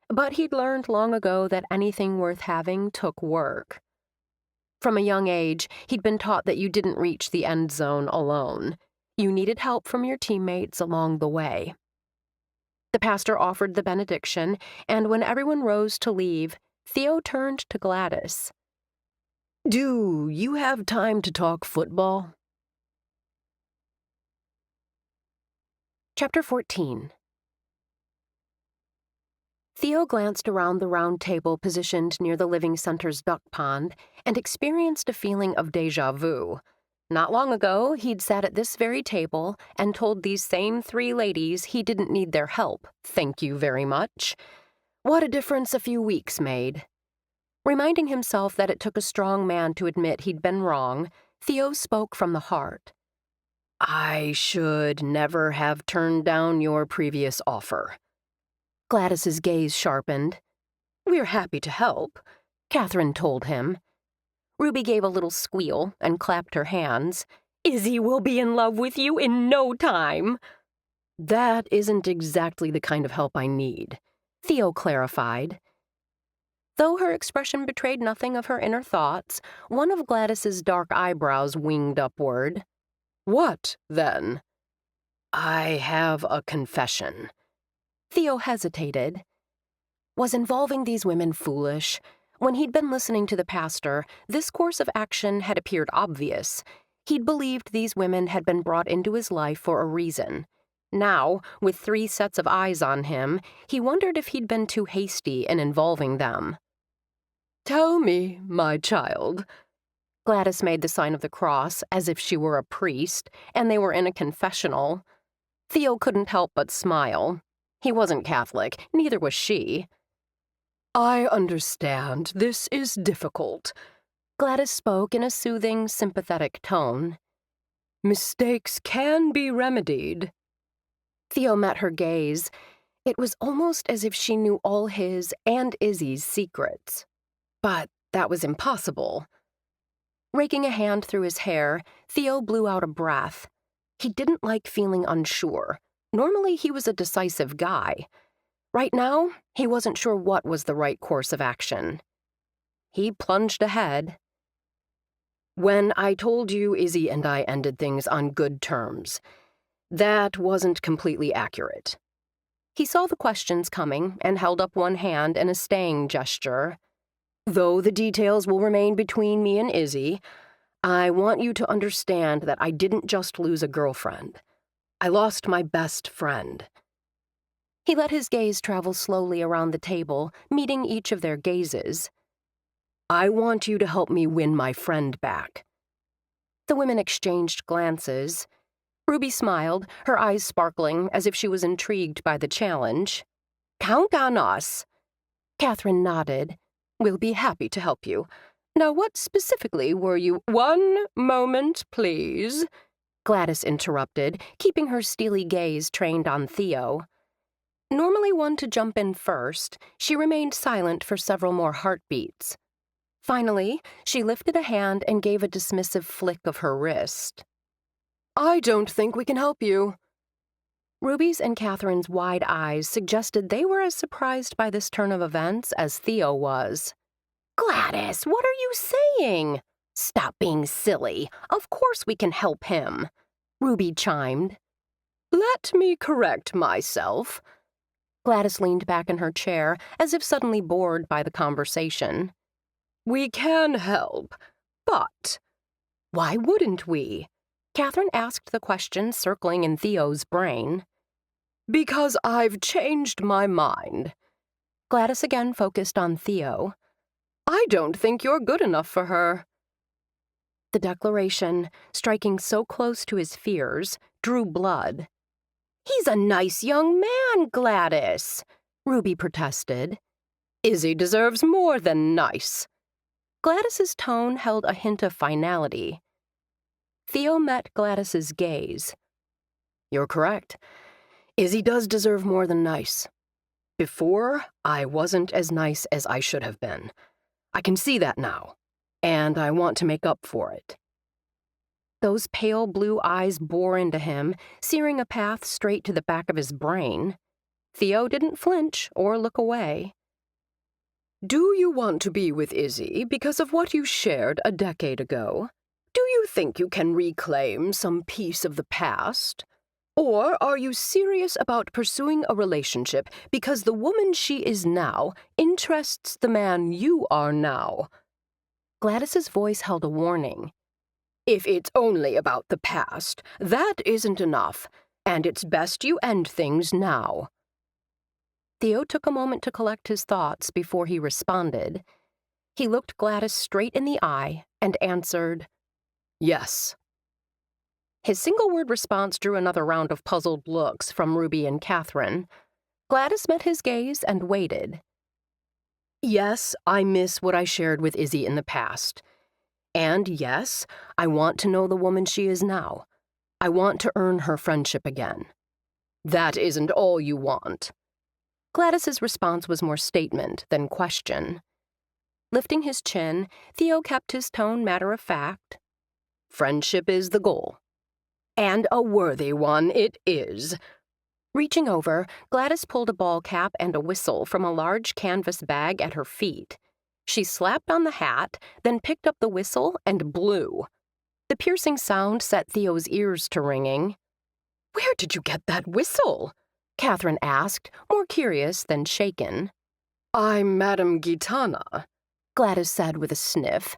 But he'd learned long ago that anything worth having took work. From a young age, he'd been taught that you didn't reach the end zone alone. You needed help from your teammates along the way. The pastor offered the benediction, and when everyone rose to leave, Theo turned to Gladys.
Do you have time to talk football?
Chapter 14. Theo glanced around the round table positioned near the living center's duck pond and experienced a feeling of déjà vu. Not long ago, he'd sat at this very table and told these same 3 ladies he didn't need their help. Thank you very much. What a difference a few weeks made. Reminding himself that it took a strong man to admit he'd been wrong, Theo spoke from the heart.
I should never have turned down your previous offer.
Gladys's gaze sharpened.
We're happy to help,
Catherine told him. Ruby gave a little squeal and clapped her hands. Izzy will be in love with you in no time.
That isn't exactly the kind of help I need,
Theo clarified. Though her expression betrayed nothing of her inner thoughts, one of Gladys's dark eyebrows winged upward.
What, then? I have a confession.
Theo hesitated. Was involving these women foolish? When he'd been listening to the pastor, this course of action had appeared obvious. He'd believed these women had been brought into his life for a reason. Now, with 3 sets of eyes on him, he wondered if he'd been too hasty in involving them.
Tell me, my child.
Gladys made the sign of the cross as if she were a priest, and they were in a confessional. Theo couldn't help but smile. He wasn't Catholic, neither was she.
I understand. This is difficult.
Gladys spoke in a soothing, sympathetic tone.
Mistakes can be remedied.
Theo met her gaze. It was almost as if she knew all his and Izzy's secrets. But that was impossible. Raking a hand through his hair, Theo blew out a breath. He didn't like feeling unsure. Normally, he was a decisive guy. Right now, he wasn't sure what was the right course of action. He plunged ahead.
When I told you Izzy and I ended things on good terms, that wasn't completely accurate.
He saw the questions coming and held up one hand in a staying gesture.
Though the details will remain between me and Izzy, I want you to understand that I didn't just lose a girlfriend. I lost my best friend.
He let his gaze travel slowly around the table, meeting each of their gazes.
I want you to help me win my friend back.
The women exchanged glances. Ruby smiled, her eyes sparkling as if she was intrigued by the challenge.
Count on us.
Catherine nodded.
We'll be happy to help you. Now, what specifically were you— One moment, please.
Gladys interrupted, keeping her steely gaze trained on Theo. Normally one to jump in first, she remained silent for several more heartbeats. Finally, she lifted a hand and gave a dismissive flick of her wrist.
I don't think we can help you.
Ruby's and Catherine's wide eyes suggested they were as surprised by this turn of events as Theo was. Gladys, what are you saying? Stop being silly. Of course we can help him, Ruby chimed.
Let me correct myself.
Gladys leaned back in her chair, as if suddenly bored by the conversation.
We can help, but
why wouldn't we? Catherine asked the question circling in Theo's brain.
Because I've changed my mind.
Gladys again focused on Theo.
I don't think you're good enough for her.
The declaration, striking so close to his fears, drew blood. He's a nice young man, Gladys, Ruby protested.
Izzy deserves more than nice.
Gladys's tone held a hint of finality. Theo met Gladys's gaze.
You're correct. Izzy does deserve more than nice. Before, I wasn't as nice as I should have been. I can see that now. and I want to make up for it.
Those pale blue eyes bore into him, searing a path straight to the back of his brain. Theo didn't flinch or look away.
Do you want to be with Izzy because of what you shared a decade ago? Do you think you can reclaim some piece of the past? Or are you serious about pursuing a relationship because the woman she is now interests the man you are now?
Gladys's voice held a warning.
If it's only about the past, that isn't enough, and it's best you end things now.
Theo took a moment to collect his thoughts before he responded. He looked Gladys straight in the eye and answered,
Yes.
His single-word response drew another round of puzzled looks from Ruby and Catherine. Gladys met his gaze and waited.
Yes, I miss what I shared with Izzy in the past. And yes, I want to know the woman she is now. I want to earn her friendship again. That isn't all you want.
Gladys's response was more statement than question. Lifting his chin, Theo kept his tone matter-of-fact.
Friendship is the goal. And a worthy one it is.
Reaching over, Gladys pulled a ball cap and a whistle from a large canvas bag at her feet. She slapped on the hat, then picked up the whistle and blew. The piercing sound set Theo's ears to ringing.
Where did you get that whistle?
Catherine asked, more curious than shaken.
I'm Madame Gitana,
Gladys said with a sniff.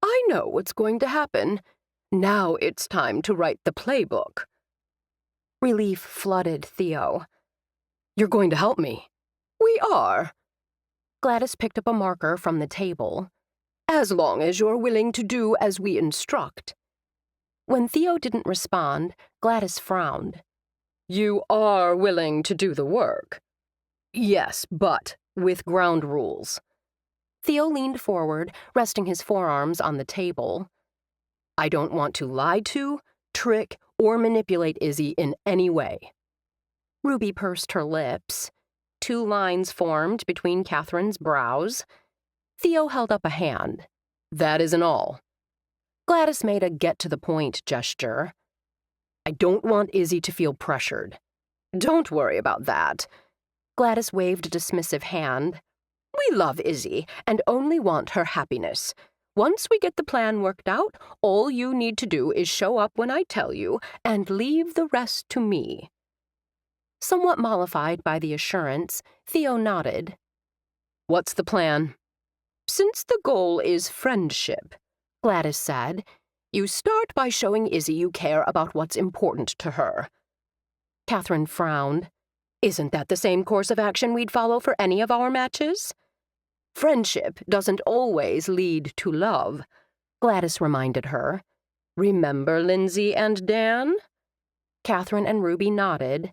I know what's going to happen. Now it's time to write the playbook.
Relief flooded Theo.
You're going to help me. We are.
Gladys picked up a marker from the table.
As long as you're willing to do as we instruct.
When Theo didn't respond, Gladys frowned.
You are willing to do the work. Yes, but with ground rules.
Theo leaned forward, resting his forearms on the table.
I don't want to lie to, trick, or manipulate Izzy in any way.
Ruby pursed her lips. 2 lines formed between Catherine's brows. Theo held up a hand.
That isn't all.
Gladys made a get-to-the-point gesture.
I don't want Izzy to feel pressured. Don't worry about that.
Gladys waved a dismissive hand.
We love Izzy and only want her happiness. Once we get the plan worked out, all you need to do is show up when I tell you and leave the rest to me.
Somewhat mollified by the assurance, Theo nodded.
What's the plan? Since the goal is friendship,
Gladys said,
you start by showing Izzy you care about what's important to her.
Catherine frowned.
Isn't that the same course of action we'd follow for any of our matches? Friendship doesn't always lead to love,
Gladys reminded her.
Remember Lindsay and Dan?
Catherine and Ruby nodded.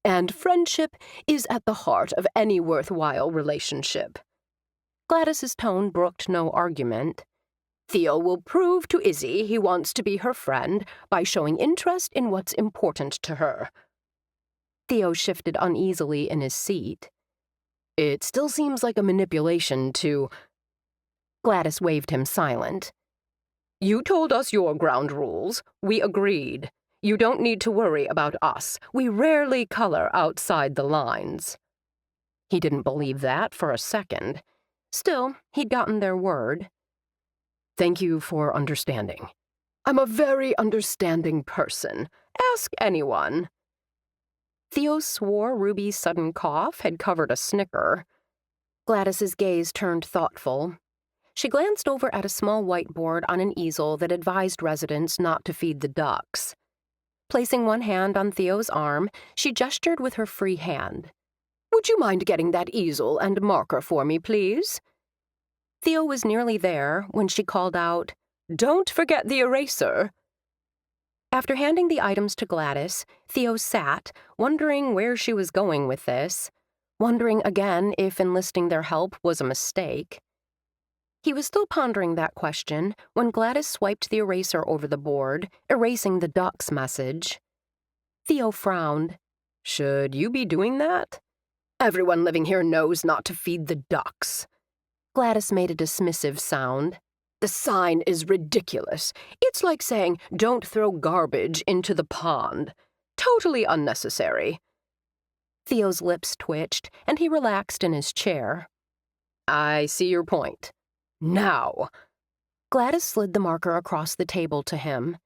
And friendship is at the heart of any worthwhile relationship.
Gladys's tone brooked no argument.
Theo will prove to Izzy he wants to be her friend by showing interest in what's important to her.
Theo shifted uneasily in his seat.
It still seems like a manipulation to...
Gladys waved him silent.
You told us your ground rules. We agreed. You don't need to worry about us. We rarely color outside the lines.
He didn't believe that for a second. Still, he'd gotten their word.
Thank you for understanding. I'm a very understanding person. Ask anyone.
Theo swore Ruby's sudden cough had covered a snicker. Gladys's gaze turned thoughtful. She glanced over at a small whiteboard on an easel that advised residents not to feed the ducks. Placing one hand on Theo's arm, she gestured with her free hand.
Would you mind getting that easel and marker for me, please?
Theo was nearly there when she called out,
Don't forget the eraser.
After handing the items to Gladys, Theo sat, wondering where she was going with this, wondering again if enlisting their help was a mistake. He was still pondering that question when Gladys swiped the eraser over the board, erasing the duck's message. Theo frowned.
Should you be doing that? Everyone living here knows not to feed the ducks.
Gladys made a dismissive sound.
The sign is ridiculous. It's like saying, don't throw garbage into the pond. Totally unnecessary.
Theo's lips twitched, and he relaxed in his chair.
I see your point. Now.
Gladys slid the marker across the table to him.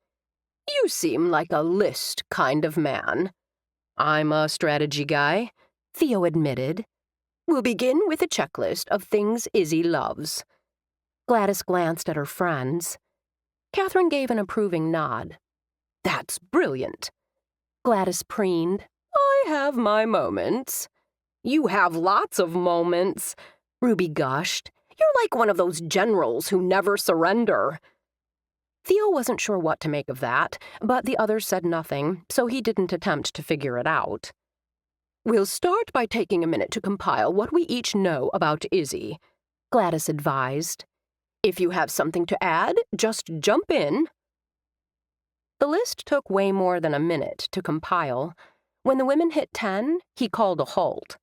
You seem like a list kind of man.
I'm a strategy guy, Theo admitted.
We'll begin with a checklist of things Izzy loves.
Gladys glanced at her friends. Catherine gave an approving nod.
That's brilliant.
Gladys preened.
I have my moments. You have lots of moments, Ruby gushed. You're like one of those generals who never surrender.
Theo wasn't sure what to make of that, but the others said nothing, so he didn't attempt to figure it out.
We'll start by taking a minute to compile what we each know about Izzy,
Gladys advised.
If you have something to add, just jump in.
The list took way more than a minute to compile. When the women hit 10, he called a halt.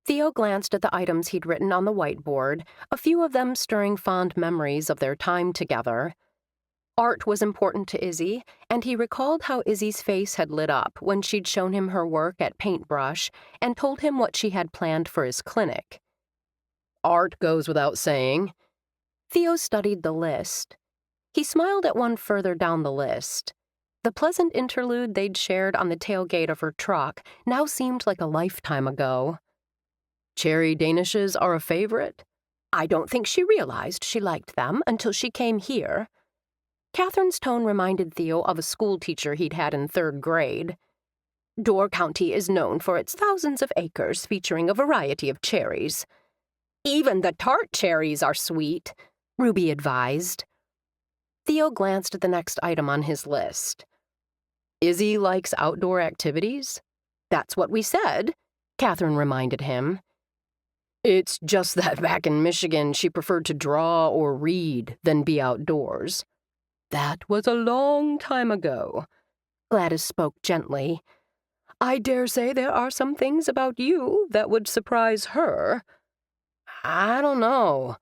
Theo glanced at the items he'd written on the whiteboard, a few of them stirring fond memories of their time together. Art was important to Izzy, and he recalled how Izzy's face had lit up when she'd shown him her work at Paintbrush and told him what she had planned for his clinic.
Art goes without saying.
Theo studied the list. He smiled at one further down the list. The pleasant interlude they'd shared on the tailgate of her truck now seemed like a lifetime ago.
Cherry Danishes are a favorite?
I don't think she realized she liked them until she came here. Catherine's tone reminded Theo of a school teacher he'd had in 3rd grade.
Door County is known for its thousands of acres featuring a variety of cherries. Even the tart cherries are sweet, Ruby advised.
Theo glanced at the next item on his list.
Izzy likes outdoor activities?
That's what we said, Catherine reminded him.
It's just that back in Michigan she preferred to draw or read than be outdoors. That was a long time ago.
Gladys spoke gently.
I dare say there are some things about you that would surprise her.
I don't know.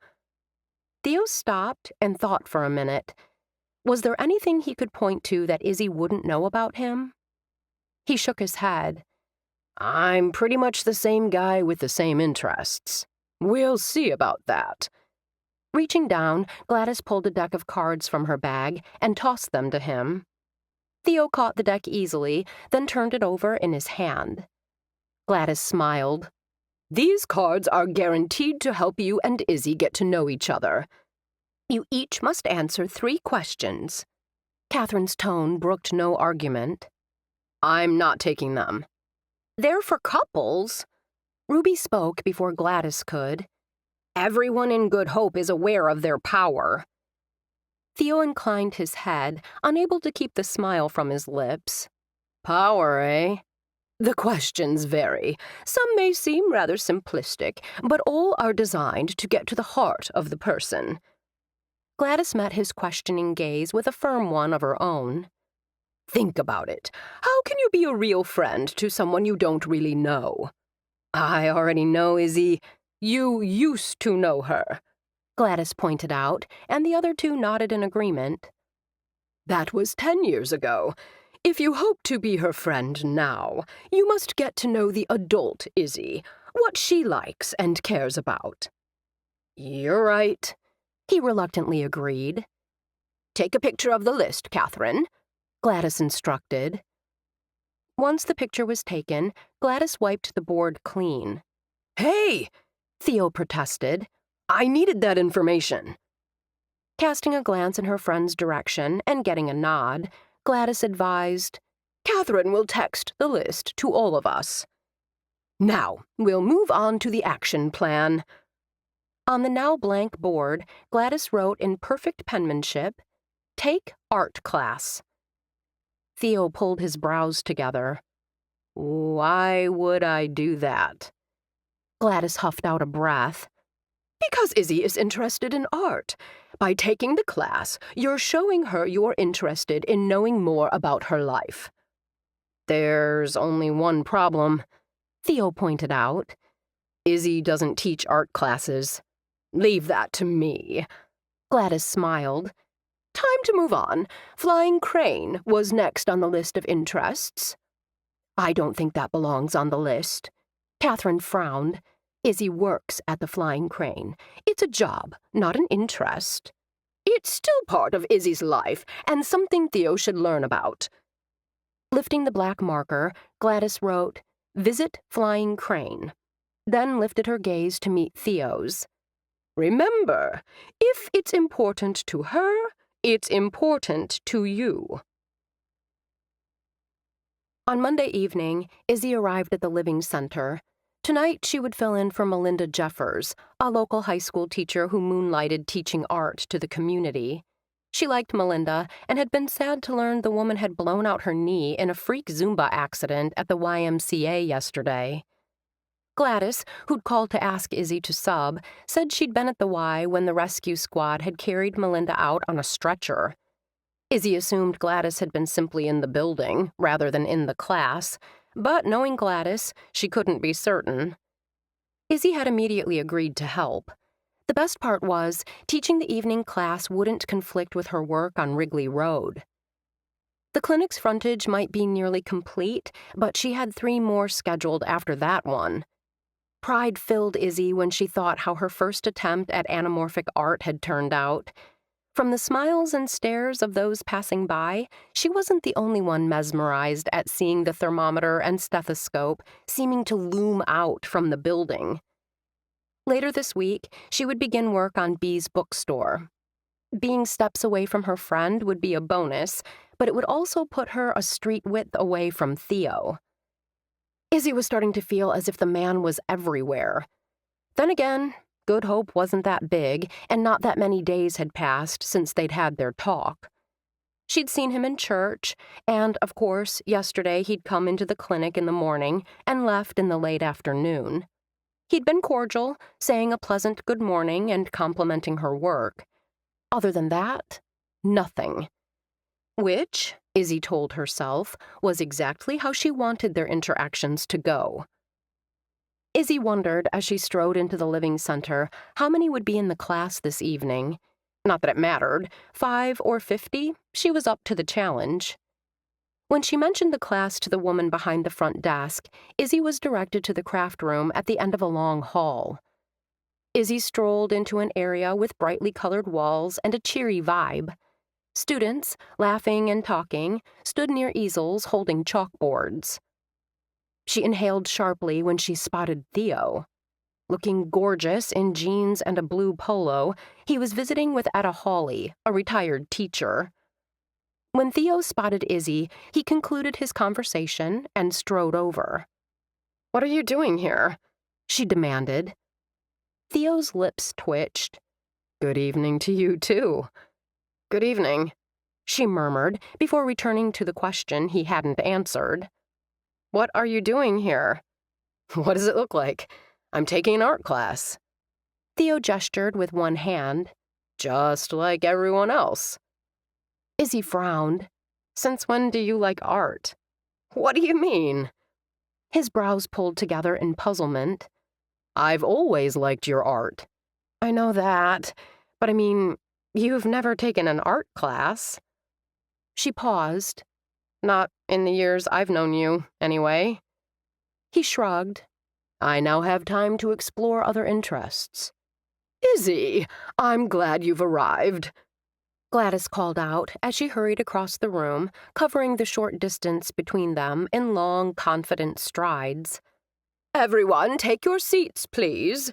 Theo stopped and thought for a minute. Was there anything he could point to that Izzy wouldn't know about him? He shook his head.
I'm pretty much the same guy with the same interests. We'll see about that.
Reaching down, Gladys pulled a deck of cards from her bag and tossed them to him. Theo caught the deck easily, then turned it over in his hand. Gladys smiled.
These cards are guaranteed to help you and Izzy get to know each other.
You each must answer 3 questions. Catherine's tone brooked no argument.
I'm not taking them.
They're for couples. Ruby spoke before Gladys could.
Everyone in Good Hope is aware of their power.
Theo inclined his head, unable to keep the smile from his lips.
Power, eh? The questions vary. Some may seem rather simplistic, but all are designed to get to the heart of the person.
Gladys met his questioning gaze with a firm one of her own.
Think about it. How can you be a real friend to someone you don't really know? I already know, Izzy. You used to know her,
Gladys pointed out, and the other 2 nodded in agreement.
That was 10 years ago. If you hope to be her friend now, you must get to know the adult Izzy, what she likes and cares about.
You're right, he reluctantly agreed.
Take a picture of the list, Catherine,
Gladys instructed. Once the picture was taken, Gladys wiped the board clean.
Hey,
Theo protested.
I needed that information.
Casting a glance in her friend's direction and getting a nod, Gladys advised,
Catherine will text the list to all of us. Now, we'll move on to the action plan.
On the now blank board, Gladys wrote in perfect penmanship, Take art class. Theo pulled his brows together.
Why would I do that?
Gladys huffed out a breath.
Because Izzy is interested in art. By taking the class, you're showing her you're interested in knowing more about her life.
There's only one problem, Theo pointed out.
Izzy doesn't teach art classes. Leave that to me.
Gladys smiled.
Time to move on. Flying crane was next on the list of interests.
I don't think that belongs on the list. Catherine frowned. Izzy works at the Flying Crane. It's a job, not an interest.
It's still part of Izzy's life, and something Theo should learn about.
Lifting the black marker, Gladys wrote, "Visit Flying Crane," then lifted her gaze to meet Theo's.
Remember, if it's important to her, it's important to you.
On Monday evening, Izzy arrived at the Living Center. Tonight, she would fill in for Melinda Jeffers, a local high school teacher who moonlighted teaching art to the community. She liked Melinda and had been sad to learn the woman had blown out her knee in a freak Zumba accident at the YMCA yesterday. Gladys, who'd called to ask Izzy to sub, said she'd been at the Y when the rescue squad had carried Melinda out on a stretcher. Izzy assumed Gladys had been simply in the building, rather than in the class, but knowing Gladys, she couldn't be certain. Izzy had immediately agreed to help. The best part was, teaching the evening class wouldn't conflict with her work on Wrigley Road. The clinic's frontage might be nearly complete, but she had 3 more scheduled after that one. Pride filled Izzy when she thought how her first attempt at anamorphic art had turned out. From the smiles and stares of those passing by, she wasn't the only one mesmerized at seeing the thermometer and stethoscope seeming to loom out from the building. Later this week, she would begin work on Bee's bookstore. Being steps away from her friend would be a bonus, but it would also put her a street width away from Theo. Izzy was starting to feel as if the man was everywhere. Then again, Good Hope wasn't that big, and not that many days had passed since they'd had their talk. She'd seen him in church, and, of course, yesterday he'd come into the clinic in the morning and left in the late afternoon. He'd been cordial, saying a pleasant good morning and complimenting her work. Other than that, nothing. Which, Izzy told herself, was exactly how she wanted their interactions to go. Izzy wondered as she strode into the Living Center how many would be in the class this evening. Not that it mattered, 5 or 50, she was up to the challenge. When she mentioned the class to the woman behind the front desk, Izzy was directed to the craft room at the end of a long hall. Izzy strolled into an area with brightly colored walls and a cheery vibe. Students, laughing and talking, stood near easels holding chalkboards. She inhaled sharply when she spotted Theo. Looking gorgeous in jeans and a blue polo, he was visiting with Etta Hawley, a retired teacher. When Theo spotted Izzy, he concluded his conversation and strode over.
"What are you doing here?"
she demanded. Theo's lips twitched.
"Good evening to you, too."
"Good evening," she murmured before returning to the question he hadn't answered.
"What are you doing here?"
"What does it look like? I'm taking an art class." Theo gestured with one hand.
"Just like everyone else."
Izzy frowned.
"Since when do you like art?"
"What do you mean?" His brows pulled together in puzzlement.
"I've always liked your art."
"I know that, but I mean, you've never taken an art class." She paused.
"Not in the years I've known you, anyway."
He shrugged.
"I now have time to explore other interests."
"Izzy, I'm glad you've arrived,"
Gladys called out as she hurried across the room, covering the short distance between them in long, confident strides.
"Everyone, take your seats, please."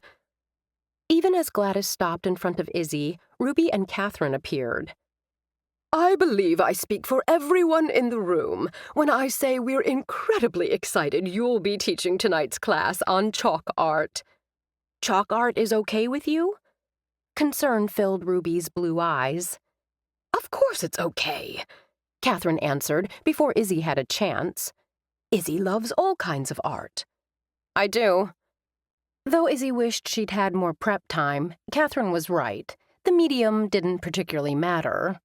Even as Gladys stopped in front of Izzy, Ruby and Catherine appeared.
"I believe I speak for everyone in the room when I say we're incredibly excited you'll be teaching tonight's class on chalk art."
"Chalk art is okay with you?" Concern filled Ruby's blue eyes.
"Of course it's okay,"
Catherine answered before Izzy had a chance.
"Izzy loves all kinds of art."
"I do."
Though Izzy wished she'd had more prep time, Catherine was right. The medium didn't particularly matter.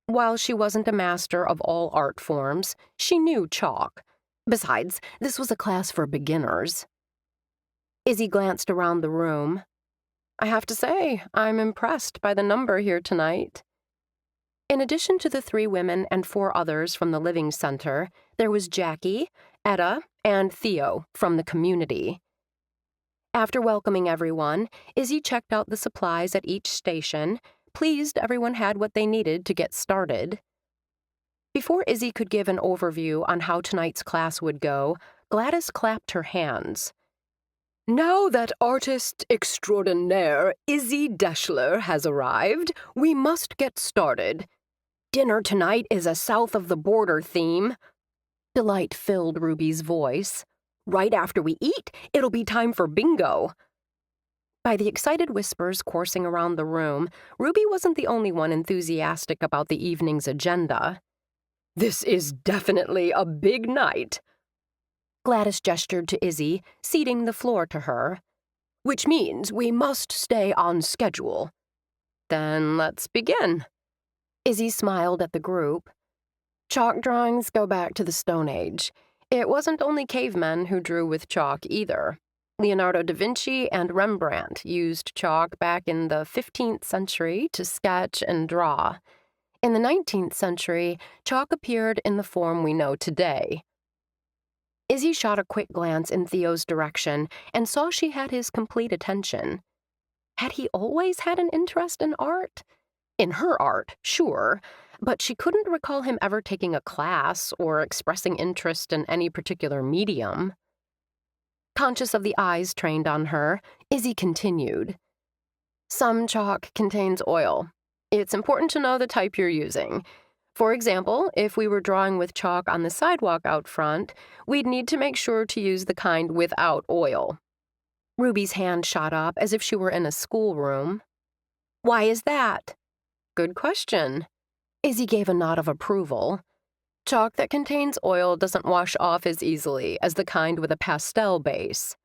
While she wasn't a master of all art forms, she knew chalk. Besides, this was a class for beginners. Izzy glanced around the room.
I have to say, I'm impressed by the number here tonight." In addition to the 3 women and 4 others from the Living Center, there was Jackie, Etta, and Theo from the community. After welcoming everyone, Izzy checked out the supplies at each station, pleased everyone had what they needed to get started. Before Izzy could give an overview on how tonight's class would go, Gladys clapped her hands.
Now that artist extraordinaire Izzy Deschler has arrived, we must get started.
Dinner tonight is a south of the border theme. Delight filled Ruby's voice. Right after we eat, it'll be time for bingo. By the excited whispers coursing around the room, Ruby wasn't the only one enthusiastic about the evening's agenda.
This is definitely a big night.
Gladys gestured to Izzy, ceding the floor to her.
Which means we must stay on schedule.
Then let's begin. Izzy smiled at the group. Chalk drawings go back to the Stone Age. It wasn't only cavemen who drew with chalk either. Leonardo da Vinci and Rembrandt used chalk back in the 15th century to sketch and draw. In the 19th century, chalk appeared in the form we know today. Izzy shot a quick glance in Theo's direction and saw she had his complete attention. Had he always had an interest in art? In her art, sure, but she couldn't recall him ever taking a class or expressing interest in any particular medium. Conscious of the eyes trained on her, Izzy continued. Some chalk contains oil. It's important to know the type you're using. For example, if we were drawing with chalk on the sidewalk out front, we'd need to make sure to use the kind without oil. Ruby's hand shot up as if she were in a schoolroom. Why is that? Good question. Izzy gave a nod of approval. Chalk that contains oil doesn't wash off as easily as the kind with a pastel base.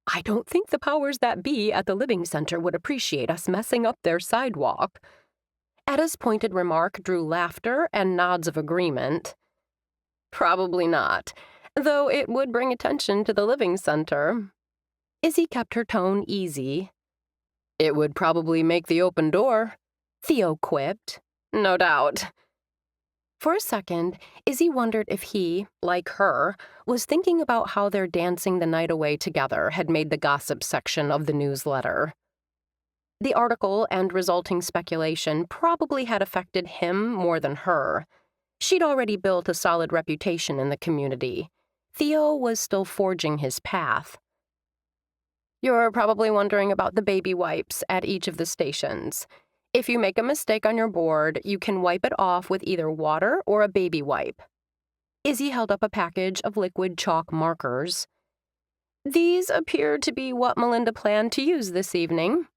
I don't think the powers that be at the Living Center would appreciate us messing up their sidewalk. Etta's pointed remark drew laughter and nods of agreement. Probably not, though it would bring attention to the Living Center. Izzy kept her tone easy. It would probably make the open door, Theo quipped. No doubt. For a second, Izzy wondered if he, like her, was thinking about how their dancing the night away together had made the gossip section of the newsletter. The article and resulting speculation probably had affected him more than her. She'd already built a solid reputation in the community. Theo was still forging his path. You're probably wondering about the baby wipes at each of the stations. If you make a mistake on your board, you can wipe it off with either water or a baby wipe. Izzy held up a package of liquid chalk markers. These appear to be what Melinda planned to use this evening.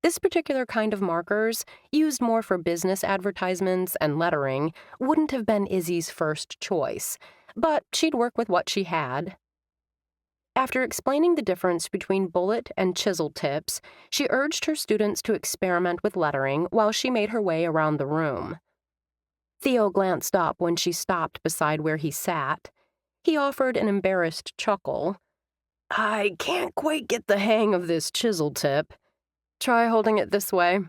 This particular kind of markers, used more for business advertisements and lettering, wouldn't have been Izzy's first choice, but she'd work with what she had. After explaining the difference between bullet and chisel tips, she urged her students to experiment with lettering while she made her way around the room. Theo glanced up when she stopped beside where he sat. He offered an embarrassed chuckle. I can't quite get the hang of this chisel tip. Try holding it this way.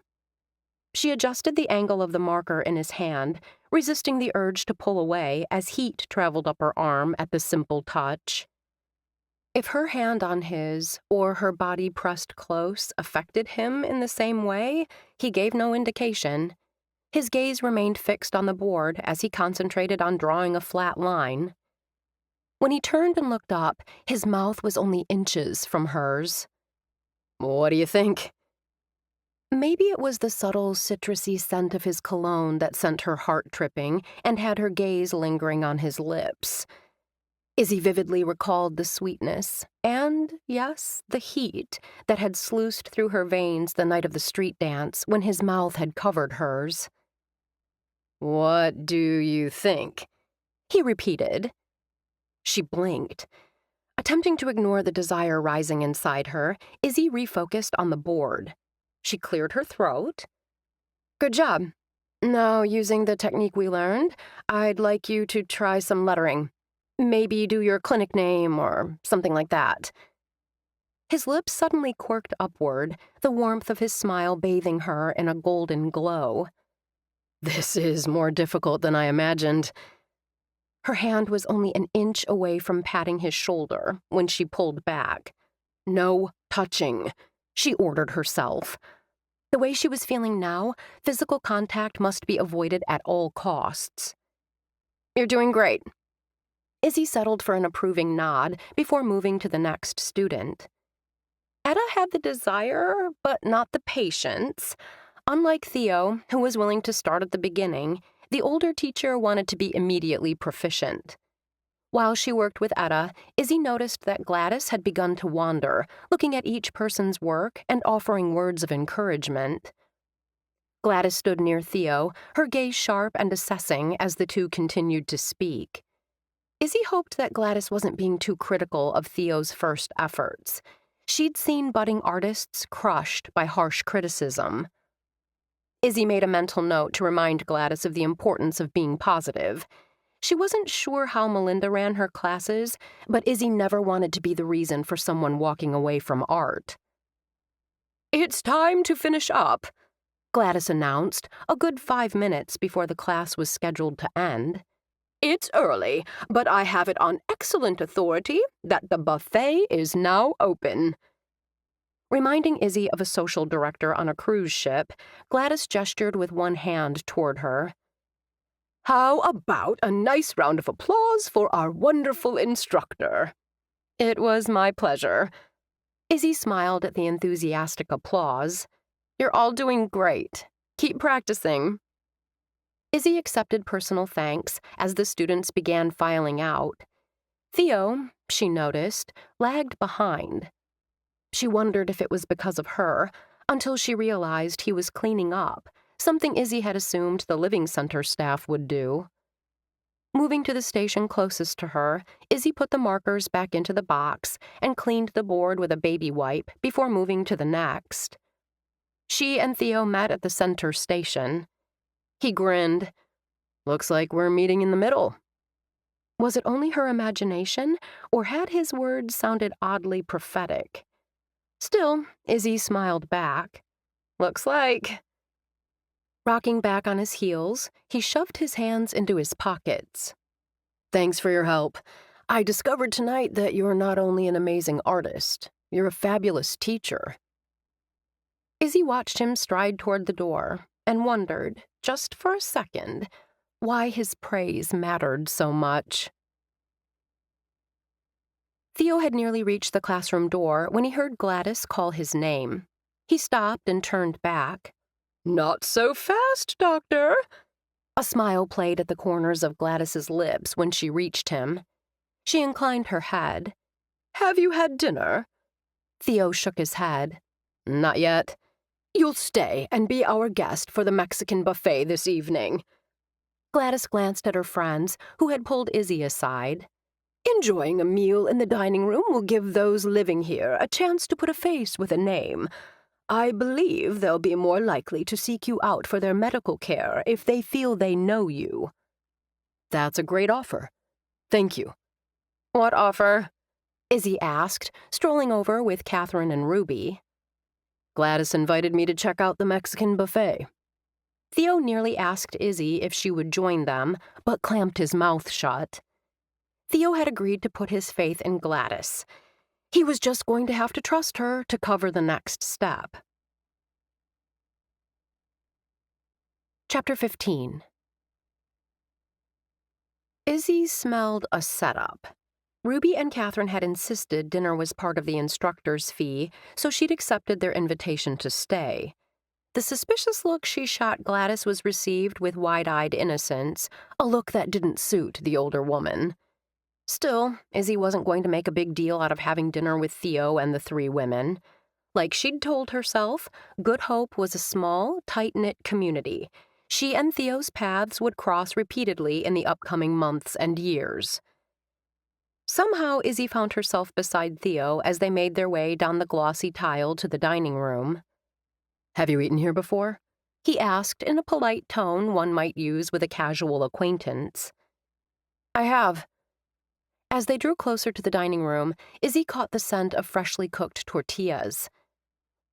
She adjusted the angle of the marker in his hand, resisting the urge to pull away as heat traveled up her arm at the simple touch. If her hand on his, or her body pressed close, affected him in the same way, he gave no indication. His gaze remained fixed on the board as he concentrated on drawing a flat line. When he turned and looked up, his mouth was only inches from hers. What do you think? Maybe it was the subtle, citrusy scent of his cologne that sent her heart tripping and had her gaze lingering on his lips. Izzy vividly recalled the sweetness and, yes, the heat that had sluiced through her veins the night of the street dance when his mouth had covered hers. What do you think? He repeated. She blinked. Attempting to ignore the desire rising inside her, Izzy refocused on the board. She cleared her throat. Good job. Now, using the technique we learned, I'd like you to try some lettering. Maybe do your clinic name or something like that.
His lips suddenly quirked upward, the warmth of his smile bathing her in a golden glow.
This is more difficult than I imagined.
Her hand was only an inch away from patting his shoulder when she pulled back.
No touching, she ordered herself.
The way she was feeling now, physical contact must be avoided at all costs.
You're doing great.
Izzy settled for an approving nod before moving to the next student. Etta had the desire, but not the patience. Unlike Theo, who was willing to start at the beginning, the older teacher wanted to be immediately proficient. While she worked with Etta, Izzy noticed that Gladys had begun to wander, looking at each person's work and offering words of encouragement. Gladys stood near Theo, her gaze sharp and assessing as the two continued to speak. Izzy hoped that Gladys wasn't being too critical of Theo's first efforts. She'd seen budding artists crushed by harsh criticism. Izzy made a mental note to remind Gladys of the importance of being positive. She wasn't sure how Melinda ran her classes, but Izzy never wanted to be the reason for someone walking away from art.
It's time to finish up,
Gladys announced, a good 5 minutes before the class was scheduled to end.
It's early, but I have it on excellent authority that the buffet is now open.
Reminding Izzy of a social director on a cruise ship, Gladys gestured with one hand toward her.
How about a nice round of applause for our wonderful instructor?
It was my pleasure. Izzy smiled at the enthusiastic applause. You're all doing great. Keep practicing. Izzy accepted personal thanks as the students began filing out. Theo, she noticed, lagged behind. She wondered if it was because of her, until she realized he was cleaning up, something Izzy had assumed the Living Center staff would do. Moving to the station closest to her, Izzy put the markers back into the box and cleaned the board with a baby wipe before moving to the next. She and Theo met at the center station. He grinned.
Looks like we're meeting in the middle.
Was it only her imagination, or had his words sounded oddly prophetic? Still, Izzy smiled back.
Looks like.
Rocking back on his heels, he shoved his hands into his pockets.
Thanks for your help. I discovered tonight that you're not only an amazing artist, you're a fabulous teacher.
Izzy watched him stride toward the door and wondered, just for a second, why his praise mattered so much. Theo had nearly reached the classroom door when he heard Gladys call his name. He stopped and turned back.
Not so fast, Doctor.
A smile played at the corners of Gladys's lips when she reached him. She inclined her head.
Have you had dinner?
Theo shook his head.
Not yet. You'll stay and be our guest for the Mexican buffet this evening.
Gladys glanced at her friends, who had pulled Izzy aside.
Enjoying a meal in the dining room will give those living here a chance to put a face with a name. I believe they'll be more likely to seek you out for their medical care if they feel they know you.
That's a great offer. Thank you.
What offer? Izzy asked, strolling over with Catherine and Ruby.
Gladys invited me to check out the Mexican buffet.
Theo nearly asked Izzy if she would join them, but clamped his mouth shut. Theo had agreed to put his faith in Gladys. He was just going to have to trust her to cover the next step. Chapter 15. Izzy smelled a setup. Ruby and Catherine had insisted dinner was part of the instructor's fee, so she'd accepted their invitation to stay. The suspicious look she shot Gladys was received with wide-eyed innocence, a look that didn't suit the older woman. Still, Izzy wasn't going to make a big deal out of having dinner with Theo and the three women. Like she'd told herself, Good Hope was a small, tight-knit community. She and Theo's paths would cross repeatedly in the upcoming months and years. Somehow, Izzy found herself beside Theo as they made their way down the glossy tile to the dining room.
Have you eaten here before?
He asked in a polite tone one might use with a casual acquaintance.
I have.
As they drew closer to the dining room, Izzy caught the scent of freshly cooked tortillas.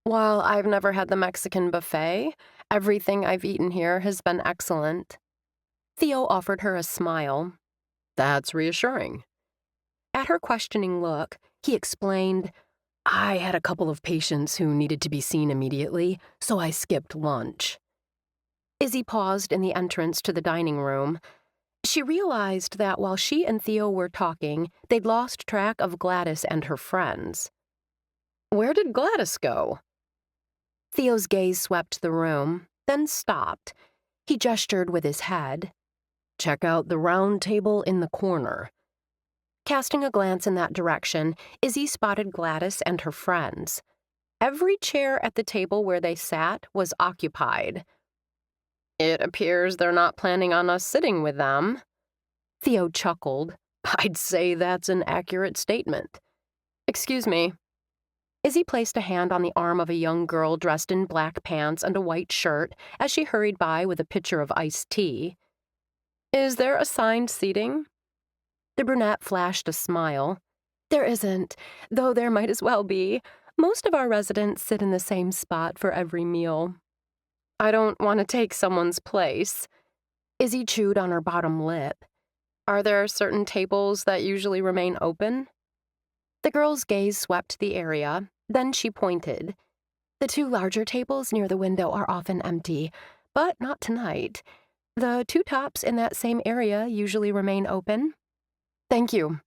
While I've never had the Mexican buffet, everything I've eaten here has been excellent. Theo offered her a smile.
That's reassuring.
At her questioning look, he explained,
I had a couple of patients who needed to be seen immediately, so I skipped lunch.
Izzy paused in the entrance to the dining room. She realized that while she and Theo were talking, they'd lost track of Gladys and her friends.
Where did Gladys go?
Theo's gaze swept the room, then stopped. He gestured with his head.
Check out the round table in the corner.
Casting a glance in that direction, Izzy spotted Gladys and her friends. Every chair at the table where they sat was occupied.
It appears they're not planning on us sitting with them.
Theo chuckled.
I'd say that's an accurate statement.
Excuse me.
Izzy placed a hand on the arm of a young girl dressed in black pants and a white shirt as she hurried by with a pitcher of iced tea.
Is there assigned seating?
The brunette flashed a smile. There isn't, though there might as well be. Most of our residents sit in the same spot for every meal.
I don't want to take someone's place.
Izzy chewed on her bottom lip.
Are there certain tables that usually remain open?
The girl's gaze swept the area, then she pointed. The two larger tables near the window are often empty, but not tonight. The two tops in that same area usually remain open.
Thank you.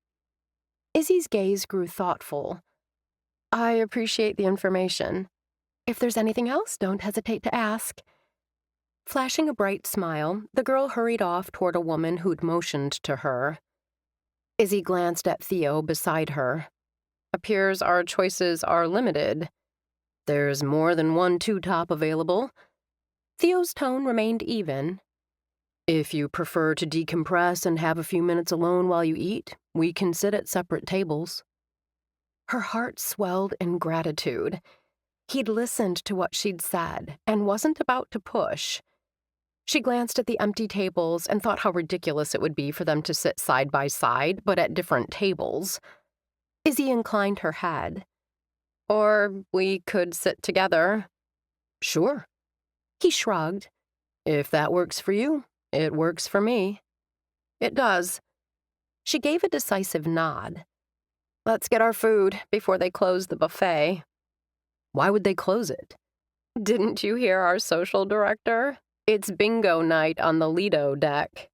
Izzy's gaze grew thoughtful.
I appreciate the information.
If there's anything else, don't hesitate to ask. Flashing a bright smile, the girl hurried off toward a woman who'd motioned to her.
Izzy glanced at Theo beside her. Appears our choices are limited. There's more than one two-top available.
Theo's tone remained even.
If you prefer to decompress and have a few minutes alone while you eat, we can sit at separate tables.
Her heart swelled in gratitude. He'd listened to what she'd said and wasn't about to push. She glanced at the empty tables and thought how ridiculous it would be for them to sit side by side, but at different tables. Izzy inclined her head.
Or we could sit together.
Sure.
He shrugged.
If that works for you, it works for me.
It does.
She gave a decisive nod.
Let's get our food before they close the buffet.
Why would they close it?
Didn't you hear our social director? It's bingo night on the Lido deck.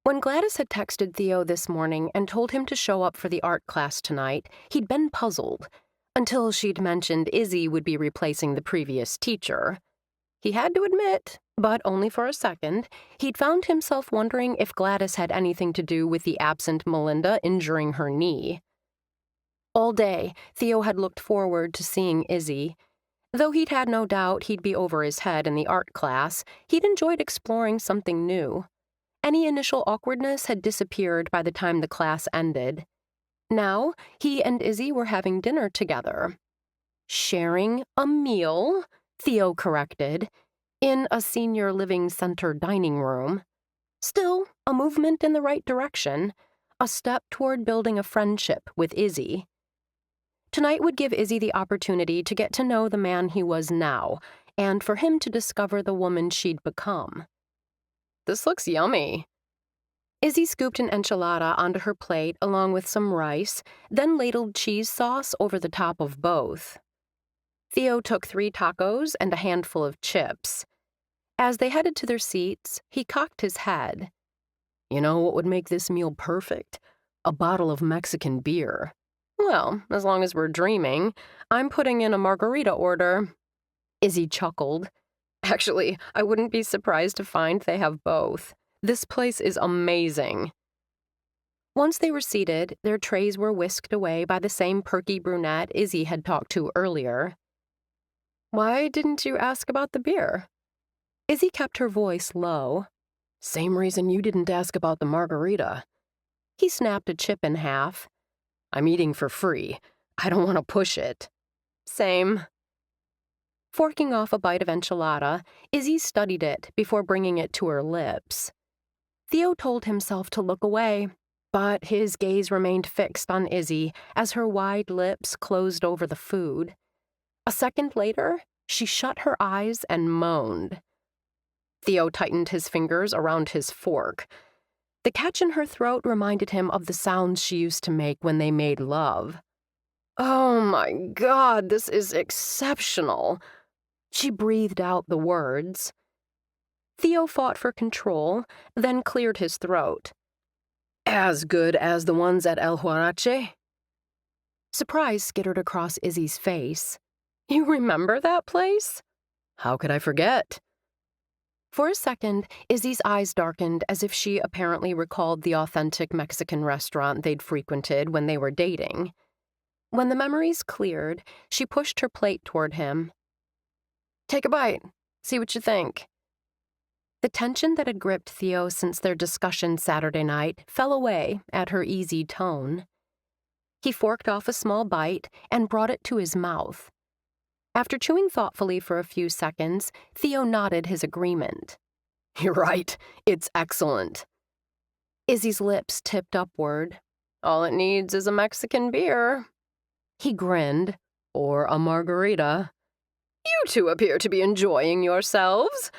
When Gladys had texted Theo this morning and told him to show up for the art class tonight, he'd been puzzled, until she'd mentioned Izzy would be replacing the previous teacher. He had to admit, but only for a second, he'd found himself wondering if Gladys had anything to do with the absent Melinda injuring her knee. All day, Theo had looked forward to seeing Izzy. Though he'd had no doubt he'd be over his head in the art class, he'd enjoyed exploring something new. Any initial awkwardness had disappeared by the time the class ended. Now, he and Izzy were having dinner together. Sharing a meal, Theo corrected, in a senior living center dining room. Still, a movement in the right direction, a step toward building a friendship with Izzy. Tonight would give Izzy the opportunity to get to know the man he was now, and for him to discover the woman she'd become.
This looks yummy.
Izzy scooped an enchilada onto her plate along with some rice, then ladled cheese sauce over the top of both. Theo took 3 tacos and a handful of chips. As they headed to their seats, he cocked his head.
You know what would make this meal perfect? A bottle of Mexican beer.
Well, as long as we're dreaming, I'm putting in a margarita order.
Izzy chuckled.
Actually, I wouldn't be surprised to find they have both. This place is amazing.
Once they were seated, their trays were whisked away by the same perky brunette Izzy had talked to earlier.
Why didn't you ask about the beer?
Izzy kept her voice low.
Same reason you didn't ask about the margarita.
He snapped a chip in half.
I'm eating for free. I don't want to push it.
Same.
Forking off a bite of enchilada, Izzy studied it before bringing it to her lips. Theo told himself to look away, but his gaze remained fixed on Izzy as her wide lips closed over the food. A second later, she shut her eyes and moaned. Theo tightened his fingers around his fork. The catch in her throat reminded him of the sounds she used to make when they made love.
Oh my God, this is exceptional.
She breathed out the words. Theo fought for control, then cleared his throat.
As good as the ones at El Huarache?
Surprise skittered across Izzy's face. You remember that place?
How could I forget?
For a second, Izzy's eyes darkened as if she apparently recalled the authentic Mexican restaurant they'd frequented when they were dating. When the memories cleared, she pushed her plate toward him.
Take a bite. See what you think.
The tension that had gripped Theo since their discussion Saturday night fell away at her easy tone. He forked off a small bite and brought it to his mouth. After chewing thoughtfully for a few seconds, Theo nodded his agreement.
You're right. It's excellent.
Izzy's lips tipped upward.
All it needs is a Mexican beer.
He grinned.
Or a margarita. You two appear to be enjoying yourselves.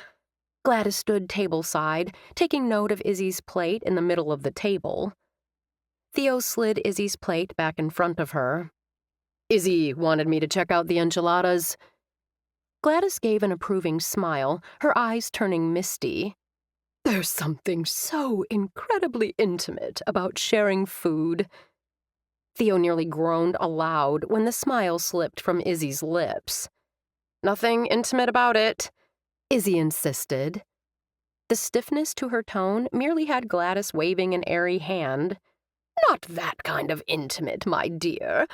Gladys stood tableside, taking note of Izzy's plate in the middle of the table. Theo slid Izzy's plate back in front of her.
Izzy wanted me to check out the enchiladas.
Gladys gave an approving smile, her eyes turning misty.
There's something so incredibly intimate about sharing food.
Theo nearly groaned aloud when the smile slipped from Izzy's lips.
Nothing intimate about it,
Izzy insisted. The stiffness to her tone merely had Gladys waving an airy hand.
Not that kind of intimate, my dear.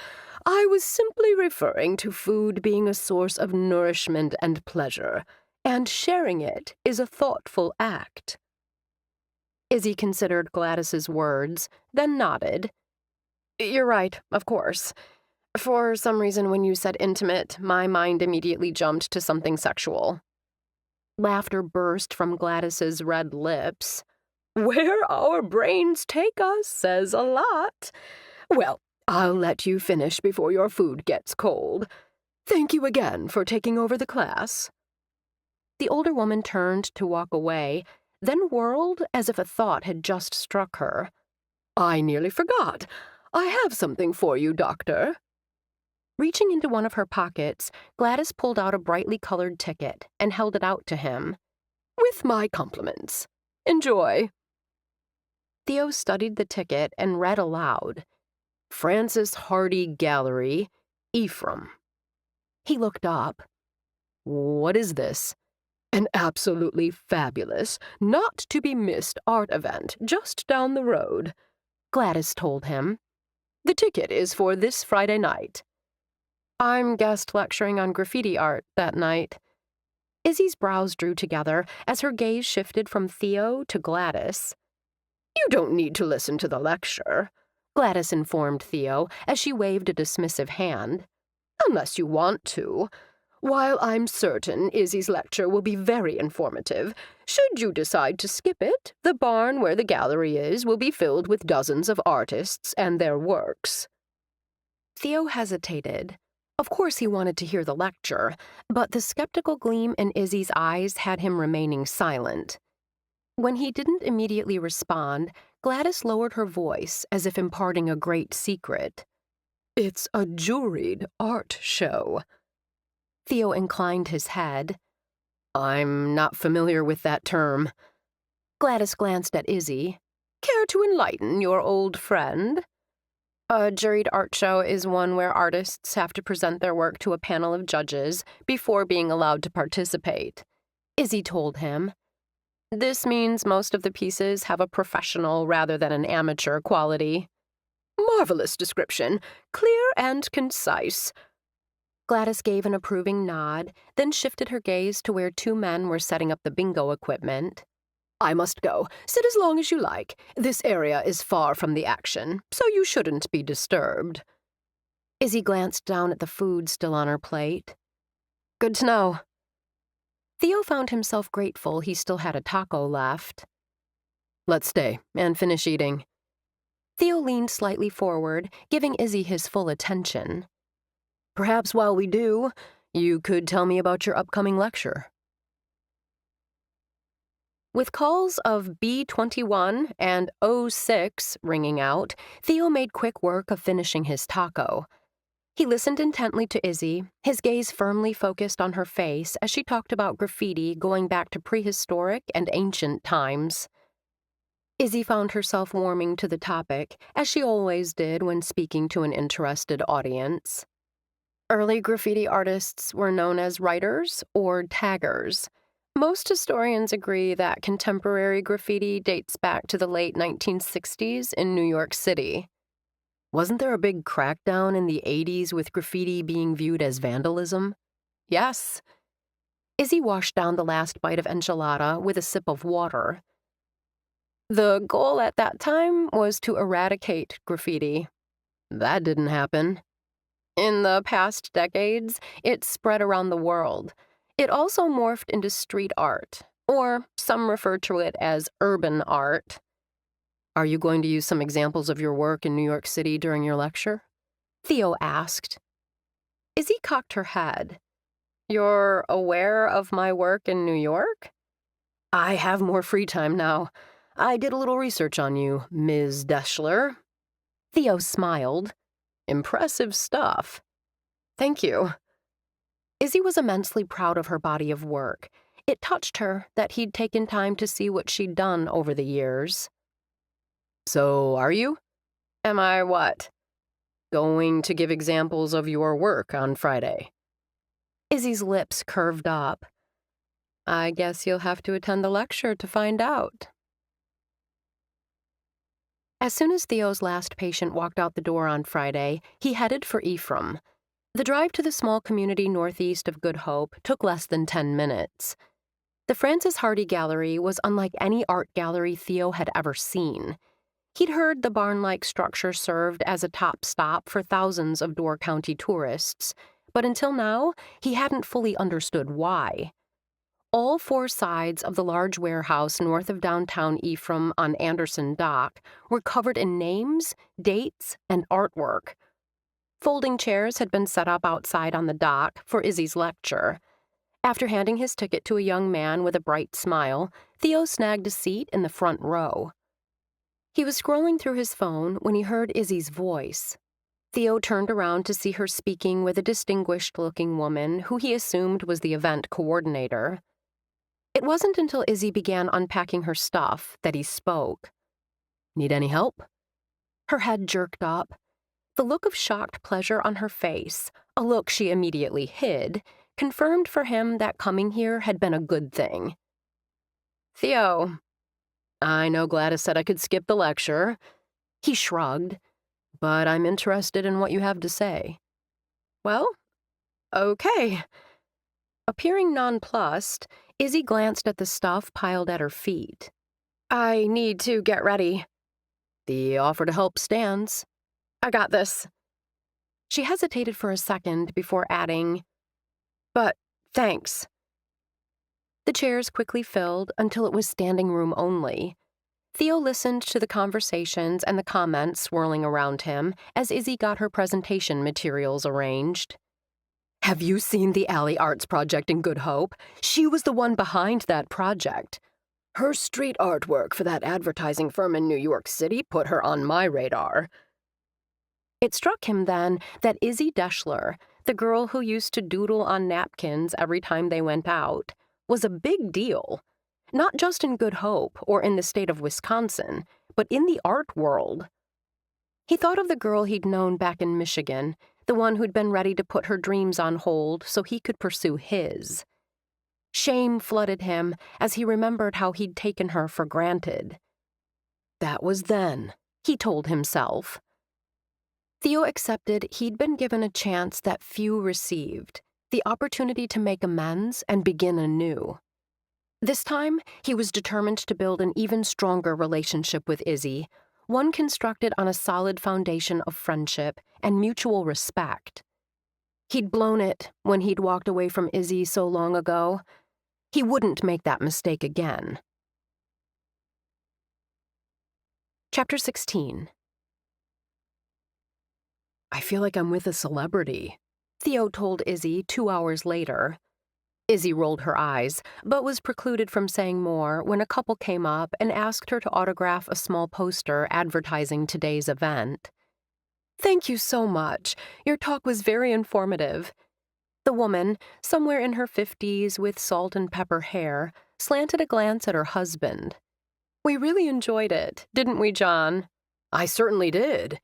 I was simply referring to food being a source of nourishment and pleasure, and sharing it is a thoughtful act.
Izzy considered Gladys's words, then nodded.
You're right, of course. For some reason, when you said intimate, my mind immediately jumped to something sexual.
Laughter burst from Gladys's red lips.
Where our brains take us says a lot. Well, I'll let you finish before your food gets cold. Thank you again for taking over the class.
The older woman turned to walk away, then whirled as if a thought had just struck her.
I nearly forgot. I have something for you, Doctor.
Reaching into one of her pockets, Gladys pulled out a brightly colored ticket and held it out to him.
With my compliments. Enjoy.
Theo studied the ticket and read aloud.
Francis Hardy Gallery, Ephraim.
He looked up.
What is this? An absolutely fabulous, not to be missed art event just down the road,
Gladys told him.
The ticket is for this Friday night.
I'm guest lecturing on graffiti art that night. Izzy's brows drew together as her gaze shifted from Theo to Gladys.
You don't need to listen to the lecture,
Gladys informed Theo as she waved a dismissive hand.
Unless you want to. While I'm certain Izzy's lecture will be very informative, should you decide to skip it, the barn where the gallery is will be filled with dozens of artists and their works.
Theo hesitated. Of course he wanted to hear the lecture, but the skeptical gleam in Izzy's eyes had him remaining silent. When he didn't immediately respond, Gladys lowered her voice as if imparting a great secret.
It's a juried art show.
Theo inclined his head.
I'm not familiar with that term.
Gladys glanced at Izzy.
Care to enlighten your old friend?
A juried art show is one where artists have to present their work to a panel of judges before being allowed to participate, Izzy told him. This means most of the pieces have a professional rather than an amateur quality.
Marvelous description, clear and concise.
Gladys gave an approving nod, then shifted her gaze to where two men were setting up the bingo equipment.
I must go. Sit as long as you like. This area is far from the action, so you shouldn't be disturbed.
Izzy glanced down at the food still on her plate.
Good to know.
Theo found himself grateful he still had a taco left.
Let's stay and finish eating.
Theo leaned slightly forward, giving Izzy his full attention.
Perhaps while we do, you could tell me about your upcoming lecture.
With calls of B21 and O6 ringing out, Theo made quick work of finishing his taco. He listened intently to Izzy, his gaze firmly focused on her face as she talked about graffiti going back to prehistoric and ancient times. Izzy found herself warming to the topic, as she always did when speaking to an interested audience. Early graffiti artists were known as writers or taggers. Most historians agree that contemporary graffiti dates back to the late 1960s in New York City.
Wasn't there a big crackdown in the 80s with graffiti being viewed as vandalism?
Yes. Izzy washed down the last bite of enchilada with a sip of water. The goal at that time was to eradicate graffiti.
That didn't happen.
In the past decades, it spread around the world. It also morphed into street art, or some refer to it as urban art.
Are you going to use some examples of your work in New York City during your lecture?
Theo asked. Izzy cocked her head. You're aware of my work in New York?
I have more free time now. I did a little research on you, Ms. Deschler.
Theo smiled.
Impressive stuff.
Thank you. Izzy was immensely proud of her body of work. It touched her that he'd taken time to see what she'd done over the years.
So, are you?
Am I what?
Going to give examples of your work on Friday.
Izzy's lips curved up. I guess you'll have to attend the lecture to find out. As soon as Theo's last patient walked out the door on Friday, he headed for Ephraim. The drive to the small community northeast of Good Hope took less than 10 minutes. The Francis Hardy Gallery was unlike any art gallery Theo had ever seen. He'd heard the barn-like structure served as a top stop for thousands of Door County tourists, but until now, he hadn't fully understood why. All four sides of the large warehouse north of downtown Ephraim on Anderson Dock were covered in names, dates, and artwork. Folding chairs had been set up outside on the dock for Izzy's lecture. After handing his ticket to a young man with a bright smile, Theo snagged a seat in the front row. He was scrolling through his phone when he heard Izzy's voice. Theo turned around to see her speaking with a distinguished-looking woman who he assumed was the event coordinator. It wasn't until Izzy began unpacking her stuff that he spoke.
Need any help?
Her head jerked up. The look of shocked pleasure on her face, a look she immediately hid, confirmed for him that coming here had been a good thing. Theo.
I know Gladys said I could skip the lecture.
He shrugged.
But I'm interested in what you have to say.
Well, okay. Appearing nonplussed, Izzy glanced at the stuff piled at her feet. I need to get ready.
The offer to help stands.
I got this. She hesitated for a second before adding, but thanks. The chairs quickly filled until it was standing room only. Theo listened to the conversations and the comments swirling around him as Izzy got her presentation materials arranged.
Have you seen the Alley Arts Project in Good Hope? She was the one behind that project. Her street artwork for that advertising firm in New York City put her on my radar.
It struck him then that Izzy Deschler, the girl who used to doodle on napkins every time they went out, was a big deal. Not just in Good Hope or in the state of Wisconsin, but in the art world. He thought of the girl he'd known back in Michigan, the one who'd been ready to put her dreams on hold so he could pursue his. Shame flooded him as he remembered how he'd taken her for granted.
That was then,
he told himself. Theo accepted he'd been given a chance that few received, the opportunity to make amends and begin anew. This time, he was determined to build an even stronger relationship with Izzy, one constructed on a solid foundation of friendship and mutual respect. He'd blown it when he'd walked away from Izzy so long ago. He wouldn't make that mistake again. Chapter 16.
I feel like I'm with a celebrity,
Theo told Izzy 2 hours later. Izzy rolled her eyes, but was precluded from saying more when a couple came up and asked her to autograph a small poster advertising today's event. "Thank you so much. Your talk was very informative." The woman, somewhere in her 50s with salt and pepper hair, slanted a glance at her husband. "We really enjoyed it, didn't we, John?"
I certainly did.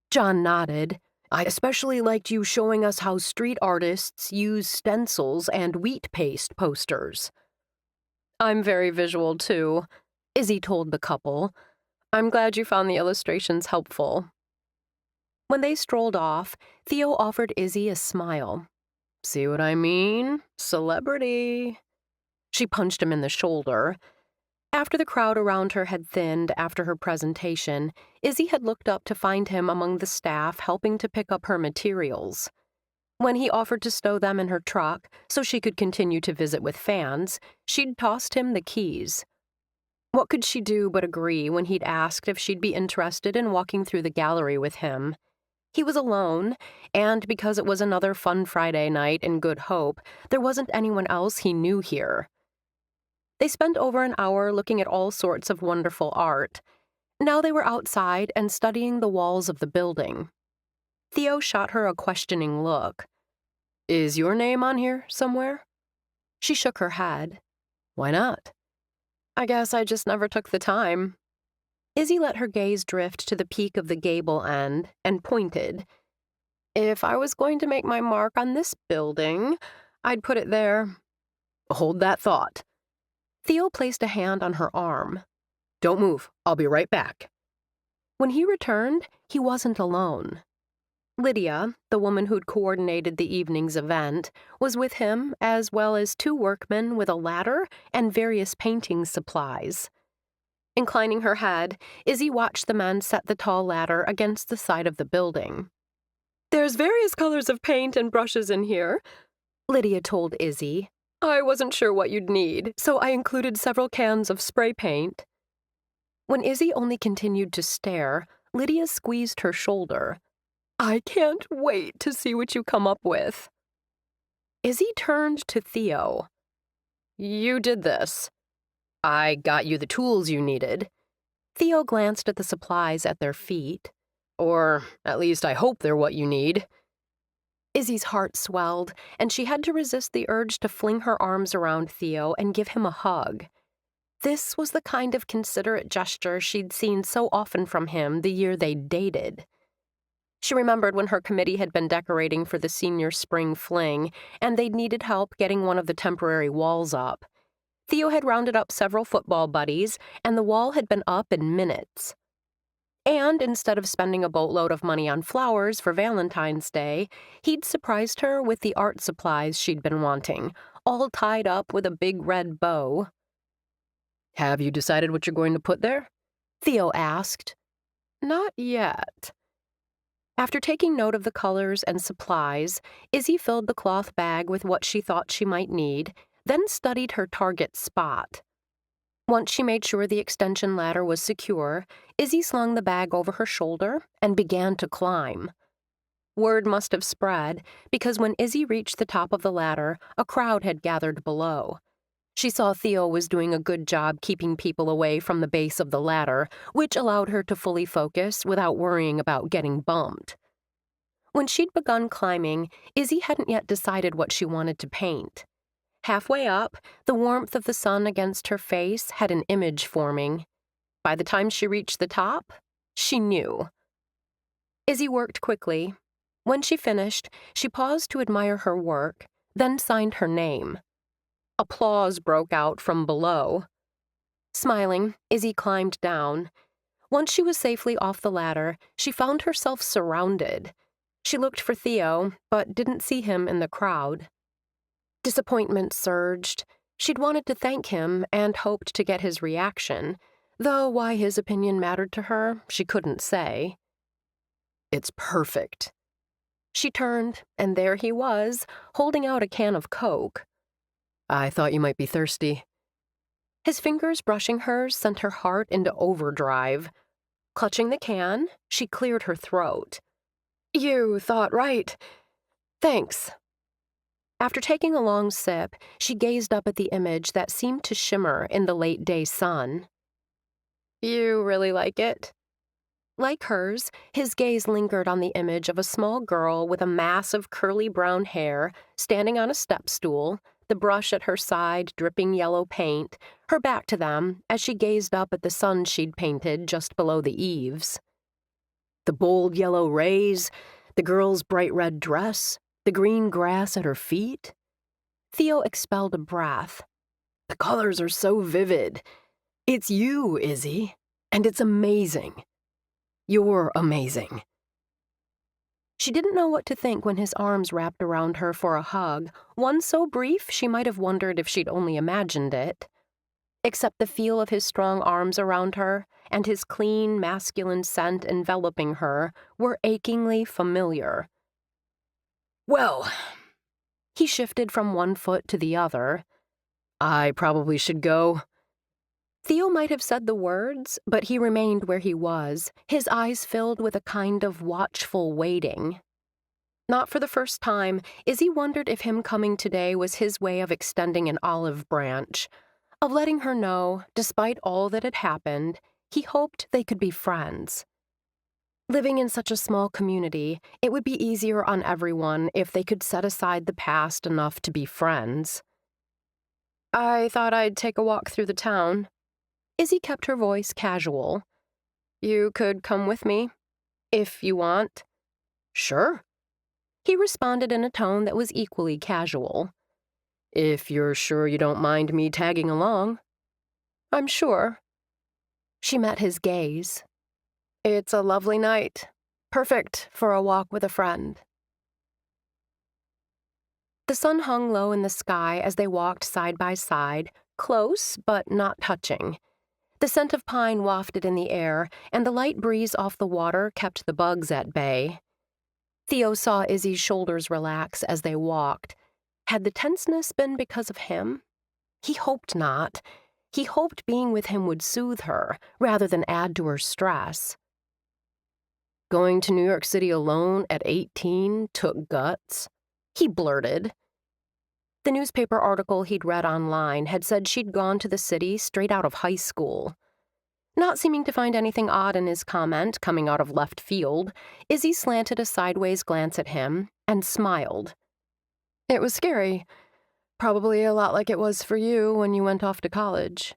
John nodded.
I especially liked you showing us how street artists use stencils and wheat paste posters.
"I'm very visual, too," Izzy told the couple. "I'm glad you found the illustrations helpful." When they strolled off, Theo offered Izzy a smile.
See what I mean? Celebrity.
She punched him in the shoulder. After the crowd around her had thinned after her presentation, Izzy had looked up to find him among the staff helping to pick up her materials. When he offered to stow them in her truck so she could continue to visit with fans, she'd tossed him the keys. What could she do but agree when he'd asked if she'd be interested in walking through the gallery with him? He was alone, and because it was another fun Friday night in Good Hope, there wasn't anyone else he knew here. They spent over an hour looking at all sorts of wonderful art. Now they were outside and studying the walls of the building. Theo shot her a questioning look.
Is your name on here somewhere?
She shook her head.
Why not?
I guess I just never took the time. Izzy let her gaze drift to the peak of the gable end and pointed. If I was going to make my mark on this building, I'd put it there.
Hold that thought.
Theo placed a hand on her arm.
Don't move. I'll be right back.
When he returned, he wasn't alone. Lydia, the woman who'd coordinated the evening's event, was with him, as well as 2 workmen with a ladder and various painting supplies. Inclining her head, Izzy watched the men set the tall ladder against the side of the building. "There's various colors of paint and brushes in here," Lydia told Izzy. "I wasn't sure what you'd need, so I included several cans of spray paint." When Izzy only continued to stare, Lydia squeezed her shoulder. "I can't wait to see what you come up with." Izzy turned to Theo.
You did this. I got you the tools you needed.
Theo glanced at the supplies at their feet.
Or at least I hope they're what you need.
Izzy's heart swelled, and she had to resist the urge to fling her arms around Theo and give him a hug. This was the kind of considerate gesture she'd seen so often from him the year they'd dated. She remembered when her committee had been decorating for the senior spring fling, and they'd needed help getting one of the temporary walls up. Theo had rounded up several football buddies, and the wall had been up in minutes. And instead of spending a boatload of money on flowers for Valentine's Day, he'd surprised her with the art supplies she'd been wanting, all tied up with a big red bow.
Have you decided what you're going to put there?
Theo asked.
Not yet.
After taking note of the colors and supplies, Izzy filled the cloth bag with what she thought she might need, then studied her target spot. Once she made sure the extension ladder was secure, Izzy slung the bag over her shoulder and began to climb. Word must have spread, because when Izzy reached the top of the ladder, a crowd had gathered below. She saw Theo was doing a good job keeping people away from the base of the ladder, which allowed her to fully focus without worrying about getting bumped. When she'd begun climbing, Izzy hadn't yet decided what she wanted to paint. Halfway up, the warmth of the sun against her face had an image forming. By the time she reached the top, she knew. Izzy worked quickly. When she finished, she paused to admire her work, then signed her name. Applause broke out from below. Smiling, Izzy climbed down. Once she was safely off the ladder, she found herself surrounded. She looked for Theo, but didn't see him in the crowd. Disappointment surged. She'd wanted to thank him and hoped to get his reaction, though why his opinion mattered to her, she couldn't say.
It's perfect.
She turned, and there he was, holding out a can of Coke.
I thought you might be thirsty.
His fingers brushing hers sent her heart into overdrive. Clutching the can, she cleared her throat.
You thought right. Thanks.
After taking a long sip, she gazed up at the image that seemed to shimmer in the late-day sun.
You really like it?
Like hers, his gaze lingered on the image of a small girl with a mass of curly brown hair standing on a step stool, the brush at her side dripping yellow paint, her back to them as she gazed up at the sun she'd painted just below the eaves.
The bold yellow rays, the girl's bright red dress, the green grass at her feet.
Theo expelled a breath.
The colors are so vivid. It's you, Izzy, and it's amazing. You're amazing.
She didn't know what to think when his arms wrapped around her for a hug, one so brief she might have wondered if she'd only imagined it. Except the feel of his strong arms around her and his clean, masculine scent enveloping her were achingly familiar.
Well,
he shifted from one foot to the other.
I probably should go.
Theo might have said the words, but he remained where he was, his eyes filled with a kind of watchful waiting. Not for the first time, Izzy wondered if him coming today was his way of extending an olive branch, of letting her know, despite all that had happened, he hoped they could be friends. Living in such a small community, it would be easier on everyone if they could set aside the past enough to be friends.
I thought I'd take a walk through the town.
Izzy kept her voice casual.
You could come with me, if you want.
Sure.
He responded in a tone that was equally casual.
If you're sure you don't mind me tagging along.
I'm sure.
She met his gaze.
It's a lovely night. Perfect for a walk with a friend.
The sun hung low in the sky as they walked side by side, close but not touching. The scent of pine wafted in the air, and the light breeze off the water kept the bugs at bay. Theo saw Izzy's shoulders relax as they walked. Had the tenseness been because of him? He hoped not. He hoped being with him would soothe her, rather than add to her stress.
Going to New York City alone at 18 took guts, he blurted.
The newspaper article he'd read online had said she'd gone to the city straight out of high school. Not seeming to find anything odd in his comment coming out of left field, Izzy slanted a sideways glance at him and smiled.
It was scary. Probably a lot like it was for you when you went off to college.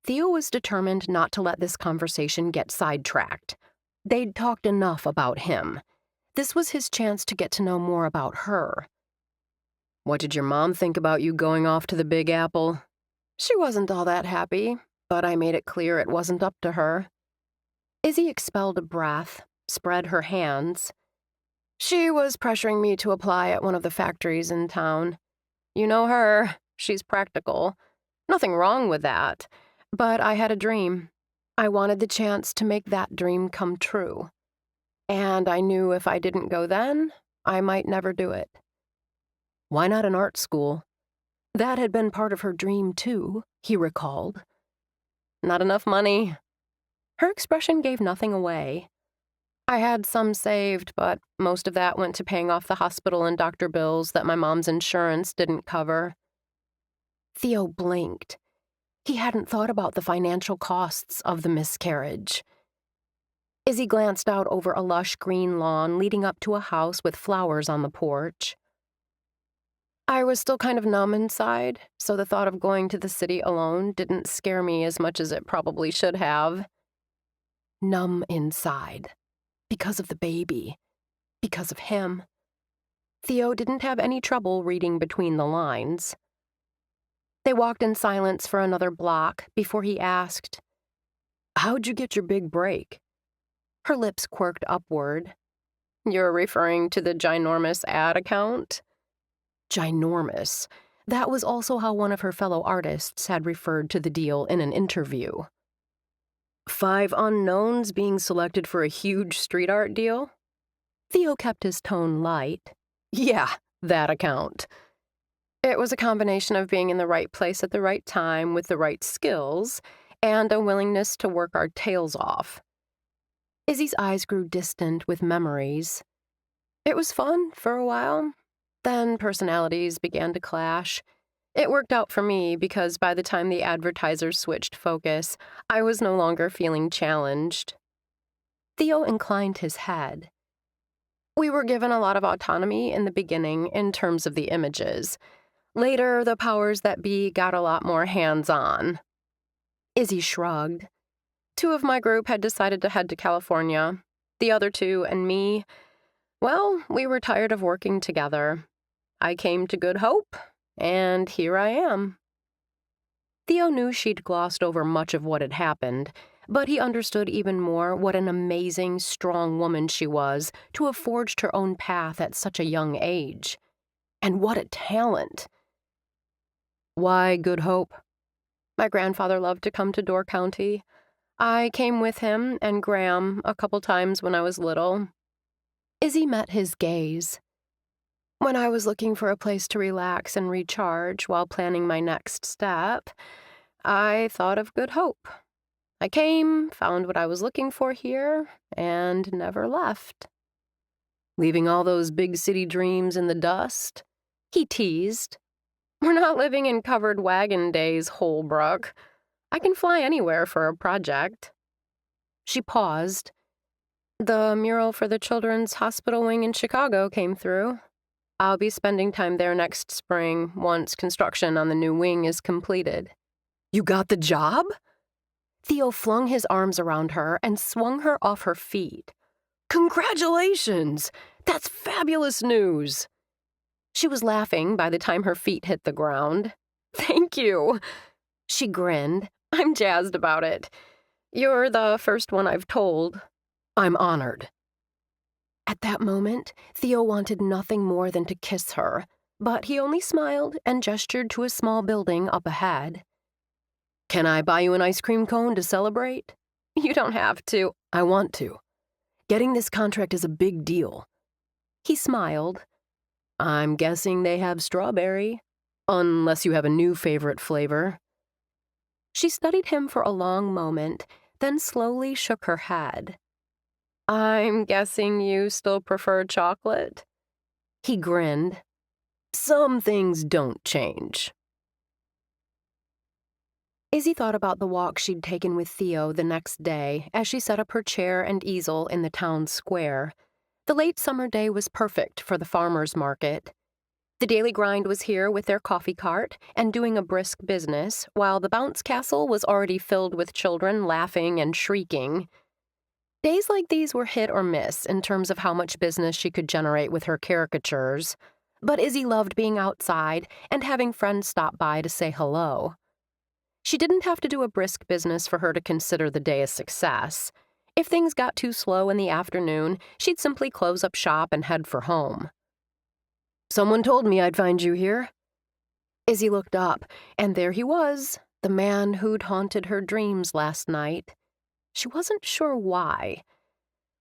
Theo was determined not to let this conversation get sidetracked. They'd talked enough about him. This was his chance to get to know more about her.
What did your mom think about you going off to the Big Apple?
She wasn't all that happy, but I made it clear it wasn't up to her.
Izzy expelled a breath, spread her hands.
She was pressuring me to apply at one of the factories in town. You know her. She's practical. Nothing wrong with that. But I had a dream. I wanted the chance to make that dream come true. And I knew if I didn't go then, I might never do it.
Why not an art school?
That had been part of her dream, too, he recalled.
Not enough money.
Her expression gave nothing away.
I had some saved, but most of that went to paying off the hospital and doctor bills that my mom's insurance didn't cover.
Theo blinked. He hadn't thought about the financial costs of the miscarriage. Izzy glanced out over a lush green lawn leading up to a house with flowers on the porch.
I was still kind of numb inside, so the thought of going to the city alone didn't scare me as much as it probably should have.
Numb inside. Because of the baby. Because of him. Theo didn't have any trouble reading between the lines. They walked in silence for another block before he asked,
"How'd you get your big break?"
Her lips quirked upward.
You're referring to the ginormous ad account?
Ginormous. That was also how one of her fellow artists had referred to the deal in an interview.
5 unknowns being selected for a huge street art deal?
Theo kept his tone light.
Yeah, that account.
It was a combination of being in the right place at the right time with the right skills and a willingness to work our tails off. Izzy's eyes grew distant with memories. It was fun for a while. Then personalities began to clash. It worked out for me because by the time the advertisers switched focus, I was no longer feeling challenged. Theo inclined his head. We were given a lot of autonomy in the beginning in terms of the images. Later, the powers that be got a lot more hands-on. Izzy shrugged. 2 of my group had decided to head to California. The other 2 and me, well, we were tired of working together. I came to Good Hope, and here I am. Theo knew she'd glossed over much of what had happened, but he understood even more what an amazing, strong woman she was to have forged her own path at such a young age. And what a talent! Why Good Hope? My grandfather loved to come to Door County. I came with him and Graham a couple times when I was little. Izzy met his gaze. When I was looking for a place to relax and recharge while planning my next step, I thought of Good Hope. I came, found what I was looking for here, and never left. Leaving all those big city dreams in the dust? He teased. We're not living in covered wagon days, Holbrook. I can fly anywhere for a project. She paused. The mural for the Children's Hospital wing in Chicago came through. I'll be spending time there next spring once construction on the new wing is completed. You got the job? Theo flung his arms around her and swung her off her feet. Congratulations! That's fabulous news! She was laughing by the time her feet hit the ground. Thank you! She grinned. I'm jazzed about it. You're the first one I've told. I'm honored. At that moment, Theo wanted nothing more than to kiss her, but he only smiled and gestured to a small building up ahead. Can I buy you an ice cream cone to celebrate? You don't have to. I want to. Getting this contract is a big deal. He smiled. I'm guessing they have strawberry, unless you have a new favorite flavor. She studied him for a long moment, then slowly shook her head. I'm guessing you still prefer chocolate? He grinned. Some things don't change. Izzy thought about the walk she'd taken with Theo the next day as she set up her chair and easel in the town square. The late summer day was perfect for the farmer's market. The Daily Grind was here with their coffee cart and doing a brisk business, while the bounce castle was already filled with children laughing and shrieking. Days like these were hit or miss in terms of how much business she could generate with her caricatures, but Izzy loved being outside and having friends stop by to say hello. She didn't have to do a brisk business for her to consider the day a success. If things got too slow in the afternoon, she'd simply close up shop and head for home. Someone told me I'd find you here. Izzy looked up, and there he was, the man who'd haunted her dreams last night. She wasn't sure why.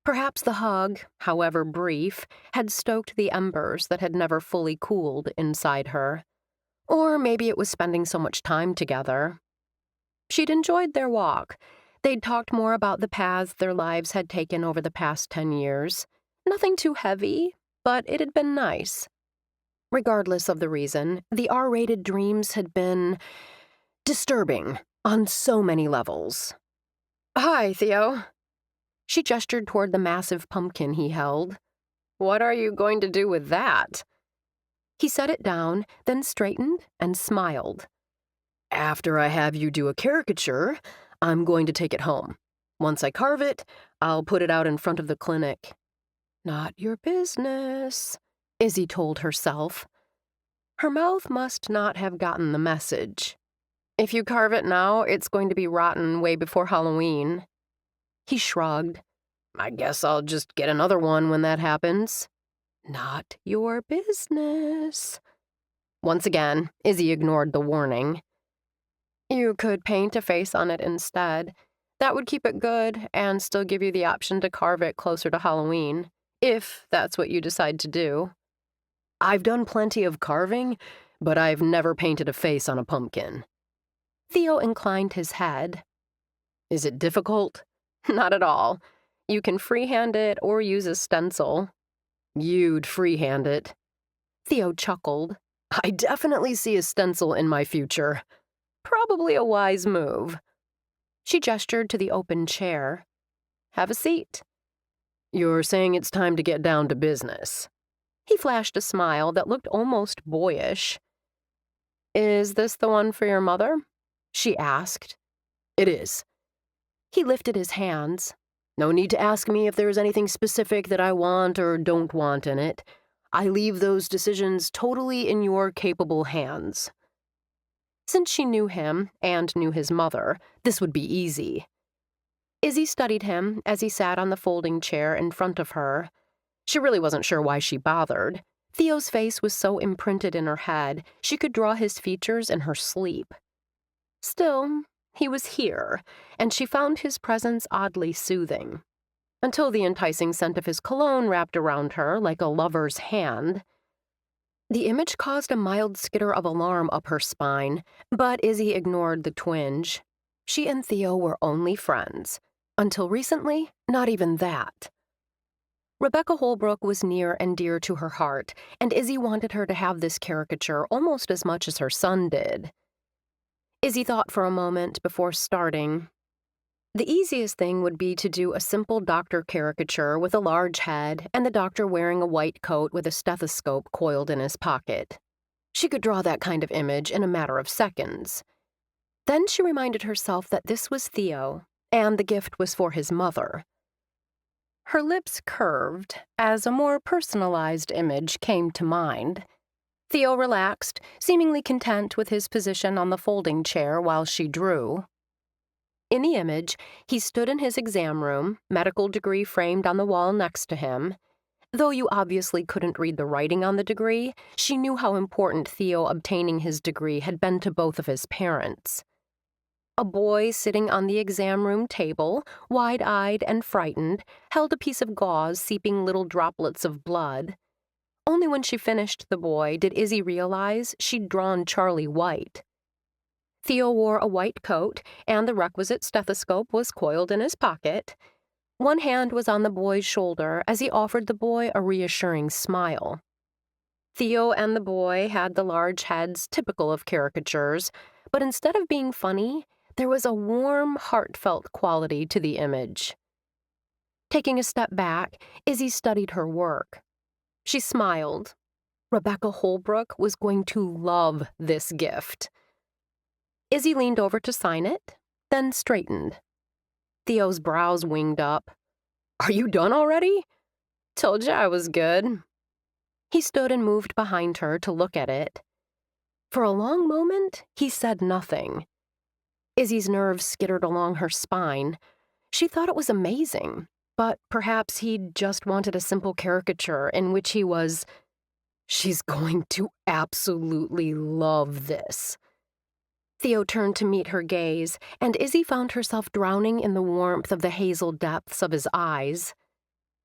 Perhaps the hug, however brief, had stoked the embers that had never fully cooled inside her. Or maybe it was spending so much time together. She'd enjoyed their walk. They'd talked more about the paths their lives had taken over the past 10 years. Nothing too heavy, but it had been nice. Regardless of the reason, the R-rated dreams had been disturbing on so many levels. Hi, Theo. She gestured toward the massive pumpkin he held. What are you going to do with that? He set it down, then straightened and smiled. After I have you do a caricature, I'm going to take it home. Once I carve it, I'll put it out in front of the clinic. Not your business, Izzy told herself. Her mouth must not have gotten the message. If you carve it now, it's going to be rotten way before Halloween. He shrugged. I guess I'll just get another one when that happens. Not your business. Once again, Izzy ignored the warning. You could paint a face on it instead. That would keep it good and still give you the option to carve it closer to Halloween, if that's what you decide to do. I've done plenty of carving, but I've never painted a face on a pumpkin. Theo inclined his head. Is it difficult? Not at all. You can freehand it or use a stencil.
You'd freehand it.
Theo chuckled.
I definitely see a stencil in my future.
Probably a wise move. She gestured to the open chair. Have a seat.
You're saying it's time to get down to business.
He flashed a smile that looked almost boyish. Is this the one for your mother? She asked.
It is.
He lifted his hands.
No need to ask me if there's anything specific that I want or don't want in it. I leave those decisions totally in your capable hands.
Since she knew him and knew his mother, this would be easy. Izzy studied him as he sat on the folding chair in front of her. She really wasn't sure why she bothered. Theo's face was so imprinted in her head, she could draw his features in her sleep. Still, he was here, and she found his presence oddly soothing. Until the enticing scent of his cologne wrapped around her like a lover's hand. The image caused a mild skitter of alarm up her spine, but Izzy ignored the twinge. She and Theo were only friends. Until recently, not even that. Rebecca Holbrook was near and dear to her heart, and Izzy wanted her to have this caricature almost as much as her son did. Izzy thought for a moment before starting. The easiest thing would be to do a simple doctor caricature with a large head and the doctor wearing a white coat with a stethoscope coiled in his pocket. She could draw that kind of image in a matter of seconds. Then she reminded herself that this was Theo, and the gift was for his mother. Her lips curved as a more personalized image came to mind. Theo relaxed, seemingly content with his position on the folding chair while she drew. In the image, he stood in his exam room, medical degree framed on the wall next to him. Though you obviously couldn't read the writing on the degree, she knew how important Theo obtaining his degree had been to both of his parents. A boy sitting on the exam room table, wide-eyed and frightened, held a piece of gauze seeping little droplets of blood. Only when she finished the boy did Izzy realize she'd drawn Charlie White. Theo wore a white coat, and the requisite stethoscope was coiled in his pocket. One hand was on the boy's shoulder as he offered the boy a reassuring smile. Theo and the boy had the large heads typical of caricatures, but instead of being funny, there was a warm, heartfelt quality to the image. Taking a step back, Izzy studied her work. She smiled. Rebecca Holbrook was going to love this gift. Izzy leaned over to sign it, then straightened. Theo's brows winged up.
Are you done already?
Told you I was good. He stood and moved behind her to look at it. For a long moment, he said nothing. Izzy's nerves skittered along her spine. She thought it was amazing, but perhaps he'd just wanted a simple caricature in which he was,
"She's going to absolutely love this."
Theo turned to meet her gaze, and Izzy found herself drowning in the warmth of the hazel depths of his eyes.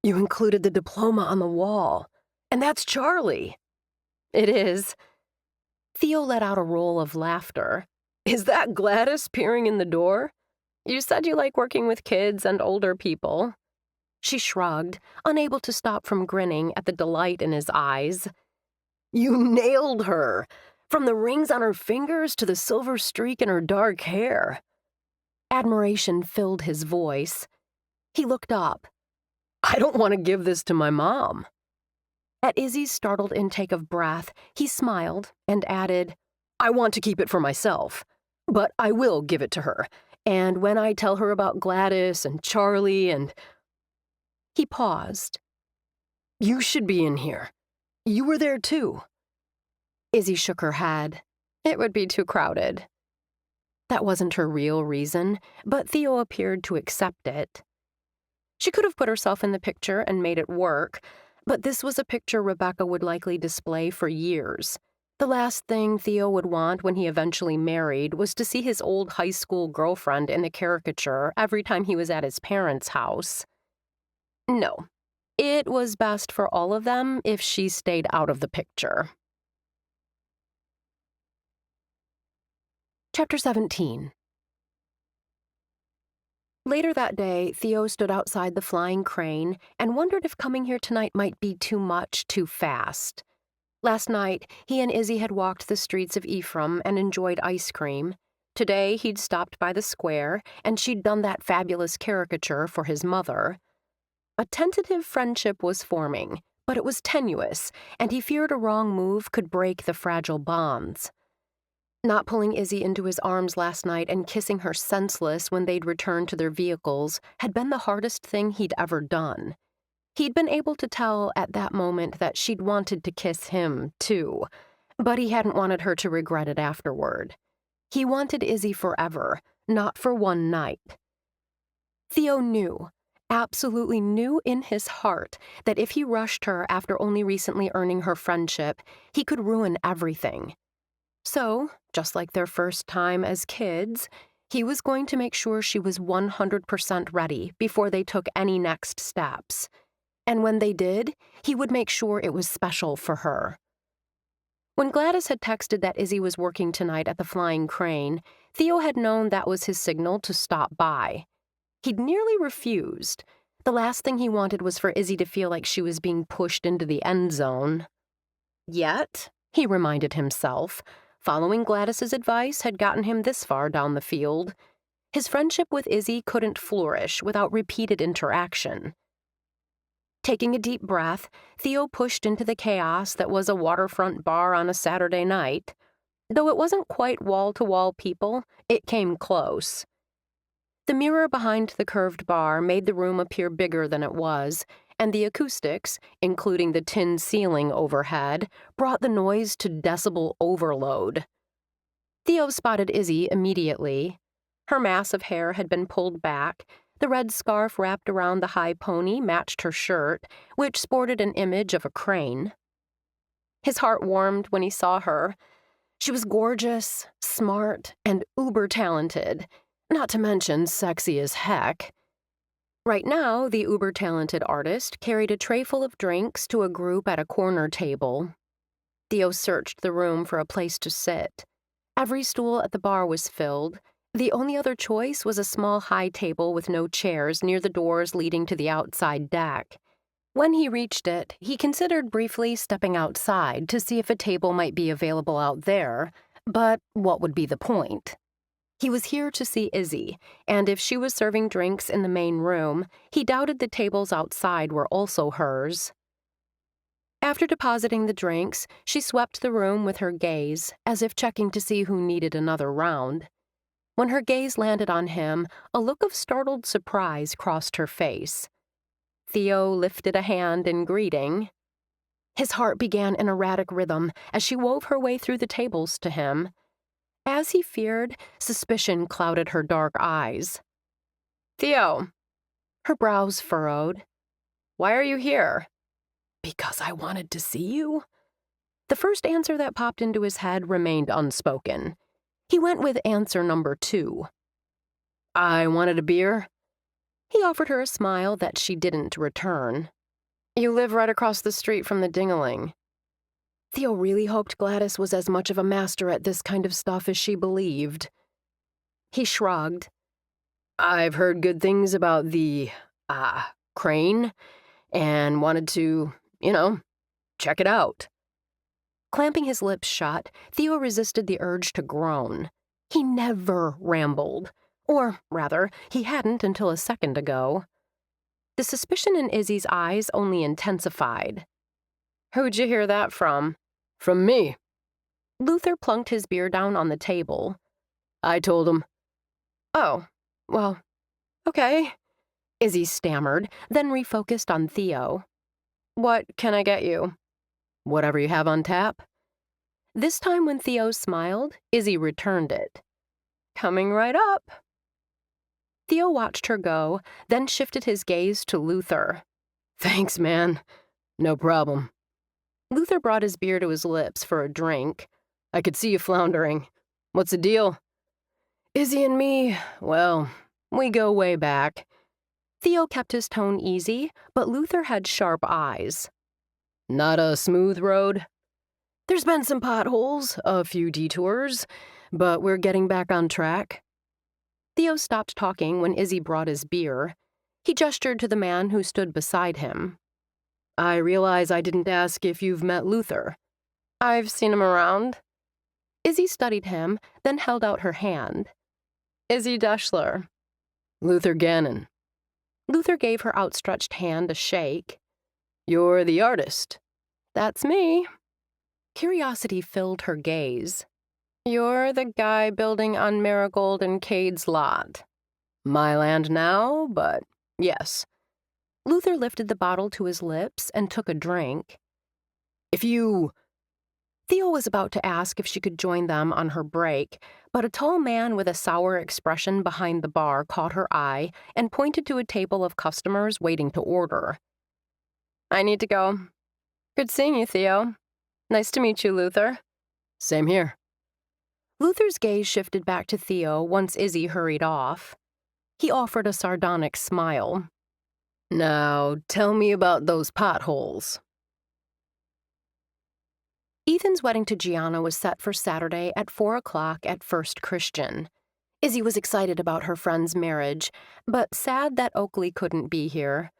You included the diploma on the wall, and that's Charlie.
It is. Theo let out a roll of laughter.
Is that Gladys peering in the door?
You said you like working with kids and older people. She shrugged, unable to stop from grinning at the delight in his eyes.
You nailed her. From the rings on her fingers to the silver streak in her dark hair.
Admiration filled his voice. He looked up.
I don't want to give this to my mom.
At Izzy's startled intake of breath, he smiled and added,
I want to keep it for myself, but I will give it to her. And when I tell her about Gladys and Charlie and...
He paused.
You should be in here. You were there too.
Izzy shook her head. It would be too crowded. That wasn't her real reason, but Theo appeared to accept it. She could have put herself in the picture and made it work, but this was a picture Rebecca would likely display for years. The last thing Theo would want when he eventually married was to see his old high school girlfriend in the caricature every time he was at his parents' house. No, it was best for all of them if she stayed out of the picture. Chapter 17.
Later that day, Theo stood outside the flying crane and wondered if coming here tonight might be too much too fast. Last night, he and Izzy had walked the streets of Ephraim and enjoyed ice cream. Today, he'd stopped by the square, and she'd done that fabulous caricature for his mother. A tentative friendship was forming, but it was tenuous, and he feared a wrong move could break the fragile bonds. Not pulling Izzy into his arms last night and kissing her senseless when they'd returned to their vehicles had been the hardest thing he'd ever done. He'd been able to tell at that moment that she'd wanted to kiss him, too, but he hadn't wanted her to regret it afterward. He wanted Izzy forever, not for one night. Theo knew, absolutely knew in his heart, that if he rushed her after only recently earning her friendship, he could ruin everything. So, just like their first time as kids, he was going to make sure she was 100% ready before they took any next steps. And when they did, he would make sure it was special for her. When Gladys had texted that Izzy was working tonight at the Flying Crane, Theo had known that was his signal to stop by. He'd nearly refused. The last thing he wanted was for Izzy to feel like she was being pushed into the end zone. Yet, he reminded himself, following Gladys's advice had gotten him this far down the field. His friendship with Izzy couldn't flourish without repeated interaction. Taking a deep breath, Theo pushed into the chaos that was a waterfront bar on a Saturday night. Though it wasn't quite wall-to-wall people, it came close. The mirror behind the curved bar made the room appear bigger than it was, and the acoustics, including the tin ceiling overhead, brought the noise to decibel overload. Theo spotted Izzy immediately. Her mass of hair had been pulled back. The red scarf wrapped around the high pony matched her shirt, which sported an image of a crane. His heart warmed when he saw her. She was gorgeous, smart, and uber-talented, not to mention sexy as heck. Right now, the uber-talented artist carried a tray full of drinks to a group at a corner table. Theo searched the room for a place to sit. Every stool at the bar was filled. The only other choice was a small high table with no chairs near the doors leading to the outside deck. When he reached it, he considered briefly stepping outside to see if a table might be available out there, but what would be the point? He was here to see Izzy, and if she was serving drinks in the main room, he doubted the tables outside were also hers. After depositing the drinks, she swept the room with her gaze, as if checking to see who needed another round. When her gaze landed on him, a look of startled surprise crossed her face. Theo lifted a hand in greeting. His heart began an erratic rhythm as she wove her way through the tables to him. As he feared, suspicion clouded her dark eyes. "Theo." Her brows furrowed. "Why are you here?" "Because I wanted to see you." The first answer that popped into his head remained unspoken. He went with answer number 2. "I wanted a beer." He offered her a smile that she didn't return. "You live right across the street from the Dingaling." Theo really hoped Gladys was as much of a master at this kind of stuff as she believed. He shrugged. "I've heard good things about the, crane, and wanted to, check it out." Clamping his lips shut, Theo resisted the urge to groan. He never rambled. Or, rather, he hadn't until a second ago. The suspicion in Izzy's eyes only intensified. "Who'd you hear that from?" "From me." Luther plunked his beer down on the table. "I told him." "Oh, well, okay," Izzy stammered, then refocused on Theo. "What can I get you?" "Whatever you have on tap." This time when Theo smiled, Izzy returned it. "Coming right up." Theo watched her go, then shifted his gaze to Luther. "Thanks, man. No problem." Luther brought his beer to his lips for a drink. "I could see you floundering. What's the deal?" "Izzy and me, well, we go way back." Theo kept his tone easy, but Luther had sharp eyes. "Not a smooth road?" "There's been some potholes, a few detours, but we're getting back on track." Theo stopped talking when Izzy brought his beer. He gestured to the man who stood beside him.
I realize I didn't ask if you've met Luther.
I've seen him around.
Izzy studied him, then held out her hand.
Izzy Deschler.
Luther Gannon.
Luther gave her outstretched hand a shake.
You're the artist.
That's me.
Curiosity filled her gaze.
You're the guy building on Marigold and Cade's lot.
My land now, but yes.
Luther lifted the bottle to his lips and took a drink. Theo was about to ask if she could join them on her break, but a tall man with a sour expression behind the bar caught her eye and pointed to a table of customers waiting to order.
I need to go. Good seeing you, Theo. Nice to meet you, Luther.
Same here.
Luther's gaze shifted back to Theo once Izzy hurried off. He offered a sardonic smile.
Now, tell me about those potholes.
Ethan's wedding to Gianna was set for Saturday at 4 o'clock at First Christian. Izzy was excited about her friend's marriage, but sad that Oakley couldn't be here.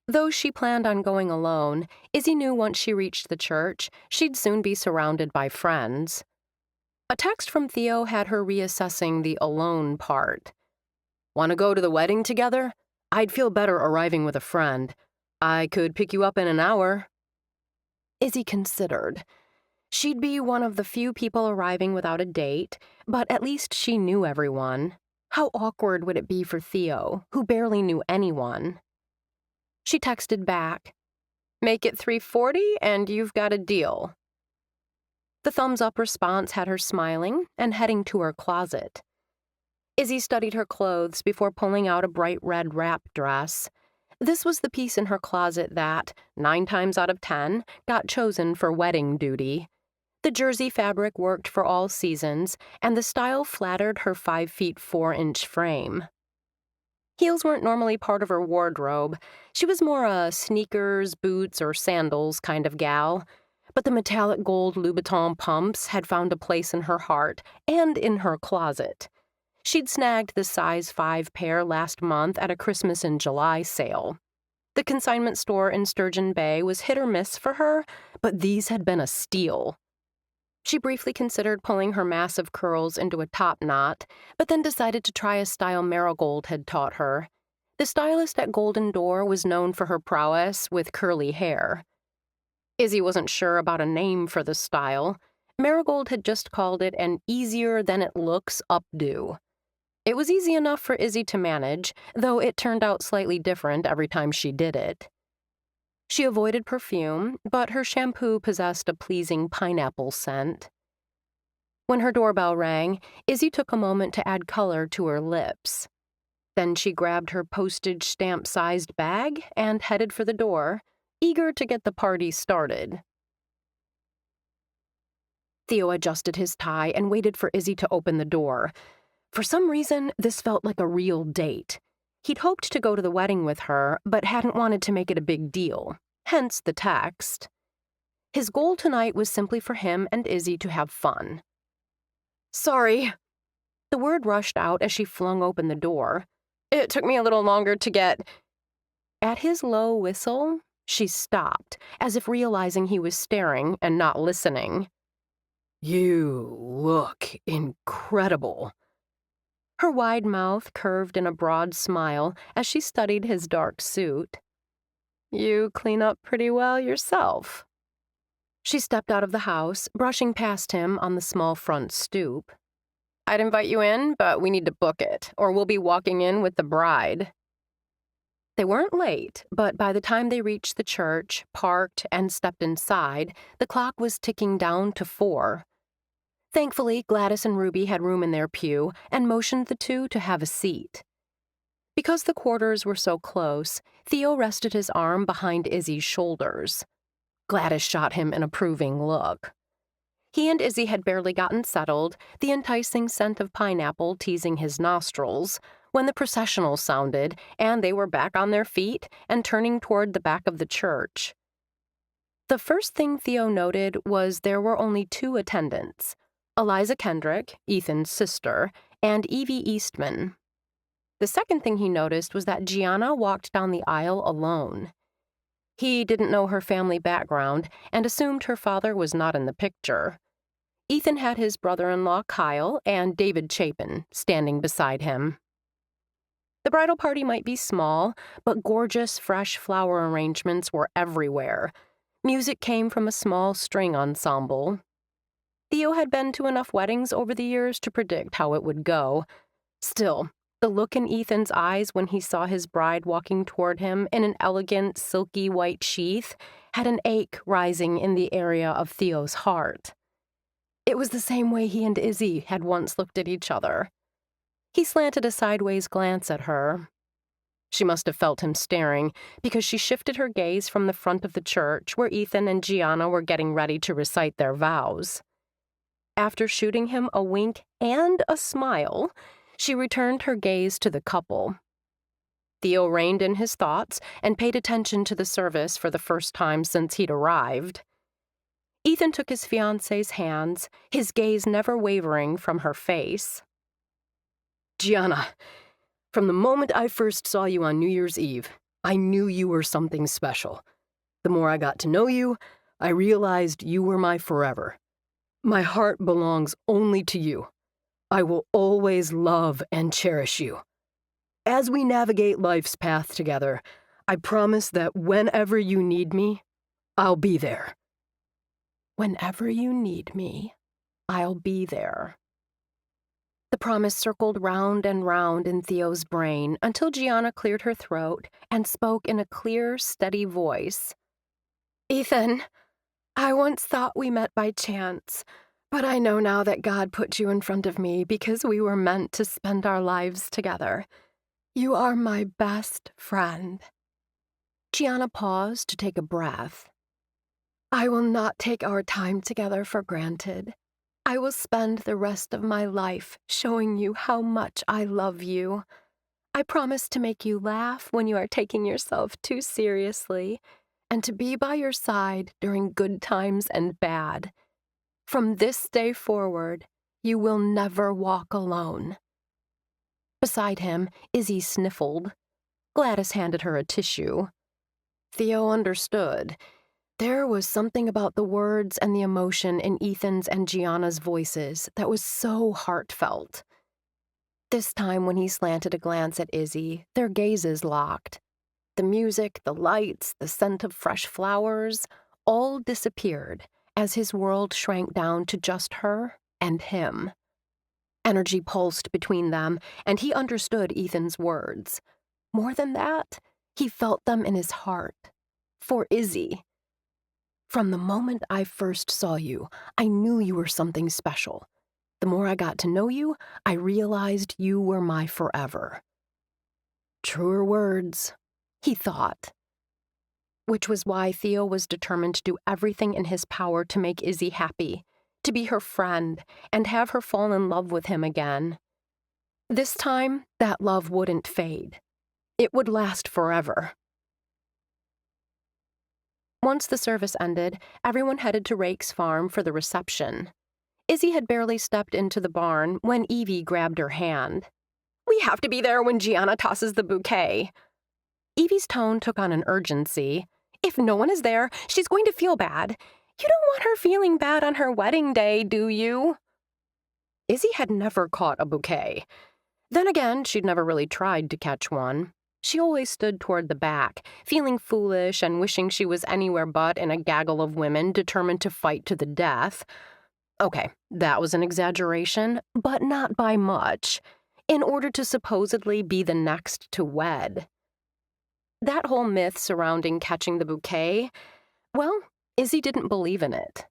Though she planned on going alone, Izzy knew once she reached the church, she'd soon be surrounded by friends. A text from Theo had her reassessing the alone part.
Want to go to the wedding together? I'd feel better arriving with a friend. I could pick you up in an hour.
Izzy considered. She'd be one of the few people arriving without a date, but at least she knew everyone. How awkward would it be for Theo, who barely knew anyone? She texted back,
Make it 3:40 and you've got a deal.
The thumbs-up response had her smiling and heading to her closet. Izzy studied her clothes before pulling out a bright red wrap dress. This was the piece in her closet that, 9 times out of 10, got chosen for wedding duty. The jersey fabric worked for all seasons, and the style flattered her 5'4" frame. Heels weren't normally part of her wardrobe. She was more a sneakers, boots, or sandals kind of gal. But the metallic gold Louboutin pumps had found a place in her heart and in her closet. She'd snagged the size 5 pair last month at a Christmas in July sale. The consignment store in Sturgeon Bay was hit or miss for her, but these had been a steal. She briefly considered pulling her massive curls into a top knot, but then decided to try a style Marigold had taught her. The stylist at Golden Door was known for her prowess with curly hair. Izzy wasn't sure about a name for the style. Marigold had just called it an easier-than-it-looks updo. It was easy enough for Izzy to manage, though it turned out slightly different every time she did it. She avoided perfume, but her shampoo possessed a pleasing pineapple scent. When her doorbell rang, Izzy took a moment to add color to her lips. Then she grabbed her postage stamp-sized bag and headed for the door, eager to get the party started. Theo adjusted his tie and waited for Izzy to open the door. For some reason, this felt like a real date. He'd hoped to go to the wedding with her, but hadn't wanted to make it a big deal, hence the text. His goal tonight was simply for him and Izzy to have fun.
Sorry.
The word rushed out as she flung open the door.
It took me a little longer to get...
At his low whistle, she stopped, as if realizing he was staring and not listening.
You look incredible.
Her wide mouth curved in a broad smile as she studied his dark suit.
You clean up pretty well yourself.
She stepped out of the house, brushing past him on the small front stoop.
I'd invite you in, but we need to book it, or we'll be walking in with the bride.
They weren't late, but by the time they reached the church, parked, and stepped inside, the clock was ticking down to 4. Thankfully, Gladys and Ruby had room in their pew and motioned the two to have a seat. Because the quarters were so close, Theo rested his arm behind Izzy's shoulders. Gladys shot him an approving look. He and Izzy had barely gotten settled, the enticing scent of pineapple teasing his nostrils, when the processional sounded and they were back on their feet and turning toward the back of the church. The first thing Theo noted was there were only 2 attendants, Eliza Kendrick, Ethan's sister, and Evie Eastman. The second thing he noticed was that Gianna walked down the aisle alone. He didn't know her family background and assumed her father was not in the picture. Ethan had his brother-in-law Kyle and David Chapin standing beside him. The bridal party might be small, but gorgeous, fresh flower arrangements were everywhere. Music came from a small string ensemble. Theo had been to enough weddings over the years to predict how it would go. Still, the look in Ethan's eyes when he saw his bride walking toward him in an elegant, silky white sheath had an ache rising in the area of Theo's heart. It was the same way he and Izzy had once looked at each other. He slanted a sideways glance at her. She must have felt him staring, because she shifted her gaze from the front of the church where Ethan and Gianna were getting ready to recite their vows. After shooting him a wink and a smile, she returned her gaze to the couple. Theo reined in his thoughts and paid attention to the service for the first time since he'd arrived. Ethan took his fiancée's hands, his gaze never wavering from her face.
Gianna, from the moment I first saw you on New Year's Eve, I knew you were something special. The more I got to know you, I realized you were my forever. My heart belongs only to you. I will always love and cherish you. As we navigate life's path together, I promise that whenever you need me, I'll be there.
Whenever you need me, I'll be there. The promise circled round and round in Theo's brain until Gianna cleared her throat and spoke in a clear, steady voice.
Ethan, I once thought we met by chance, but I know now that God put you in front of me because we were meant to spend our lives together. You are my best friend.
Gianna paused to take a breath.
I will not take our time together for granted. I will spend the rest of my life showing you how much I love you. I promise to make you laugh when you are taking yourself too seriously, and to be by your side during good times and bad. From this day forward, you will never walk alone.
Beside him, Izzy sniffled. Gladys handed her a tissue.
Theo understood. There was something about the words and the emotion in Ethan's and Gianna's voices that was so heartfelt. This time when he slanted a glance at Izzy, their gazes locked. The music, the lights, the scent of fresh flowers, all disappeared as his world shrank down to just her and him. Energy pulsed between them, and he understood Ethan's words. More than that, he felt them in his heart. For Izzy. From the moment I first saw you, I knew you were something special. The more I got to know you, I realized you were my forever. Truer words, he thought. Which was why Theo was determined to do everything in his power to make Izzy happy, to be her friend, and have her fall in love with him again. This time, that love wouldn't fade. It would last forever.
Once the service ended, everyone headed to Rake's farm for the reception. Izzy had barely stepped into the barn when Evie grabbed her hand.
We have to be there when Gianna tosses the bouquet.
Evie's tone took on an urgency.
If no one is there, she's going to feel bad. You don't want her feeling bad on her wedding day, do you?
Izzy had never caught a bouquet. Then again, she'd never really tried to catch one. She always stood toward the back, feeling foolish and wishing she was anywhere but in a gaggle of women determined to fight to the death. Okay, that was an exaggeration, but not by much, in order to supposedly be the next to wed. That whole myth surrounding catching the bouquet, well, Izzy didn't believe in it.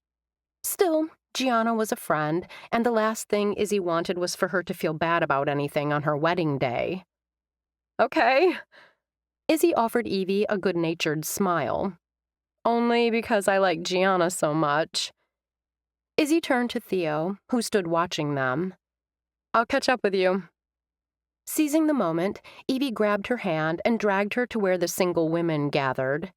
Still, Gianna was a friend, and the last thing Izzy wanted was for her to feel bad about anything on her wedding day.
Okay.
Izzy offered Evie a good-natured smile.
Only because I like Gianna so much.
Izzy turned to Theo, who stood watching them.
I'll catch up with you.
Seizing the moment, Evie grabbed her hand and dragged her to where the single women gathered.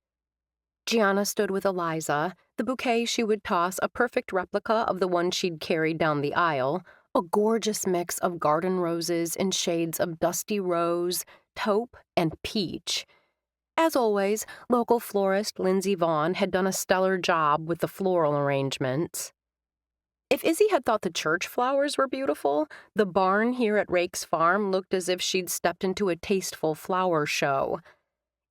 Gianna stood with Eliza, the bouquet she would toss a perfect replica of the one she'd carried down the aisle, a gorgeous mix of garden roses in shades of dusty rose, taupe, and peach. As always, local florist Lindsay Vaughn had done a stellar job with the floral arrangements. If Izzy had thought the church flowers were beautiful, the barn here at Rake's farm looked as if she'd stepped into a tasteful flower show.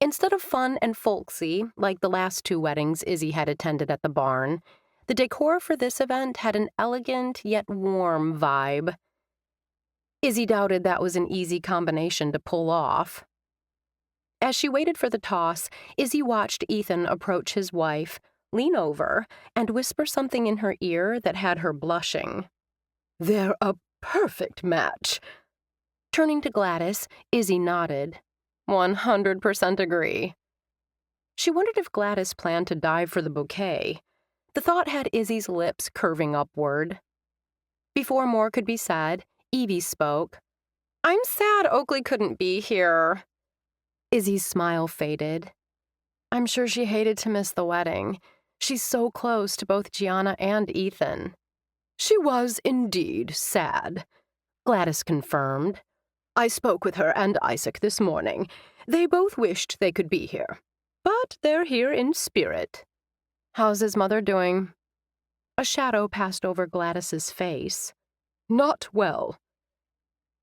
Instead of fun and folksy, like the last 2 weddings Izzy had attended at the barn, the decor for this event had an elegant yet warm vibe. Izzy doubted that was an easy combination to pull off. As she waited for the toss, Izzy watched Ethan approach his wife, lean over, and whisper something in her ear that had her blushing.
"They're a perfect match."
Turning to Gladys, Izzy nodded. 100% agree. She wondered if Gladys planned to dive for the bouquet. The thought had Izzy's lips curving upward. Before more could be said, Evie spoke. "I'm sad Oakley couldn't be here." Izzy's smile faded. "I'm sure she hated to miss the wedding. She's so close to both Gianna and Ethan."
"She was indeed sad,"
Gladys confirmed.
"I spoke with her and Isaac this morning. They both wished they could be here. But they're here in spirit."
"How's his mother doing?" A shadow passed over Gladys's face.
"Not well."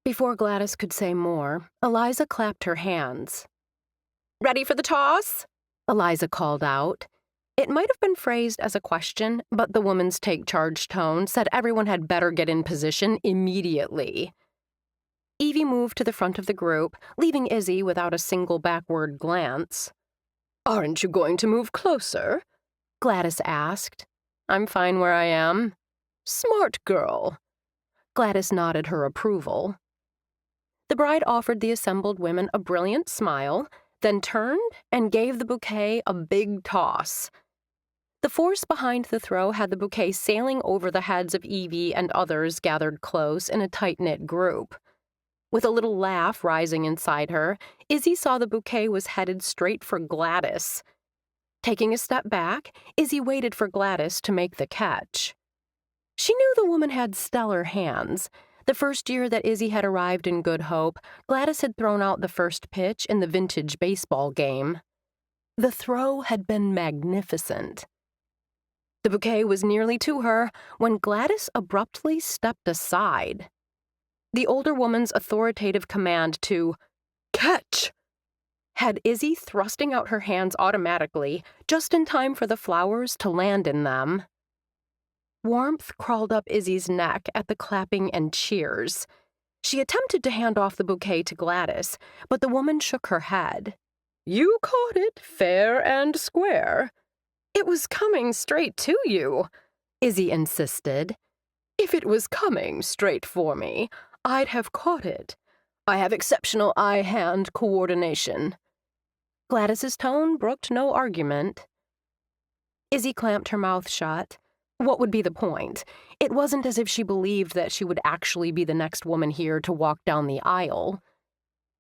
Before Gladys could say more, Eliza clapped her hands.
"Ready for the toss?"
Eliza called out. It might have been phrased as a question, but the woman's take-charge tone said everyone had better get in position immediately. Evie moved to the front of the group, leaving Izzy without a single backward glance.
"Aren't you going to move closer?"
Gladys asked. "I'm fine where I am."
"Smart girl."
Gladys nodded her approval. The bride offered the assembled women a brilliant smile, then turned and gave the bouquet a big toss. The force behind the throw had the bouquet sailing over the heads of Evie and others gathered close in a tight-knit group. With a little laugh rising inside her, Izzy saw the bouquet was headed straight for Gladys. Taking a step back, Izzy waited for Gladys to make the catch. She knew the woman had stellar hands. The first year that Izzy had arrived in Good Hope, Gladys had thrown out the first pitch in the vintage baseball game. The throw had been magnificent. The bouquet was nearly to her when Gladys abruptly stepped aside. The older woman's authoritative command to "catch" had Izzy thrusting out her hands automatically, just in time for the flowers to land in them. Warmth crawled up Izzy's neck at the clapping and cheers. She attempted to hand off the bouquet to Gladys, but the woman shook her head.
"You caught it fair and square."
"It was coming straight to you," Izzy insisted.
"If it was coming straight for me, I'd have caught it. I have exceptional eye-hand coordination."
Gladys's tone brooked no argument. Izzy clamped her mouth shut. What would be the point? It wasn't as if she believed that she would actually be the next woman here to walk down the aisle.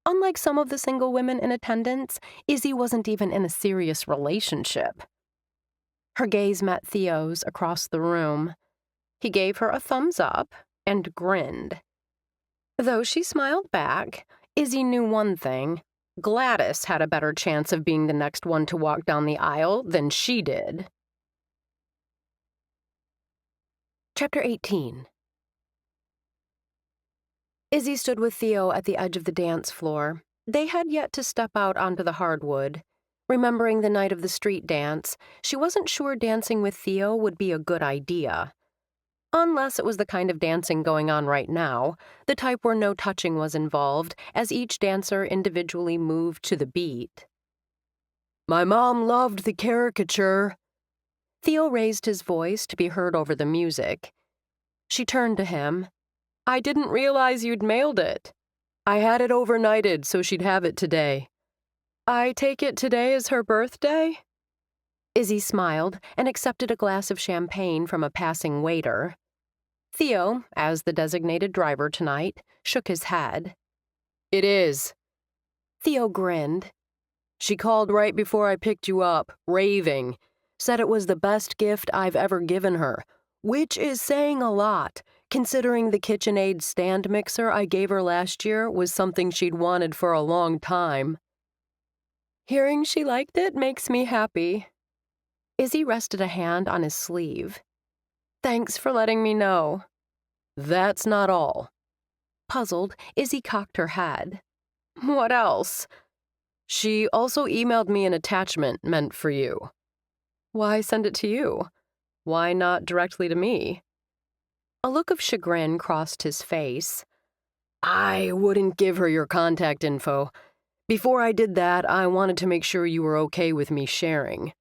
Unlike some of the single women in attendance, Izzy wasn't even in a serious relationship. Her gaze met Theo's across the room. He gave her a thumbs up and grinned. Though she smiled back, Izzy knew one thing. Gladys had a better chance of being the next one to walk down the aisle than she did. Chapter 18. Izzy stood with Theo at the edge of the dance floor. They had yet to step out onto the hardwood. Remembering the night of the street dance, she wasn't sure dancing with Theo would be a good idea. Unless it was the kind of dancing going on right now, the type where no touching was involved, as each dancer individually moved to the beat.
"My mom loved the caricature."
Theo raised his voice to be heard over the music. She turned to him.
"I didn't realize you'd mailed it. I had it overnighted so she'd have it today. I take it today is her birthday?"
Izzy smiled and accepted a glass of champagne from a passing waiter. Theo, as the designated driver tonight, shook his head.
"It is."
Theo grinned.
"She called right before I picked you up, raving. Said it was the best gift I've ever given her, which is saying a lot. considering the KitchenAid stand mixer I gave her last year was something she'd wanted for a long time. Hearing she liked it makes me happy.
Izzy rested a hand on his sleeve.
Thanks for letting me know. That's not all.
Puzzled, Izzy cocked her head.
What else? She also emailed me an attachment meant for you. Why send it to you? Why not directly to me?
A look of chagrin crossed his face.
I wouldn't give her your contact info. Before I did that, I wanted to make sure you were okay with me sharing.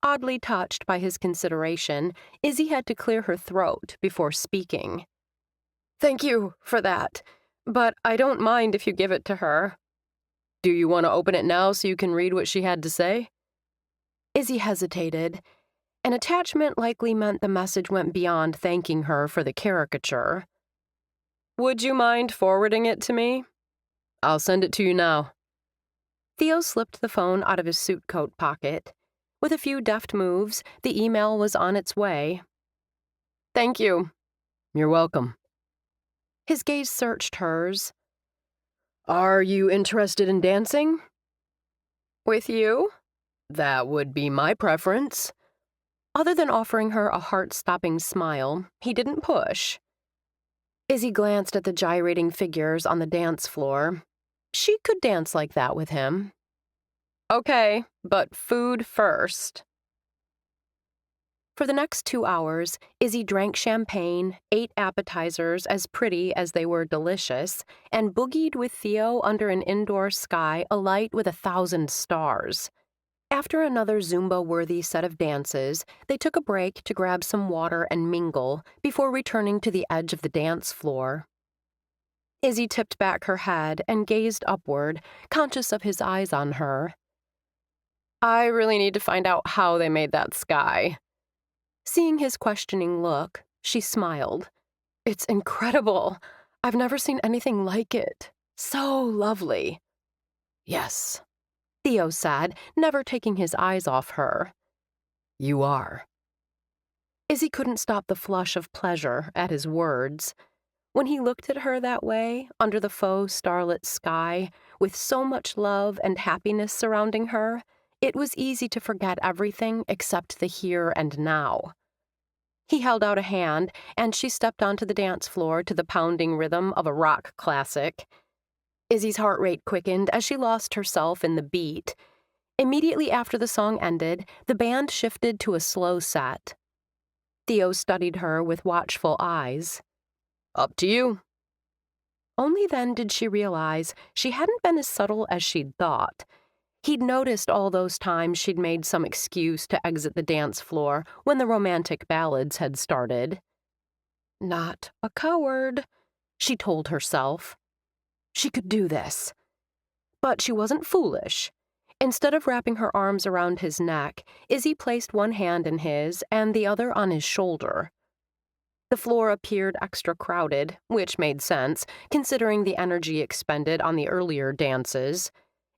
Oddly touched by his consideration, Izzy had to clear her throat before speaking.
Thank you for that, but I don't mind if you give it to her. Do you want to open it now so you can read what she had to say?
Izzy hesitated. An attachment likely meant the message went beyond thanking her for the caricature.
Would you mind forwarding it to me? I'll send it to you now.
Theo slipped the phone out of his suit coat pocket. With a few deft moves, the email was on its way.
Thank you. You're welcome.
His gaze searched hers.
Are you interested in dancing?
With you?
That would be my preference.
Other than offering her a heart-stopping smile, he didn't push. Izzy glanced at the gyrating figures on the dance floor. She could dance like that with him.
Okay, but food first.
For the next 2 hours, Izzy drank champagne, ate appetizers as pretty as they were delicious, and boogied with Theo under an indoor sky alight with 1,000 stars. After another Zumba-worthy set of dances, they took a break to grab some water and mingle before returning to the edge of the dance floor. Izzy tipped back her head and gazed upward, conscious of his eyes on her.
I really need to find out how they made that sky.
Seeing his questioning look, she smiled.
It's incredible. I've never seen anything like it. So lovely. Yes,
Theo said, never taking his eyes off her.
You are.
Izzy couldn't stop the flush of pleasure at his words. When he looked at her that way, under the faux starlit sky, with so much love and happiness surrounding her, it was easy to forget everything except the here and now. He held out a hand, and she stepped onto the dance floor to the pounding rhythm of a rock classic. Izzy's heart rate quickened as she lost herself in the beat. Immediately after the song ended, the band shifted to a slow set. Theo studied her with watchful eyes.
Up to you.
Only then did she realize she hadn't been as subtle as she'd thought. He'd noticed all those times she'd made some excuse to exit the dance floor when the romantic ballads had started. Not a coward, she told herself. She could do this. But she wasn't foolish. Instead of wrapping her arms around his neck, Izzy placed one hand in his and the other on his shoulder. The floor appeared extra crowded, which made sense, considering the energy expended on the earlier dances.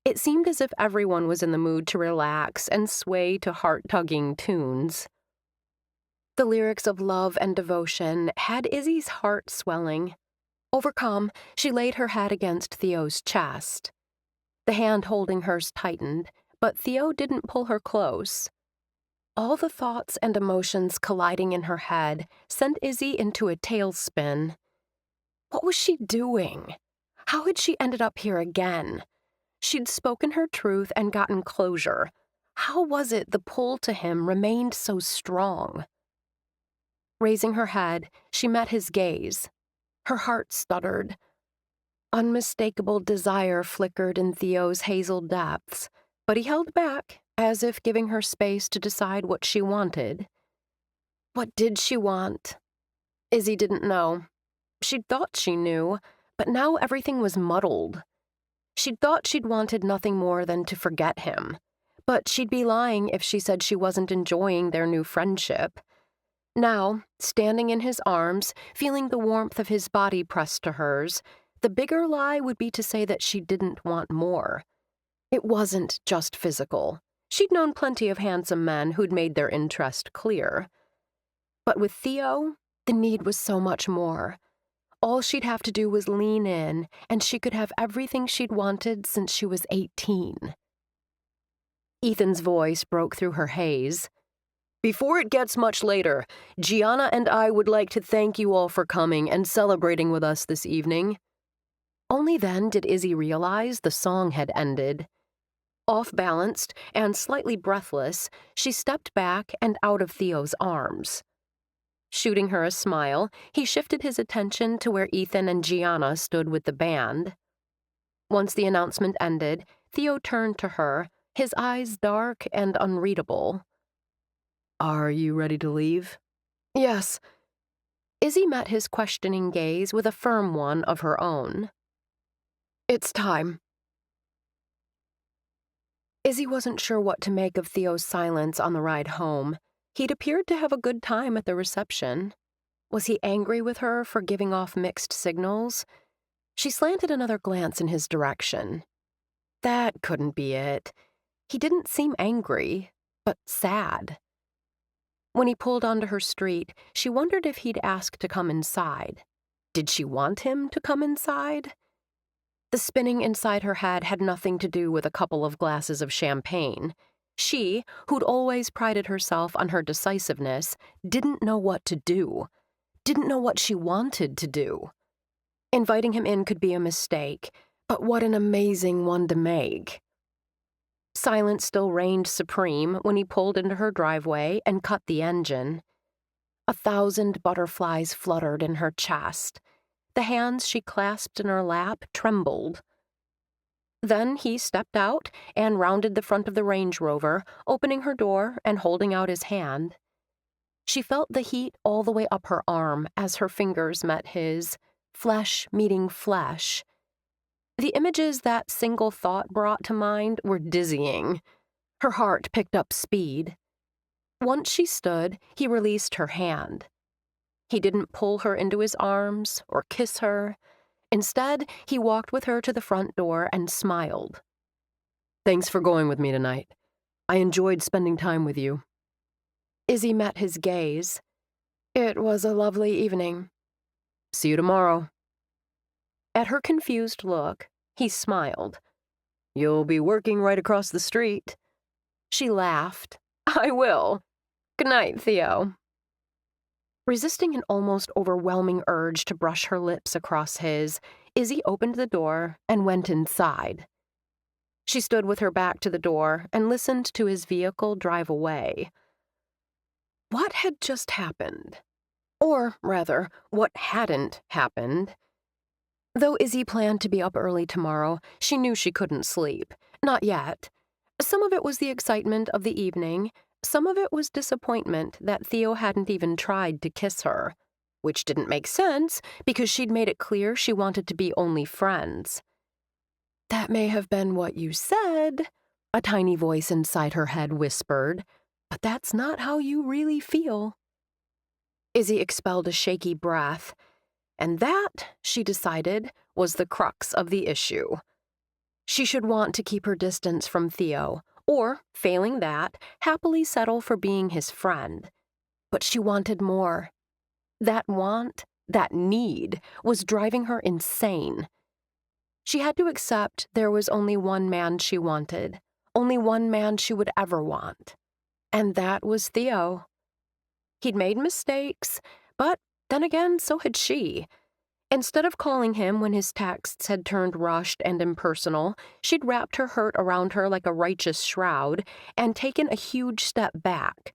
It seemed as if everyone was in the mood to relax and sway to heart-tugging tunes. The lyrics of love and devotion had Izzy's heart swelling. Overcome, she laid her head against Theo's chest. The hand holding hers tightened, but Theo didn't pull her close. All the thoughts and emotions colliding in her head sent Izzy into a tailspin. What was she doing? How had she ended up here again? She'd spoken her truth and gotten closure. How was it the pull to him remained so strong? Raising her head, she met his gaze. Her heart stuttered. Unmistakable desire flickered in Theo's hazel depths, but he held back, as if giving her space to decide what she wanted. What did she want? Izzy didn't know. She'd thought she knew, but now everything was muddled. She'd thought she'd wanted nothing more than to forget him, but she'd be lying if she said she wasn't enjoying their new friendship. Now, standing in his arms, feeling the warmth of his body pressed to hers, the bigger lie would be to say that she didn't want more. It wasn't just physical. She'd known plenty of handsome men who'd made their interest clear. But with Theo,
The need was so much more. All she'd have to do was lean in, and she could have everything she'd wanted since she was 18. Ethan's voice broke through her haze.
Before it gets much later, Gianna and I would like to thank you all for coming and celebrating with us this evening.
Only then did Izzy realize the song had ended. Off-balanced and slightly breathless, she stepped back and out of Theo's arms. Shooting her a smile, he shifted his attention to where Ethan and Gianna stood with the band. Once the announcement ended, Theo turned to her, his eyes dark and unreadable.
Are you ready to leave?
Yes. Izzy met his questioning gaze with a firm one of her own. It's time. Izzy wasn't sure what to make of Theo's silence on the ride home. He'd appeared to have a good time at the reception. Was he angry with her for giving off mixed signals? She slanted another glance in his direction. That couldn't be it. He didn't seem angry, but sad. When he pulled onto her street, she wondered if he'd ask to come inside. Did she want him to come inside? The spinning inside her head had nothing to do with a couple of glasses of champagne. She, who'd always prided herself on her decisiveness, didn't know what to do, didn't know what she wanted to do. Inviting him in could be a mistake, but what an amazing one to make. Silence still reigned supreme when he pulled into her driveway and cut the engine. 1,000 butterflies fluttered in her chest. The hands she clasped in her lap trembled. Then he stepped out and rounded the front of the Range Rover, opening her door and holding out his hand. She felt the heat all the way up her arm as her fingers met his, flesh meeting flesh. The images that single thought brought to mind were dizzying. Her heart picked up speed. Once she stood, he released her hand. He didn't pull her into his arms or kiss her. Instead, he walked with her to the front door and smiled.
Thanks for going with me tonight. I enjoyed spending time with you.
Izzy met his gaze. It was a lovely evening.
See you tomorrow.
At her confused look, he smiled.
You'll be working right across the street.
She laughed. I will. Good night, Theo. Resisting an almost overwhelming urge to brush her lips across his, Izzy opened the door and went inside. She stood with her back to the door and listened to his vehicle drive away. What had just happened? Or, rather, what hadn't happened? Though Izzy planned to be up early tomorrow, she knew she couldn't sleep. Not yet. Some of it was the excitement of the evening. Some of it was disappointment that Theo hadn't even tried to kiss her, which didn't make sense because she'd made it clear she wanted to be only friends. That may have been what you said, a tiny voice inside her head whispered, but that's not how you really feel. Izzy expelled a shaky breath, and that, she decided, was the crux of the issue. She should want to keep her distance from Theo, or, failing that, happily settle for being his friend. But she wanted more. That want, that need, was driving her insane. She had to accept there was only one man she wanted, only one man she would ever want. And that was Theo. He'd made mistakes, but then again, so had she. Instead of calling him when his texts had turned rushed and impersonal, she'd wrapped her hurt around her like a righteous shroud and taken a huge step back.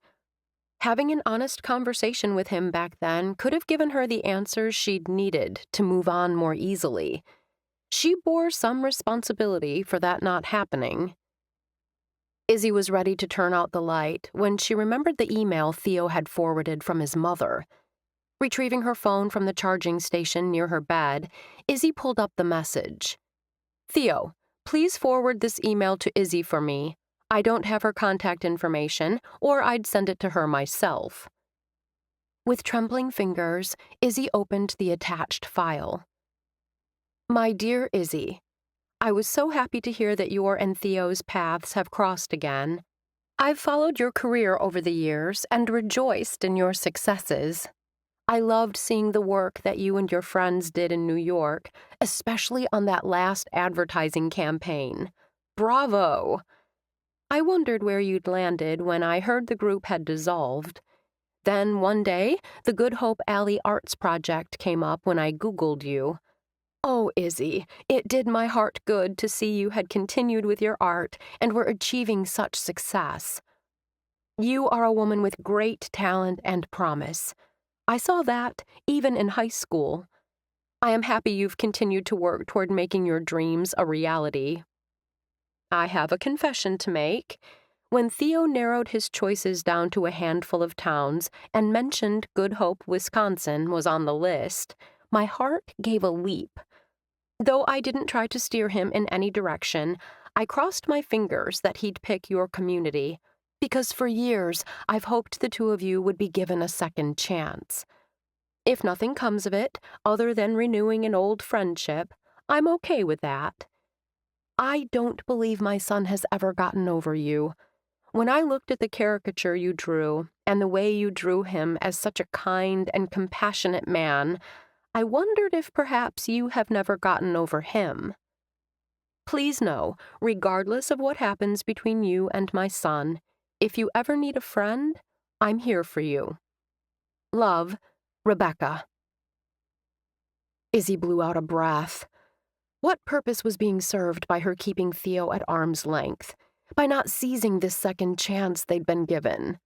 Having an honest conversation with him back then could have given her the answers she'd needed to move on more easily. She bore some responsibility for that not happening. Izzy was ready to turn out the light when she remembered the email Theo had forwarded from his mother. Retrieving her phone from the charging station near her bed, Izzy pulled up the message. Theo, please forward this email to Izzy for me. I don't have her contact information, or I'd send it to her myself. With trembling fingers, Izzy opened the attached file. My dear Izzy, I was so happy to hear that your and Theo's paths have crossed again. I've followed your career over the years and rejoiced in your successes.
I loved seeing the work that you and your friends did in New York, especially on that last advertising campaign. Bravo! I wondered where you'd landed when I heard the group had dissolved. Then one day, the Good Hope Alley Arts Project came up when I Googled you. Oh, Izzy, it did my heart good to see you had continued with your art and were achieving such success. You are a woman with great talent and promise. I saw that even in high school. I am happy you've continued to work toward making your dreams a reality. I have a confession to make. When Theo narrowed his choices down to a handful of towns and mentioned Good Hope, Wisconsin was on the list, my heart gave a leap. Though I didn't try to steer him in any direction, I crossed my fingers that he'd pick your community, because for years I've hoped the two of you would be given a second chance. If nothing comes of it, other than renewing an old friendship, I'm okay with that. I don't believe my son has ever gotten over you. When I looked at the caricature you drew, and the way you drew him as such a kind and compassionate man, I wondered if perhaps you have never gotten over him. Please know, regardless of what happens between you and my son, if you ever need a friend, I'm here for you. Love, Rebecca. Izzy blew out a breath. What purpose was being served by her keeping Theo at arm's length, by not seizing this second chance they'd been given?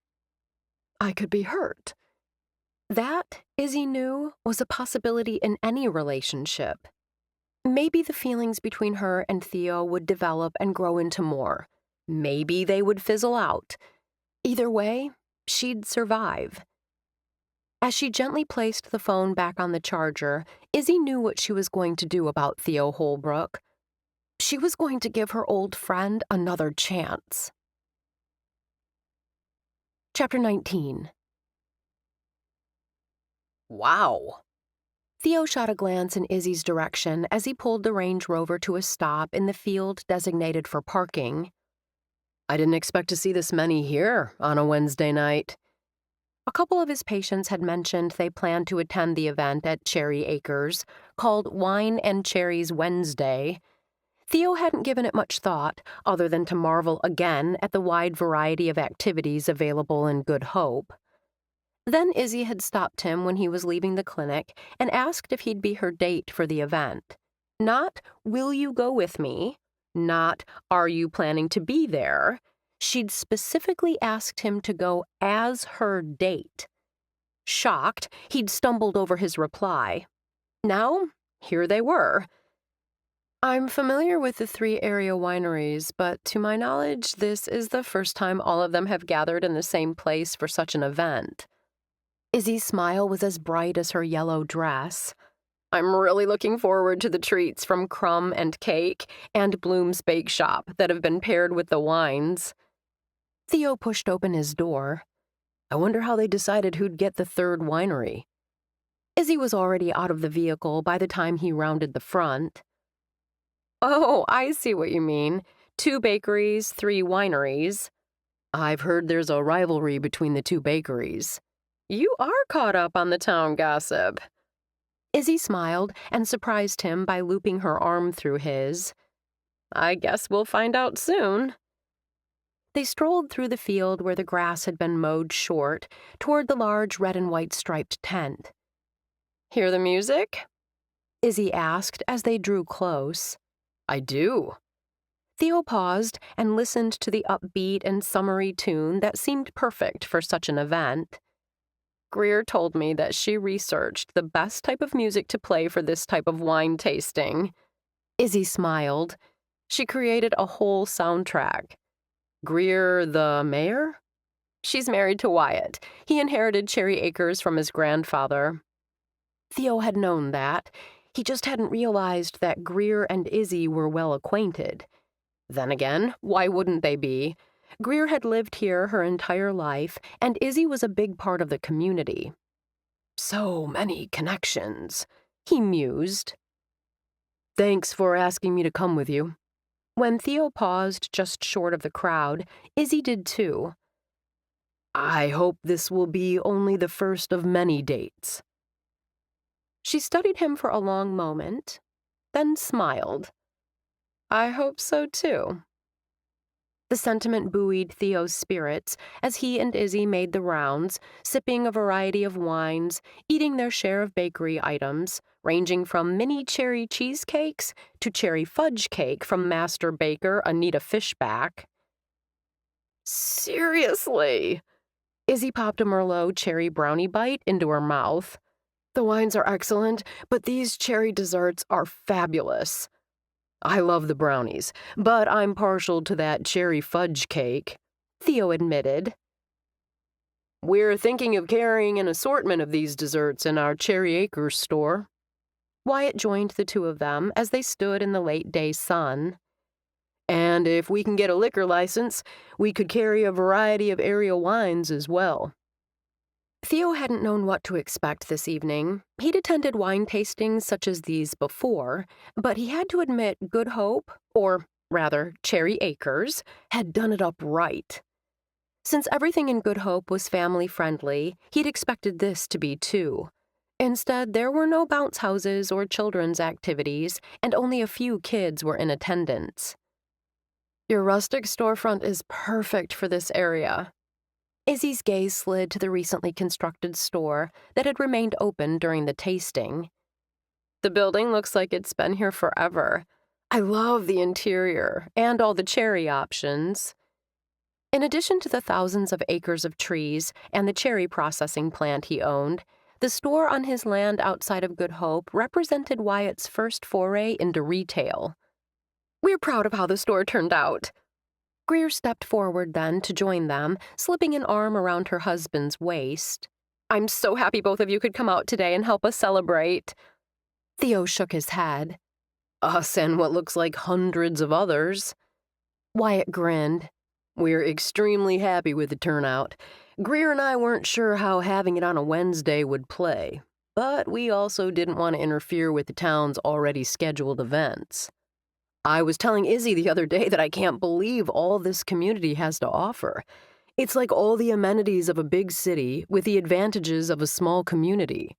I could be hurt. That, Izzy knew, was a possibility in any relationship. Maybe the feelings between her and Theo would develop and grow into more. Maybe they would fizzle out. Either way, she'd survive. As she gently placed the phone back on the charger, Izzy knew what she was going to do about Theo Holbrook. She was going to give her old friend another chance. Chapter 19.
Wow.
Theo shot a glance in Izzy's direction as he pulled the Range Rover to a stop in the field designated for parking.
I didn't expect to see this many here on a Wednesday night.
A couple of his patients had mentioned they planned to attend the event at Cherry Acres, called Wine and Cherries Wednesday. Theo hadn't given it much thought, other than to marvel again at the wide variety of activities available in Good Hope. Then Izzy had stopped him when he was leaving the clinic and asked if he'd be her date for the event. Not, will you go with me? Not, are you planning to be there? She'd specifically asked him to go as her date. Shocked, he'd stumbled over his reply. Now, here they were. I'm familiar with the 3 area wineries, but to my knowledge, this is the first time all of them have gathered in the same place for such an event. Izzy's smile was as bright as her yellow dress. I'm really looking forward to the treats from Crumb and Cake and Bloom's Bake Shop that have been paired with the wines. Theo pushed open his door. I wonder how they decided who'd get the 3rd winery. Izzy was already out of the vehicle by the time he rounded the front. Oh, I see what you mean. 2 bakeries, 3 wineries. I've heard there's a rivalry between the 2 bakeries. You are caught up on the town gossip. Izzy smiled and surprised him by looping her arm through his. I guess we'll find out soon. They strolled through the field where the grass had been mowed short toward the large red and white striped tent. Hear the music? Izzy asked as they drew close. I do. Theo paused and listened to the upbeat and summery tune that seemed perfect for such an event. Greer told me that she researched the best type of music to play for this type of wine tasting. Izzy smiled. She created a whole soundtrack. Greer, the mayor? She's married to Wyatt. He inherited Cherry Acres from his grandfather. Theo had known that. He just hadn't realized that Greer and Izzy were well acquainted. Then again, why wouldn't they be? Greer had lived here her entire life, and Izzy was a big part of the community. So many connections, he mused. Thanks for asking me to come with you. When Theo paused just short of the crowd, Izzy did too. I hope this will be only the first of many dates. She studied him for a long moment, then smiled. I hope so, too. The sentiment buoyed Theo's spirits as he and Izzy made the rounds, sipping a variety of wines, eating their share of bakery items, ranging from mini cherry cheesecakes to cherry fudge cake from master baker Anita Fishback.
Seriously?
Izzy popped a Merlot cherry brownie bite into her mouth.
The wines are excellent, but these cherry desserts are fabulous.
I love the brownies, but I'm partial to that cherry fudge cake, Theo admitted.
We're thinking of carrying an assortment of these desserts in our Cherry Acres store.
Wyatt joined the two of them as they stood in the late-day sun.
And if we can get a liquor license, we could carry a variety of area wines as well.
Theo hadn't known what to expect this evening. He'd attended wine tastings such as these before, but he had to admit Good Hope, or rather Cherry Acres, had done it up right. Since everything in Good Hope was family-friendly, he'd expected this to be too. Instead, there were no bounce houses or children's activities, and only a few kids were in attendance.
Your rustic storefront is perfect for this area.
Izzy's gaze slid to the recently constructed store that had remained open during the tasting.
The building looks like it's been here forever. I love the interior and all the cherry options.
In addition to the thousands of acres of trees and the cherry processing plant he owned, the store on his land outside of Good Hope represented Wyatt's first foray into retail.
We're proud of how the store turned out.
Greer stepped forward then to join them, slipping an arm around her husband's waist.
I'm so happy both of you could come out today and help us celebrate.
Theo shook his head.
Us and what looks like hundreds of others.
Wyatt grinned.
We're extremely happy with the turnout. Greer and I weren't sure how having it on a Wednesday would play, but we also didn't want to interfere with the town's already scheduled events. I was telling Izzy the other day that I can't believe all this community has to offer. It's like all the amenities of a big city with the advantages of a small community.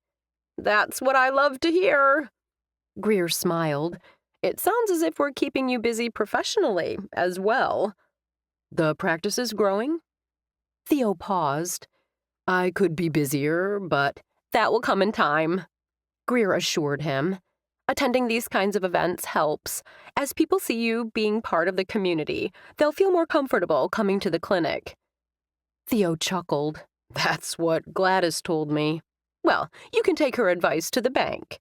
That's what I love to hear.
Greer smiled.
It sounds as if we're keeping you busy professionally as well.
The practice is growing?
Theo paused.
I could be busier, but
that will come in time,
Greer assured him.
Attending these kinds of events helps. As people see you being part of the community, they'll feel more comfortable coming to the clinic.
Theo chuckled.
That's what Gladys told me.
Well, you can take her advice to the bank.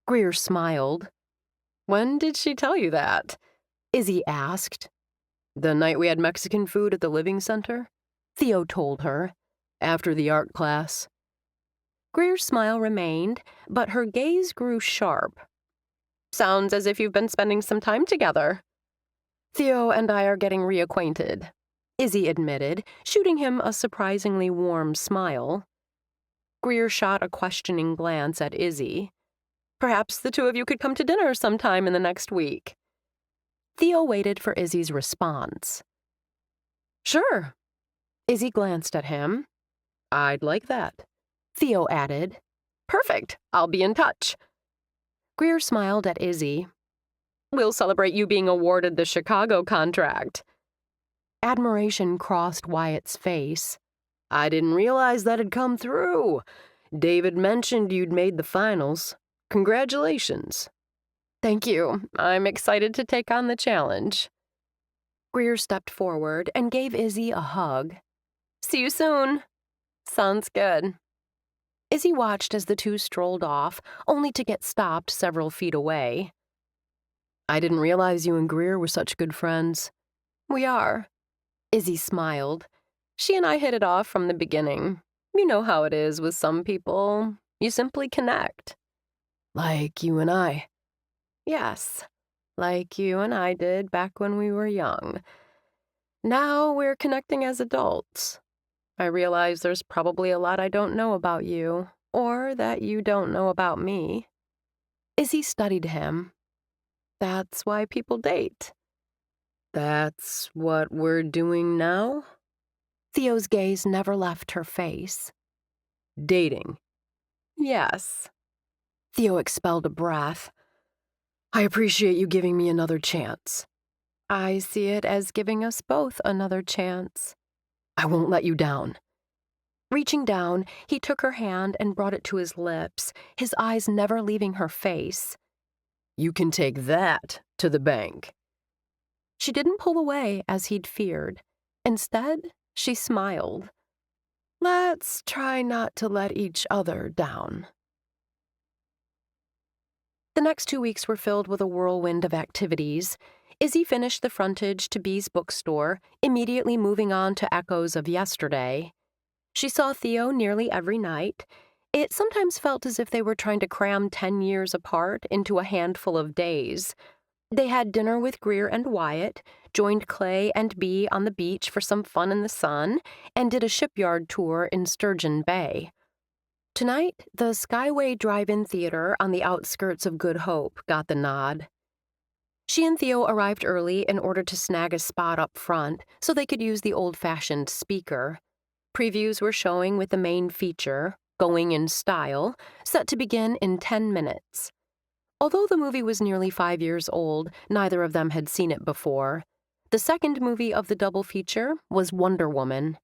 Greer smiled.
When did she tell you that?
Izzy asked.
The night we had Mexican food at the Living Center?
Theo told her.
After the art class.
Greer's smile remained, but her gaze grew sharp.
Sounds as if you've been spending some time together.
Theo and I are getting reacquainted, Izzy admitted, shooting him a surprisingly warm smile. Greer shot a questioning glance at Izzy.
Perhaps the two of you could come to dinner sometime in the next week.
Theo waited for Izzy's response.
Sure.
Izzy glanced at him.
I'd like that,
Theo added.
Perfect. I'll be in touch.
Greer smiled at Izzy.
We'll celebrate you being awarded the Chicago contract.
Admiration crossed Wyatt's face.
I didn't realize that had come through. David mentioned you'd made the finals. Congratulations.
Thank you. I'm excited to take on the challenge.
Greer stepped forward and gave Izzy a hug.
See you soon. Sounds good.
Izzy watched as the two strolled off, only to get stopped several feet away.
I didn't realize you and Greer were such good friends.
We are.
Izzy smiled.
She and I hit it off from the beginning. You know how it is with some people. You simply connect.
Like you and I.
Yes, like you and I did back when we were young. Now we're connecting as adults. I realize there's probably a lot I don't know about you, or that you don't know about me.
Izzy studied him.
That's why people date.
That's what we're doing now?
Theo's gaze never left her face.
Dating.
Yes.
Theo expelled a breath. I appreciate you giving me another chance.
I see it as giving us both another chance.
I won't let you down.
Reaching down, he took her hand and brought it to his lips, his eyes never leaving her face.
You can take that to the bank.
She didn't pull away as he'd feared. Instead, she smiled.
Let's try not to let each other down.
The next 2 weeks were filled with a whirlwind of activities. Izzy finished the frontage to B's bookstore, immediately moving on to echoes of yesterday. She saw Theo nearly every night. It sometimes felt as if they were trying to cram 10 years apart into a handful of days. They had dinner with Greer and Wyatt, joined Clay and Bee on the beach for some fun in the sun, and did a shipyard tour in Sturgeon Bay. Tonight, the Skyway Drive-In Theater on the outskirts of Good Hope got the nod. She and Theo arrived early in order to snag a spot up front so they could use the old-fashioned speaker. Previews were showing with the main feature, Going in Style, set to begin in 10 minutes. Although the movie was nearly 5 years old, neither of them had seen it before. The second movie of the double feature was Wonder Woman.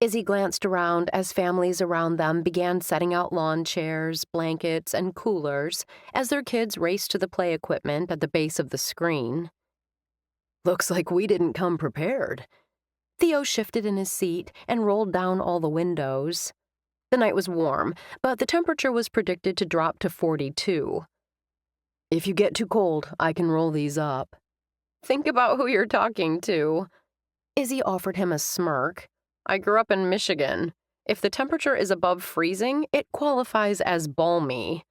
Izzy glanced around as families around them began setting out lawn chairs, blankets, and coolers as their kids raced to the play equipment at the base of the screen.
Looks like we didn't come prepared.
Theo shifted in his seat and rolled down all the windows. The night was warm, but the temperature was predicted to drop to 42.
If you get too cold, I can roll these up.
Think about who you're talking to. Izzy offered him a smirk. I grew up in Michigan. If the temperature is above freezing, it qualifies as balmy.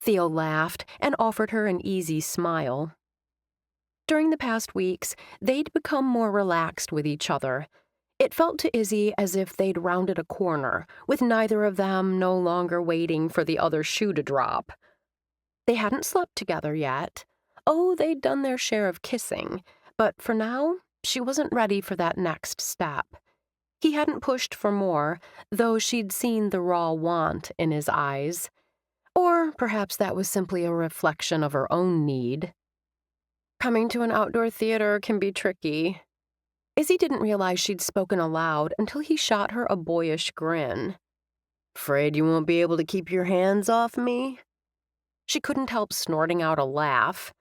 Theo laughed and offered her an easy smile. During the past weeks, they'd become more relaxed with each other. It felt to Izzy as if they'd rounded a corner, with neither of them no longer waiting for the other shoe to drop. They hadn't slept together yet. Oh, they'd done their share of kissing, but for now, she wasn't ready for that next step. He hadn't pushed for more, though she'd seen the raw want in his eyes. Or perhaps that was simply a reflection of her own need. Coming to an outdoor theater can be tricky. Izzy didn't realize she'd spoken aloud until he shot her a boyish grin.
Afraid you won't be able to keep your hands off me?
She couldn't help snorting out a laugh.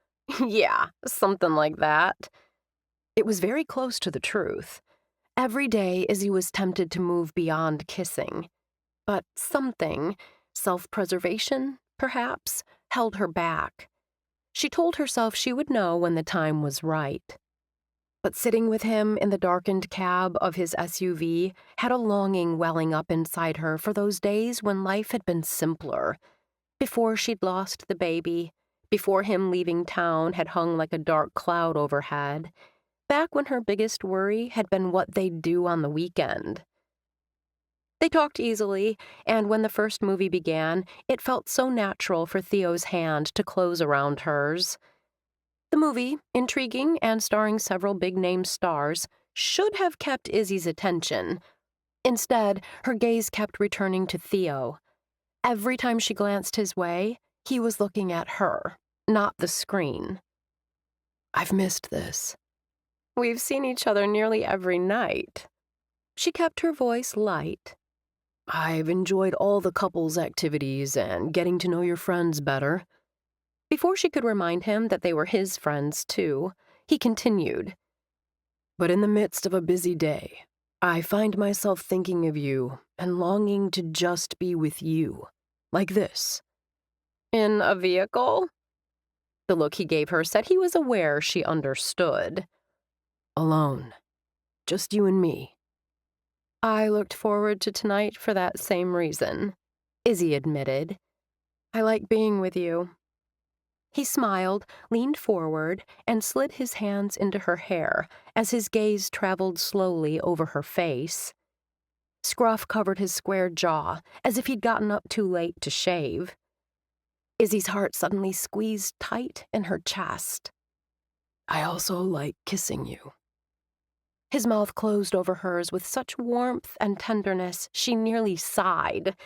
Yeah, something like that. It was very close to the truth. Every day, Izzy was tempted to move beyond kissing. But something, self-preservation, perhaps, held her back. She told herself she would know when the time was right. But sitting with him in the darkened cab of his SUV had a longing welling up inside her for those days when life had been simpler. Before she'd lost the baby, before him leaving town had hung like a dark cloud overhead, back when her biggest worry had been what they'd do on the weekend. They talked easily, and when the first movie began, it felt so natural for Theo's hand to close around hers. The movie, intriguing and starring several big-name stars, should have kept Izzy's attention. Instead, her gaze kept returning to Theo. Every time she glanced his way, he was looking at her, not the screen.
I've missed this.
We've seen each other nearly every night. She kept her voice light.
I've enjoyed all the couples activities and getting to know your friends better.
Before she could remind him that they were his friends, too, he continued.
But in the midst of a busy day, I find myself thinking of you and longing to just be with you, like this.
In a vehicle? The look he gave her said he was aware she understood.
Alone. Just you and me.
I looked forward to tonight for that same reason, Izzy admitted. I like being with you. He smiled, leaned forward, and slid his hands into her hair as his gaze traveled slowly over her face. Scruff covered his square jaw as if he'd gotten up too late to shave. Izzy's heart suddenly squeezed tight in her chest.
I also like kissing you.
His mouth closed over hers with such warmth and tenderness she nearly sighed.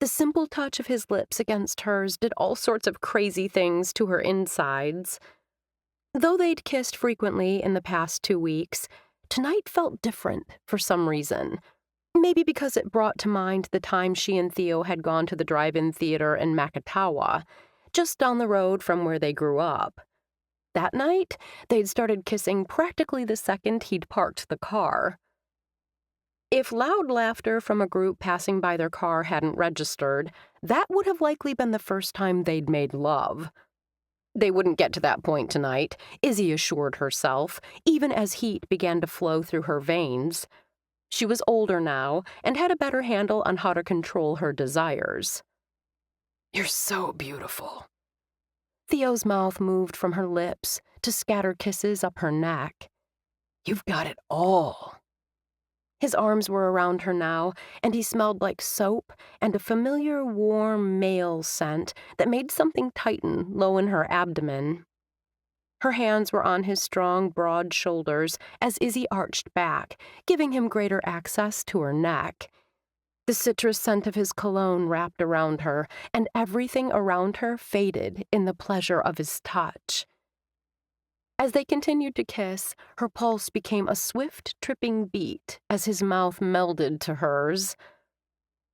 The simple touch of his lips against hers did all sorts of crazy things to her insides. Though they'd kissed frequently in the past 2 weeks, tonight felt different for some reason. Maybe because it brought to mind the time she and Theo had gone to the drive-in theater in Makatawa, just down the road from where they grew up. That night, they'd started kissing practically the second he'd parked the car. If loud laughter from a group passing by their car hadn't registered, that would have likely been the first time they'd made love. They wouldn't get to that point tonight, Izzy assured herself, even as heat began to flow through her veins. She was older now and had a better handle on how to control her desires.
You're so beautiful.
Theo's mouth moved from her lips to scatter kisses up her neck.
You've got it all.
His arms were around her now, and he smelled like soap and a familiar warm male scent that made something tighten low in her abdomen. Her hands were on his strong, broad shoulders as Izzy arched back, giving him greater access to her neck. The citrus scent of his cologne wrapped around her, and everything around her faded in the pleasure of his touch. As they continued to kiss, her pulse became a swift, tripping beat as his mouth melded to hers.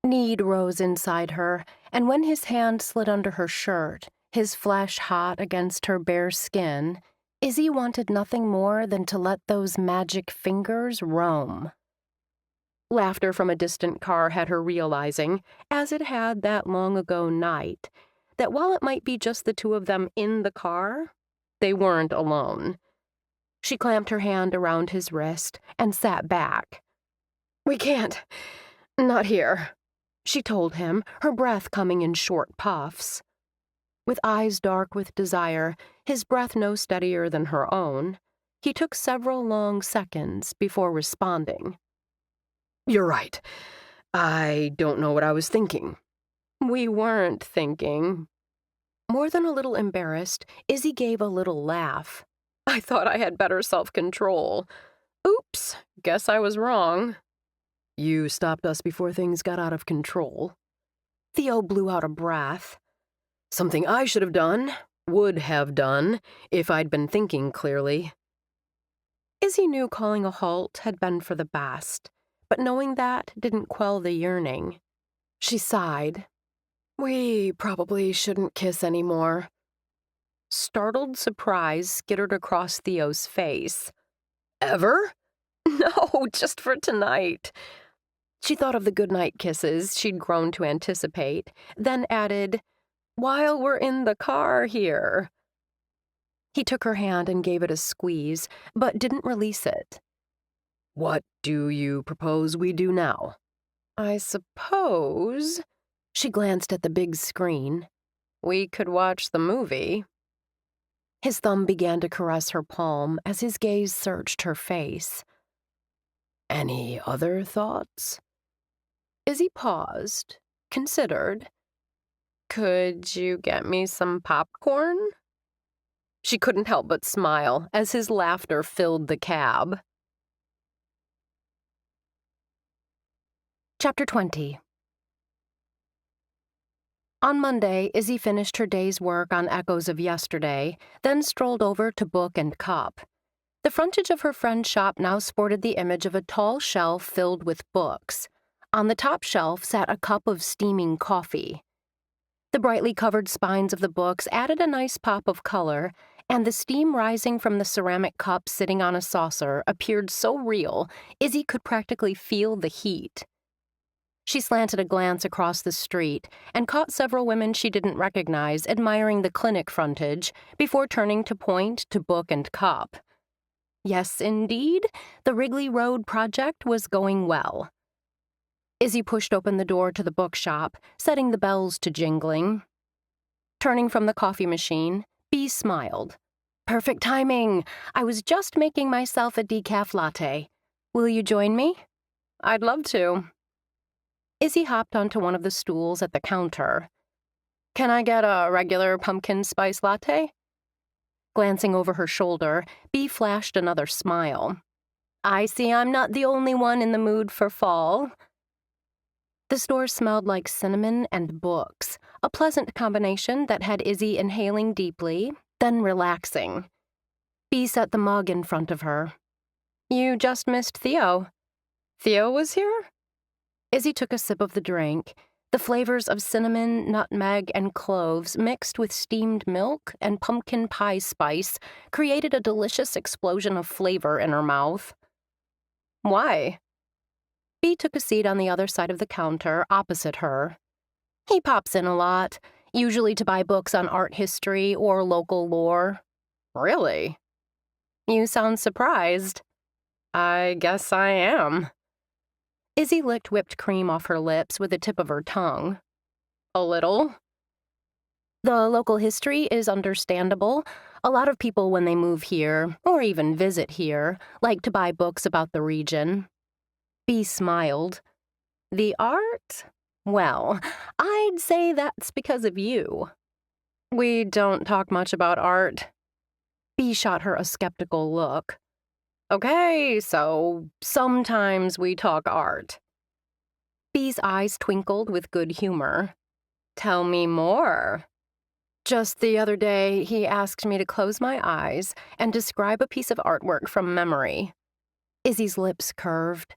Need rose inside her, and when his hand slid under her shirt, his flesh hot against her bare skin, Izzy wanted nothing more than to let those magic fingers roam. Laughter from a distant car had her realizing, as it had that long-ago night, that while it might be just the two of them in the car, they weren't alone. She clamped her hand around his wrist and sat back.
We can't. Not here,
she told him, her breath coming in short puffs. With eyes dark with desire, his breath no steadier than her own, he took several long seconds before responding.
You're right. I don't know what I was thinking.
We weren't thinking. More than a little embarrassed, Izzy gave a little laugh. I thought I had better self-control. Oops, guess I was wrong.
You stopped us before things got out of control.
Theo blew out a breath.
Something I should have done, would have done, if I'd been thinking clearly.
Izzy knew calling a halt had been for the best, but knowing that didn't quell the yearning. She sighed.
We probably shouldn't kiss anymore.
Startled surprise skittered across Theo's face.
Ever?
No, just for tonight. She thought of the goodnight kisses she'd grown to anticipate, then added, while we're in the car here. He took her hand and gave it a squeeze, but didn't release it.
What do you propose we do now?
I suppose, she glanced at the big screen, we could watch the movie. His thumb began to caress her palm as his gaze searched her face.
Any other thoughts?
Izzy paused, considered. Could you get me some popcorn? She couldn't help but smile as his laughter filled the cab. Chapter 20. On Monday, Izzy finished her day's work on Echoes of Yesterday, then strolled over to Book and Cup. The frontage of her friend's shop now sported the image of a tall shelf filled with books. On the top shelf sat a cup of steaming coffee. The brightly covered spines of the books added a nice pop of color, and the steam rising from the ceramic cup sitting on a saucer appeared so real, Izzy could practically feel the heat. She slanted a glance across the street and caught several women she didn't recognize admiring the clinic frontage before turning to point to Book and Cup. Yes, indeed, the Wrigley Road project was going well. Izzy pushed open the door to the bookshop, setting the bells to jingling. Turning from the coffee machine, Bee smiled. Perfect timing. I was just making myself a decaf latte. Will you join me? I'd love to. Izzy hopped onto one of the stools at the counter. Can I get a regular pumpkin spice latte? Glancing over her shoulder, Bee flashed another smile. I see I'm not the only one in the mood for fall. The store smelled like cinnamon and books, a pleasant combination that had Izzy inhaling deeply, then relaxing. Bea set the mug in front of her. "You just missed Theo." "Theo was here?" Izzy took a sip of the drink. The flavors of cinnamon, nutmeg, and cloves mixed with steamed milk and pumpkin pie spice created a delicious explosion of flavor in her mouth. "Why?" Bea took a seat on the other side of the counter, opposite her. "He pops in a lot, usually to buy books on art history or local lore." "Really?" "You sound surprised." "I guess I am." Izzy licked whipped cream off her lips with the tip of her tongue. "A little." "The local history is understandable. A lot of people, when they move here, or even visit here, like to buy books about the region." Bea smiled. "The art? Well, I'd say that's because of you." "We don't talk much about art." Bea shot her a skeptical look. "Okay, so sometimes we talk art." Bea's eyes twinkled with good humor. "Tell me more." "Just the other day, he asked me to close my eyes and describe a piece of artwork from memory." Izzy's lips curved.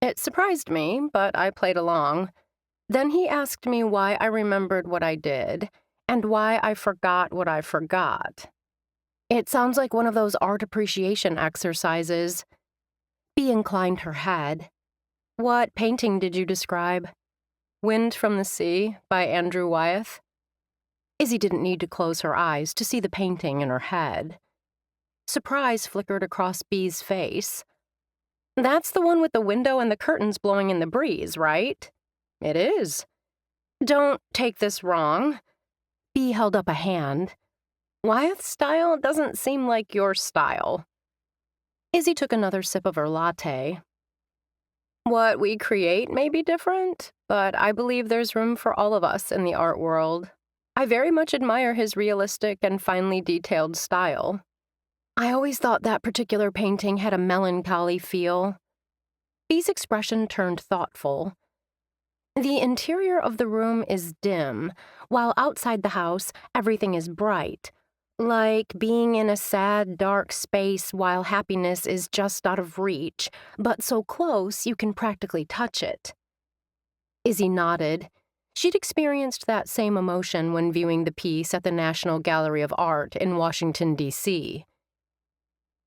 It surprised me, but I played along. Then he asked me why I remembered what I did, and why I forgot what I forgot. It sounds like one of those art appreciation exercises. Bea inclined her head. "What painting did you describe?" "Wind from the Sea" by Andrew Wyeth. Izzy didn't need to close her eyes to see the painting in her head. Surprise flickered across Bea's face. "That's the one with the window and the curtains blowing in the breeze, right?" "It is." "Don't take this wrong." Bea held up a hand. "Wyeth's style doesn't seem like your style." Izzy took another sip of her latte. "What we create may be different, but I believe there's room for all of us in the art world. I very much admire his realistic and finely detailed style. I always thought that particular painting had a melancholy feel." Bea's expression turned thoughtful. "The interior of the room is dim, while outside the house, everything is bright. Like being in a sad, dark space while happiness is just out of reach, but so close you can practically touch it." Izzy nodded. She'd experienced that same emotion when viewing the piece at the National Gallery of Art in Washington, D.C.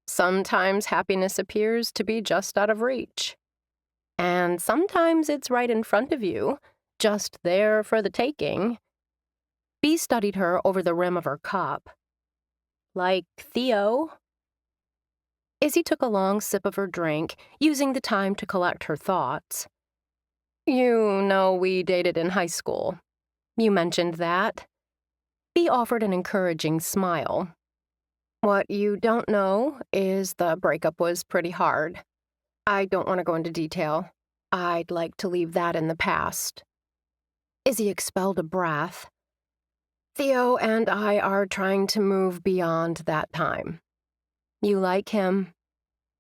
"Sometimes happiness appears to be just out of reach. And sometimes it's right in front of you, just there for the taking." Bea studied her over the rim of her cup. "Like Theo?" Izzy took a long sip of her drink, using the time to collect her thoughts. "You know we dated in high school. You mentioned that." Bea offered an encouraging smile. "What you don't know is the breakup was pretty hard. I don't want to go into detail. I'd like to leave that in the past." Izzy expelled a breath. "Theo and I are trying to move beyond that time." "You like him?"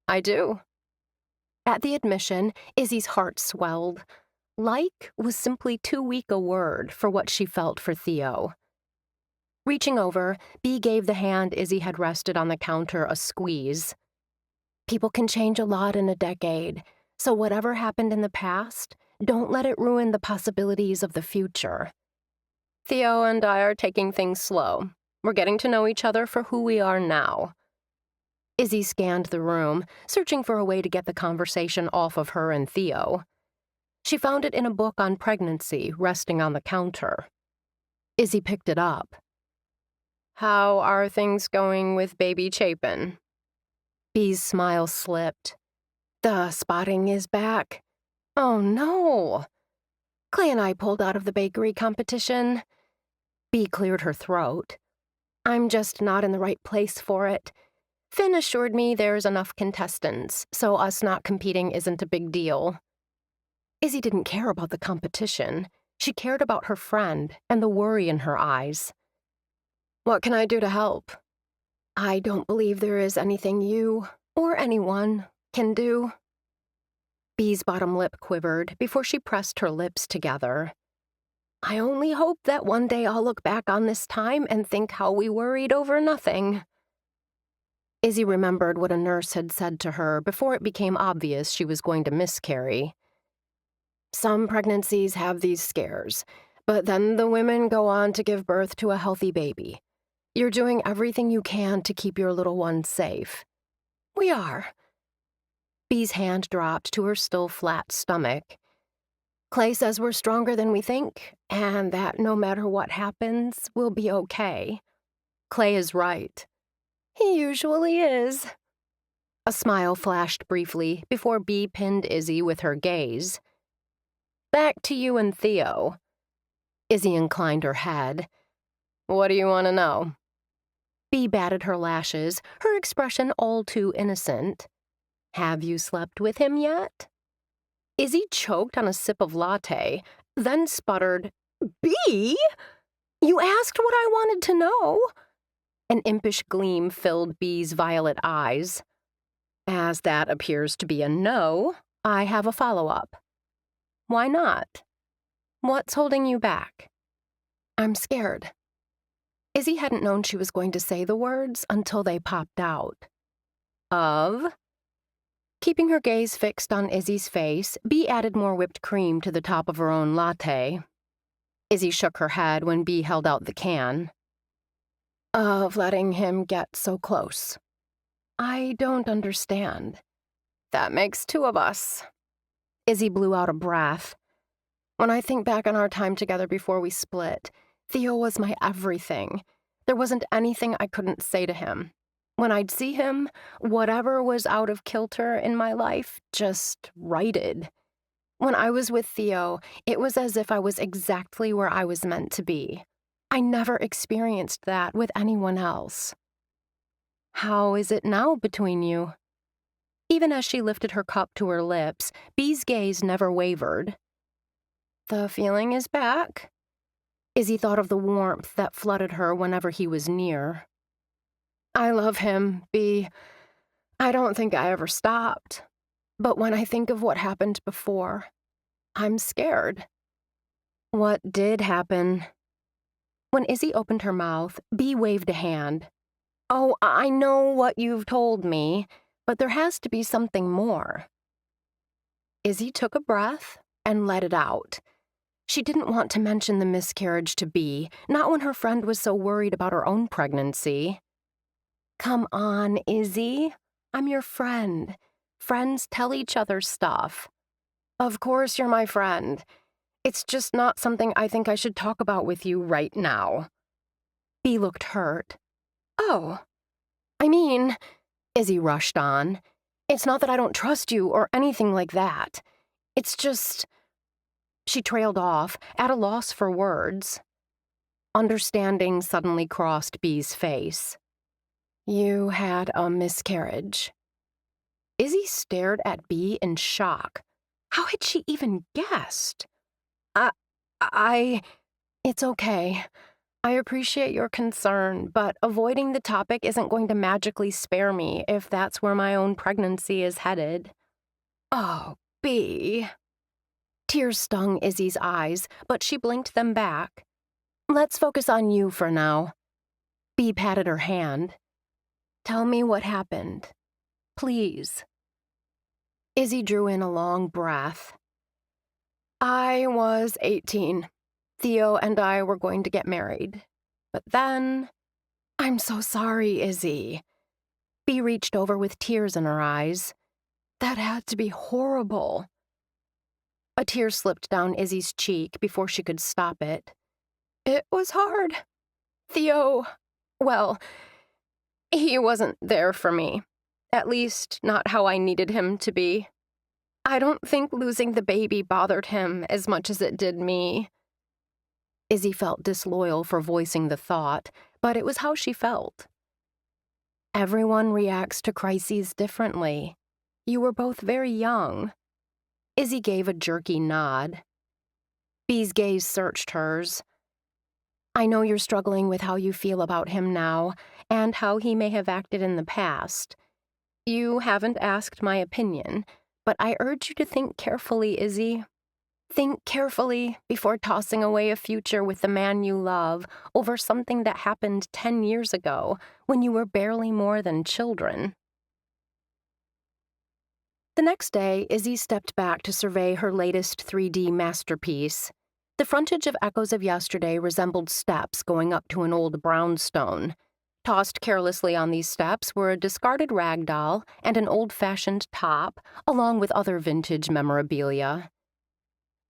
"I do." At the admission, Izzy's heart swelled. Like was simply too weak a word for what she felt for Theo. Reaching over, Bea gave the hand Izzy had rested on the counter a squeeze. "People can change a lot in a decade, so whatever happened in the past, don't let it ruin the possibilities of the future." "Theo and I are taking things slow. We're getting to know each other for who we are now." Izzy scanned the room, searching for a way to get the conversation off of her and Theo. She found it in a book on pregnancy resting on the counter. Izzy picked it up. "How are things going with baby Chapin?" Bea's smile slipped. "The spotting is back." "Oh, no." "Clay and I pulled out of the bakery competition." Bea cleared her throat. "I'm just not in the right place for it. Finn assured me there's enough contestants, so us not competing isn't a big deal." Izzy didn't care about the competition. She cared about her friend and the worry in her eyes. "What can I do to help?" "I don't believe there is anything you, or anyone, can do." Bee's bottom lip quivered before she pressed her lips together. I only hope that one day I'll look back on this time and think how we worried over nothing. Izzy remembered what a nurse had said to her before it became obvious she was going to miscarry. Some pregnancies have these scares, but then the women go on to give birth to a healthy baby. You're doing everything you can to keep your little one safe. We are. Bee's hand dropped to her still flat stomach. Clay says we're stronger than we think, and that no matter what happens, we'll be okay. Clay is right. He usually is. A smile flashed briefly before Bee pinned Izzy with her gaze. Back to you and Theo. Izzy inclined her head. What do you want to know? Bee batted her lashes, her expression all too innocent. Have you slept with him yet? Izzy choked on a sip of latte, then sputtered, Bee? You asked what I wanted to know. An impish gleam filled Bee's violet eyes. As that appears to be a no, I have a follow-up. Why not? What's holding you back? I'm scared. Izzy hadn't known she was going to say the words until they popped out. Of? Keeping her gaze fixed on Izzy's face, Bee added more whipped cream to the top of her own latte. Izzy shook her head when Bee held out the can. Of letting him get so close. I don't understand. That makes two of us. Izzy blew out a breath. When I think back on our time together before we split, Theo was my everything. There wasn't anything I couldn't say to him. When I'd see him, whatever was out of kilter in my life just righted. When I was with Theo, it was as if I was exactly where I was meant to be. I never experienced that with anyone else. How is it now between you? Even as she lifted her cup to her lips, Bee's gaze never wavered. The feeling is back. Izzy thought of the warmth that flooded her whenever he was near. I love him, Bee. I don't think I ever stopped. But when I think of what happened before, I'm scared. What did happen? When Izzy opened her mouth, Bee waved a hand. Oh, I know what you've told me, but there has to be something more. Izzy took a breath and let it out. She didn't want to mention the miscarriage to Bee, not when her friend was so worried about her own pregnancy. Come on, Izzy. I'm your friend. Friends tell each other stuff. Of course you're my friend. It's just not something I think I should talk about with you right now. Bee looked hurt. Oh, I mean, Izzy rushed on. It's not that I don't trust you or anything like that. It's just... She trailed off, at a loss for words. Understanding suddenly crossed Bee's face. You had a miscarriage. Izzy stared at Bee in shock. How had she even guessed? It's okay. I appreciate your concern, but avoiding the topic isn't going to magically spare me if that's where my own pregnancy is headed. Oh, Bee. Tears stung Izzy's eyes, but she blinked them back. Let's focus on you for now. Bee patted her hand. Tell me what happened. Please. Izzy drew in a long breath. I was 18. Theo and I were going to get married. But then... I'm so sorry, Izzy. Bee reached over with tears in her eyes. That had to be horrible. A tear slipped down Izzy's cheek before she could stop it. It was hard. Theo, well, he wasn't there for me. At least, not how I needed him to be. I don't think losing the baby bothered him as much as it did me. Izzy felt disloyal for voicing the thought, but it was how she felt. Everyone reacts to crises differently. You were both very young. Izzy gave a jerky nod. Bee's gaze searched hers. I know you're struggling with how you feel about him now, and how he may have acted in the past. You haven't asked my opinion, but I urge you to think carefully, Izzy. Think carefully before tossing away a future with the man you love over something that happened 10 years ago when you were barely more than children. The next day, Izzy stepped back to survey her latest 3D masterpiece. The frontage of Echoes of Yesterday resembled steps going up to an old brownstone. Tossed carelessly on these steps were a discarded rag doll and an old-fashioned top, along with other vintage memorabilia.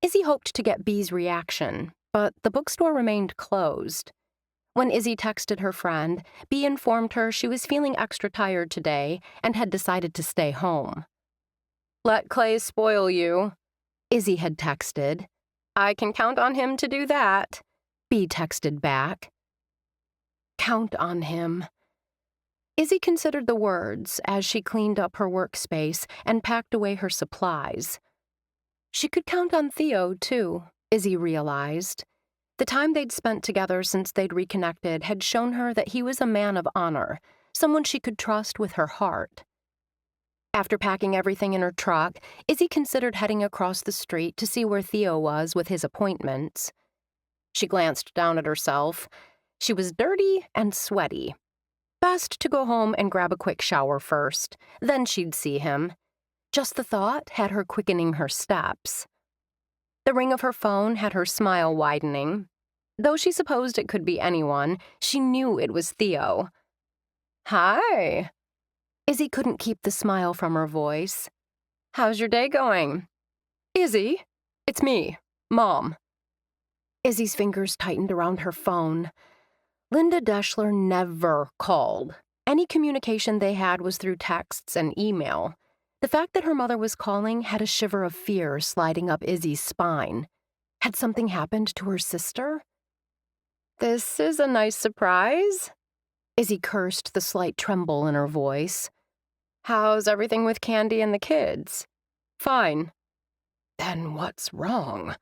Izzy hoped to get Bee's reaction, but the bookstore remained closed. When Izzy texted her friend, Bee informed her she was feeling extra tired today and had decided to stay home.
"Let Clay spoil you,"
Izzy had texted.
"I can count on him to do that,"
Bee texted back. Count on him. Izzy considered the words as she cleaned up her workspace and packed away her supplies. She could count on Theo, too, Izzy realized. The time they'd spent together since they'd reconnected had shown her that he was a man of honor, someone she could trust with her heart. After packing everything in her truck, Izzy considered heading across the street to see where Theo was with his appointments. She glanced down at herself. She was dirty and sweaty. Best to go home and grab a quick shower first, then she'd see him. Just the thought had her quickening her steps. The ring of her phone had her smile widening. Though she supposed it could be anyone, she knew it was Theo.
"Hi."
Izzy couldn't keep the smile from her voice.
"How's your day going?" "Izzy, it's me, Mom."
Izzy's fingers tightened around her phone. Linda Deschler never called. Any communication they had was through texts and email. The fact that her mother was calling had a shiver of fear sliding up Izzy's spine. Had something happened to her sister?
"This is a nice surprise."
Izzy cursed the slight tremble in her voice.
"How's everything with Candy and the kids?"
"Fine."
"Then what's wrong?"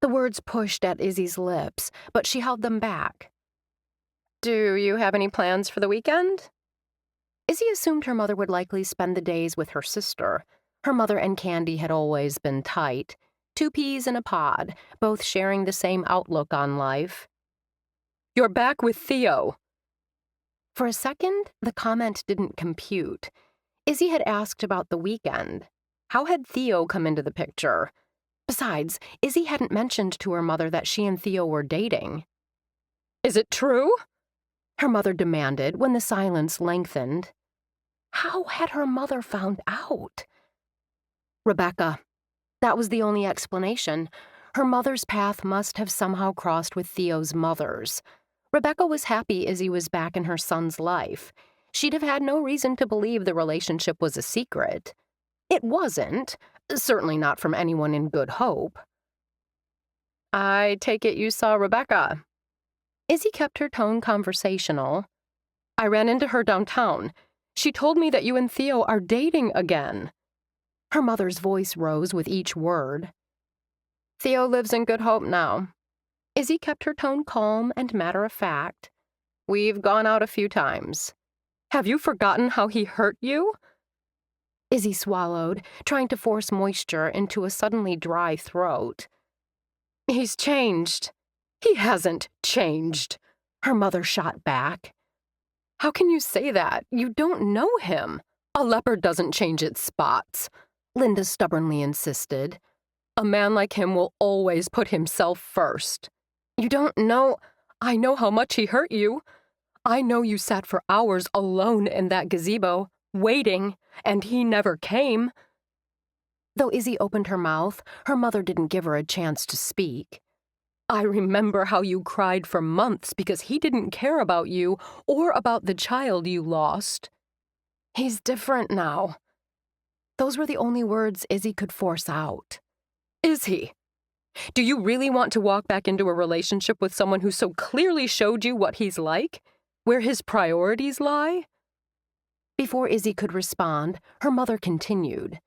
The words pushed at Izzy's lips, but she held them back.
"Do you have any plans for the weekend?"
Izzy assumed her mother would likely spend the days with her sister. Her mother and Candy had always been tight. Two peas in a pod, both sharing the same outlook on life.
"You're back with Theo."
For a second, the comment didn't compute. Izzy had asked about the weekend. How had Theo come into the picture? Besides, Izzy hadn't mentioned to her mother that she and Theo were dating.
"Is it true?"
Her mother demanded when the silence lengthened. How had her mother found out? Rebecca. That was the only explanation. Her mother's path must have somehow crossed with Theo's mother's. Rebecca was happy Izzy was back in her son's life. She'd have had no reason to believe the relationship was a secret. It wasn't, certainly not from anyone in good hope.
"I take it you saw Rebecca."
Izzy kept her tone conversational.
"I ran into her downtown. She told me that you and Theo are dating again."
Her mother's voice rose with each word.
"Theo lives in Good Hope now."
Izzy kept her tone calm and matter-of-fact.
"We've gone out a few times." "Have you forgotten how he hurt you?"
Izzy swallowed, trying to force moisture into a suddenly dry throat.
"He's changed." "He hasn't changed,"
her mother shot back.
"How can you say that? You don't know him. A leopard doesn't change its spots,"
Linda stubbornly insisted.
"A man like him will always put himself first. You don't know. I know how much he hurt you. I know you sat for hours alone in that gazebo, waiting, and he never came."
Though Izzy opened her mouth, her mother didn't give her a chance to speak.
"I remember how you cried for months because he didn't care about you or about the child you lost. He's different now."
Those were the only words Izzy could force out.
"Is he? Do you really want to walk back into a relationship with someone who so clearly showed you what he's like? Where his priorities lie?"
Before Izzy could respond, her mother continued.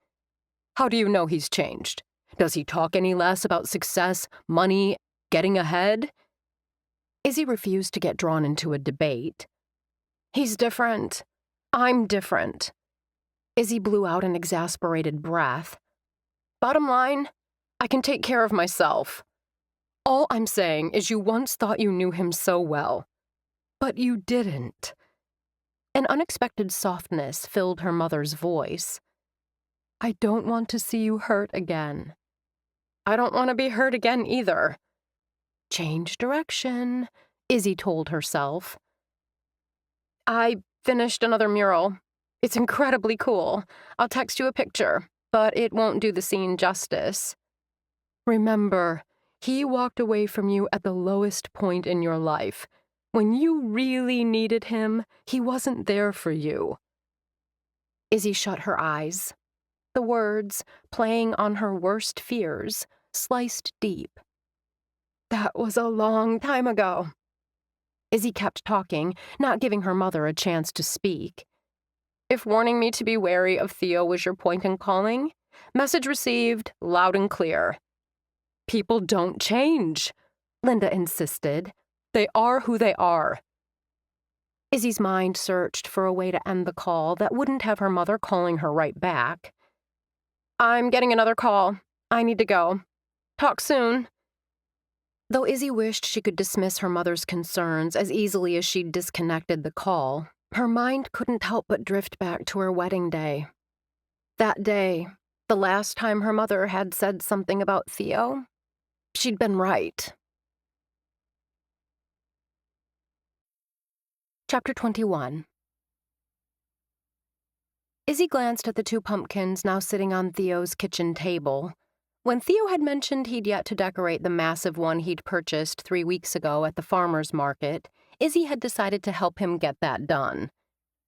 "How do you know he's changed? Does he talk any less about success, money, getting ahead?"
Izzy refused to get drawn into a debate.
"He's different. I'm different."
Izzy blew out an exasperated breath. Bottom line, I can take care of myself. All I'm saying is you once thought you knew him so well. But you didn't. An unexpected softness filled her mother's voice. I don't want to see you hurt again. I don't want to be hurt again either. Change direction, Izzy told herself. I finished another mural. It's incredibly cool. I'll text you a picture, but it won't do the scene justice. Remember, he walked away from you at the lowest point in your life. When you really needed him, he wasn't there for you. Izzy shut her eyes. The words, playing on her worst fears, sliced deep. That was a long time ago. Izzy kept talking, not giving her mother a chance to speak. If warning me to be wary of Theo was your point in calling, message received, loud and clear. People don't change, Linda insisted. They are who they are. Izzy's mind searched for a way to end the call that wouldn't have her mother calling her right back. I'm getting another call. I need to go. Talk soon. Though Izzy wished she could dismiss her mother's concerns as easily as she'd disconnected the call, her mind couldn't help but drift back to her wedding day. That day, the last time her mother had said something about Theo, she'd been right. Chapter 21. Izzy glanced at the 2 pumpkins now sitting on Theo's kitchen table. When Theo had mentioned he'd yet to decorate the massive one he'd purchased 3 weeks ago at the farmer's market, Izzy had decided to help him get that done.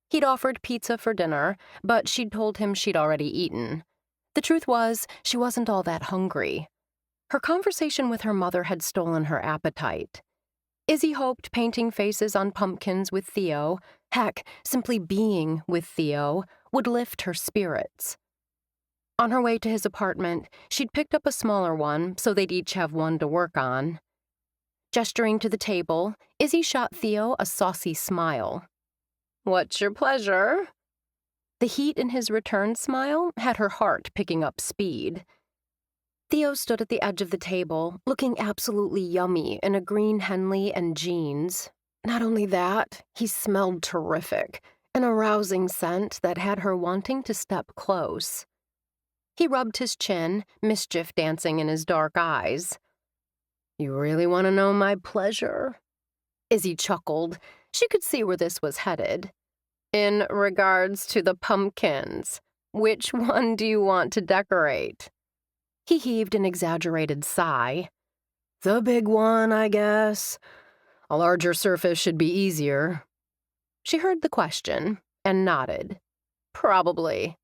He'd offered pizza for dinner, but she'd told him she'd already eaten. The truth was, she wasn't all that hungry. Her conversation with her mother had stolen her appetite. Izzy hoped painting faces on pumpkins with Theo, heck, simply being with Theo, would lift her spirits. On her way to his apartment, she'd picked up a smaller one so they'd each have one to work on. Gesturing to the table, Izzy shot Theo a saucy smile. What's your pleasure? The heat in his return smile had her heart picking up speed. Theo stood at the edge of the table, looking absolutely yummy in a green Henley and jeans. Not only that, he smelled terrific, an arousing scent that had her wanting to step close. He rubbed his chin, mischief dancing in his dark eyes. You really want to know my pleasure? Izzy chuckled. She could see where this was headed. In regards to the pumpkins, which one do you want to decorate? He heaved an exaggerated sigh. The big one, I guess. A larger surface should be easier. She heard the question and nodded. Probably.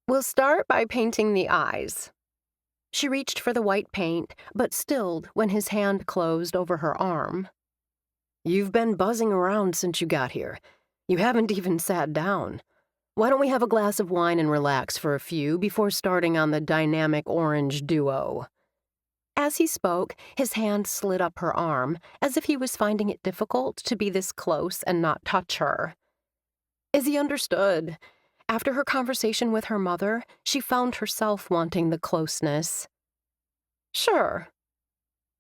We'll start by painting the eyes. She reached for the white paint, but stilled when his hand closed over her arm. You've been buzzing around since you got here. You haven't even sat down. Why don't we have a glass of wine and relax for a few before starting on the dynamic orange duo? As he spoke, his hand slid up her arm, as if he was finding it difficult to be this close and not touch her. Izzy understood. After her conversation with her mother, she found herself wanting the closeness. Sure.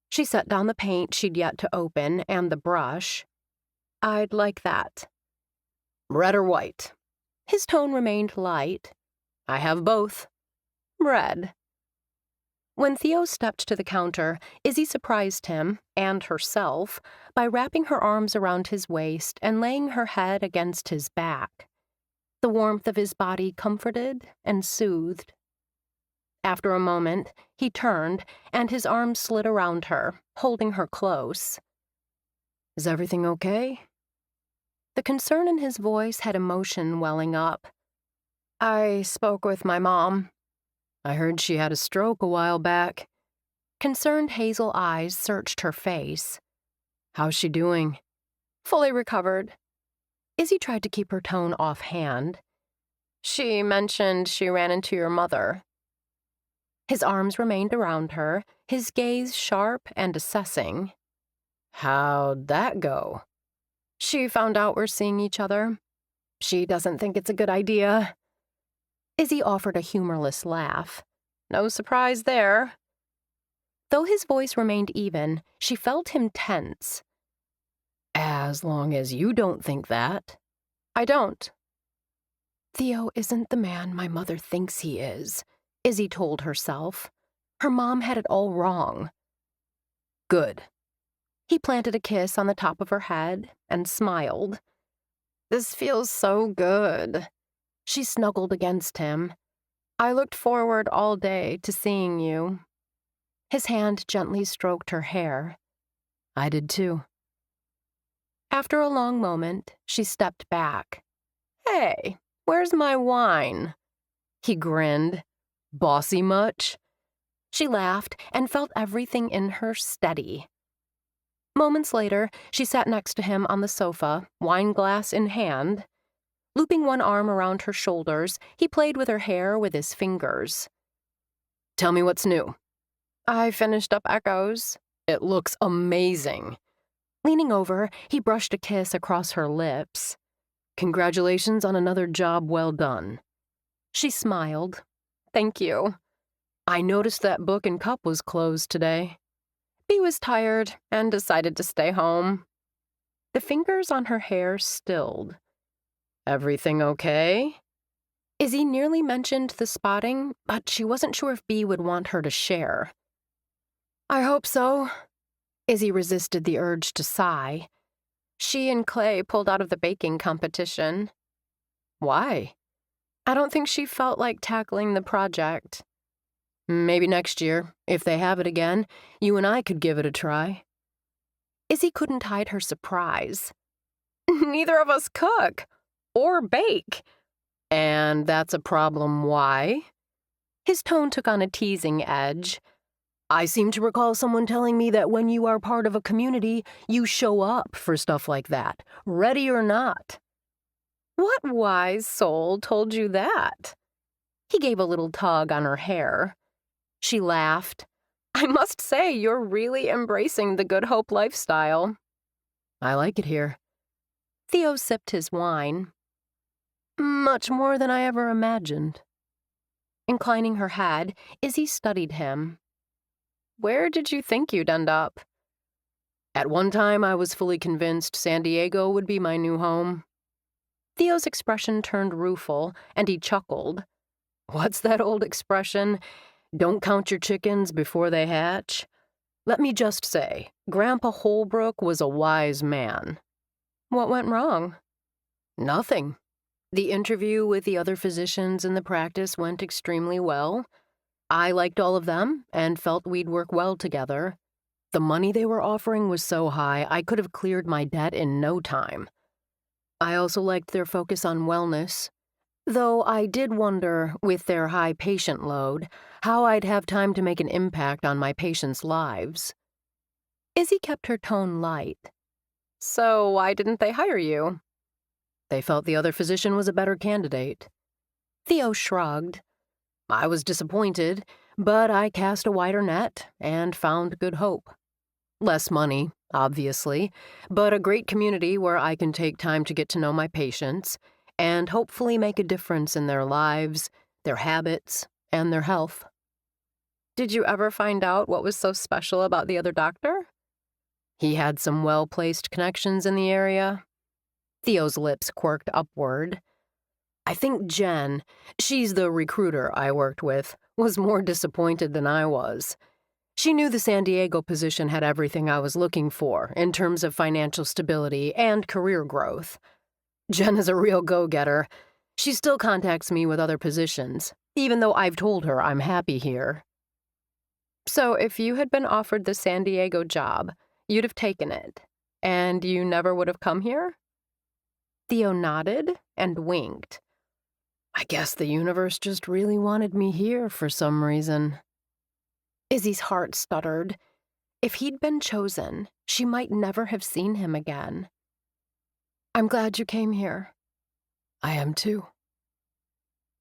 She set down the paint she'd yet to open and the brush. I'd like that. Red or white? His tone remained light. I have both. Red. When Theo stepped to the counter, Izzy surprised him, and herself, by wrapping her arms around his waist and laying her head against his back. The warmth of his body comforted and soothed. After a moment, he turned, and his arms slid around her, holding her close. Is everything okay? The concern in his voice had emotion welling up. I spoke with my mom. I heard she had a stroke a while back. Concerned hazel eyes searched her face. How's she doing? Fully recovered. Izzy tried to keep her tone offhand. She mentioned she ran into your mother. His arms remained around her, his gaze sharp and assessing. How'd that go? She found out we're seeing each other. She doesn't think it's a good idea.
Izzy offered a humorless laugh.
No surprise there.
Though his voice remained even, she felt him tense.
As long as you don't think that.
I don't.
Theo isn't the man my mother thinks he is, Izzy told herself. Her mom had it all wrong.
Good.
He planted a kiss on the top of her head and smiled.
This feels so good.
She snuggled against him.
I looked forward all day to seeing you.
His hand gently stroked her hair.
I did too.
After a long moment, she stepped back.
Hey, where's my wine?
He grinned. Bossy much?
She laughed and felt everything in her steady. Moments later, she sat next to him on the sofa, wine glass in hand. Looping one arm around her shoulders, he played with her hair with his fingers.
Tell me what's new.
I finished up Echoes.
It looks amazing.
Leaning over, he brushed a kiss across her lips.
Congratulations on another job well done.
She smiled.
Thank you.
I noticed that Book and Cup was closed today.
Bea was tired and decided to stay home.
The fingers on her hair stilled.
Everything okay?
Izzy nearly mentioned the spotting, but she wasn't sure if Bea would want her to share.
I hope so.
Izzy resisted the urge to sigh.
She and Clay pulled out of the baking competition.
Why?
I don't think she felt like tackling the project.
Maybe next year, if they have it again, you and I could give it a try.
Izzy couldn't hide her surprise.
Neither of us cook or bake.
And that's a problem. Why?
His tone took on a teasing edge.
I seem to recall someone telling me that when you are part of a community, you show up for stuff like that, ready or not.
What wise soul told you that?
He gave a little tug on her hair. She laughed.
I must say, you're really embracing the Good Hope lifestyle.
I like it here.
Theo sipped his wine.
Much more than I ever imagined.
Inclining her head, Izzy studied him.
Where did you think you'd end up?
At one time, I was fully convinced San Diego would be my new home.
Theo's expression turned rueful, and he chuckled.
What's that old expression? Don't count your chickens before they hatch. Let me just say, Grandpa Holbrook was a wise man.
What went wrong?
Nothing. The interview with the other physicians in the practice went extremely well. I liked all of them and felt we'd work well together. The money they were offering was so high I could have cleared my debt in no time. I also liked their focus on wellness, though I did wonder, with their high patient load, how I'd have time to make an impact on my patients' lives.
Izzy kept her tone light.
So why didn't they hire you?
They felt the other physician was a better candidate.
Theo shrugged.
I was disappointed, but I cast a wider net and found Good Hope. Less money, obviously, but a great community where I can take time to get to know my patients and hopefully make a difference in their lives, their habits, and their health.
Did you ever find out what was so special about the other doctor?
He had some well-placed connections in the area. Theo's lips quirked upward. I think Jen, she's the recruiter I worked with, was more disappointed than I was. She knew the San Diego position had everything I was looking for in terms of financial stability and career growth. Jen is a real go-getter. She still contacts me with other positions, even though I've told her I'm happy here.
So if you had been offered the San Diego job, you'd have taken it, and you never would have come here?
Theo nodded and winked.
I guess the universe just really wanted me here for some reason.
Izzy's heart stuttered. If he'd been chosen, she might never have seen him again.
I'm glad you came here.
I am too.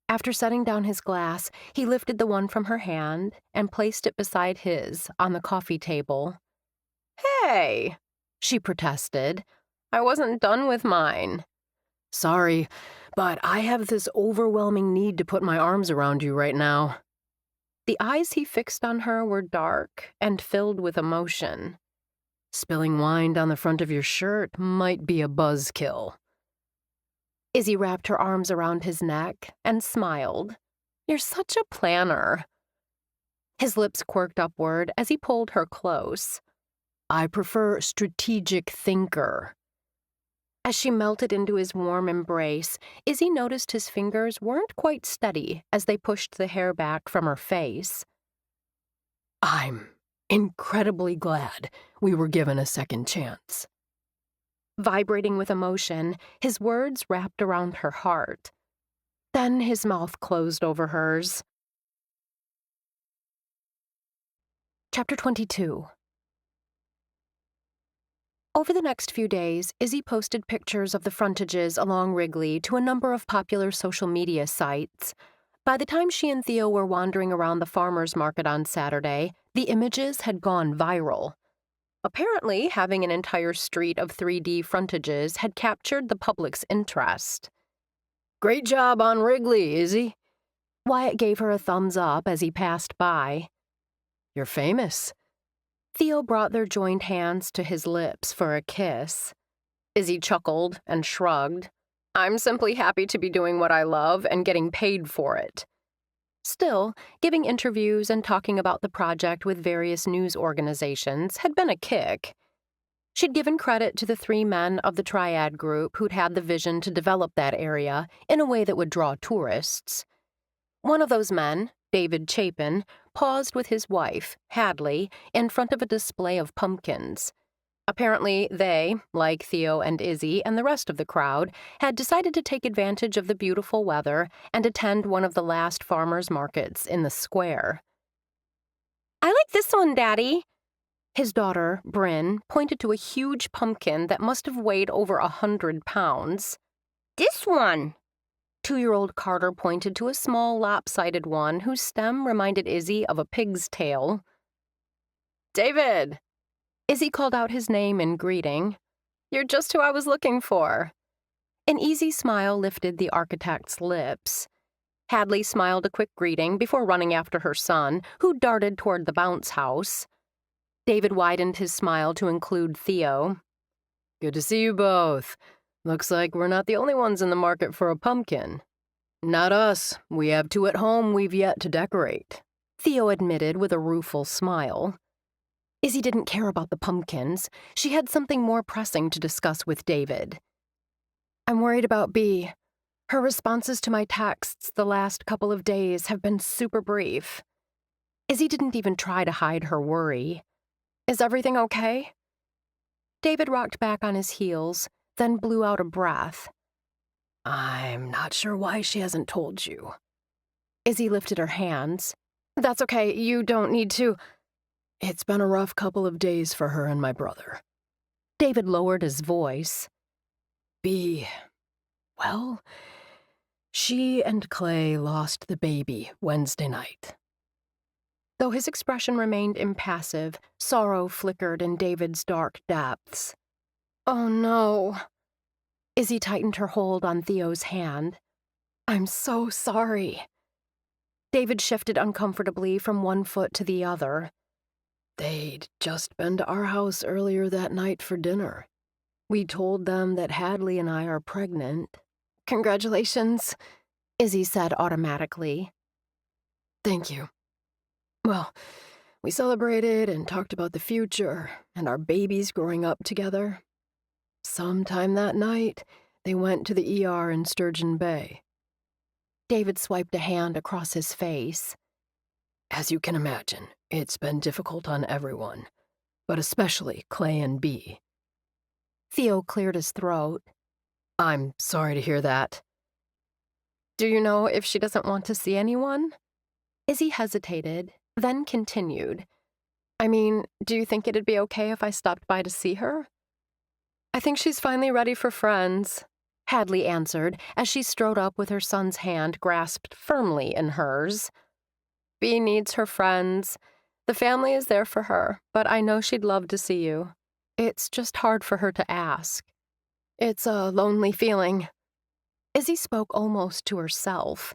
After setting down his glass, he lifted the one from her hand and placed it beside his on the coffee table.
Hey,
she protested.
I wasn't done with mine.
Sorry, but I have this overwhelming need to put my arms around you right now."
The eyes he fixed on her were dark and filled with emotion.
"Spilling wine down the front of your shirt might be a buzzkill."
Izzy wrapped her arms around his neck and smiled. "You're such a planner." His lips quirked upward as he pulled her close.
"I prefer strategic thinker."
As she melted into his warm embrace, Izzy noticed his fingers weren't quite steady as they pushed the hair back from her face.
"I'm incredibly glad we were given a second chance."
Vibrating with emotion, his words wrapped around her heart. Then his mouth closed over hers. Chapter 22. Over the next few days, Izzy posted pictures of the frontages along Wrigley to a number of popular social media sites. By the time she and Theo were wandering around the farmers market on Saturday, the images had gone viral. Apparently, having an entire street of 3D frontages had captured the public's interest.
"Great job on Wrigley, Izzy."
Wyatt gave her a thumbs up as he passed by.
"You're famous."
Theo brought their joined hands to his lips for a kiss. Izzy chuckled and shrugged. "I'm simply happy to be doing what I love and getting paid for it." Still, giving interviews and talking about the project with various news organizations had been a kick. She'd given credit to the 3 men of the Triad group who'd had the vision to develop that area in a way that would draw tourists. One of those men, David Chapin, paused with his wife, Hadley, in front of a display of pumpkins. Apparently, they, like Theo and Izzy and the rest of the crowd, had decided to take advantage of the beautiful weather and attend one of the last farmers' markets in the square. "I like this one, Daddy." His daughter, Bryn, pointed to a huge pumpkin that must have weighed over 100 pounds. "This one." 2-year-old Carter pointed to a small lopsided one whose stem reminded Izzy of a pig's tail. "David!" Izzy called out his name in greeting. "You're just who I was looking for." An easy smile lifted the architect's lips. Hadley smiled a quick greeting before running after her son, who darted toward the bounce house. David widened his smile to include Theo.
"Good to see you both. Looks like we're not the only ones in the market for a pumpkin." "Not us. We have 2 at home we've yet to decorate,"
Theo admitted with a rueful smile. Izzy didn't care about the pumpkins. She had something more pressing to discuss with David. "I'm worried about Bea. Her responses to my texts the last couple of days have been super brief." Izzy didn't even try to hide her worry. "Is everything okay?" David rocked back on his heels, then blew out a breath.
"I'm not sure why she hasn't told you."
Izzy lifted her hands. "That's okay, you don't need to."
"It's been a rough couple of days for her and my brother."
David lowered his voice.
Bea, well, she and Clay lost the baby Wednesday night."
Though his expression remained impassive, sorrow flickered in David's dark depths. "Oh no." Izzy tightened her hold on Theo's hand. "I'm so sorry." David shifted uncomfortably from one foot to the other.
"They'd just been to our house earlier that night for dinner. We told them that Hadley and I are pregnant."
"Congratulations," Izzy said automatically.
"Thank you. Well, we celebrated and talked about the future and our babies growing up together. Sometime that night, they went to the ER in Sturgeon Bay."
David swiped a hand across his face.
"As you can imagine, it's been difficult on everyone, but especially Clay and Bea."
Theo cleared his throat.
"I'm sorry to hear that."
"Do you know if she doesn't want to see anyone?" Izzy hesitated, then continued. "I mean, do you think it'd be okay if I stopped by to see her?" "I think she's finally ready for friends," Hadley answered as she strode up with her son's hand grasped firmly in hers. "Bea needs her friends. The family is there for her, but I know she'd love to see you. It's just hard for her to ask. It's a lonely feeling." Izzy spoke almost to herself.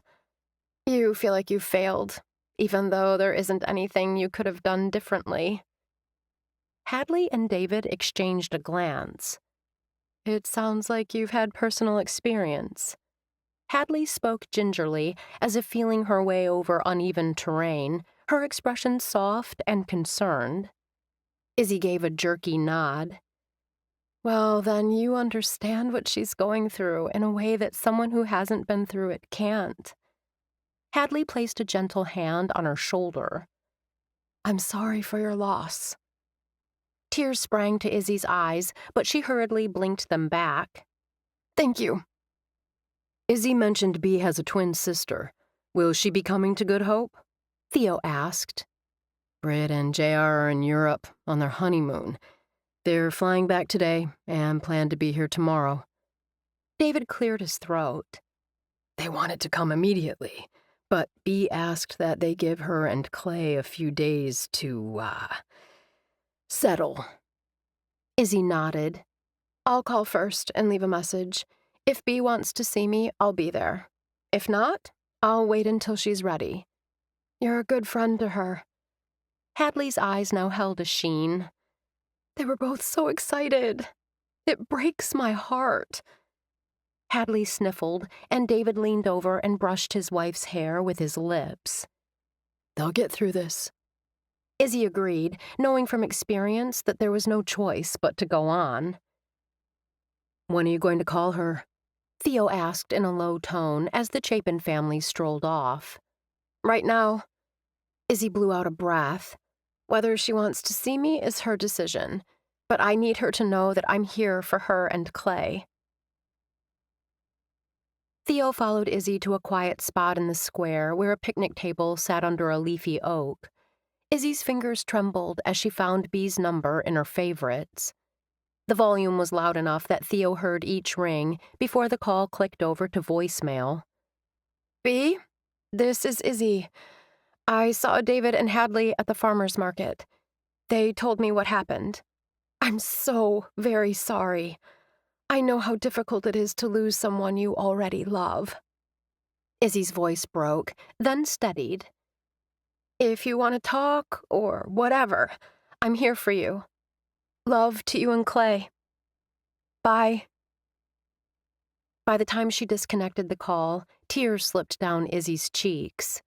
You feel like you failed, even though there isn't anything you could have done differently. Hadley and David exchanged a glance. It sounds like you've had personal experience. Hadley spoke gingerly, as if feeling her way over uneven terrain, her expression soft and concerned. Izzy gave a jerky nod. Well, then you understand what she's going through in a way that someone who hasn't been through it can't. Hadley placed a gentle hand on her shoulder. I'm sorry for your loss. Tears sprang to Izzy's eyes, but she hurriedly blinked them back. Thank you.
Izzy mentioned Bea has a twin sister. Will she be coming to Good Hope?
Theo asked.
Britt and JR are in Europe on their honeymoon. They're flying back today and plan to be here tomorrow.
David cleared his throat.
They wanted to come immediately, but Bea asked that they give her and Clay a few days to, settle.
Izzy nodded. I'll call first and leave a message. If Bea wants to see me, I'll be there. If not, I'll wait until she's ready. You're a good friend to her. Hadley's eyes now held a sheen. They were both so excited. It breaks my heart. Hadley sniffled, and David leaned over and brushed his wife's hair with his lips.
They'll get through this.
Izzy agreed, knowing from experience that there was no choice but to go on.
When are you going to call her?
Theo asked in a low tone as the Chapin family strolled off. Right now. Izzy blew out a breath. Whether she wants to see me is her decision, but I need her to know that I'm here for her and Clay. Theo followed Izzy to a quiet spot in the square where a picnic table sat under a leafy oak. Izzy's fingers trembled as she found Bea's number in her favorites. The volume was loud enough that Theo heard each ring before the call clicked over to voicemail. Bea, this is Izzy. I saw David and Hadley at the farmer's market. They told me what happened. I'm so very sorry. I know how difficult it is to lose someone you already love. Izzy's voice broke, then steadied. If you want to talk or whatever, I'm here for you. Love to you and Clay. Bye. By the time she disconnected the call, tears slipped down Izzy's cheeks.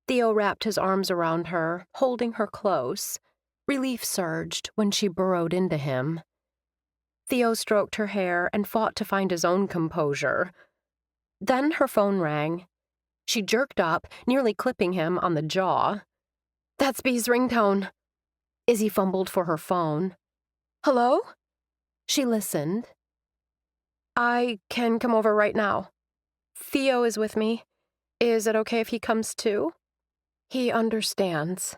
Theo wrapped his arms around her, holding her close. Relief surged when she burrowed into him. Theo stroked her hair and fought to find his own composure. Then her phone rang. She jerked up, nearly clipping him on the jaw. That's Bea's ringtone. Izzy fumbled for her phone. Hello? She listened. I can come over right now. Theo is with me. Is it okay if he comes too? He understands.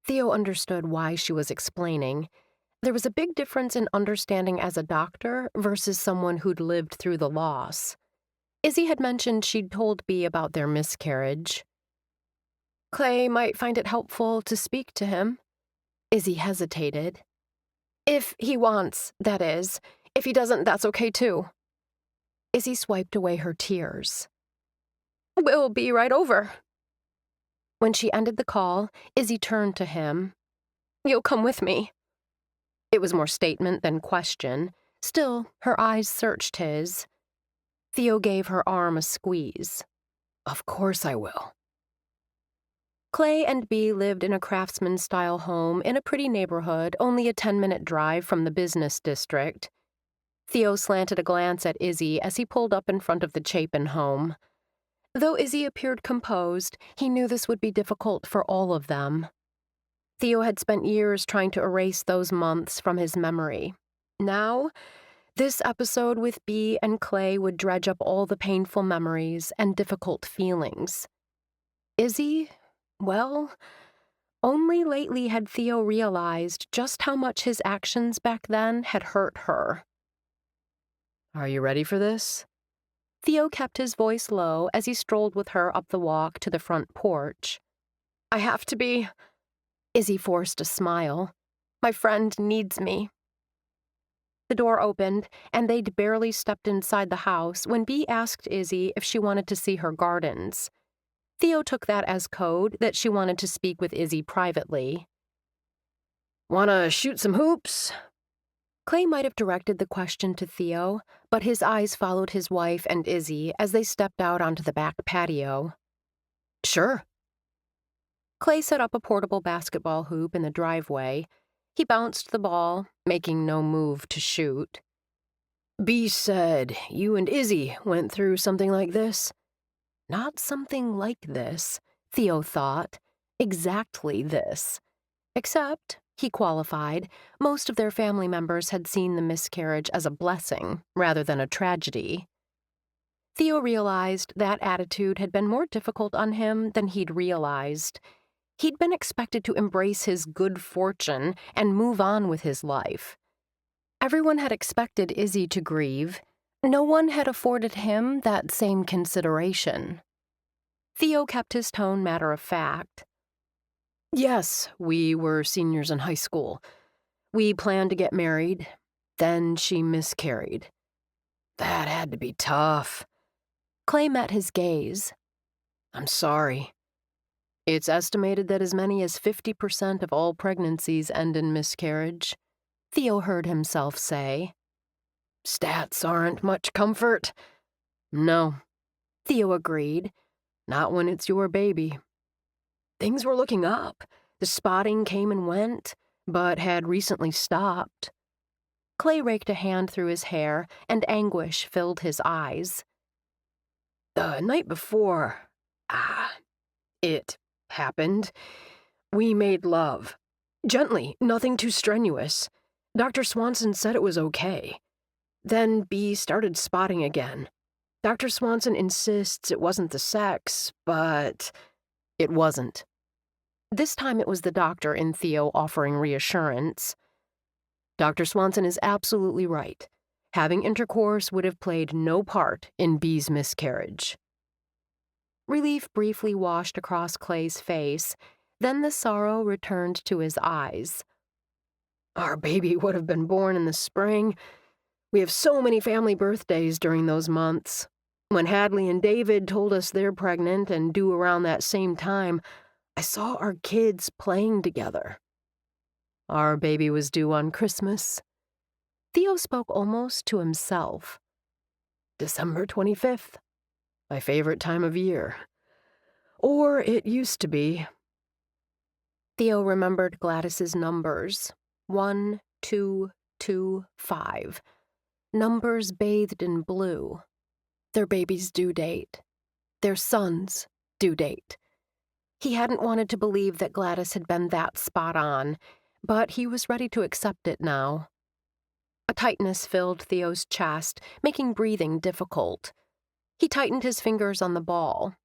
Theo understood why she was explaining. There was a big difference in understanding as a doctor versus someone who'd lived through the loss. Izzy had mentioned she'd told Bea about their miscarriage. Clay might find it helpful to speak to him. Izzy hesitated. If he wants, that is. If he doesn't, that's okay too. Izzy swiped away her tears. We'll be right over. When she ended the call, Izzy turned to him. You'll come with me. It was more statement than question. Still, her eyes searched his. Theo gave her arm a squeeze.
Of course I will.
Clay and Bea lived in a craftsman-style home in a pretty neighborhood only a 10-minute drive from the business district. Theo slanted a glance at Izzy as he pulled up in front of the Chapin home. Though Izzy appeared composed, he knew this would be difficult for all of them. Theo had spent years trying to erase those months from his memory. Now, this episode with Bea and Clay would dredge up all the painful memories and difficult feelings. Izzy? Well, only lately had Theo realized just how much his actions back then had hurt her.
Are you ready for this?
Theo kept his voice low as he strolled with her up the walk to the front porch. I have to be. Izzy forced a smile. My friend needs me.
The door opened, and they'd barely stepped inside the house when Bea asked Izzy if she wanted to see her gardens. Theo took that as code that she wanted to speak with Izzy privately.
"Wanna shoot some hoops?"
Clay might have directed the question to Theo, but his eyes followed his wife and Izzy as they stepped out onto the back patio.
"Sure."
Clay set up a portable basketball hoop in the driveway. He bounced the ball, making no move to shoot.
"Bea said you and Izzy went through something like this."
Not something like this, Theo thought. Exactly this. Except, he qualified, most of their family members had seen the miscarriage as a blessing rather than a tragedy. Theo realized that attitude had been more difficult on him than he'd realized. He'd been expected to embrace his good fortune and move on with his life. Everyone had expected Izzy to grieve. No one had afforded him that same consideration. Theo kept his tone matter-of-fact.
"Yes, we were seniors in high school. We planned to get married. Then she miscarried. That had to be tough."
Clay met his gaze.
"I'm sorry. It's estimated that as many as 50% of all pregnancies end in miscarriage,"
Theo heard himself say.
"Stats aren't much comfort."
"No," Theo agreed.
"Not when it's your baby." Things were looking up. The spotting came and went, but had recently stopped.
Clay raked a hand through his hair, and anguish filled his eyes.
"The night before, it happened. We made love. Gently, nothing too strenuous. Dr. Swanson said it was okay. Then Bea started spotting again. Dr. Swanson insists it wasn't the sex, but it wasn't."
This time it was the doctor in Theo offering reassurance.
"Dr. Swanson is absolutely right. Having intercourse would have played no part in Bea's miscarriage."
Relief briefly washed across Clay's face, then the sorrow returned to his eyes.
"Our baby would have been born in the spring. We have so many family birthdays during those months. When Hadley and David told us they're pregnant and due around that same time, I saw our kids playing together. Our baby was due on Christmas."
Theo spoke almost to himself.
"December 25th. My favorite time of year. Or it used to be."
Theo remembered Gladys's numbers. 1, 2, 2, 5. Numbers bathed in blue. Their baby's due date. Their son's due date. He hadn't wanted to believe that Gladys had been that spot on, but he was ready to accept it now. A tightness filled Theo's chest, making breathing difficult. He tightened his fingers on the ball.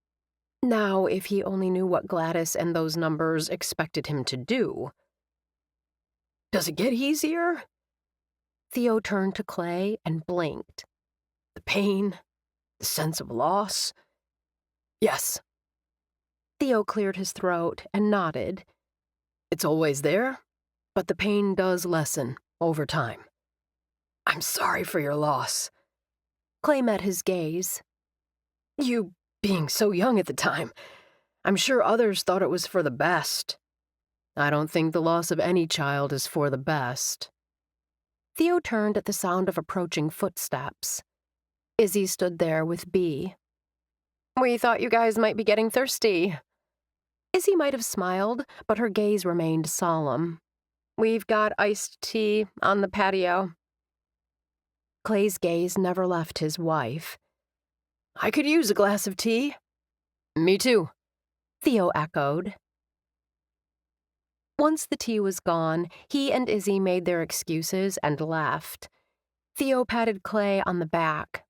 Now, if he only knew what Gladys and those numbers expected him to do.
"Does it get easier?"
Theo turned to Clay and blinked.
"The pain, the sense of loss?" "Yes."
Theo cleared his throat and nodded.
"It's always there, but the pain does lessen over time. I'm sorry for your loss."
Clay met his gaze.
"You being so young at the time, I'm sure others thought it was for the best. I don't think the loss of any child is for the best."
Theo turned at the sound of approaching footsteps. Izzy stood there with Bea. "We thought you guys might be getting thirsty." Izzy might have smiled, but her gaze remained solemn. "We've got iced tea on the patio." Clay's gaze never left his wife.
"I could use a glass of tea." "Me too,"
Theo echoed. Once the tea was gone, he and Izzy made their excuses and left. Theo patted Clay on the back.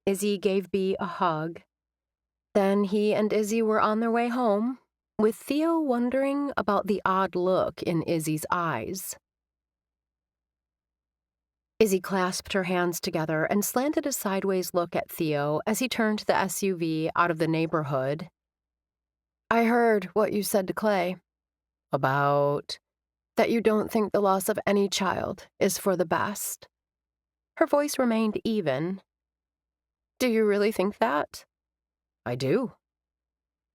Izzy gave Bea a hug. Then he and Izzy were on their way home, with Theo wondering about the odd look in Izzy's eyes. Izzy clasped her hands together and slanted a sideways look at Theo as he turned the SUV out of the neighborhood. "I heard what you said to Clay.
"About?"
"That you don't think the loss of any child is for the best." Her voice remained even. Do you really think that?
I do.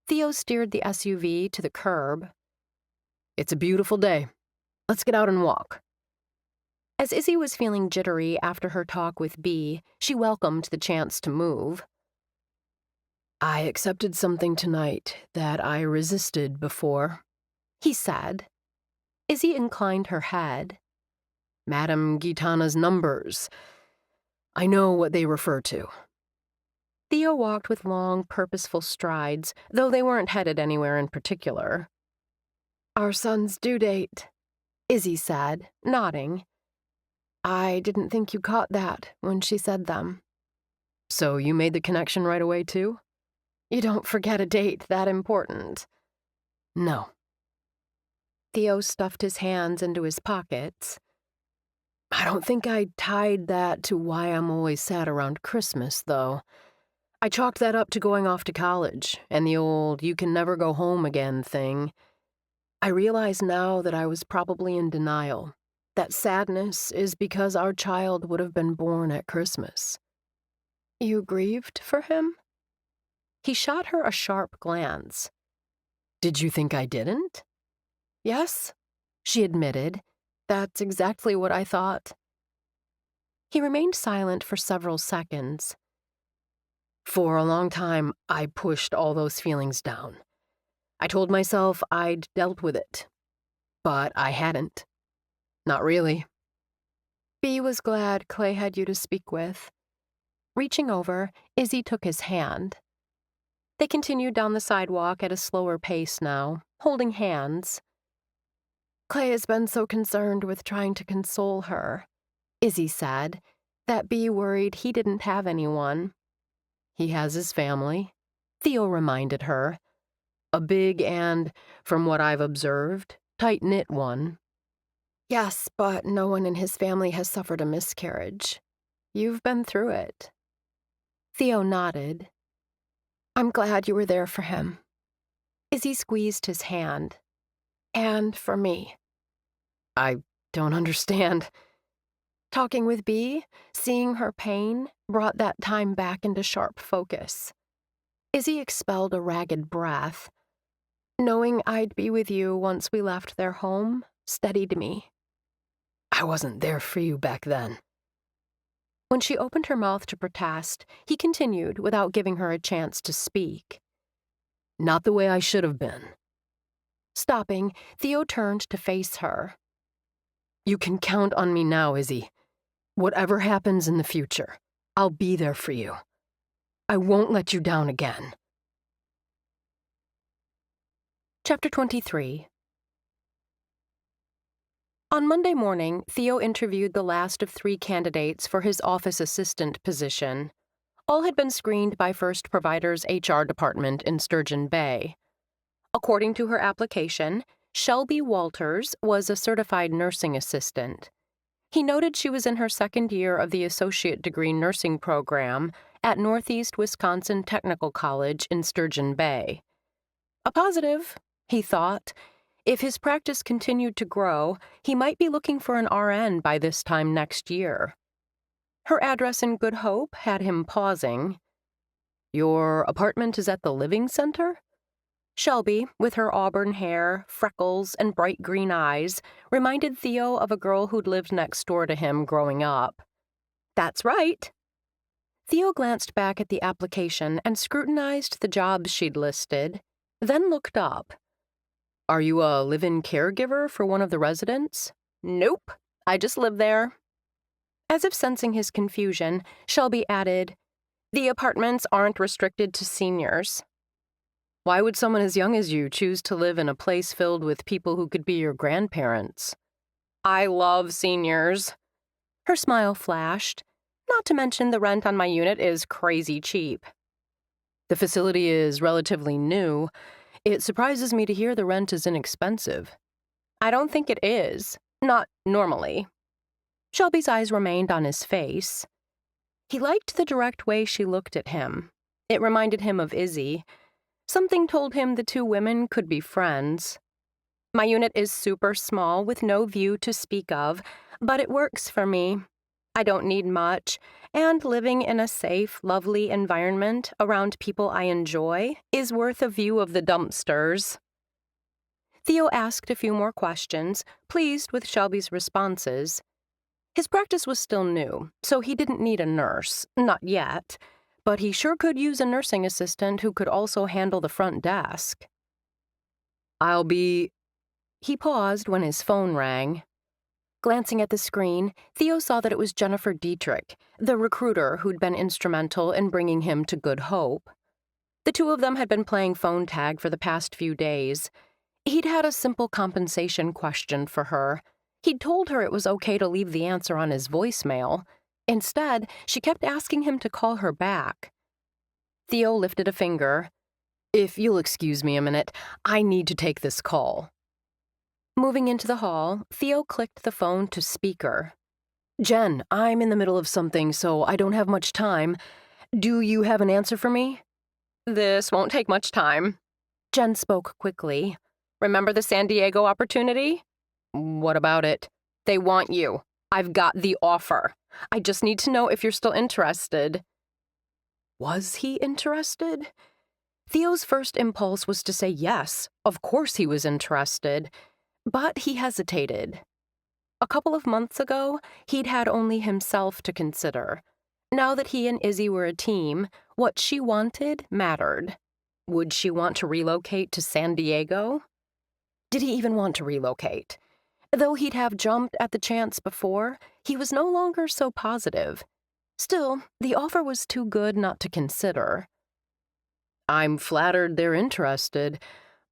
Theo steered the SUV to the curb.
It's a beautiful day. Let's get out and walk.
As Izzy was feeling jittery after her talk with Bea, she welcomed the chance to move.
I accepted something tonight that I resisted before,
he said. Izzy inclined her head.
Madame Gitana's numbers. I know what they refer to.
Theo walked with long, purposeful strides, though they weren't headed anywhere in particular.
Our son's due date, Izzy said, nodding. I didn't think you caught that when she said them.
So you made the connection right away, too?
You don't forget a date that important.
No.
Theo stuffed his hands into his pockets.
I don't think I tied that to why I'm always sad around Christmas, though. I chalked that up to going off to college and the old you can never go home again thing. I realize now that I was probably in denial, that sadness is because our child would have been born at Christmas.
You grieved for him?
He shot her a sharp glance.
Did you think I didn't?
Yes,
she admitted.
That's exactly what I thought.
He remained silent for several seconds.
For a long time, I pushed all those feelings down. I told myself I'd dealt with it, but I hadn't. Not really.
Bea was glad Clay had you to speak with.
Reaching over, Izzy took his hand. They continued down the sidewalk at a slower pace now, holding hands.
Clay has been so concerned with trying to console her, Izzy said, that Bea worried he didn't have anyone.
He has his family,
Theo reminded her.
A big and, from what I've observed, tight-knit one.
Yes, but no one in his family has suffered a miscarriage. You've been through it.
Theo nodded.
I'm glad you were there for him.
Izzy squeezed his hand.
And for me.
I don't understand.
Talking with Bea, seeing her pain, brought that time back into sharp focus.
Izzy expelled a ragged breath.
Knowing I'd be with you once we left their home steadied me.
I wasn't there for you back then.
When she opened her mouth to protest, he continued without giving her a chance to speak.
Not the way I should have been.
Stopping, Theo turned to face her.
You can count on me now, Izzy. Whatever happens in the future, I'll be there for you. I won't let you down again.
Chapter 23. On Monday morning, Theo interviewed the last of 3 candidates for his office assistant position. All had been screened by First Provider's HR department in Sturgeon Bay. According to her application, Shelby Walters was a certified nursing assistant. He noted she was in her 2nd year of the associate degree nursing program at Northeast Wisconsin Technical College in Sturgeon Bay. A positive, he thought. If his practice continued to grow, he might be looking for an RN by this time next year. Her address in Good Hope had him pausing.
Your apartment is at the Living Center?
Shelby, with her auburn hair, freckles, and bright green eyes, reminded Theo of a girl who'd lived next door to him growing up. That's right. Theo glanced back at the application and scrutinized the jobs she'd listed, then looked up.
Are you a live-in caregiver for one of the residents?
Nope, I just live there. As if sensing his confusion, Shelby added, The apartments aren't restricted to seniors.
Why would someone as young as you choose to live in a place filled with people who could be your grandparents?
I love seniors. Her smile flashed. Not to mention the rent on my unit is crazy cheap.
The facility is relatively new. It surprises me to hear the rent is inexpensive.
I don't think it is. Not normally. Shelby's eyes remained on his face. He liked the direct way she looked at him. It reminded him of Izzy. Something told him the 2 women could be friends. My unit is super small with no view to speak of, but it works for me. I don't need much, and living in a safe, lovely environment around people I enjoy is worth a view of the dumpsters. Theo asked a few more questions, pleased with Shelby's responses. His practice was still new, so he didn't need a nurse, not yet, but he sure could use a nursing assistant who could also handle the front desk.
I'll be...
He paused when his phone rang. Glancing at the screen, Theo saw that it was Jennifer Dietrich, the recruiter who'd been instrumental in bringing him to Good Hope. The two of them had been playing phone tag for the past few days. He'd had a simple compensation question for her. He'd told her it was okay to leave the answer on his voicemail. Instead, she kept asking him to call her back. Theo lifted a finger.
If you'll excuse me a minute, I need to take this call.
Moving into the hall, Theo clicked the phone to speaker.
Jen, I'm in the middle of something, so I don't have much time. Do you have an answer for me?
This won't take much time. Jen spoke quickly. Remember the San Diego opportunity?
What about it?
They want you. I've got the offer. I just need to know if you're still interested.
Was he interested?
Theo's first impulse was to say yes. Of course he was interested. But he hesitated. A couple of months ago, he'd had only himself to consider. Now that he and Izzy were a team, what she wanted mattered. Would she want to relocate to San Diego? Did he even want to relocate? Though he'd have jumped at the chance before, he was no longer so positive. Still, the offer was too good not to consider.
I'm flattered they're interested.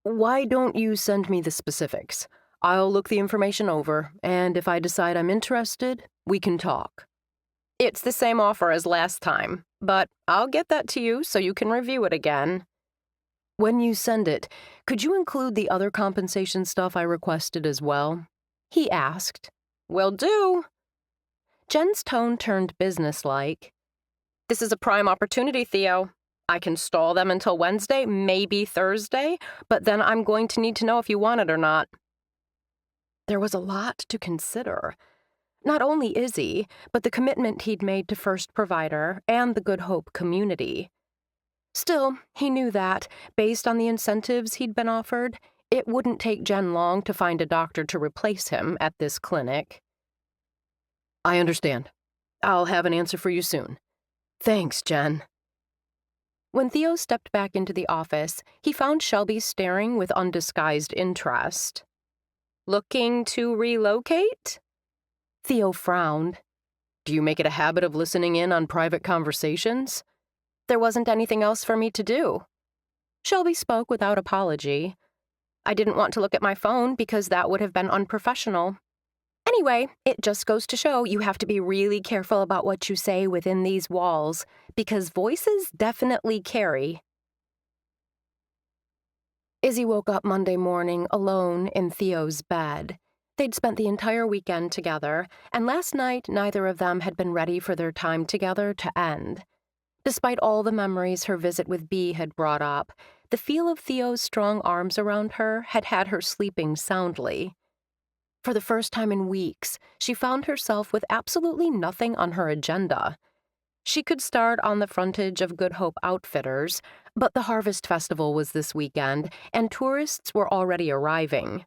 Why don't you send me the specifics? I'll look the information over, and if I decide I'm interested, we can talk.
It's the same offer as last time, but I'll get that to you so you can review it again.
When you send it, could you include the other compensation stuff I requested as well?
He asked. Will do. Jen's tone turned businesslike. This is a prime opportunity, Theo. I can stall them until Wednesday, maybe Thursday, but then I'm going to need to know if you want it or not. There was a lot to consider. Not only Izzy, but the commitment he'd made to First Provider and the Good Hope community. Still, he knew that, based on the incentives he'd been offered, it wouldn't take Jen long to find a doctor to replace him at this clinic.
I understand. I'll have an answer for you soon. Thanks, Jen.
When Theo stepped back into the office, he found Shelby staring with undisguised interest. Looking to relocate? Theo frowned.
Do you make it a habit of listening in on private conversations?
There wasn't anything else for me to do. Shelby spoke without apology. I didn't want to look at my phone because that would have been unprofessional. Anyway, it just goes to show you have to be really careful about what you say within these walls, because voices definitely carry. Izzy woke up Monday morning alone in Theo's bed. They'd spent the entire weekend together, and last night neither of them had been ready for their time together to end. Despite all the memories her visit with Bea had brought up, the feel of Theo's strong arms around her had had her sleeping soundly. For the first time in weeks, she found herself with absolutely nothing on her agenda. She could start on the frontage of Good Hope Outfitters, but the Harvest Festival was this weekend, and tourists were already arriving.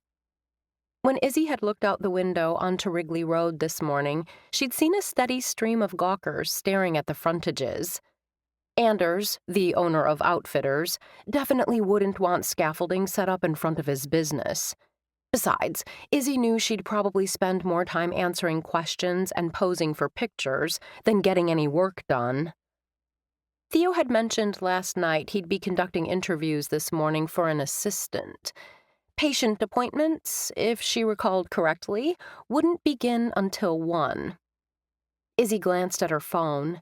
When Izzy had looked out the window onto Wrigley Road this morning, she'd seen a steady stream of gawkers staring at the frontages. Anders, the owner of Outfitters, definitely wouldn't want scaffolding set up in front of his business. Besides, Izzy knew she'd probably spend more time answering questions and posing for pictures than getting any work done. Theo had mentioned last night he'd be conducting interviews this morning for an assistant. Patient appointments, if she recalled correctly, wouldn't begin until 1. Izzy glanced at her phone.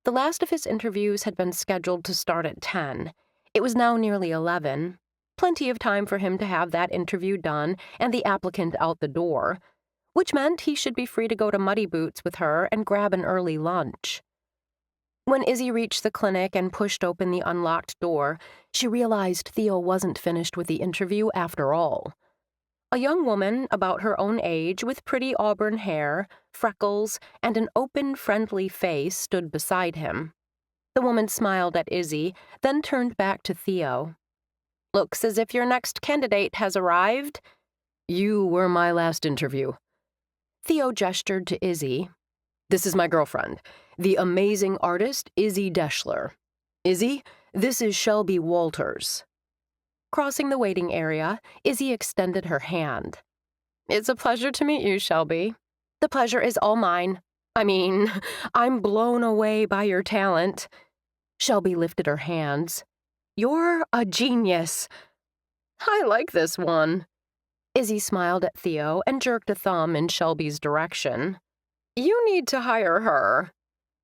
The last of his interviews had been scheduled to start at 10. It was now nearly 11. Plenty of time for him to have that interview done and the applicant out the door, which meant he should be free to go to Muddy Boots with her and grab an early lunch. When Izzy reached the clinic and pushed open the unlocked door, she realized Theo wasn't finished with the interview after all. A young woman about her own age with pretty auburn hair, freckles, and an open, friendly face stood beside him. The woman smiled at Izzy, then turned back to Theo. "Looks as if your next candidate has arrived."
You were my last interview.
Theo gestured to Izzy.
This is my girlfriend, the amazing artist Izzy Deschler. Izzy, this is Shelby Walters.
Crossing the waiting area, Izzy extended her hand. "It's a pleasure to meet you, Shelby." "The pleasure is all mine. I mean, I'm blown away by your talent." Shelby lifted her hands. "You're a genius."
"I like this one."
Izzy smiled at Theo and jerked a thumb in Shelby's direction.
"You need to hire her."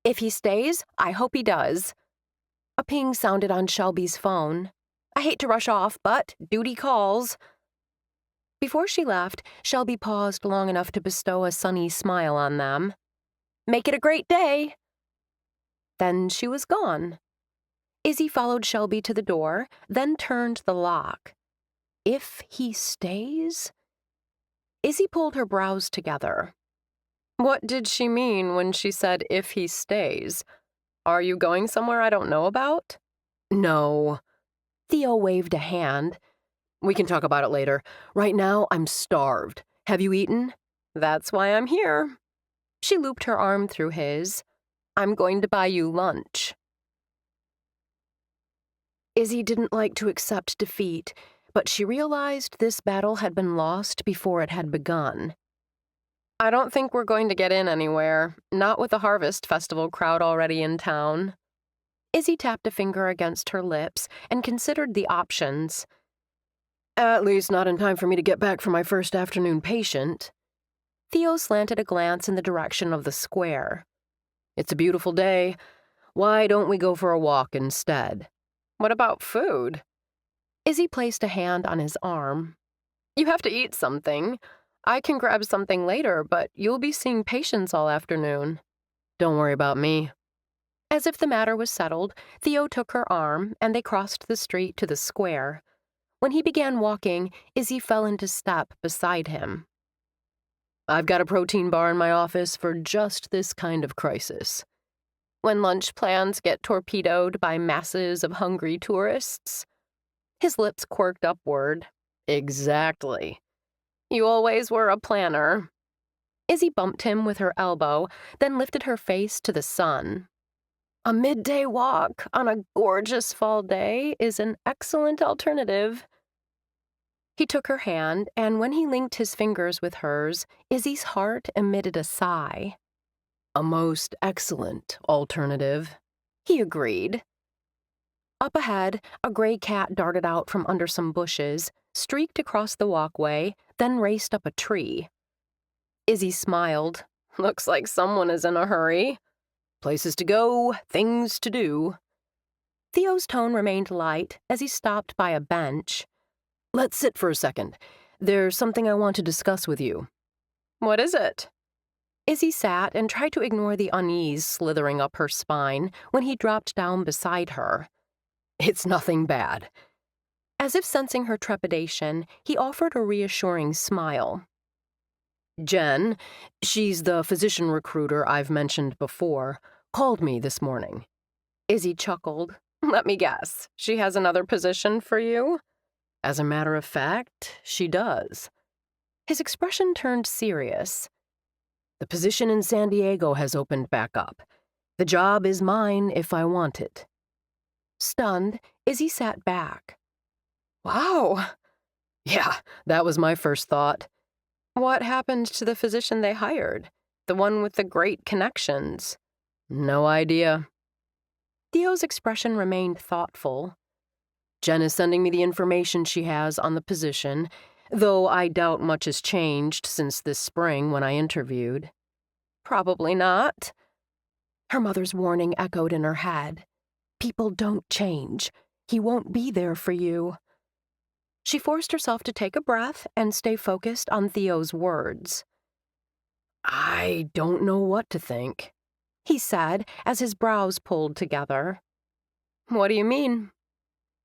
"If he stays, I hope he does." A ping sounded on Shelby's phone. "I hate to rush off, but duty calls." Before she left, Shelby paused long enough to bestow a sunny smile on them. "Make it a great day." Then she was gone. Izzy followed Shelby to the door, then turned the lock. If he stays? Izzy pulled her brows together.
What did she mean when she said, "if he stays"? Are you going somewhere I don't know about?
No. Theo waved a hand.
We can talk about it later. Right now, I'm starved. Have you eaten?
That's why I'm here. She looped her arm through his. I'm going to buy you lunch. Izzy didn't like to accept defeat, but she realized this battle had been lost before it had begun.
I don't think we're going to get in anywhere, not with the Harvest Festival crowd already in town.
Izzy tapped a finger against her lips and considered the options.
At least not in time for me to get back for my first afternoon patient.
Theo slanted a glance in the direction of the square.
It's a beautiful day. Why don't we go for a walk instead? What about food?
Izzy placed a hand on his arm.
You have to eat something. I can grab something later, but you'll be seeing patients all afternoon. Don't worry about me.
As if the matter was settled, Theo took her arm, and they crossed the street to the square. When he began walking, Izzy fell into step beside him.
I've got a protein bar in my office for just this kind of crisis.
When lunch plans get torpedoed by masses of hungry tourists? His lips quirked upward.
Exactly.
You always were a planner. Izzy bumped him with her elbow, then lifted her face to the sun. A midday walk on a gorgeous fall day is an excellent alternative. He took her hand, and when he linked his fingers with hers, Izzy's heart emitted a sigh.
A most excellent alternative,
he agreed. Up ahead, a gray cat darted out from under some bushes, streaked across the walkway, then raced up a tree. Izzy smiled.
Looks like someone is in a hurry. Places to go, things to do.
Theo's tone remained light as he stopped by a bench.
Let's sit for a second. There's something I want to discuss with you.
What is it? Izzy sat and tried to ignore the unease slithering up her spine when he dropped down beside her.
It's nothing bad.
As if sensing her trepidation, he offered a reassuring smile.
Jen, she's the physician recruiter I've mentioned before, called me this morning.
Izzy chuckled. Let me guess, she has another position for you?
As a matter of fact, she does.
His expression turned serious.
The position in San Diego has opened back up. The job is mine if I want it.
Stunned, Izzy sat back.
Wow. Yeah, that was my first thought.
What happened to the physician they hired? The one with the great connections?
No idea.
Theo's expression remained thoughtful.
Jen is sending me the information she has on the position, though I doubt much has changed since this spring when I interviewed.
Probably not. Her mother's warning echoed in her head. People don't change. He won't be there for you. She forced herself to take a breath and stay focused on Theo's words.
I don't know what to think,
he said as his brows pulled together. What do you mean?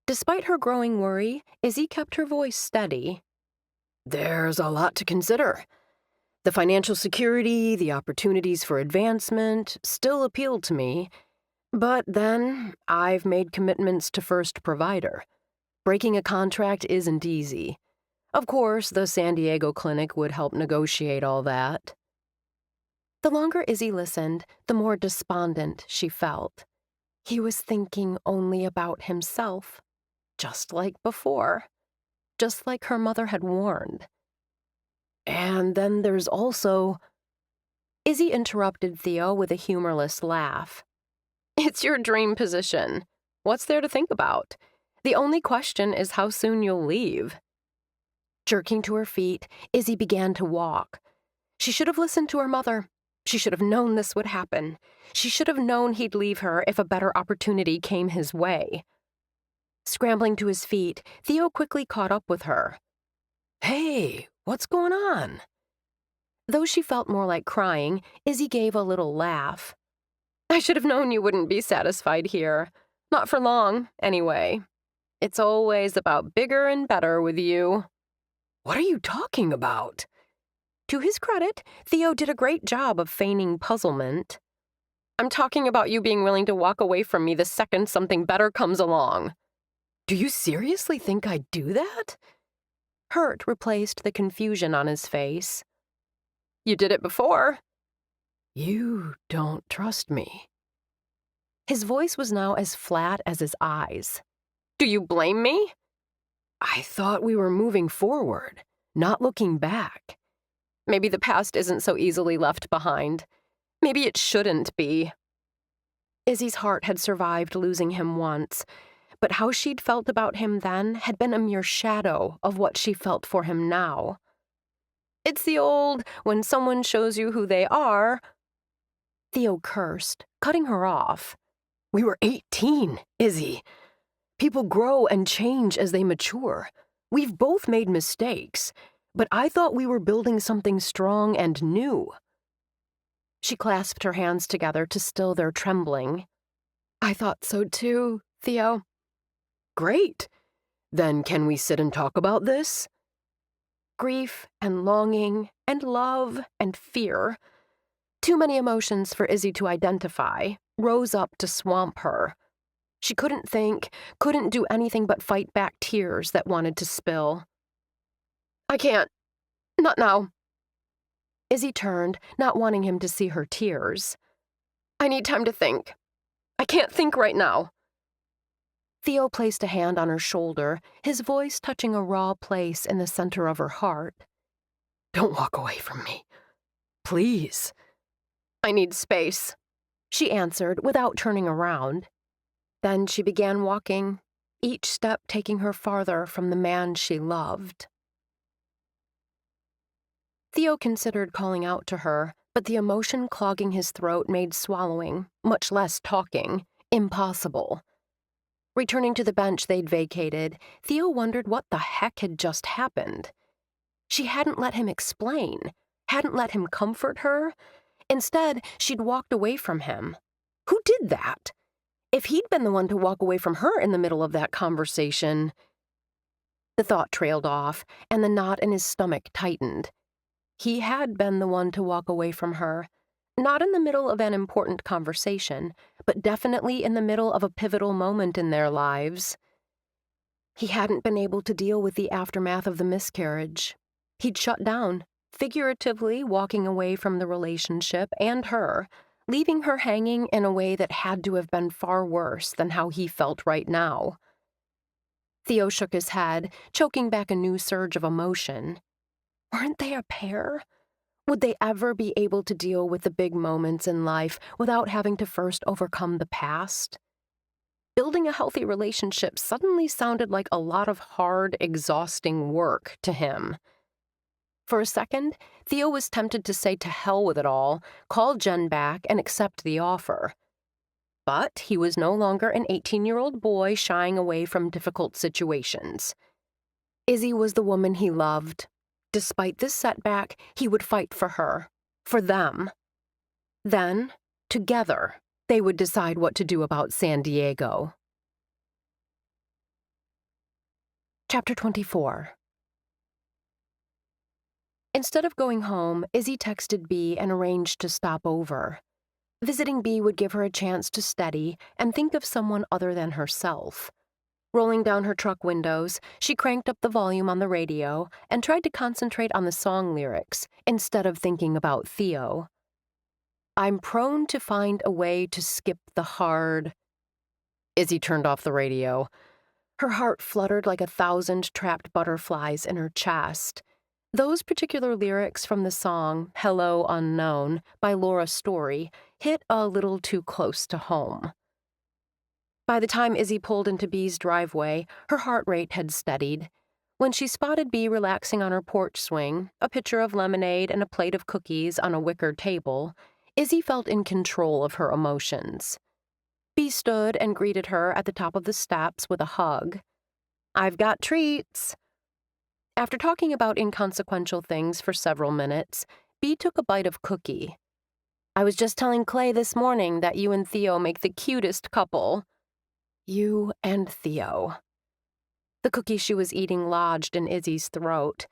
Despite her growing worry, Izzy kept her voice steady.
There's a lot to consider. The financial security, the opportunities for advancement still appeal to me, but then I've made commitments to first provider. Breaking a contract isn't easy. Of course, the San Diego clinic would help negotiate all that.
The longer Izzy listened, the more despondent she felt. He was thinking only about himself, just like before, just like her mother had warned.
And then there's also...
Izzy interrupted Theo with a humorless laugh. It's your dream position. What's there to think about? The only question is how soon you'll leave. Jerking to her feet, Izzy began to walk. She should have listened to her mother. She should have known this would happen. She should have known he'd leave her if a better opportunity came his way. Scrambling to his feet, Theo quickly caught up with her.
Hey, what's going on?
Though she felt more like crying, Izzy gave a little laugh. I should have known you wouldn't be satisfied here. Not for long, anyway. It's always about bigger and better with you.
What are you talking about?
To his credit, Theo did a great job of feigning puzzlement. I'm talking about you being willing to walk away from me the second something better comes along.
Do you seriously think I'd do that?
Hurt replaced the confusion on his face. You did it before.
You don't trust me.
His voice was now as flat as his eyes. Do you blame me?
I thought we were moving forward, not looking back.
Maybe the past isn't so easily left behind. Maybe it shouldn't be. Izzy's heart had survived losing him once, but how she'd felt about him then had been a mere shadow of what she felt for him now. It's the old, when someone shows you who they are. Theo cursed, cutting her off.
We were 18, Izzy. People grow and change as they mature. We've both made mistakes, but I thought we were building something strong and new.
She clasped her hands together to still their trembling. I thought so too, Theo.
Great. Then can we sit and talk about this?
Grief and longing and love and fear, too many emotions for Izzy to identify, rose up to swamp her. She couldn't think, couldn't do anything but fight back tears that wanted to spill. I can't. Not now. Izzy turned, not wanting him to see her tears. I need time to think. I can't think right now. Theo placed a hand on her shoulder, his voice touching a raw place in the center of her heart.
Don't walk away from me. Please.
I need space, she answered without turning around. Then she began walking, each step taking her farther from the man she loved. Theo considered calling out to her, but the emotion clogging his throat made swallowing, much less talking, impossible. Returning to the bench they'd vacated, Theo wondered what the heck had just happened. She hadn't let him explain, hadn't let him comfort her. Instead, she'd walked away from him. Who did that? If he'd been the one to walk away from her in the middle of that conversation... The thought trailed off, and the knot in his stomach tightened. He had been the one to walk away from her, not in the middle of an important conversation, but definitely in the middle of a pivotal moment in their lives. He hadn't been able to deal with the aftermath of the miscarriage. He'd shut down, figuratively walking away from the relationship and her, leaving her hanging in a way that had to have been far worse than how he felt right now. Theo shook his head, choking back a new surge of emotion. Weren't they a pair? Would they ever be able to deal with the big moments in life without having to first overcome the past? Building a healthy relationship suddenly sounded like a lot of hard, exhausting work to him. For a second, Theo was tempted to say to hell with it all, call Jen back, and accept the offer. But he was no longer an 18-year-old boy shying away from difficult situations. Izzy was the woman he loved. Despite this setback, he would fight for her, for them. Then, together, they would decide what to do about San Diego. Chapter 24. Instead of going home, Izzy texted Bea and arranged to stop over. Visiting Bea would give her a chance to steady and think of someone other than herself. Rolling down her truck windows, she cranked up the volume on the radio and tried to concentrate on the song lyrics instead of thinking about Theo. I'm prone to find a way to skip the hard. Izzy turned off the radio. Her heart fluttered like 1,000 trapped butterflies in her chest. Those particular lyrics from the song Hello Unknown by Laura Story hit a little too close to home. By the time Izzy pulled into Bea's driveway, her heart rate had steadied. When she spotted Bea relaxing on her porch swing, a pitcher of lemonade and a plate of cookies on a wicker table, Izzy felt in control of her emotions. Bea stood and greeted her at the top of the steps with a hug. I've got treats. After talking about inconsequential things for several minutes, Bea took a bite of cookie. I was just telling Clay this morning that you and Theo make the cutest couple. You and Theo. The cookie she was eating lodged in Izzy's throat.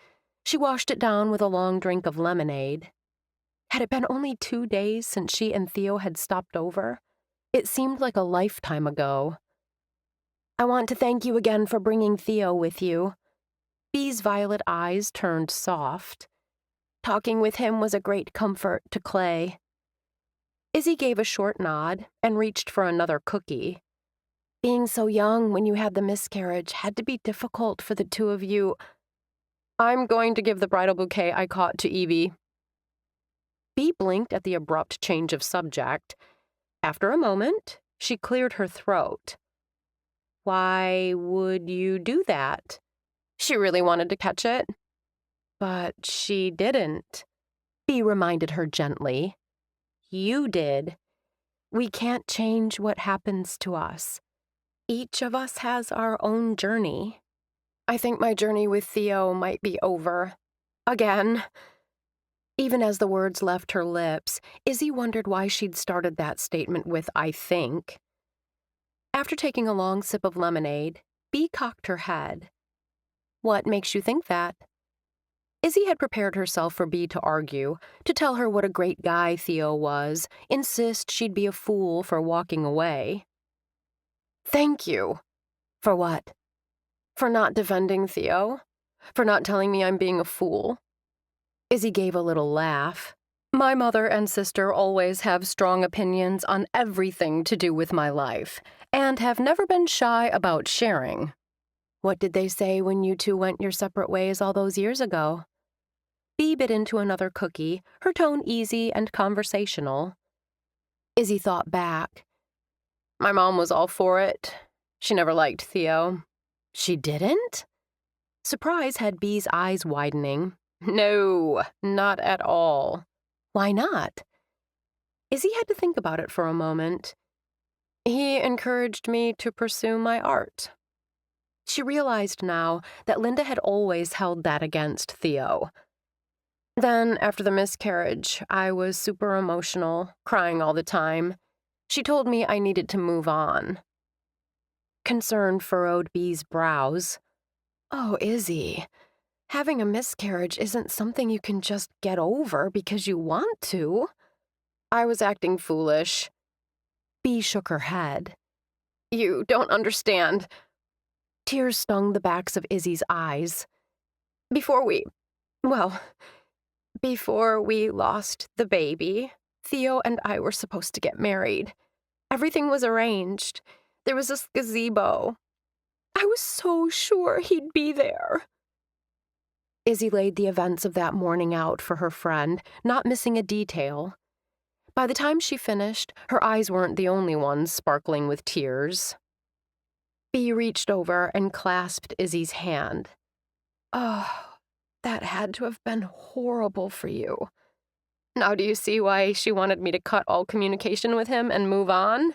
She washed it down with a long drink of lemonade. Had it been only 2 days since she and Theo had stopped over? It seemed like a lifetime ago. I want to thank you again for bringing Theo with you. Bea's violet eyes turned soft. Talking with him was a great comfort to Clay. Izzy gave a short nod and reached for another cookie. Being so young when you had the miscarriage had to be difficult for the two of you. I'm going to give the bridal bouquet I caught to Evie. Bea blinked at the abrupt change of subject. After a moment, she cleared her throat. Why would you do that? She really wanted to catch it. But she didn't. Bea reminded her gently. You did. We can't change what happens to us. Each of us has our own journey. I think my journey with Theo might be over. Again. Even as the words left her lips, Izzy wondered why she'd started that statement with I think. After taking a long sip of lemonade, Bea cocked her head. What makes you think that? Izzy had prepared herself for Bea to argue, to tell her what a great guy Theo was, insist she'd be a fool for walking away. Thank you. For what? For not defending Theo? For not telling me I'm being a fool? Izzy gave a little laugh. My mother and sister always have strong opinions on everything to do with my life, and have never been shy about sharing. What did they say when you two went your separate ways all those years ago? Bea bit into another cookie, her tone easy and conversational. Izzy thought back. My mom was all for it. She never liked Theo. She didn't? Surprise had Bea's eyes widening. No, not at all. Why not? Izzy had to think about it for a moment. He encouraged me to pursue my art. She realized now that Linda had always held that against Theo. Then, after the miscarriage, I was super emotional, crying all the time. She told me I needed to move on. Concern furrowed Bea's brows. Oh, Izzy, having a miscarriage isn't something you can just get over because you want to. I was acting foolish. Bea shook her head. You don't understand. Tears stung the backs of Izzy's eyes. Before we lost the baby, Theo and I were supposed to get married. Everything was arranged. There was this gazebo. I was so sure he'd be there. Izzy laid the events of that morning out for her friend, not missing a detail. By the time she finished, her eyes weren't the only ones sparkling with tears. Bea reached over and clasped Izzy's hand. Oh, that had to have been horrible for you. Now do you see why she wanted me to cut all communication with him and move on?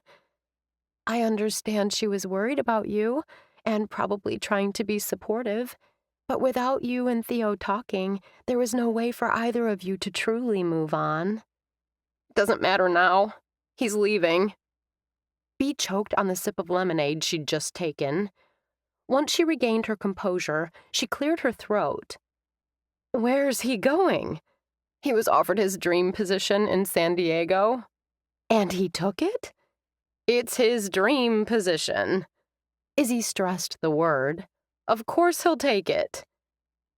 I understand she was worried about you and probably trying to be supportive, but without you and Theo talking, there was no way for either of you to truly move on. Doesn't matter now. He's leaving. Bea choked on the sip of lemonade she'd just taken. Once she regained her composure, she cleared her throat.
Where's he going? He was offered his dream position in San Diego. And he took it? It's his dream position. Izzy stressed the word. Of course he'll take it.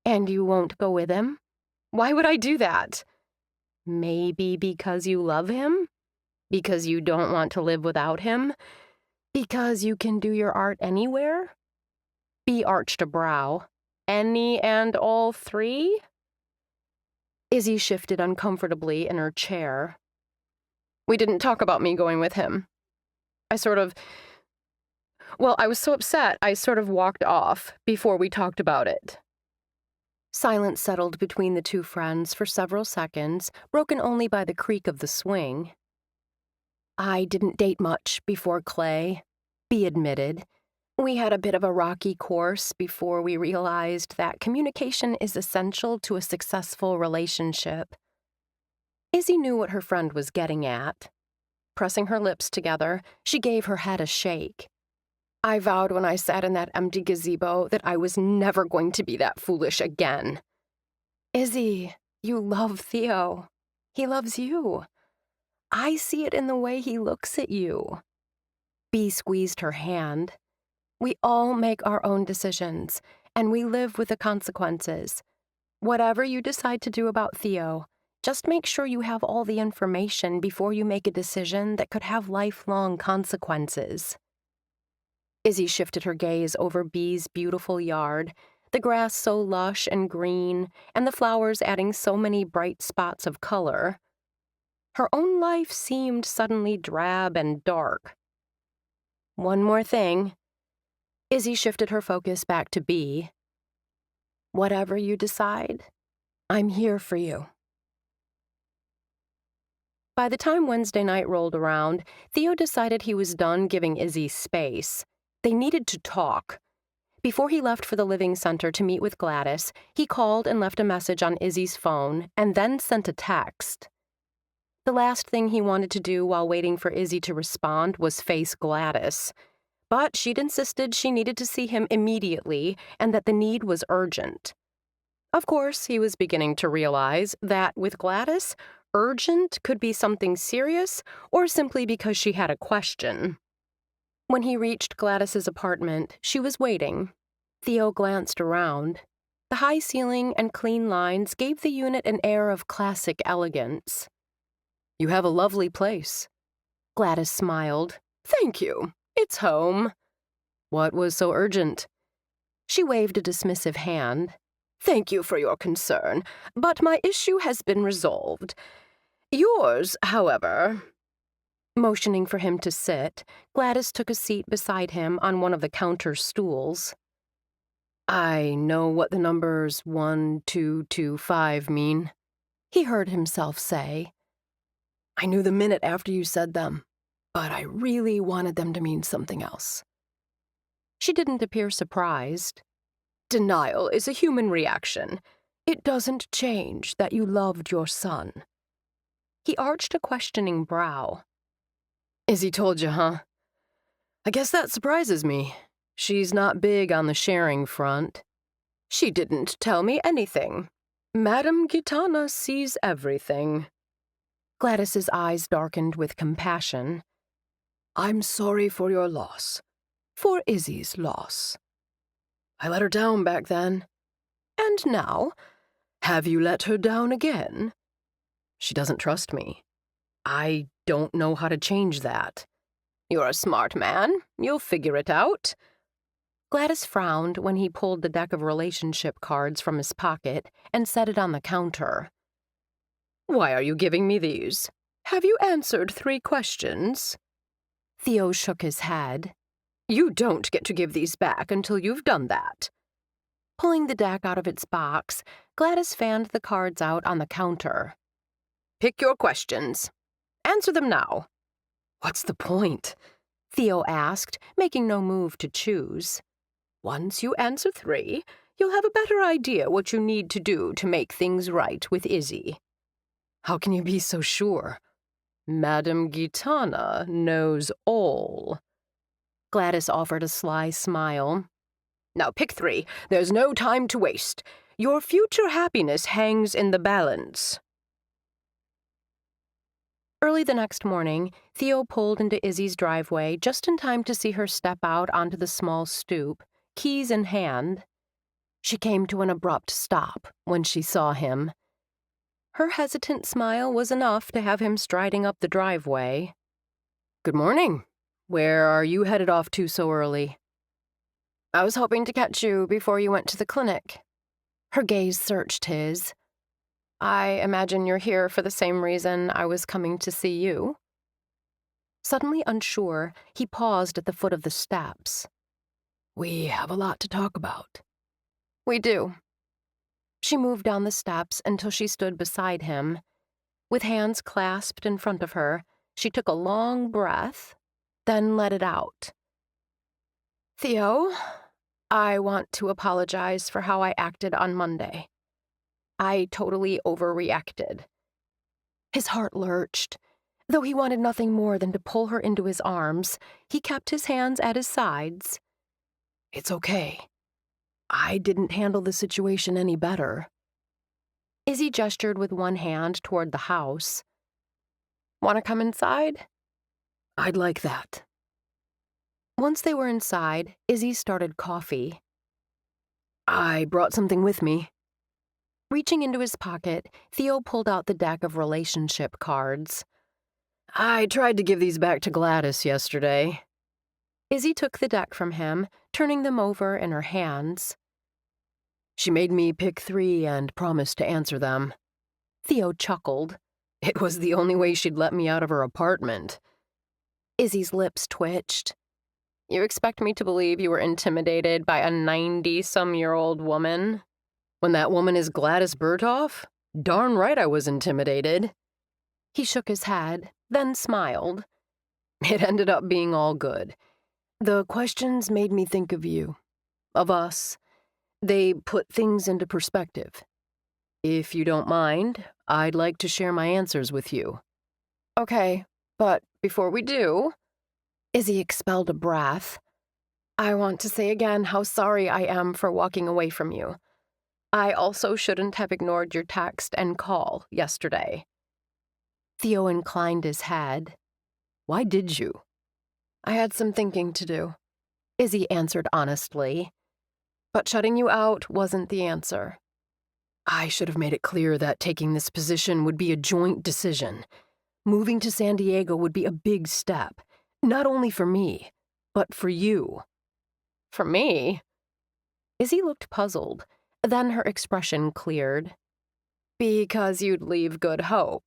And you won't go with him? Why would I do that? Maybe because you love him? Because you don't want to live without him? Because you can do your art anywhere? Bea arched a brow. Any and all three? Izzy shifted uncomfortably in her chair. We didn't talk about me going with him. I was so upset I sort of walked off before we talked about it. Silence settled between the two friends for several seconds, broken only by the creak of the swing. I didn't date much before Clay, Bea admitted. We had a bit of a rocky course before we realized that communication is essential to a successful relationship. Izzy knew what her friend was getting at. Pressing her lips together, she gave her head a shake. I vowed when I sat in that empty gazebo that I was never going to be that foolish again. Izzy, you love Theo. He loves you. I see it in the way he looks at you. Bea squeezed her hand. We all make our own decisions, and we live with the consequences. Whatever you decide to do about Theo, just make sure you have all the information before you make a decision that could have lifelong consequences. Izzy shifted her gaze over Bea's beautiful yard, the grass so lush and green, and the flowers adding so many bright spots of color. Her own life seemed suddenly drab and dark. One more thing. Izzy shifted her focus back to Bea. Whatever you decide, I'm here for you. By the time Wednesday night rolled around, Theo decided he was done giving Izzy space. They needed to talk. Before he left for the Living Center to meet with Gladys, he called and left a message on Izzy's phone and then sent a text. The last thing he wanted to do while waiting for Izzy to respond was face Gladys. But she'd insisted she needed to see him immediately and that the need was urgent. Of course, he was beginning to realize that with Gladys, urgent could be something serious or simply because she had a question. When he reached Gladys's apartment, she was waiting. Theo glanced around. The high ceiling and clean lines gave the unit an air of classic elegance. You have a lovely place. Gladys smiled. Thank you. It's home. What was so urgent? She waved a dismissive hand. Thank you for your concern, but my issue has been resolved. Yours, however. Motioning for him to sit, Gladys took a seat beside him on one of the counter stools. I know what the numbers 1225 mean, he heard himself say. I knew the minute after you said them, but I really wanted them to mean something else. She didn't appear surprised. Denial is a human reaction. It doesn't change that you loved your son. He arched a questioning brow. Izzy told you, huh? I guess that surprises me. She's not big on the sharing front. She didn't tell me anything. Madame Gitana sees everything. Gladys's eyes darkened with compassion. I'm sorry for your loss. For Izzy's loss. I let her down back then. And now? Have you let her down again? She doesn't trust me. I don't know how to change that. You're a smart man. You'll figure it out. Gladys frowned when he pulled the deck of relationship cards from his pocket and set it on the counter. Why are you giving me these? Have you answered 3 questions? Theo shook his head. You don't get to give these back until you've done that. Pulling the deck out of its box, Gladys fanned the cards out on the counter. Pick your questions. Answer them now. What's the point? Theo asked, making no move to choose. Once you answer 3, you'll have a better idea what you need to do to make things right with Izzy. How can you be so sure? Madame Gitana knows all. Gladys offered a sly smile. Now pick 3. There's no time to waste.
Your future happiness hangs in the balance.
Early the next morning, Theo pulled into Izzy's driveway just in time to see her step out onto the small stoop, keys in hand. She came to an abrupt stop when she saw him. Her hesitant smile was enough to have him striding up the driveway.
Good morning. Where are you headed off to so early?
I was hoping to catch you before you went to the clinic. Her gaze searched his. I imagine you're here for the same reason I was coming to see you.
Suddenly unsure, he paused at the foot of the steps.
We have a lot to talk about.
We do.
She moved down the steps until she stood beside him. With hands clasped in front of her, she took a long breath, then let it out.
Theo, I want to apologize for how I acted on Monday. I totally overreacted.
His heart lurched. Though he wanted nothing more than to pull her into his arms, he kept his hands at his sides.
It's okay. I didn't handle the situation any better.
Izzy gestured with one hand toward the house.
Want to come inside?
I'd like that.
Once they were inside, Izzy started coffee.
I brought something with me.
Reaching into his pocket, Theo pulled out the deck of relationship cards.
I tried to give these back to Gladys yesterday.
Izzy took the deck from him, turning them over in her hands.
She made me pick 3 and promised to answer them.
Theo chuckled.
It was the only way she'd let me out of her apartment.
Izzy's lips twitched.
You expect me to believe you were intimidated by a 90-some-year-old woman?
When that woman is Gladys Berthoff? Darn right I was intimidated.
He shook his head, then smiled.
It ended up being all good. The questions made me think of you, of us. They put things into perspective. If you don't mind, I'd like to share my answers with you.
Okay, but before we do,
Izzy expelled a breath.
I want to say again how sorry I am for walking away from you. I also shouldn't have ignored your text and call yesterday.
Theo inclined his head.
Why did you?
I had some thinking to do,
Izzy answered honestly.
But shutting you out wasn't the answer.
I should have made it clear that taking this position would be a joint decision. Moving to San Diego would be a big step, not only for me, but for you.
For me?
Izzy looked puzzled. Then her expression cleared.
Because you'd leave Good Hope.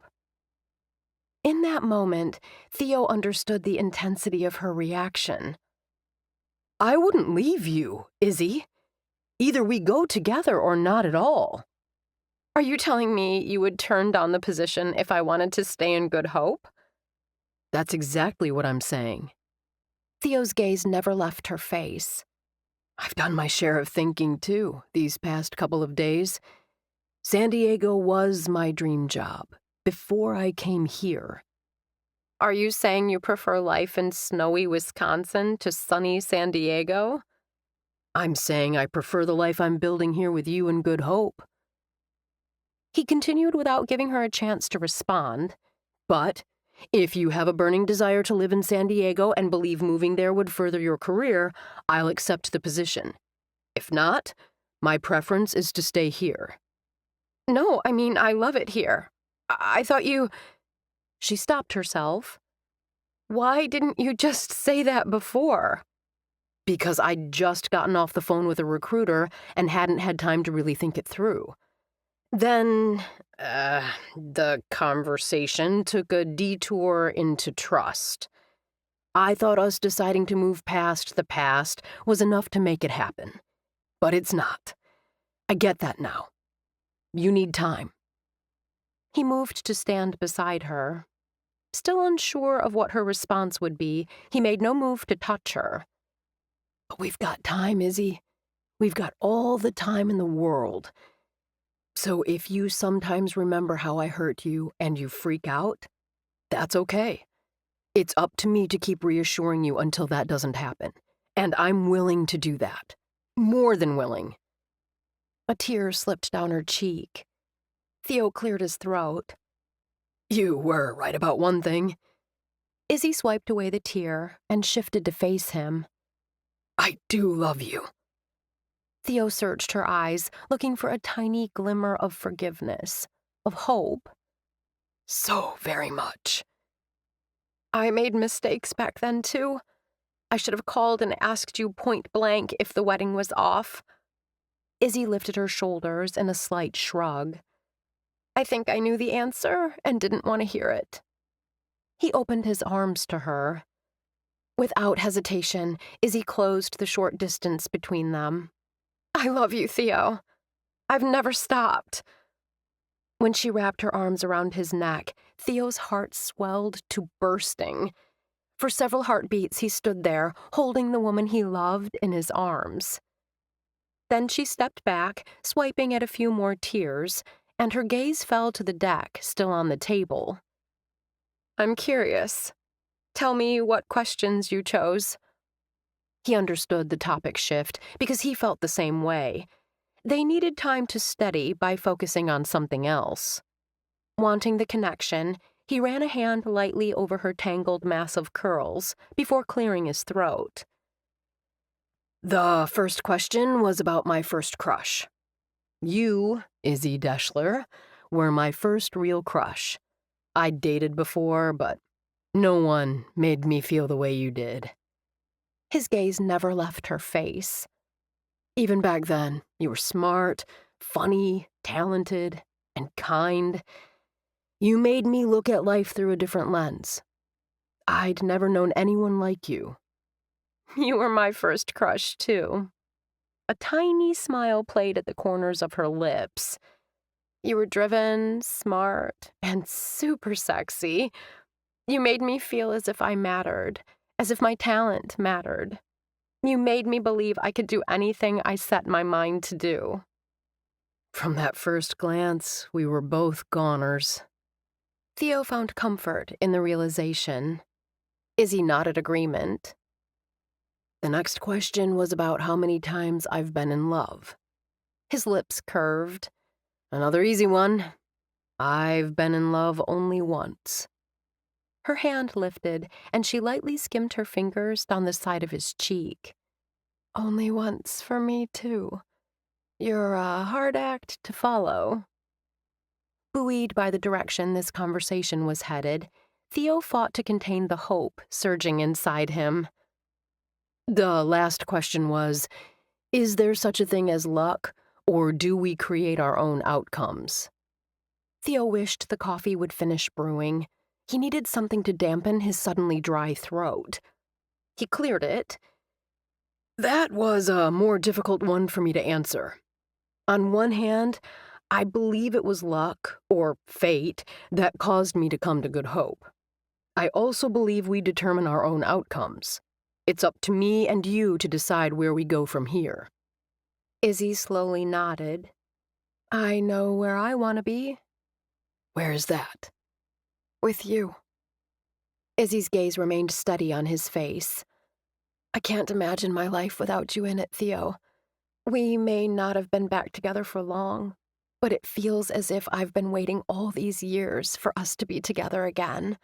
In that moment, Theo understood the intensity of her reaction.
I wouldn't leave you, Izzy. Either we go together or not at all.
Are you telling me you would turn down the position if I wanted to stay in Good Hope?
That's exactly what I'm saying.
Theo's gaze never left her face.
I've done my share of thinking, too, these past couple of days. San Diego was my dream job, before I came here.
Are you saying you prefer life in snowy Wisconsin to sunny San Diego?
I'm saying I prefer the life I'm building here with you in Good Hope.
He continued without giving her a chance to respond.
But if you have a burning desire to live in San Diego and believe moving there would further your career, I'll accept the position. If not, my preference is to stay here.
No, I mean, I love it here. I thought you...
She stopped herself.
Why didn't you just say that before?
Because I'd just gotten off the phone with a recruiter and hadn't had time to really think it through. Then, the conversation took a detour into trust. I thought us deciding to move past the past was enough to make it happen. But it's not. I get that now. You need time.
He moved to stand beside her. Still unsure of what her response would be, he made no move to touch her.
But we've got time, Izzy. We've got all the time in the world. So if you sometimes remember how I hurt you and you freak out, that's okay. It's up to me to keep reassuring you until that doesn't happen. And I'm willing to do that. More than willing.
A tear slipped down her cheek. Theo cleared his throat.
You were right about one thing.
Izzy swiped away the tear and shifted to face him.
I do love you.
Theo searched her eyes, looking for a tiny glimmer of forgiveness, of hope.
So very much.
I made mistakes back then, too. I should have called and asked you point blank if the wedding was off. Izzy lifted her shoulders in a slight shrug. I think I knew the answer and didn't want to hear it. He opened his arms to her. Without hesitation, Izzy closed the short distance between them. I love you, Theo. I've never stopped. When she wrapped her arms around his neck, Theo's heart swelled to bursting. For several heartbeats, he stood there, holding the woman he loved in his arms. Then she stepped back, swiping at a few more tears, and her gaze fell to the deck still on the table. I'm curious. Tell me what questions you chose. He understood the topic shift because he felt the same way. They needed time to steady by focusing on something else. Wanting the connection, he ran a hand lightly over her tangled mass of curls before clearing his throat.
The first question was about my first crush. You, Izzy Deschler, were my first real crush. I'd dated before, but no one made me feel the way you did.
His gaze never left her face.
Even back then, you were smart, funny, talented, and kind. You made me look at life through a different lens. I'd never known anyone like you.
You were my first crush, too. A tiny smile played at the corners of her lips. You were driven, smart, and super sexy. You made me feel as if I mattered, as if my talent mattered. You made me believe I could do anything I set my mind to do.
From that first glance, we were both goners.
Theo found comfort in the realization. Izzy nodded agreement.
The next question was about how many times I've been in love.
His lips curved.
Another easy one. I've been in love only once.
Her hand lifted, and she lightly skimmed her fingers down the side of his cheek. Only once for me, too. You're a hard act to follow. Buoyed by the direction this conversation was headed, Theo fought to contain the hope surging inside him.
The last question was, is there such a thing as luck, or do we create our own outcomes?
Theo wished the coffee would finish brewing. He needed something to dampen his suddenly dry throat. He cleared it.
That was a more difficult one for me to answer. On one hand, I believe it was luck, or fate, that caused me to come to Good Hope. I also believe we determine our own outcomes. It's up to me and you to decide where we go from here.
Izzy slowly nodded. I know where I want to be.
Where is that?
With you. Izzy's gaze remained steady on his face. I can't imagine my life without you in it, Theo. We may not have been back together for long, but it feels as if I've been waiting all these years for us to be together again.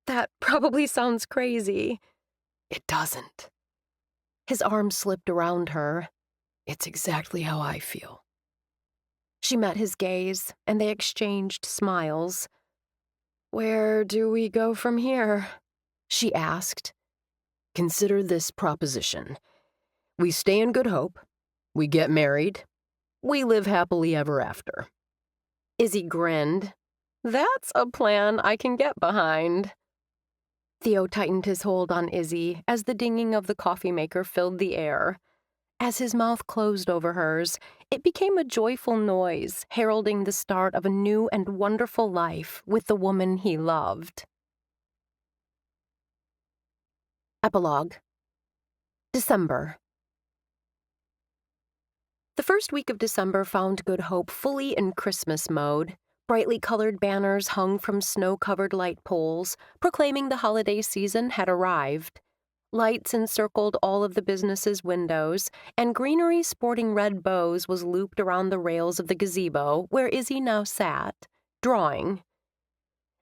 That probably sounds crazy.
It doesn't.
His arm slipped around her.
It's exactly how I feel.
She met his gaze, and they exchanged smiles. Where do we go from here? She asked.
Consider this proposition. We stay in Good Hope. We get married. We live happily ever after.
Izzy grinned. That's a plan I can get behind. Theo tightened his hold on Izzy as the dinging of the coffee maker filled the air. As his mouth closed over hers, it became a joyful noise, heralding the start of a new and wonderful life with the woman he loved. Epilogue. December. The first week of December found Good Hope fully in Christmas mode. Brightly colored banners hung from snow-covered light poles, proclaiming the holiday season had arrived.
Lights encircled all of the business's windows, and greenery sporting red bows was looped around the rails of the gazebo where Izzy now sat, drawing.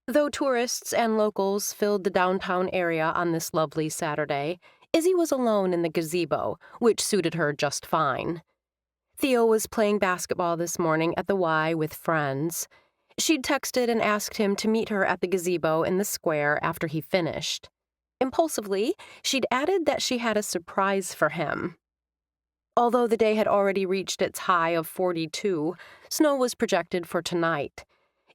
Though tourists and locals filled the downtown area on this lovely Saturday, Izzy was alone in the gazebo, which suited her just fine. Theo was playing basketball this morning at the Y with friends. She'd texted and asked him to meet her at the gazebo in the square after he finished. Impulsively, she'd added that she had a surprise for him. Although the day had already reached its high of 42, snow was projected for tonight.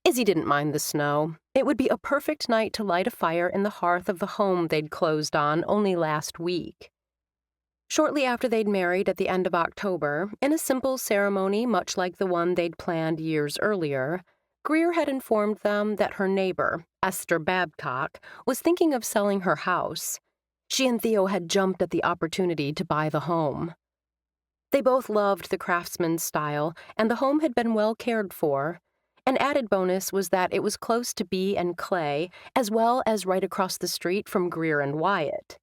Izzy didn't mind the snow. It would be a perfect night to light a fire in the hearth of the home they'd closed on only last week. Shortly after they'd married at the end of October, in a simple ceremony much like the one they'd planned years earlier, Greer had informed them that her neighbor, Esther Babcock, was thinking of selling her house. She and Theo had jumped at the opportunity to buy the home. They both loved the craftsman's style, and the home had been well cared for. An added bonus was that it was close to Bee and Clay, as well as right across the street from Greer and Wyatt.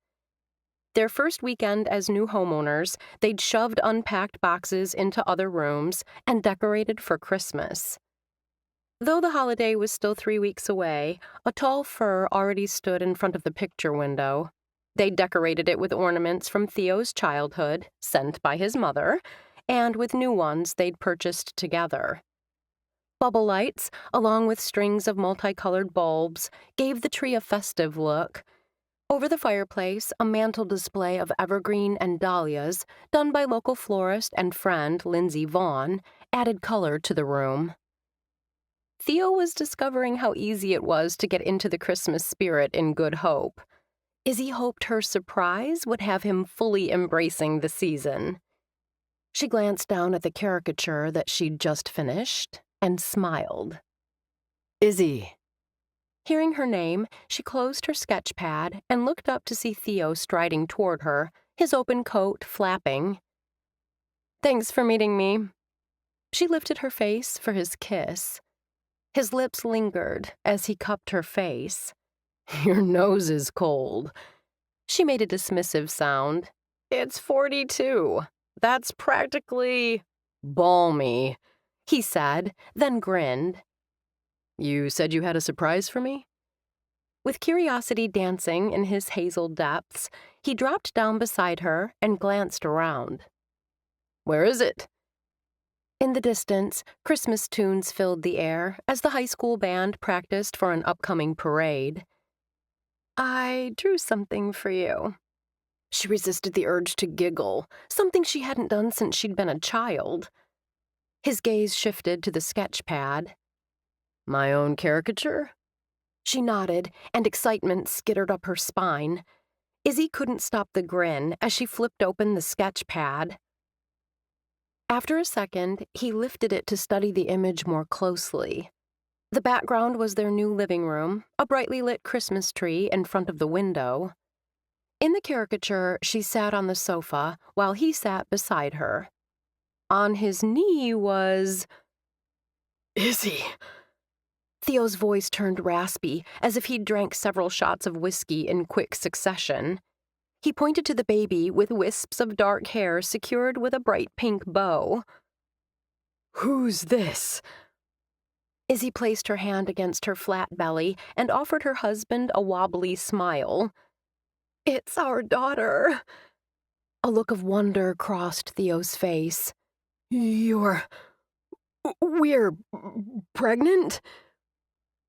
Their first weekend as new homeowners, they'd shoved unpacked boxes into other rooms and decorated for Christmas. Though the holiday was still 3 weeks away, a tall fir already stood in front of the picture window. They decorated it with ornaments from Theo's childhood, sent by his mother, and with new ones they'd purchased together. Bubble lights, along with strings of multicolored bulbs, gave the tree a festive look. Over the fireplace, a mantel display of evergreen and dahlias, done by local florist and friend Lindsay Vaughn, added color to the room. Theo was discovering how easy it was to get into the Christmas spirit in Good Hope. Izzy hoped her surprise would have him fully embracing the season. She glanced down at the caricature that she'd just finished and smiled.
Izzy.
Hearing her name, she closed her sketch pad and looked up to see Theo striding toward her, his open coat flapping. "Thanks for meeting me." She lifted her face for his kiss. His lips lingered as he cupped her face.
Your nose is cold.
She made a dismissive sound.
It's 42. That's practically balmy,
he said, then grinned.
You said you had a surprise for me?
With curiosity dancing in his hazel depths, he dropped down beside her and glanced around.
Where is it?
In the distance, Christmas tunes filled the air as the high school band practiced for an upcoming parade. "I drew something for you." She resisted the urge to giggle, something she hadn't done since she'd been a child. His gaze shifted to the sketch pad.
My own caricature?
She nodded, and excitement skittered up her spine. Izzy couldn't stop the grin as she flipped open the sketch pad. After a second, he lifted it to study the image more closely. The background was their new living room, a brightly lit Christmas tree in front of the window. In the caricature, she sat on the sofa while he sat beside her. On his knee was...
Izzy!
Theo's voice turned raspy, as if he'd drank several shots of whiskey in quick succession. He pointed to the baby with wisps of dark hair secured with a bright pink bow.
Who's this?
Izzy placed her hand against her flat belly and offered her husband a wobbly smile. It's our daughter. A look of wonder crossed Theo's face.
We're pregnant?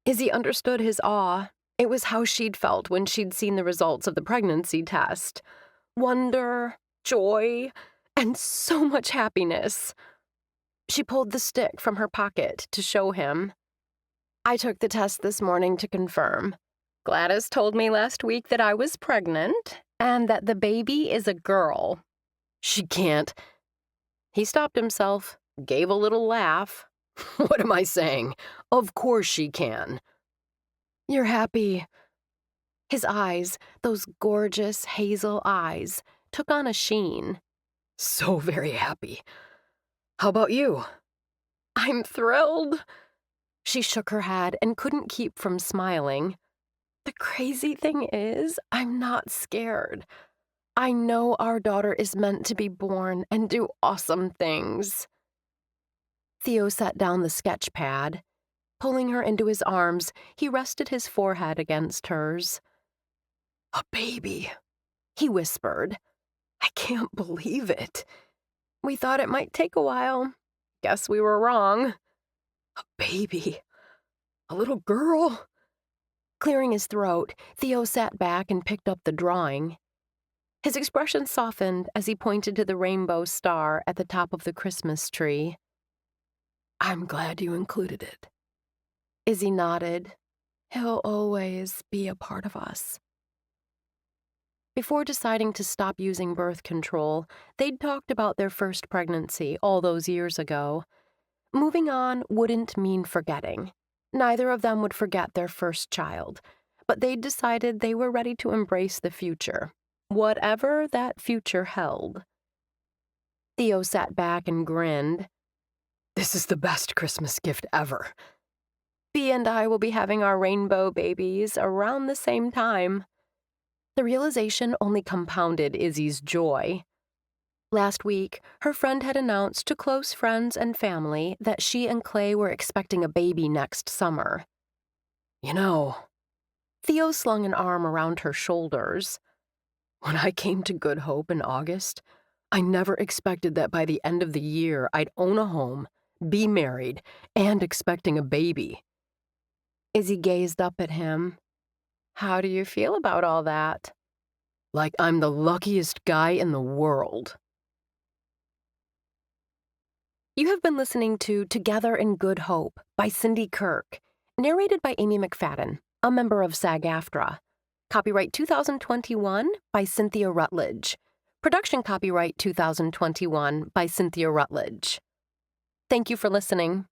Izzy understood his awe. It was how she'd felt when she'd seen the results of the pregnancy test. Wonder, joy, and so much happiness. She pulled the stick from her pocket to show him. I took the test this morning to confirm. Gladys told me last week that I was pregnant and that the baby is a girl.
She can't.
He stopped himself, gave a little laugh.
What am I saying? Of course she can.
You're happy. His eyes, those gorgeous hazel eyes, took on a sheen.
So very happy. How about you?
I'm thrilled. She shook her head and couldn't keep from smiling. The crazy thing is, I'm not scared.
I know our daughter is meant to be born and do awesome things. Theo set down the sketch pad. Pulling her into his arms, he rested his forehead against hers.
A baby,
He whispered.
I can't believe it.
We thought it might take a while. Guess we were wrong.
A baby, a little girl.
Clearing his throat, Theo sat back and picked up the drawing. His expression softened as he pointed to the rainbow star at the top of the Christmas tree.
I'm glad you included it.
Izzy nodded. He'll always be a part of us. Before deciding to stop using birth control, they'd talked about their first pregnancy all those years ago. Moving on wouldn't mean forgetting. Neither of them would forget their first child, but they'd decided they were ready to embrace the future, whatever that future held. Theo sat back and grinned.
This is the best Christmas gift ever.
Bea and I will be having our rainbow babies around the same time. The realization only compounded Izzy's joy. Last week, her friend had announced to close friends and family that she and Clay were expecting a baby next summer.
You know,
Theo slung an arm around her shoulders.
When I came to Good Hope in August, I never expected that by the end of the year I'd own a home, be married, and expecting a baby.
Izzy gazed up at him. How do you feel about all that?
Like I'm the luckiest guy in the world.
You have been listening to Together in Good Hope by Cindy Kirk, narrated by Amy McFadden, a member of SAG-AFTRA. Copyright 2021 by Cynthia Rutledge. Production copyright 2021 by Cynthia Rutledge. Thank you for listening.